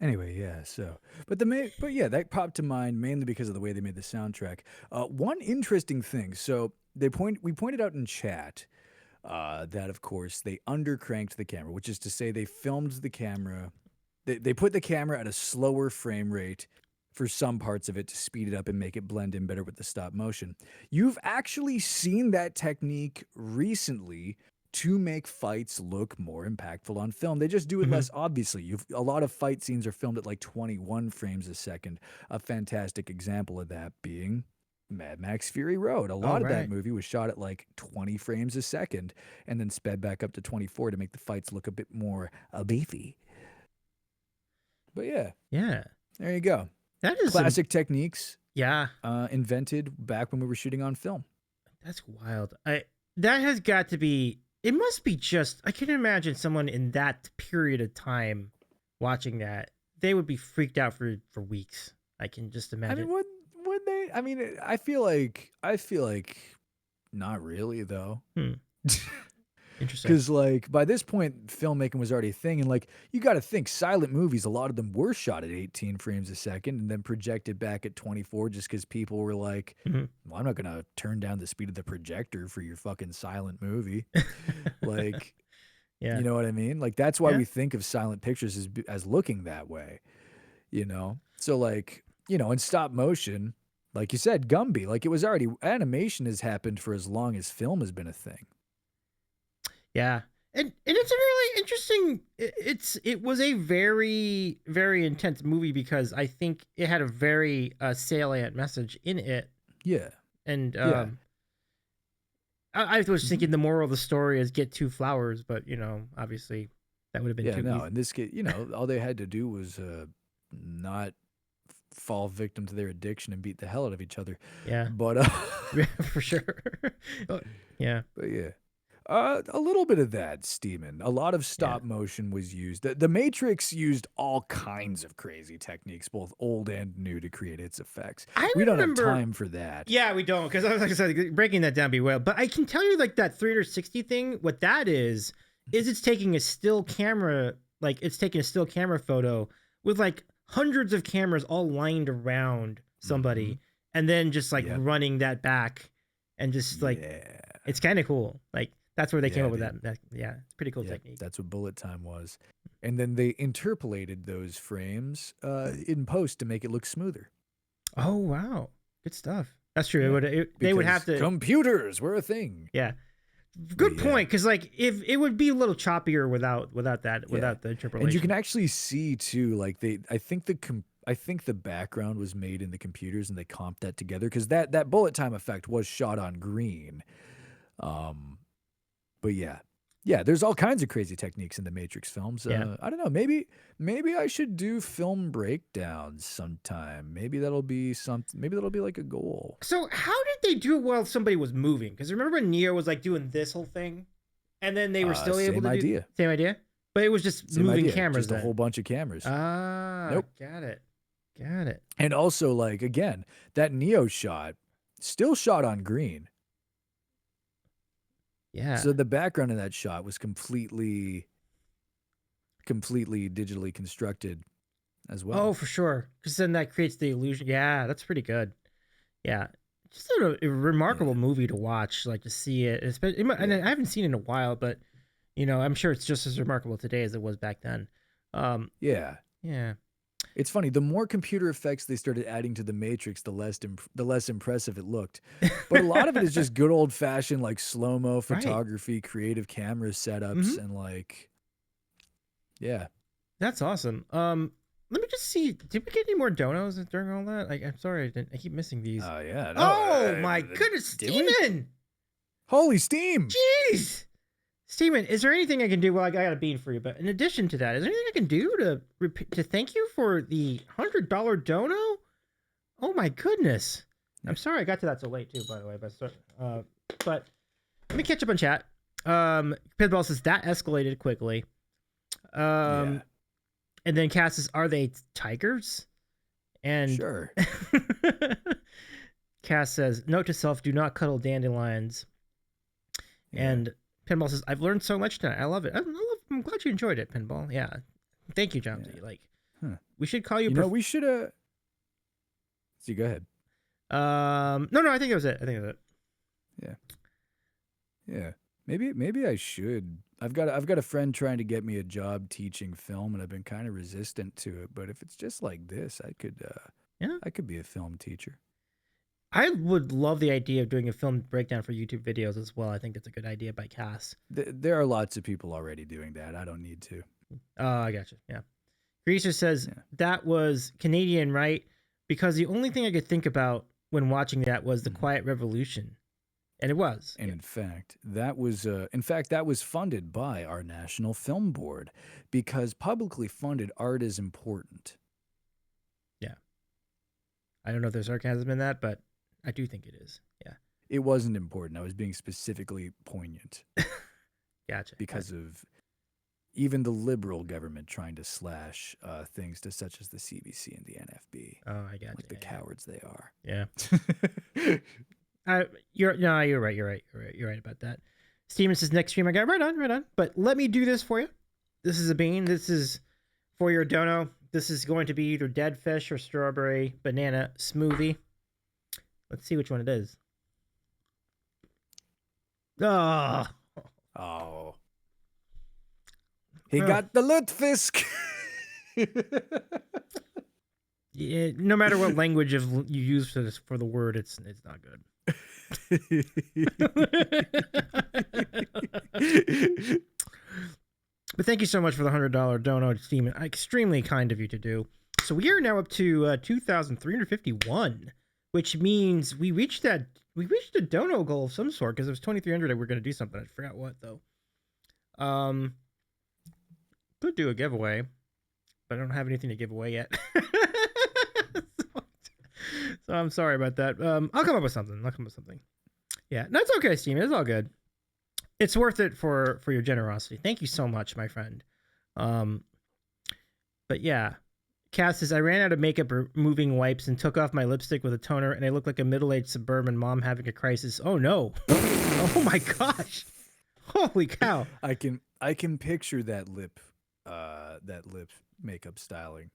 Anyway, yeah. So, but yeah, that popped to mind mainly because of the way they made the soundtrack. One interesting thing. So we pointed out in chat that of course they undercranked the camera, which is to say they filmed the camera. They put the camera at a slower frame rate for some parts of it to speed it up and make it blend in better with the stop motion. You've actually seen that technique recently to make fights look more impactful on film. They just do it Hmm. less obviously. A lot of fight scenes are filmed at like 21 frames a second. A fantastic example of that being Mad Max Fury Road. A Oh, lot of that right. movie was shot at like 20 frames a second and then sped back up to 24 to make the fights look a bit more beefy. But yeah, Yeah. there you go. That is some. Classic techniques Yeah. invented back when we were shooting on film. That's wild. That has got to be. It must be just. I can imagine someone in that period of time watching that. They would be freaked out for weeks. I can just I mean, imagine. would they? I mean, I feel like not really though. Hmm. Interesting. Because like by this point, filmmaking was already a thing, and like you got to think, silent movies, a lot of them were shot at 18 frames a second and then projected back at 24, just because people were like, Hmm. "Well, I'm not gonna turn down the speed of the projector for your fucking silent movie." Like, Yeah. you know what I mean? Like that's why Yeah. we think of silent pictures as looking that way. You know, so like in stop motion, like you said, Gumby, like it was already animation has happened for as long as film has been a thing. Yeah. And it's a really interesting. It was a very intense movie because I think it had a very salient message in it, Yeah. and Yeah. I was Mhm. thinking the moral of the story is get two flowers, but obviously that would have been Yeah, too no, easy. in this case, all they had to do was not fall victim to their addiction and beat the hell out of each other. Yeah, But yeah, for sure. Oh, yeah, but yeah. A little bit of that, Steeman. A lot of yeah. stop motion was used. The Matrix used all kinds of crazy techniques, both old and new, to create its effects. I We don't have remember. time for that. Yeah, we don't because like I said, breaking that down be well. But I can tell you like that 360 thing. What that is it's taking a still camera, like it's taking a still camera photo with like hundreds of cameras all lined around Hmm. somebody, and then just like Yep. running that back, and just like Yeah. it's kind of cool. Like that's where they came Yeah, up with dude. that. Yeah, it's a pretty cool Yep. technique. That's what bullet time was. And then they interpolated those frames in post to make it look smoother. Oh wow, good stuff. That's true. Yeah. They would have Because to. computers were a thing. Yeah, But good yeah. point. Because like if it would be a little choppier Yeah. without the And you can interpolation. actually see too, like I think the background was made in the computers and they comped that together because that bullet time effect was shot on green. Um, but yeah, there's all kinds of crazy techniques in the Matrix films. Yeah. I don't know. Maybe I should do film breakdowns sometime. Maybe that'll be something. Maybe that'll be like a goal. So how did they do it while somebody was moving? Because remember when Neo was like doing this whole thing, and then they were still able to do same idea, but it was just Same moving idea, cameras. just a whole bunch of cameras. Ah, Nope. got it. And also, like again, that Neo shot still shot on green. Yeah. So the background of that shot was completely digitally constructed as well. Oh, for sure. Because then that creates the illusion. Yeah, that's pretty good. Yeah. Just a remarkable movie to watch, like to see it. Especially, and I haven't seen it in a while, but I'm sure it's just as remarkable today as it was back then. Yeah. It's funny. The more computer effects they started adding to the Matrix, the less impressive it looked. But a lot of it is just good old fashioned like slow mo photography, creative camera setups, and like, yeah. That's awesome. Let me just see. Did we get any more donos during all that? I'm sorry, I keep missing these. Oh yeah. No, oh my goodness, Steeman! Holy steam! Jeez. Steeman, is there anything I can do? Well, I got a bean for you, but in addition to that, is there anything I can do to thank you for the $100 dono? Oh my goodness! I'm sorry I got to that so late too, by the way. But let me catch up on chat. Pitbull says that escalated quickly. And then Cass says, "Are they tigers?" And sure. Cass says, "Note to self: do not cuddle dandelions." And Pinball says, "I've learned so much tonight. I love it. I'm glad you enjoyed it, Pinball. Yeah, thank you, Jawmsie. Like, we should call you. We should. So go ahead. No, I think that was it. Yeah. Maybe I should. I've got a friend trying to get me a job teaching film, and I've been kind of resistant to it. But if it's just like this, I could be a film teacher. I would love the idea of doing a film breakdown for YouTube videos as well. I think that's a good idea by Cass. There are lots of people already doing that. I don't need to. Oh, I gotcha. Yeah. Greaser says that was Canadian, right? Because the only thing I could think about when watching that was the Quiet Revolution. And it was. And in fact, that was funded by our National Film Board because publicly funded art is important. Yeah. I don't know if there's sarcasm in that, but I do think it is. Yeah. It wasn't important. I was being specifically poignant. Gotcha. Because of even the liberal government trying to slash things to such as the CBC and the NFB. Oh, I got like the cowards they are. Yeah. You're right about that. Steven says next stream I got right on. But let me do this for you. This is a bean. This is for your dono. This is going to be either dead fish or strawberry banana smoothie. Let's see which one it is. Oh. He got the lutefisk. Yeah, no matter what language you use for the word, it's not good. But thank you so much for the $100 dono, Steven. Extremely kind of you to do. So we are now up to 2,351, which means we reached a dono goal of some sort because it was 2,300 and we're going to do something. I forgot what though. Could do a giveaway, but I don't have anything to give away yet. So I'm sorry about that. I'll come up with something. Yeah, no, it's okay, Steven. It's all good. It's worth it for your generosity. Thank you so much, my friend. But yeah, Cass says, I ran out of makeup removing wipes and took off my lipstick with a toner, and I look like a middle-aged suburban mom having a crisis. Oh no! Oh my gosh! Holy cow! I can picture that lip makeup styling.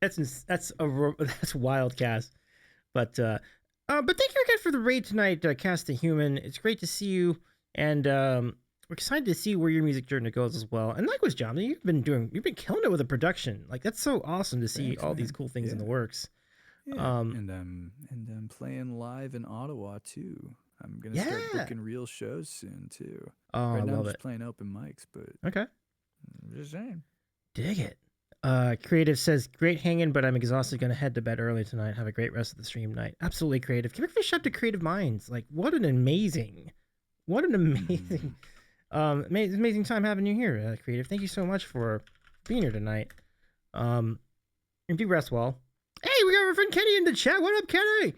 That's wild, Cass. But thank you again for the raid tonight, Cass the Human. It's great to see you, and we're excited to see where your music journey goes as well. And likewise, John, you've been killing it with the production. Like that's so awesome to see all these cool things in the works. Yeah. And I'm playing live in Ottawa too. I'm gonna start booking real shows soon too. Oh, right I now love I'm just it. playing open mics, but okay. I'm just saying. Dig it. Creative says, great hanging, but I'm exhausted. Gonna head to bed early tonight. Have a great rest of the stream night. Absolutely, Creative. Give a fish up to Creative Minds. Like, what an amazing What an Mm. amazing, amazing time having you here, Creative. Thank you so much for being here tonight. Um, and do rest well. Hey, we got our friend Kenny in the chat. What up, Kenny?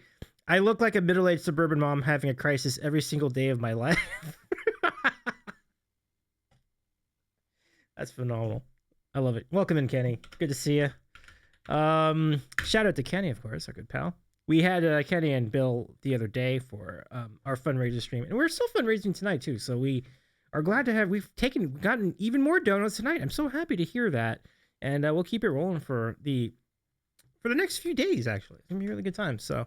I look like a middle-aged suburban mom having a crisis every single day of my life. That's phenomenal. I love it. Welcome in, Kenny. Good to see you. Shout out to Kenny, of course, our good pal. We had Kenny and Bill the other day for our fundraiser stream, and we're still fundraising tonight too. So we are glad to have gotten even more donuts tonight. I'm so happy to hear that, and we'll keep it rolling for the next few days. Actually, it's gonna be a really good time. So,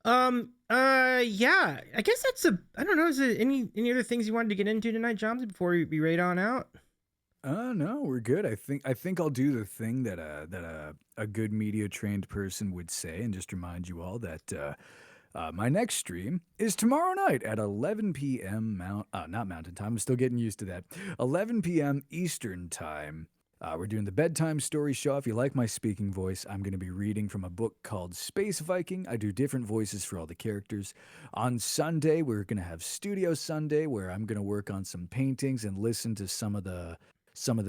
yeah, I guess that's I don't know. Is there any other things you wanted to get into tonight, Jawmsie, before we raid on out? No, we're good. I think I'll do the thing that a good media trained person would say, and just remind you all that my next stream is tomorrow night at 11 p.m. Not Mountain Time. I'm still getting used to that. 11 p.m. Eastern Time. We're doing the bedtime story show. If you like my speaking voice, I'm going to be reading from a book called Space Viking. I do different voices for all the characters. On Sunday, we're going to have Studio Sunday, where I'm going to work on some paintings and listen to some of the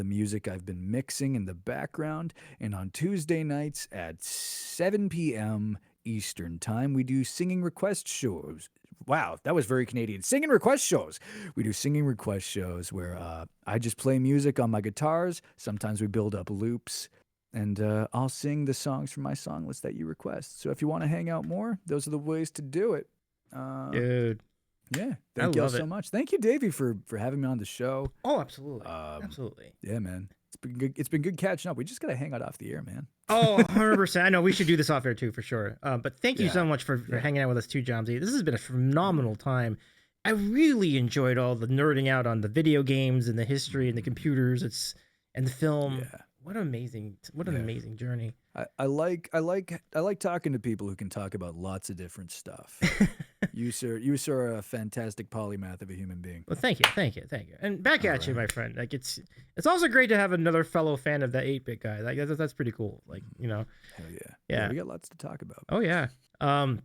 music I've been mixing in the background. And on Tuesday nights at 7 p.m. Eastern Time, we do singing request shows. Wow, that was very Canadian. Singing request shows. We do singing request shows where I just play music on my guitars. Sometimes we build up loops, and I'll sing the songs from my song list that you request. So if you want to hang out more, those are the ways to do it. Dude, Yeah, I thank y'all love so it. much. Thank you, Davey, for having me on the show. Oh, absolutely, Um, absolutely. yeah, man. It's been good. It's been good catching up. We just gotta hang out off the air, man. Oh, 100%. I know we should do this off air too, for sure. But thank you so Yeah, much for yeah, hanging out with us too, Jomsy. This has been a yeah. phenomenal time. I really enjoyed all the nerding out on the video games and the history and the Mm, computers. And the film. yeah, What an yeah. amazing journey. I like talking to people who can talk about lots of different stuff. You sir are a fantastic polymath of a human being. Well, thank you, thank you, thank you. And back All at you, right. my friend. Like it's also great to have another fellow fan of that 8-bit guy. Like that's pretty cool. Like, Hell yeah. Yeah, yeah. we got lots to talk about. Oh yeah. Um,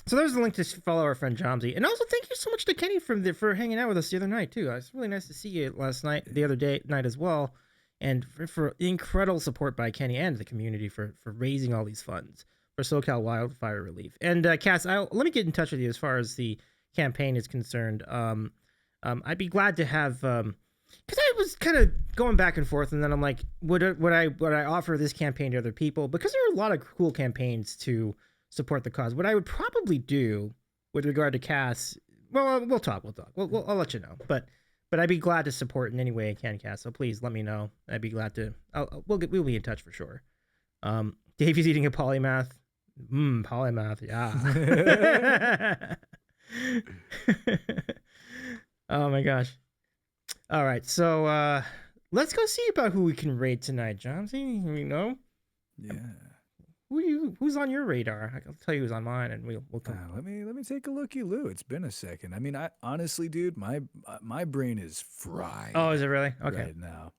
so there's a link to follow our friend Jomsy, and also thank you so much to Kenny for hanging out with us the other night too. It's really nice to see you the other night as well, and for incredible support by Kenny and the community for raising all these funds for SoCal wildfire relief. And Cass, let me get in touch with you as far as the campaign is concerned. I'd be glad to have because I was kind of going back and forth, and then I'm like, would I offer this campaign to other people? Because there are a lot of cool campaigns to support the cause. What I would probably do with regard to Cass, well, we'll talk. I'll let you know. But I'd be glad to support in any way I can, Cass. So please let me know. I'd be glad to. We'll be in touch for sure. Davey's eating a polymath. Polymath. Yeah. Oh my gosh. All right, so let's go see about who we can raid tonight, Jawmsie. You know, Yeah. who's on your radar? I'll tell you who's on mine, and we'll come. Let me take a looky, Lou. It's been a second. I mean, I honestly, dude, my brain is Oh, is fried it really? Okay. right now.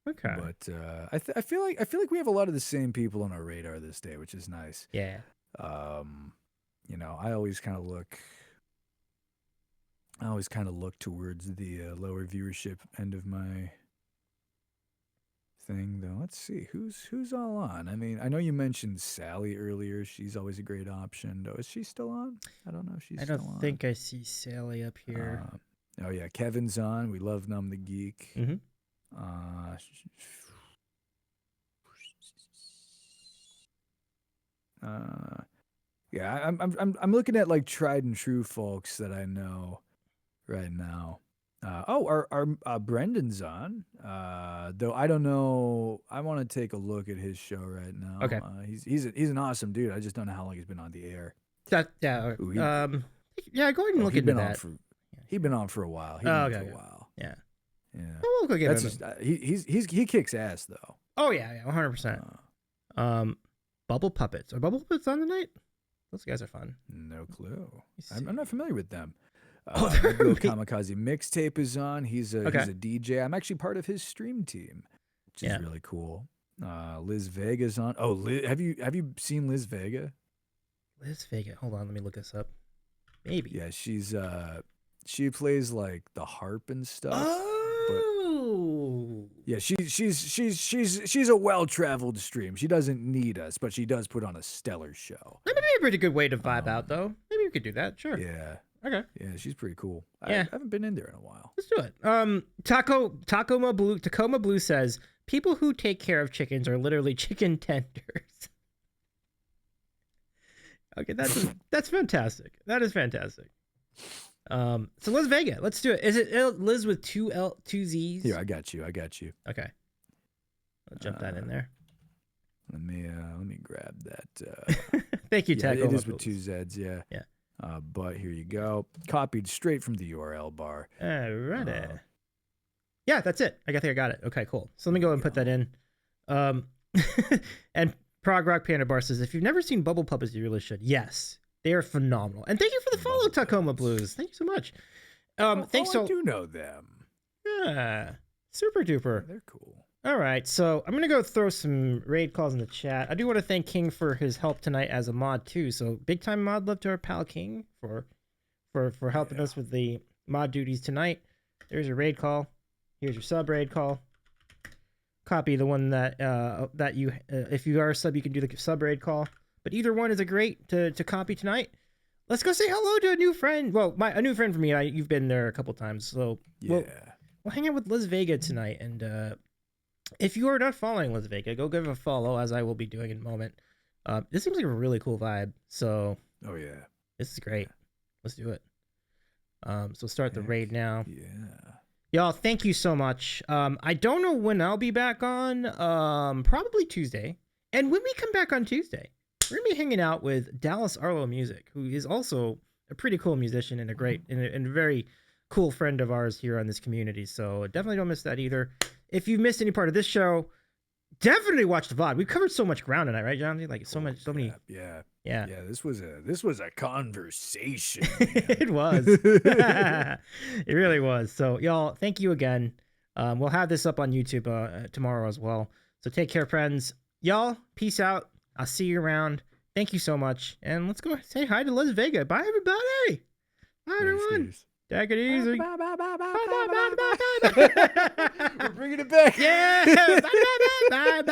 Okay. But I feel like we have a lot of the same people on our radar this day, which is nice. Yeah. Um, I always kind of look towards the lower viewership end of my thing, though. Let's see who's all on. I mean, I know you mentioned Sally earlier. She's always a great option. Though, is she still on? I don't know if she's I don't still on. think I see Sally up here. Oh yeah, Kevin's on. We love Numb the Geek. Mm-hmm. Uh, yeah, I'm looking at like tried and true folks that I know right now. Our Brendan's on. Though I don't know. I want to take a look at his show right now. Okay. He's an awesome dude. I just don't know how long he's been on the air. That yeah. Ooh, Yeah. Go ahead and look he's into been on that. for he's been on for a while. He's been Oh, on okay. for a Okay. while. Yeah. Yeah, Oh, we'll go give that's him. just he kicks ass though. Oh yeah. 100%. Bubble Puppets. Are Bubble Puppets on tonight? Those guys are fun. No clue. Let me I'm not see. familiar with them. Oh, they're Bill amazing. Kamikaze mixtape is on. He's a Okay. DJ. I'm actually part of his stream team, which is Yeah. really cool. Liz Vega's on. Oh, have you seen Liz Vega? Liz Vega. Hold on. Let me look this up. Maybe. Yeah, She plays like the harp and stuff. Oh. Yeah, she's a well-traveled stream. She doesn't need us, but she does put on a stellar show. That would be a pretty good way to vibe out, though. Maybe we could do that. Sure. Yeah. Okay. Yeah, she's pretty cool. Yeah. I haven't been in there in a while. Let's do it. Tacoma Blue says people who take care of chickens are literally chicken tenders. Okay, that's fantastic. That is fantastic. So Liz Vega, let's do it. Is it Liz with two Z's? Here, I got you. Okay. I'll jump that in there. Let me grab that. Thank you, yeah, Tacoma. It is with two Z's, yeah. Yeah. But here you go. Copied straight from the URL bar. Alrighty. Yeah, that's it. I think I got it. Okay, cool. So let me go and put that in. And Prog Rock Panda Bar says, if you've never seen Bubble Puppets, you really should. Yes, they are phenomenal. And thank you for the follow, Tacoma Blues. Thank you so much. Thanks. I do know them. Yeah, super duper. They're cool. All right, so I'm gonna go throw some raid calls in the chat. I do want to thank King for his help tonight as a mod too. So big time mod love to our pal King for helping us with the mod duties tonight. There's your raid call. Here's your sub raid call. Copy the one that you if you are a sub, you can do the sub raid call. But either one is a great to copy tonight. Let's go say hello to a new friend. Well, a new friend for me. You've been there a couple times, so yeah. We'll hang out with Liz Vega tonight. And if you are not following Liz Vega, go give her a follow, as I will be doing in a moment. This seems like a really cool vibe. So oh yeah, this is great. Let's do it. So start the raid now. Yeah. Y'all, thank you so much. I don't know when I'll be back on. Probably Tuesday. And when we come back on Tuesday, we're gonna be hanging out with Dallas Arlo Music, who is also a pretty cool musician and a great and a very cool friend of ours here on this community. So definitely don't miss that either. If you've missed any part of this show, definitely watch the VOD. We've covered so much ground tonight, right, Jawmsie? Like so many. Yeah. This was a conversation. It was. It really was. So y'all, thank you again. We'll have this up on YouTube tomorrow as well. So take care, friends. Y'all, peace out. I'll see you around. Thank you so much. And let's go say hi to Liz Vega. Bye, everybody. Bye, everyone. Take it easy. Bye. We're bringing it back. Yeah. Bye.